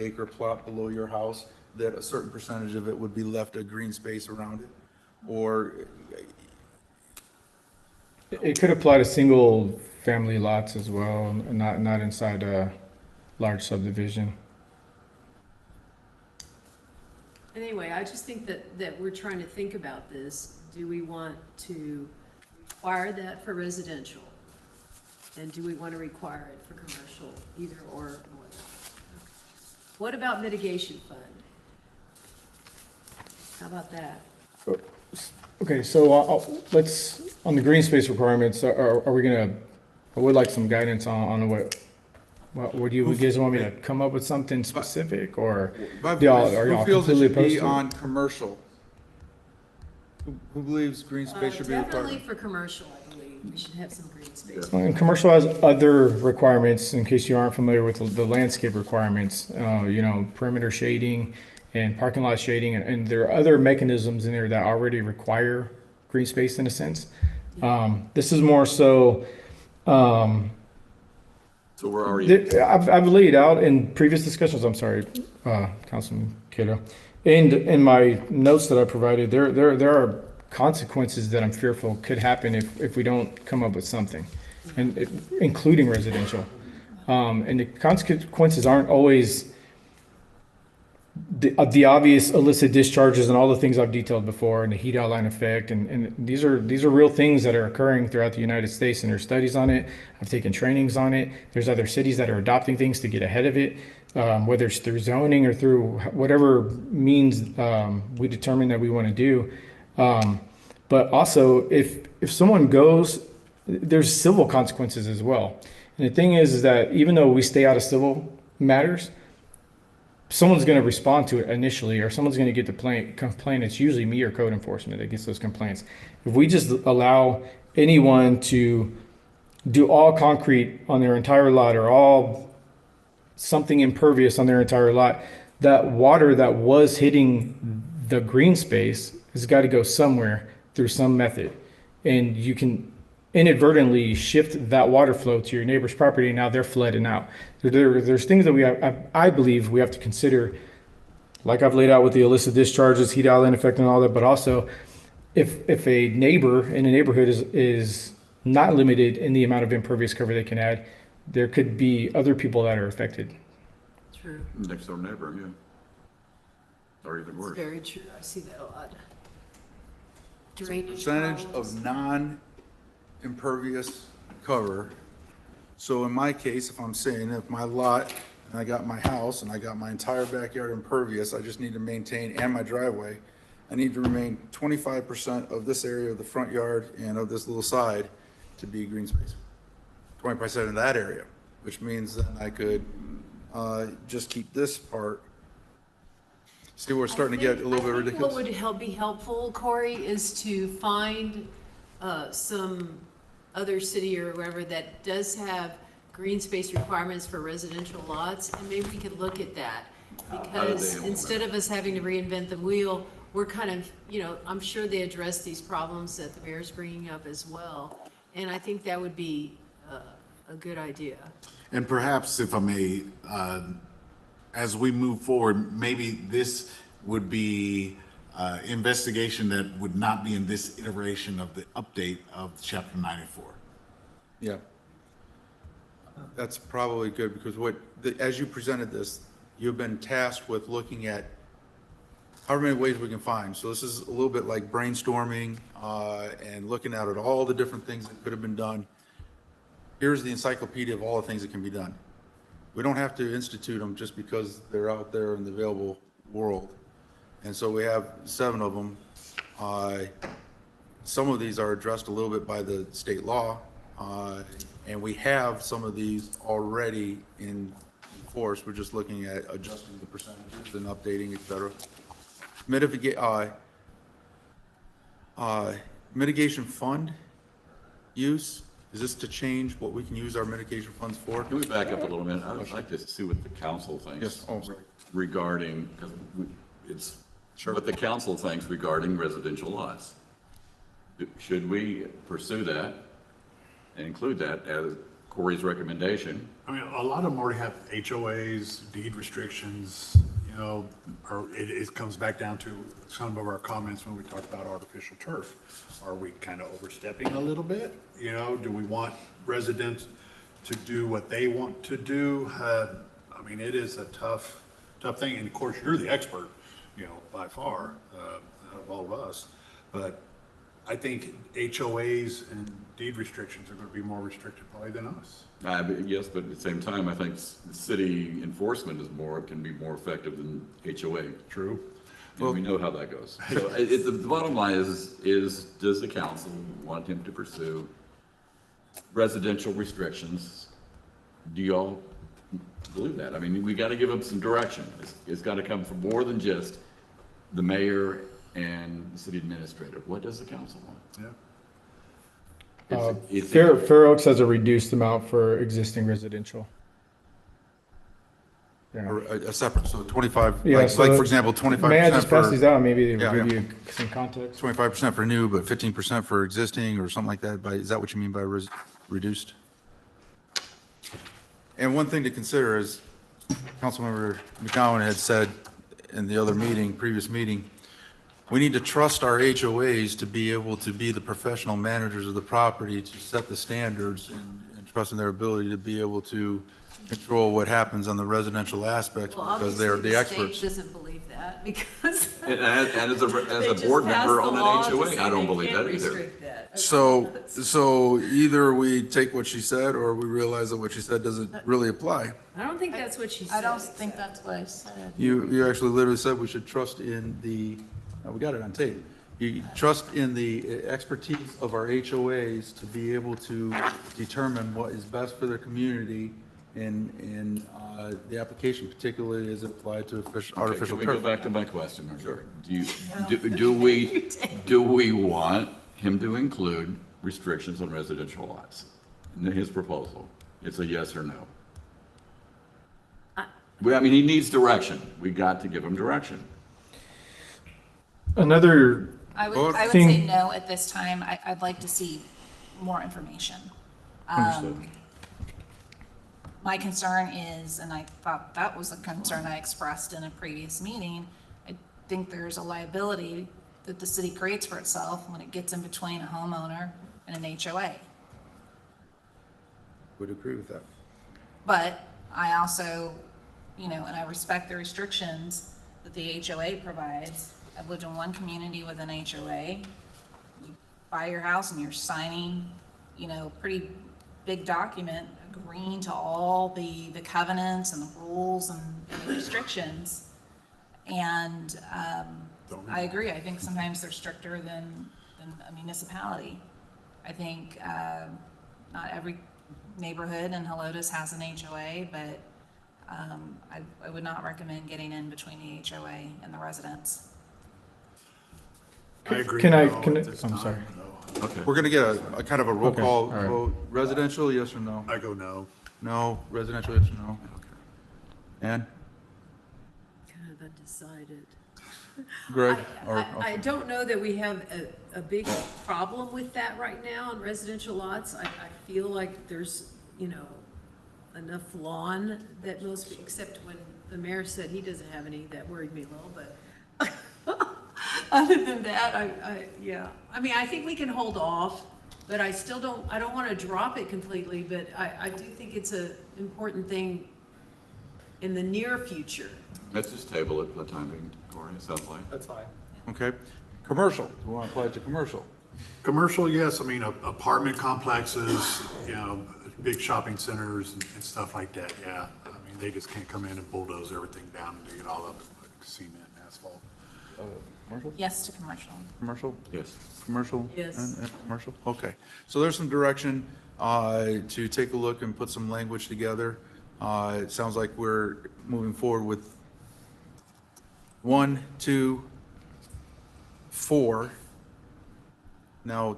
Speaker 1: acre plot below your house, that a certain percentage of it would be left a green space around it. Or,
Speaker 14: It could apply to single family lots as well, and not inside a large subdivision.
Speaker 7: Anyway, I just think that we're trying to think about this. Do we want to require that for residential? And do we want to require it for commercial, either or? What about mitigation fund? How about that?
Speaker 14: Okay, so let's, on the green space requirements, are we gonna, I would like some guidance on what do you guys want me to come up with something specific, or
Speaker 1: my
Speaker 14: do y'all,
Speaker 1: voice,
Speaker 14: are
Speaker 1: who
Speaker 14: y'all
Speaker 1: feels it
Speaker 14: completely
Speaker 1: should
Speaker 14: opposed
Speaker 1: be
Speaker 14: to it?
Speaker 1: on commercial? Who believes green space should be
Speaker 7: Definitely
Speaker 1: required?
Speaker 7: for commercial, I believe. We should have some green space.
Speaker 14: And commercial has other requirements, in case you aren't familiar with the landscape requirements, perimeter shading and parking lot shading, and there are other mechanisms in there that already require green space in a sense. This is more so,
Speaker 12: So we're already,
Speaker 14: I've laid out in previous discussions, I'm sorry, Councilman Cato, and in my notes that I provided, there are consequences that I'm fearful could happen if we don't come up with something, and including residential. And the consequences aren't always the obvious illicit discharges and all the things I've detailed before, and the heat outline effect, and these are real things that are occurring throughout the United States, and there's studies on it. I've taken trainings on it. There's other cities that are adopting things to get ahead of it, whether it's through zoning or through whatever means we determine that we want to do. But also, if someone goes, there's civil consequences as well. And the thing is that even though we stay out of civil matters, someone's going to respond to it initially, or someone's going to get the complaint. It's usually me or code enforcement that gets those complaints. If we just allow anyone to do all concrete on their entire lot, or all something impervious on their entire lot, that water that was hitting the green space has got to go somewhere through some method. And you can inadvertently shift that water flow to your neighbor's property, and now they're flooding out. There's things that I believe we have to consider, like I've laid out with the illicit discharges, heat island effect and all that, but also if a neighbor in a neighborhood is not limited in the amount of impervious cover they can add, there could be other people that are affected.
Speaker 7: True.
Speaker 12: Next door neighbor, yeah. Or even
Speaker 7: It's
Speaker 12: worse.
Speaker 7: very true. I see that a lot. Drainage
Speaker 1: Percentage
Speaker 7: problems.
Speaker 1: of non-impervious cover. So in my case, if I'm saying if my lot, and I got my house, and I got my entire backyard impervious, I just need to maintain, and my driveway, I need to remain 25% of this area of the front yard and of this little side to be green space. 20% in that area, which means then I could just keep this part. See, we're starting to get a little bit ridiculous.
Speaker 7: What would be helpful, Corey, is to find some other city or wherever that does have green space requirements for residential lots, and maybe we could look at that. Because instead of us having to reinvent the wheel, we're kind of, I'm sure they address these problems that the mayor's bringing up as well. And I think that would be a good idea.
Speaker 8: And perhaps, if I may, as we move forward, maybe this would be investigation that would not be in this iteration of the update of Chapter 94.
Speaker 1: Yeah. That's probably good, because as you presented this, you've been tasked with looking at however many ways we can find. So this is a little bit like brainstorming and looking at all the different things that could have been done. Here's the encyclopedia of all the things that can be done. We don't have to institute them just because they're out there in the available world. And so we have 7 of them. Some of these are addressed a little bit by the state law, and we have some of these already in force. We're just looking at adjusting the percentages and updating, et cetera. Mitigation fund use. Is this to change what we can use our mitigation funds for?
Speaker 12: Can we back up a little minute? I'd like to see what the council thinks.
Speaker 1: Yes. Oh, sorry.
Speaker 12: Regarding, because it's what the council thinks regarding residential lots. Should we pursue that and include that as Corey's recommendation?
Speaker 11: I mean, a lot of them already have HOAs, deed restrictions, or it comes back down to some of our comments when we talked about artificial turf. Are we kind of overstepping a little bit? Do we want residents to do what they want to do? I mean, it is a tough thing. And of course, you're the expert, by far, out of all of us. But I think HOAs and deed restrictions are going to be more restricted probably than us.
Speaker 12: Yes, but at the same time, I think city enforcement can be more effective than HOA.
Speaker 11: True.
Speaker 12: And we know how that goes. So the bottom line is does the council want him to pursue residential restrictions? Do y'all believe that? I mean, we got to give them some direction. It's got to come from more than just the mayor and the city administrator. What does the council want?
Speaker 11: Yeah.
Speaker 14: Fair Oaks has a reduced amount for existing residential. Yeah.
Speaker 1: Or a separate, so 25,
Speaker 14: Yeah,
Speaker 1: like
Speaker 14: so
Speaker 1: for example, 25%
Speaker 14: May I just pass these
Speaker 1: for,
Speaker 14: out? Maybe they
Speaker 1: Yeah,
Speaker 14: will give
Speaker 1: yeah.
Speaker 14: you some context.
Speaker 1: 25% for new, but 15% for existing, or something like that. Is that what you mean by reduced? And one thing to consider is, Councilmember McGowan had said in the other previous meeting, we need to trust our HOAs to be able to be the professional managers of the property, to set the standards and and trust in their ability to be able to control what happens on the residential aspects
Speaker 7: Well,
Speaker 1: because they're
Speaker 7: obviously,
Speaker 1: the
Speaker 7: the state
Speaker 1: experts.
Speaker 7: doesn't believe that because
Speaker 12: And as
Speaker 7: they
Speaker 12: a
Speaker 7: just
Speaker 12: board
Speaker 7: passed
Speaker 12: member
Speaker 7: the
Speaker 12: on
Speaker 7: law
Speaker 12: an
Speaker 7: to
Speaker 12: HOA,
Speaker 7: say
Speaker 12: I don't
Speaker 7: they
Speaker 12: believe
Speaker 7: can't
Speaker 12: that either.
Speaker 7: restrict that.
Speaker 1: So either we take what she said or we realize that what she said doesn't really apply.
Speaker 7: I don't think that's what she said.
Speaker 9: I don't think that's what I said.
Speaker 1: You actually literally said we should trust in the, we got it on tape. You trust in the expertise of our HOAs to be able to determine what is best for their community in the application, particularly as it applied to artificial
Speaker 12: Can we go
Speaker 1: turf.
Speaker 12: back to my question? Sure. Do we want him to include restrictions on residential lots in his proposal? It's a yes or no. Well, I mean, he needs direction. We got to give him direction.
Speaker 14: Another
Speaker 9: I would say
Speaker 14: thing-
Speaker 9: no at this time. I'd like to see more information.
Speaker 14: Understood.
Speaker 9: My concern is, and I thought that was a concern I expressed in a previous meeting, I think there's a liability that the city creates for itself when it gets in between a homeowner and an HOA.
Speaker 1: Would agree with that.
Speaker 9: But I also, and I respect the restrictions that the HOA provides. I've lived in one community with an HOA. You buy your house and you're signing, pretty big document agreeing to all the covenants and the rules and the restrictions. And I agree. I think sometimes they're stricter than a municipality. I think not every neighborhood in Helotes has an HOA, but I would not recommend getting in between the HOA and the residents.
Speaker 11: I agree.
Speaker 14: Can I,
Speaker 11: no,
Speaker 14: can I,
Speaker 11: at this
Speaker 14: I'm
Speaker 11: time,
Speaker 14: sorry.
Speaker 11: no.
Speaker 12: Okay.
Speaker 1: We're going to get a kind of a roll
Speaker 14: Okay,
Speaker 1: call
Speaker 14: all right.
Speaker 1: vote. Residential, yes or no?
Speaker 11: I go no.
Speaker 1: No. Residential, yes or no? Ann?
Speaker 7: Kind of undecided.
Speaker 1: Greg?
Speaker 7: I don't know that we have a big problem with that right now on residential lots. I feel like there's, enough lawn that most, except when the mayor said he doesn't have any, that worried me a little, but other than that, I mean, I think we can hold off, but I don't want to drop it completely, but I do think it's an important thing in the near future.
Speaker 12: Let's just table it for the time being, Corey, it sounds like.
Speaker 6: That's fine.
Speaker 1: Okay. Commercial. We want to apply it to commercial.
Speaker 11: Commercial, yes, I mean, apartment complexes, big shopping centers and stuff like that, yeah. I mean, they just can't come in and bulldoze everything down and dig it all up and put cement and asphalt.
Speaker 1: Commercial?
Speaker 9: Yes to commercial.
Speaker 1: Commercial?
Speaker 12: Yes.
Speaker 1: Commercial?
Speaker 7: Yes.
Speaker 1: And commercial? Okay. So there's some direction to take a look and put some language together. It sounds like we're moving forward with 1, 2, 4. Now,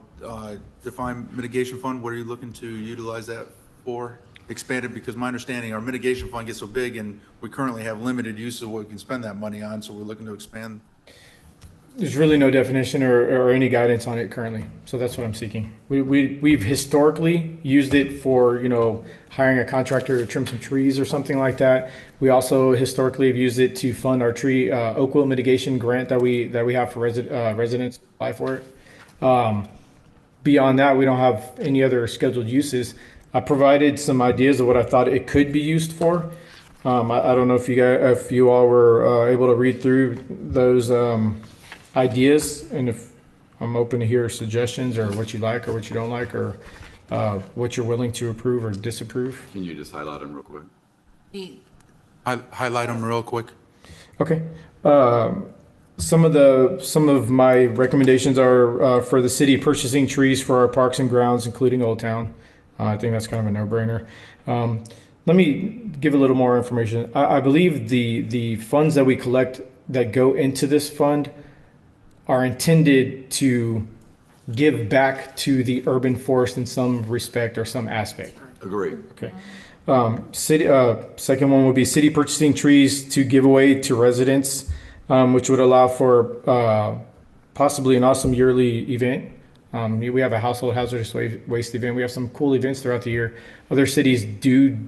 Speaker 1: define mitigation fund, what are you looking to utilize that for? Expand it, because my understanding, our mitigation fund gets so big and we currently have limited use of what we can spend that money on, so we're looking to expand.
Speaker 14: There's really no definition or any guidance on it currently, so that's what I'm seeking. We've historically used it for, hiring a contractor to trim some trees or something like that. We also historically have used it to fund our tree, oak wilt mitigation grant that we have for residents apply for it. Beyond that, we don't have any other scheduled uses. I provided some ideas of what I thought it could be used for. I don't know if you all were able to read through those ideas, and if I'm open to hear suggestions or what you like or what you don't like, or what you're willing to approve or disapprove.
Speaker 12: Can you just highlight them real quick?
Speaker 1: Highlight them real quick.
Speaker 14: Okay. Some of my recommendations are for the city purchasing trees for our parks and grounds, including Old Town. I think that's kind of a no-brainer. Let me give a little more information. I believe the funds that we collect that go into this fund are intended to give back to the urban forest in some respect or some aspect.
Speaker 12: Agree.
Speaker 14: Okay. Second one would be city purchasing trees to give away to residents, which would allow for possibly an awesome yearly event. We have a household hazardous waste event. We have some cool events throughout the year. Other cities do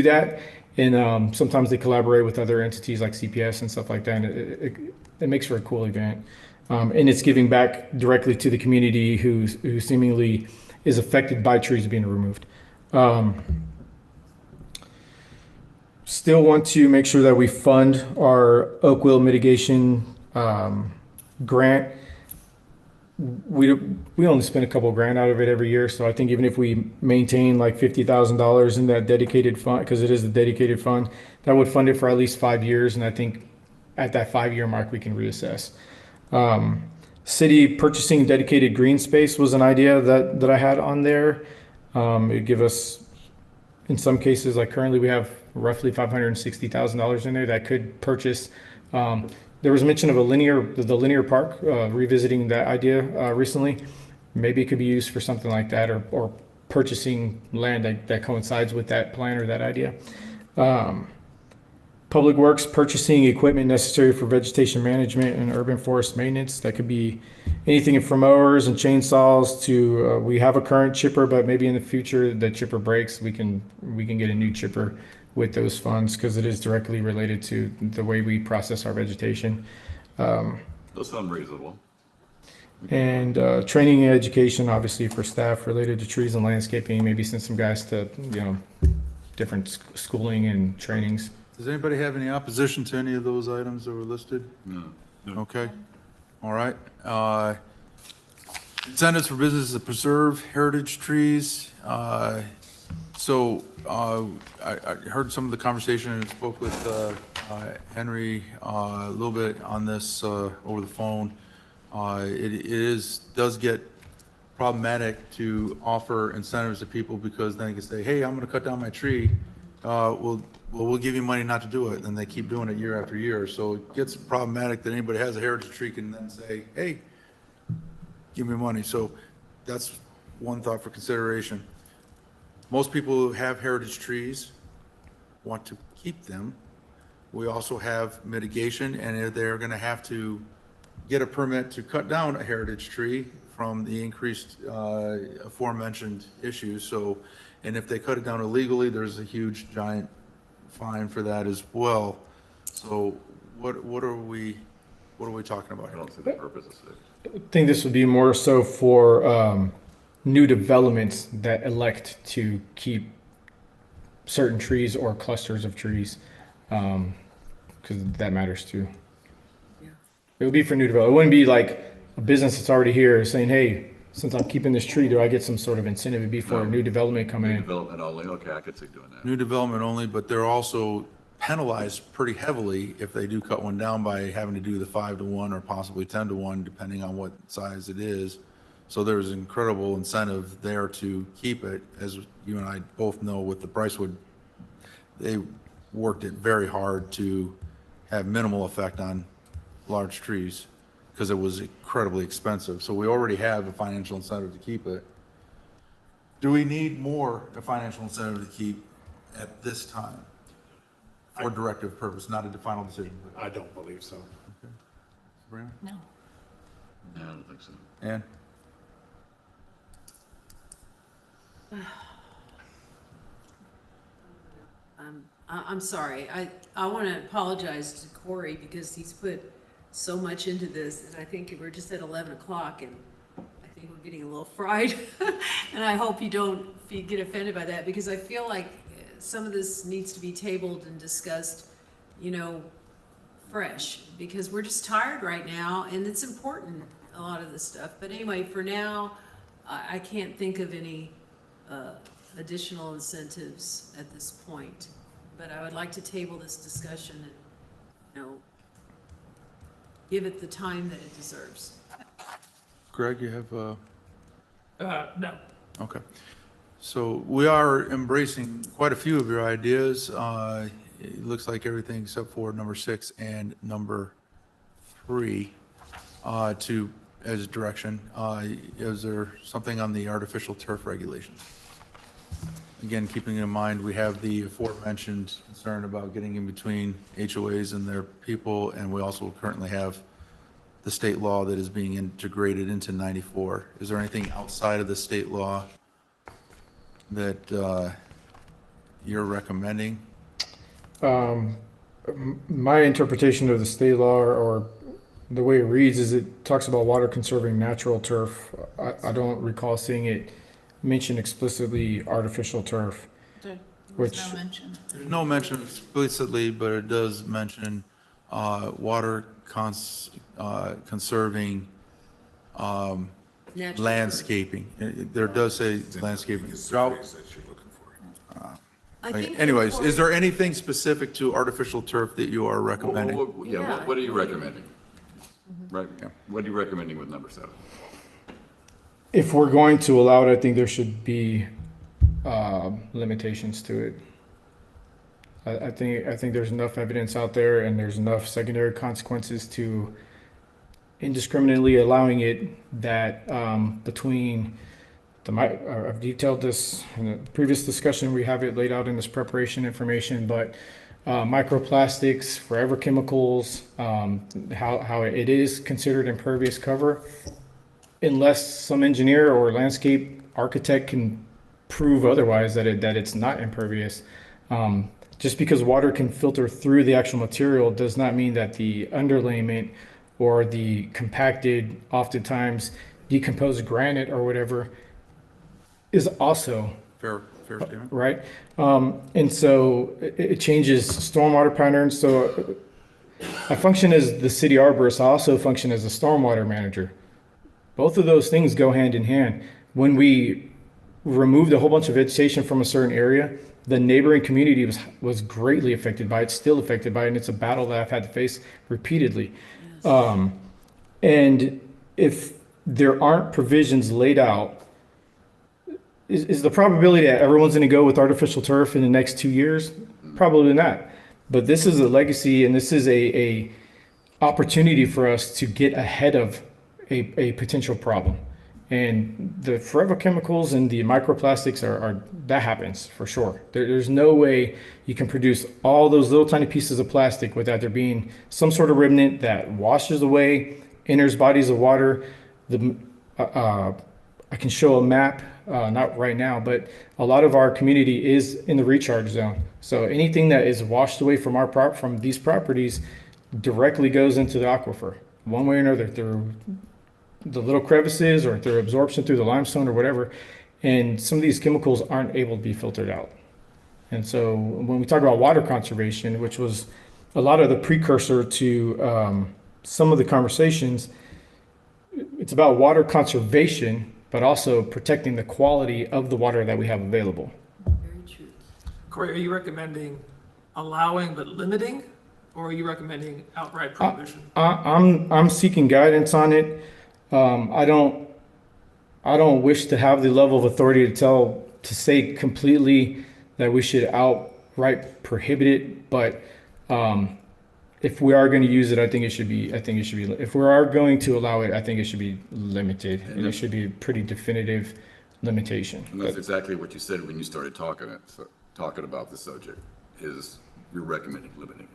Speaker 14: that, and sometimes they collaborate with other entities like CPS and stuff like that. And it makes for a cool event, and it's giving back directly to the community who seemingly is affected by trees being removed. Still want to make sure that we fund our oak wilt mitigation grant. We only spend a couple grand out of it every year, so I think even if we maintain like $50,000 in that dedicated fund, because it is a dedicated fund, that would fund it for at least 5 years, and I think at that 5 year mark we can reassess. City purchasing dedicated green space was an idea that I had on there. It'd give us, in some cases, like currently we have roughly $560,000 in there that could purchase. There was mention of the linear park, revisiting that idea recently. Maybe it could be used for something like that, or purchasing land that coincides with that plan or that idea. Public Works purchasing equipment necessary for vegetation management and urban forest maintenance. That could be anything from mowers and chainsaws to, we have a current chipper, but maybe in the future the chipper breaks, we can get a new chipper with those funds, because it is directly related to the way we process our vegetation.
Speaker 12: Those sound reasonable.
Speaker 14: And training and education, obviously, for staff related to trees and landscaping, maybe send some guys to, different schooling and trainings.
Speaker 1: Does anybody have any opposition to any of those items that were listed?
Speaker 12: No.
Speaker 1: Okay, all right. Incentives for businesses to preserve heritage trees. So I heard some of the conversation and spoke with Henry a little bit on this over the phone. It does get problematic to offer incentives to people, because then you can say, hey, I'm going to cut down my tree. We'll give you money not to do it. And they keep doing it year after year. So it gets problematic that anybody has a heritage tree can then say, hey, give me money. So that's one thought for consideration. Most people who have heritage trees want to keep them. We also have mitigation, and they're going to have to get a permit to cut down a heritage tree from the increased aforementioned issues. So, and if they cut it down illegally, there's a huge giant fine for that as well. So what are we talking about
Speaker 12: I
Speaker 1: here?
Speaker 12: don't see the purpose of it.
Speaker 14: I think this would be more so for new developments that elect to keep certain trees or clusters of trees, because that matters too. It would be for new development. It wouldn't be like a business that's already here saying, hey, since I'm keeping this tree, do I get some sort of incentive? It'd be for new development coming in.
Speaker 12: Development only, okay, I could see doing that.
Speaker 1: New development only, but they're also penalized pretty heavily if they do cut one down by having to do the 5-to-1 or possibly 10-to-1, depending on what size it is. So there's incredible incentive there to keep it. As you and I both know, with the Pricewood, they worked it very hard to have minimal effect on large trees, because it was incredibly expensive. So we already have a financial incentive to keep it. Do we need more a financial incentive to keep at this time for directive purpose, not a final decision?
Speaker 11: I don't believe so.
Speaker 1: Okay. Sabrina?
Speaker 9: No.
Speaker 12: No, I don't think so.
Speaker 1: Ann?
Speaker 7: I'm sorry. I want to apologize to Corey because he's put so much into this, and I think we're just at 11 o'clock, and I think we're getting a little fried. And I hope you don't get offended by that, because I feel like some of this needs to be tabled and discussed, fresh, because we're just tired right now, and it's important, a lot of this stuff. But anyway, for now, I can't think of any additional incentives at this point. But I would like to table this discussion and, give it the time that it deserves.
Speaker 1: Greg, you have
Speaker 6: No.
Speaker 1: okay. So we are embracing quite a few of your ideas. It looks like everything except for number 6 and number 3 as direction. Is there something on the artificial turf regulations? Again, keeping in mind, we have the aforementioned concern about getting in between HOAs and their people, and we also currently have the state law that is being integrated into 94. Is there anything outside of the state law that you're recommending?
Speaker 14: My interpretation of the state law, or the way it reads, is it talks about water conserving natural turf. I don't recall seeing it mention explicitly artificial turf.
Speaker 9: There was
Speaker 14: Which-
Speaker 9: no mention.
Speaker 1: There's no mention explicitly, but it does mention water conserving
Speaker 7: Natural
Speaker 1: landscaping. There does say landscaping. Drought.
Speaker 7: I think.
Speaker 1: Anyways, is there anything specific to artificial turf that you are recommending?
Speaker 12: What are you recommending? Right, what are you recommending with number 7?
Speaker 14: If we're going to allow it, I think there should be limitations to it. I think there's enough evidence out there, and there's enough secondary consequences to indiscriminately allowing it that between I've detailed this in the previous discussion. We have it laid out in this preparation information, but microplastics, forever chemicals, how it is considered impervious cover, unless some engineer or landscape architect can prove otherwise that it's not impervious. Just because water can filter through the actual material does not mean that the underlayment or the compacted, oftentimes decomposed granite or whatever is also
Speaker 1: Fair statement.
Speaker 14: right. And so it changes stormwater patterns. So I function as the city arborist. I also function as a stormwater manager. Both of those things go hand in hand. When we removed a whole bunch of vegetation from a certain area, the neighboring community was greatly affected by it, still affected by it, and it's a battle that I've had to face repeatedly. And if there aren't provisions laid out, is the probability that everyone's going to go with artificial turf in the next 2 years? Probably not. But this is a legacy, and this is a opportunity for us to get ahead of a potential problem. And the forever chemicals and the microplastics are that happens for sure. There's no way you can produce all those little tiny pieces of plastic without there being some sort of remnant that washes away, enters bodies of water. I can show a map, not right now, but a lot of our community is in the recharge zone. So anything that is washed away from these properties directly goes into the aquifer, one way or another, through the little crevices or through absorption through the limestone or whatever. And some of these chemicals aren't able to be filtered out. And so when we talk about water conservation, which was a lot of the precursor to some of the conversations, it's about water conservation, but also protecting the quality of the water that we have available.
Speaker 7: Very true.
Speaker 6: Corey, are you recommending allowing but limiting, or are you recommending outright prohibition?
Speaker 14: I'm seeking guidance on it. I don't wish to have the level of authority to say completely that we should outright prohibit it, but if we are going to use it, I think it should be. If we are going to allow it, I think it should be limited, and it should be a pretty definitive limitation.
Speaker 12: And that's exactly what you said when you started talking about the subject, is you're recommending limiting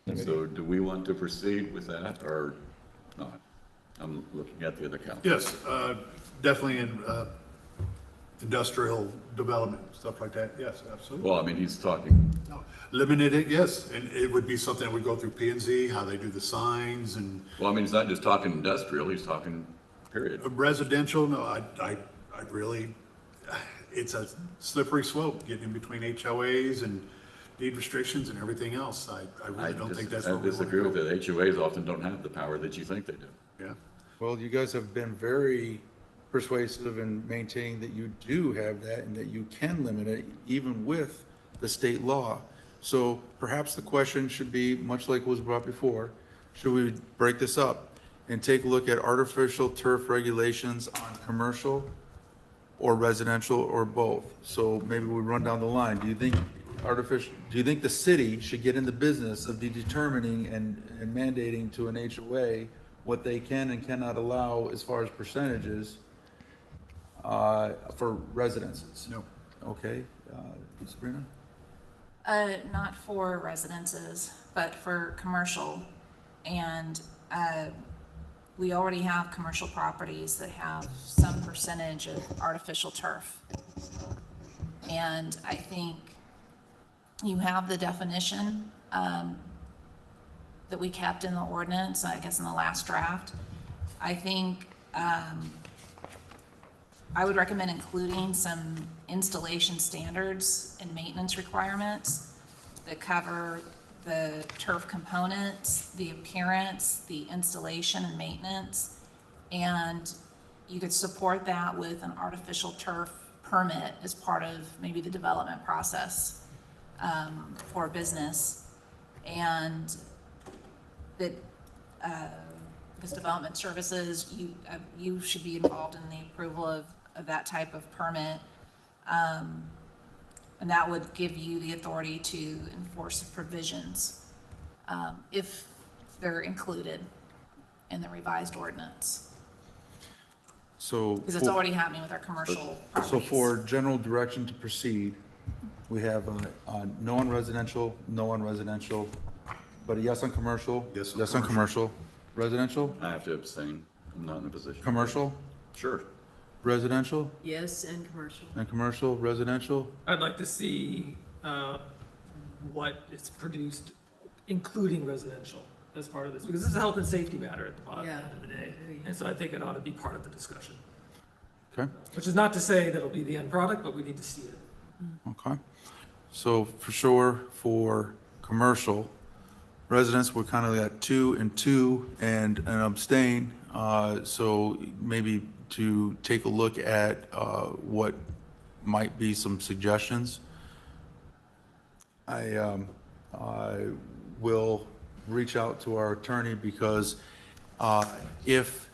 Speaker 12: it. So do we want to proceed with that or not? I'm looking at the other council.
Speaker 11: Yes, definitely in industrial development, stuff like that, yes, absolutely.
Speaker 12: Well, I mean, he's talking,
Speaker 11: No, limited it, yes, and it would be something that would go through P and Z, how they do the signs and
Speaker 12: well, I mean, he's not just talking industrial, he's talking period.
Speaker 11: residential, no, I really, it's a slippery slope getting in between HOAs and deed restrictions and everything else. I really don't think that's what
Speaker 12: I
Speaker 11: we want to
Speaker 12: disagree with
Speaker 11: do.
Speaker 12: that. HOAs often don't have the power that you think they do.
Speaker 11: Yeah,
Speaker 1: Well, you guys have been very persuasive in maintaining that you do have that and that you can limit it even with the state law. So perhaps the question should be, much like was brought before, should we break this up and take a look at artificial turf regulations on commercial or residential or both? So maybe we run down the line. Do you think the city should get in the business of determining and mandating to an HOA what they can and cannot allow as far as percentages for residences?
Speaker 11: no.
Speaker 1: Okay, Sabrina?
Speaker 9: Not for residences, but for commercial. And we already have commercial properties that have some percentage of artificial turf. And I think you have the definition that we kept in the ordinance, I guess in the last draft. I think I would recommend including some installation standards and maintenance requirements that cover the turf components, the appearance, the installation and maintenance. And you could support that with an artificial turf permit as part of maybe the development process for a business. And that this development services, you should be involved in the approval of that type of permit. And that would give you the authority to enforce the provisions if they're included in the revised ordinance.
Speaker 1: So.
Speaker 9: Because it's already happening with our commercial
Speaker 1: So
Speaker 9: properties.
Speaker 1: for general direction to proceed, we have no on residential, no on residential, but a yes on commercial.
Speaker 11: Yes
Speaker 1: on commercial. Residential,
Speaker 12: I have to abstain. I'm not in a position.
Speaker 1: commercial,
Speaker 12: Sure.
Speaker 1: residential,
Speaker 7: Yes, and commercial.
Speaker 1: and commercial, residential.
Speaker 6: I'd like to see what is produced, including residential, as part of this, because this is a health and safety matter at the bottom
Speaker 7: Yeah.
Speaker 6: end of the day. And so I think it ought to be part of the discussion,
Speaker 1: Okay,
Speaker 6: which is not to say that it'll be the end product, but we need to see it.
Speaker 1: okay. So for sure, for commercial, residents, we're kind of at 2 and 2 and abstain. So maybe to take a look at what might be some suggestions. I will reach out to our attorney because if,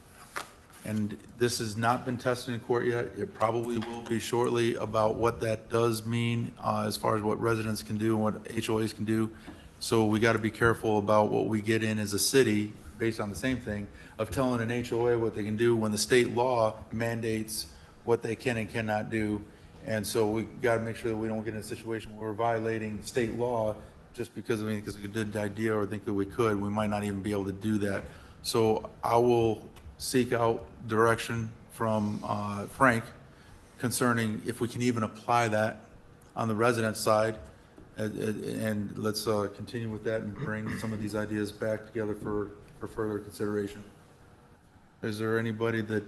Speaker 1: and this has not been tested in court yet, it probably will be shortly, about what that does mean as far as what residents can do and what HOAs can do. So we got to be careful about what we get in as a city, based on the same thing, of telling an HOA what they can do when the state law mandates what they can and cannot do. And so we got to make sure that we don't get in a situation where we're violating state law just because we think it's a good idea or think that we could. We might not even be able to do that. So I will seek out direction from Frank concerning if we can even apply that on the resident side. And let's continue with that and bring some of these ideas back together for further consideration. Is there anybody that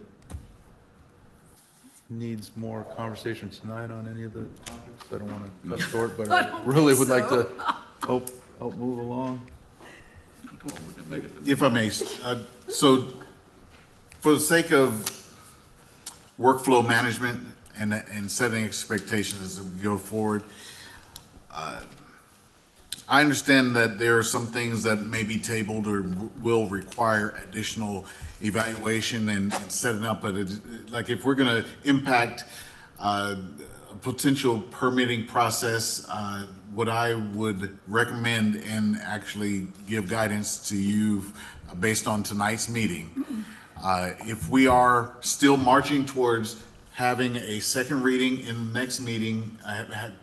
Speaker 1: needs more conversation tonight on any of the topics? I don't want to cut short, but I really would like to help move along.
Speaker 8: If I may, so for the sake of workflow management and setting expectations as we go forward, I understand that there are some things that may be tabled or will require additional evaluation and setting up, like if we're going to impact a potential permitting process, what I would recommend and actually give guidance to you based on tonight's meeting, if we are still marching towards having a second reading in the next meeting,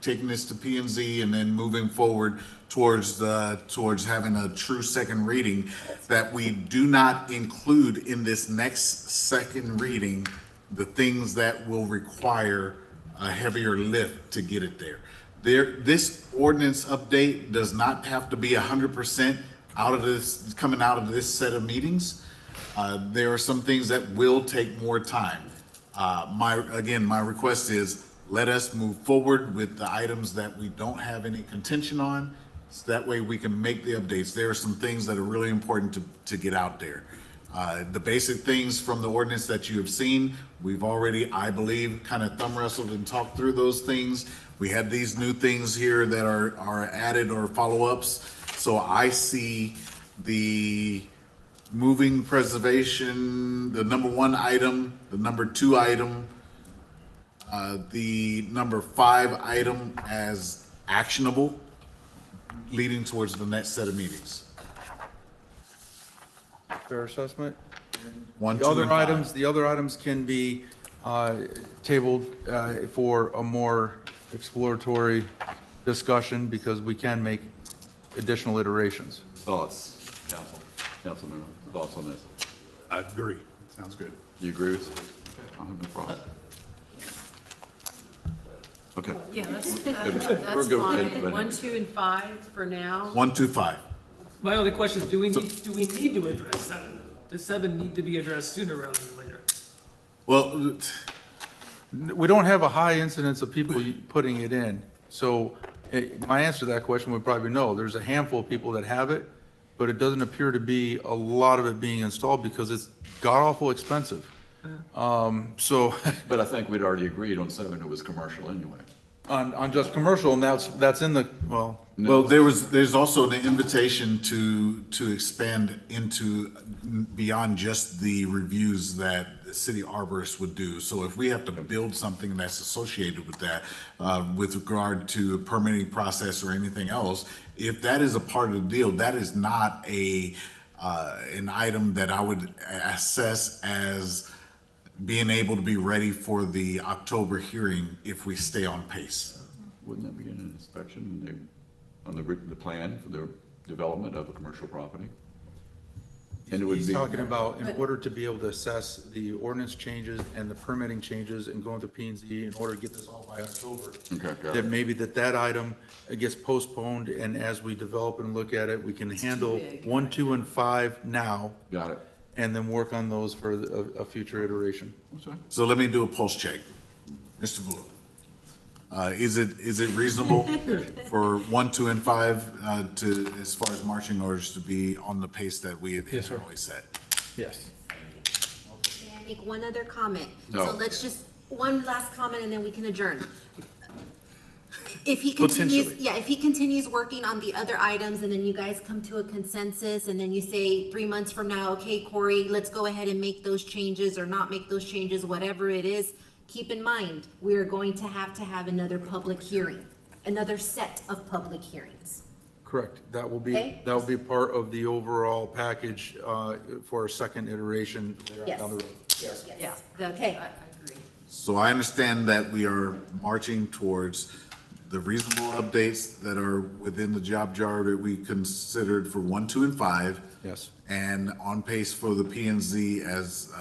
Speaker 8: taking this to P&Z and then moving forward towards having a true second reading, that we do not include in this next second reading the things that will require a heavier lift to get it there. This ordinance update does not have to be 100% coming out of this set of meetings. There are some things that will take more time. My request is let us move forward with the items that we don't have any contention on, so that way we can make the updates. There are some things that are really important to get out there. The basic things from the ordinance that you have seen, we've already, I believe, kind of thumb wrestled and talked through those things. We had these new things here that are added or follow-ups. So I see the moving preservation, the number 1 item, the number 2 item, the number 5 item as actionable, leading towards the next set of meetings.
Speaker 1: Fair assessment?
Speaker 8: 1,
Speaker 1: The
Speaker 8: 2,
Speaker 1: other
Speaker 8: and 5.
Speaker 1: items, the other items can be tabled for a more exploratory discussion because we can make additional iterations.
Speaker 12: Thoughts, councilman, thoughts on this?
Speaker 11: I agree. Sounds good.
Speaker 12: You agree with it? I have no problem. Okay.
Speaker 7: Yeah, that's
Speaker 12: We're good.
Speaker 7: fine. 1, 2, and 5 for now.
Speaker 8: 1, 2, 5.
Speaker 6: My only question is, do we need to address 7? Does 7 need to be addressed sooner rather than later?
Speaker 8: Well,
Speaker 1: We don't have a high incidence of people putting it in. So my answer to that question would probably be no. There's a handful of people that have it, but it doesn't appear to be a lot of it being installed because it's god-awful expensive. So
Speaker 12: But I think we'd already agreed on 7 it was commercial anyway.
Speaker 1: on just commercial, and that's in the, well,
Speaker 8: Well, there's also the invitation to expand into beyond just the reviews that the city arborists would do. So if we have to build something that's associated with that, with regard to permitting process or anything else, if that is a part of the deal, that is not an item that I would assess as being able to be ready for the October hearing if we stay on pace.
Speaker 12: Wouldn't that be an inspection on the plan for the development of a commercial property? And it would
Speaker 1: he's
Speaker 12: be.
Speaker 1: talking about in order to be able to assess the ordinance changes and the permitting changes and going to P and Z in order to get this all by October.
Speaker 12: Okay, got
Speaker 1: That
Speaker 12: it.
Speaker 1: maybe that item gets postponed, and as we develop and look at it, we can handle 1, 2, and 5 now,
Speaker 12: Got it.
Speaker 1: and then work on those for a future iteration.
Speaker 8: So let me do a pulse check. Mr. Vu, is it reasonable for 1, 2, and 5 to, as far as marching orders, to be on the pace that we had
Speaker 14: Yes, sir.
Speaker 8: internally set?
Speaker 14: Yes.
Speaker 16: May I make one other comment?
Speaker 12: No.
Speaker 16: So let's just, one last comment and then we can adjourn. If he continues,
Speaker 1: Potentially.
Speaker 16: yeah, if he continues working on the other items and then you guys come to a consensus and then you say 3 months from now, okay, Corey, let's go ahead and make those changes or not make those changes, whatever it is, keep in mind, we are going to have another public hearing, another set of public hearings.
Speaker 1: Correct. That will
Speaker 16: Okay.
Speaker 1: be part of the overall package for a second iteration
Speaker 16: Yes.
Speaker 1: down the road.
Speaker 7: Yeah.
Speaker 16: Okay.
Speaker 7: I agree.
Speaker 8: So I understand that we are marching towards the reasonable updates that are within the job jar that we considered for 1, 2, and 5.
Speaker 1: Yes.
Speaker 8: And on pace for the P and Z as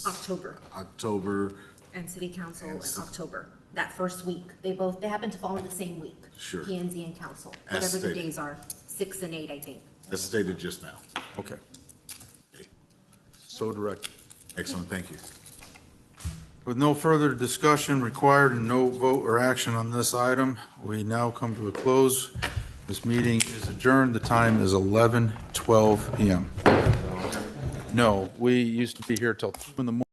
Speaker 8: October.
Speaker 16: And city council in October, that first week. They happen to fall in the same week.
Speaker 8: Sure.
Speaker 16: P and Z and council,
Speaker 8: As
Speaker 16: whatever the
Speaker 8: stated.
Speaker 16: days are, 6 and 8, I think.
Speaker 8: As stated just now.
Speaker 1: Okay. So direct.
Speaker 8: Excellent, thank you.
Speaker 1: With no further discussion required and no vote or action on this item, we now come to a close. This meeting is adjourned. The time is 11:12 PM. No, we used to be here till 2 in the morning.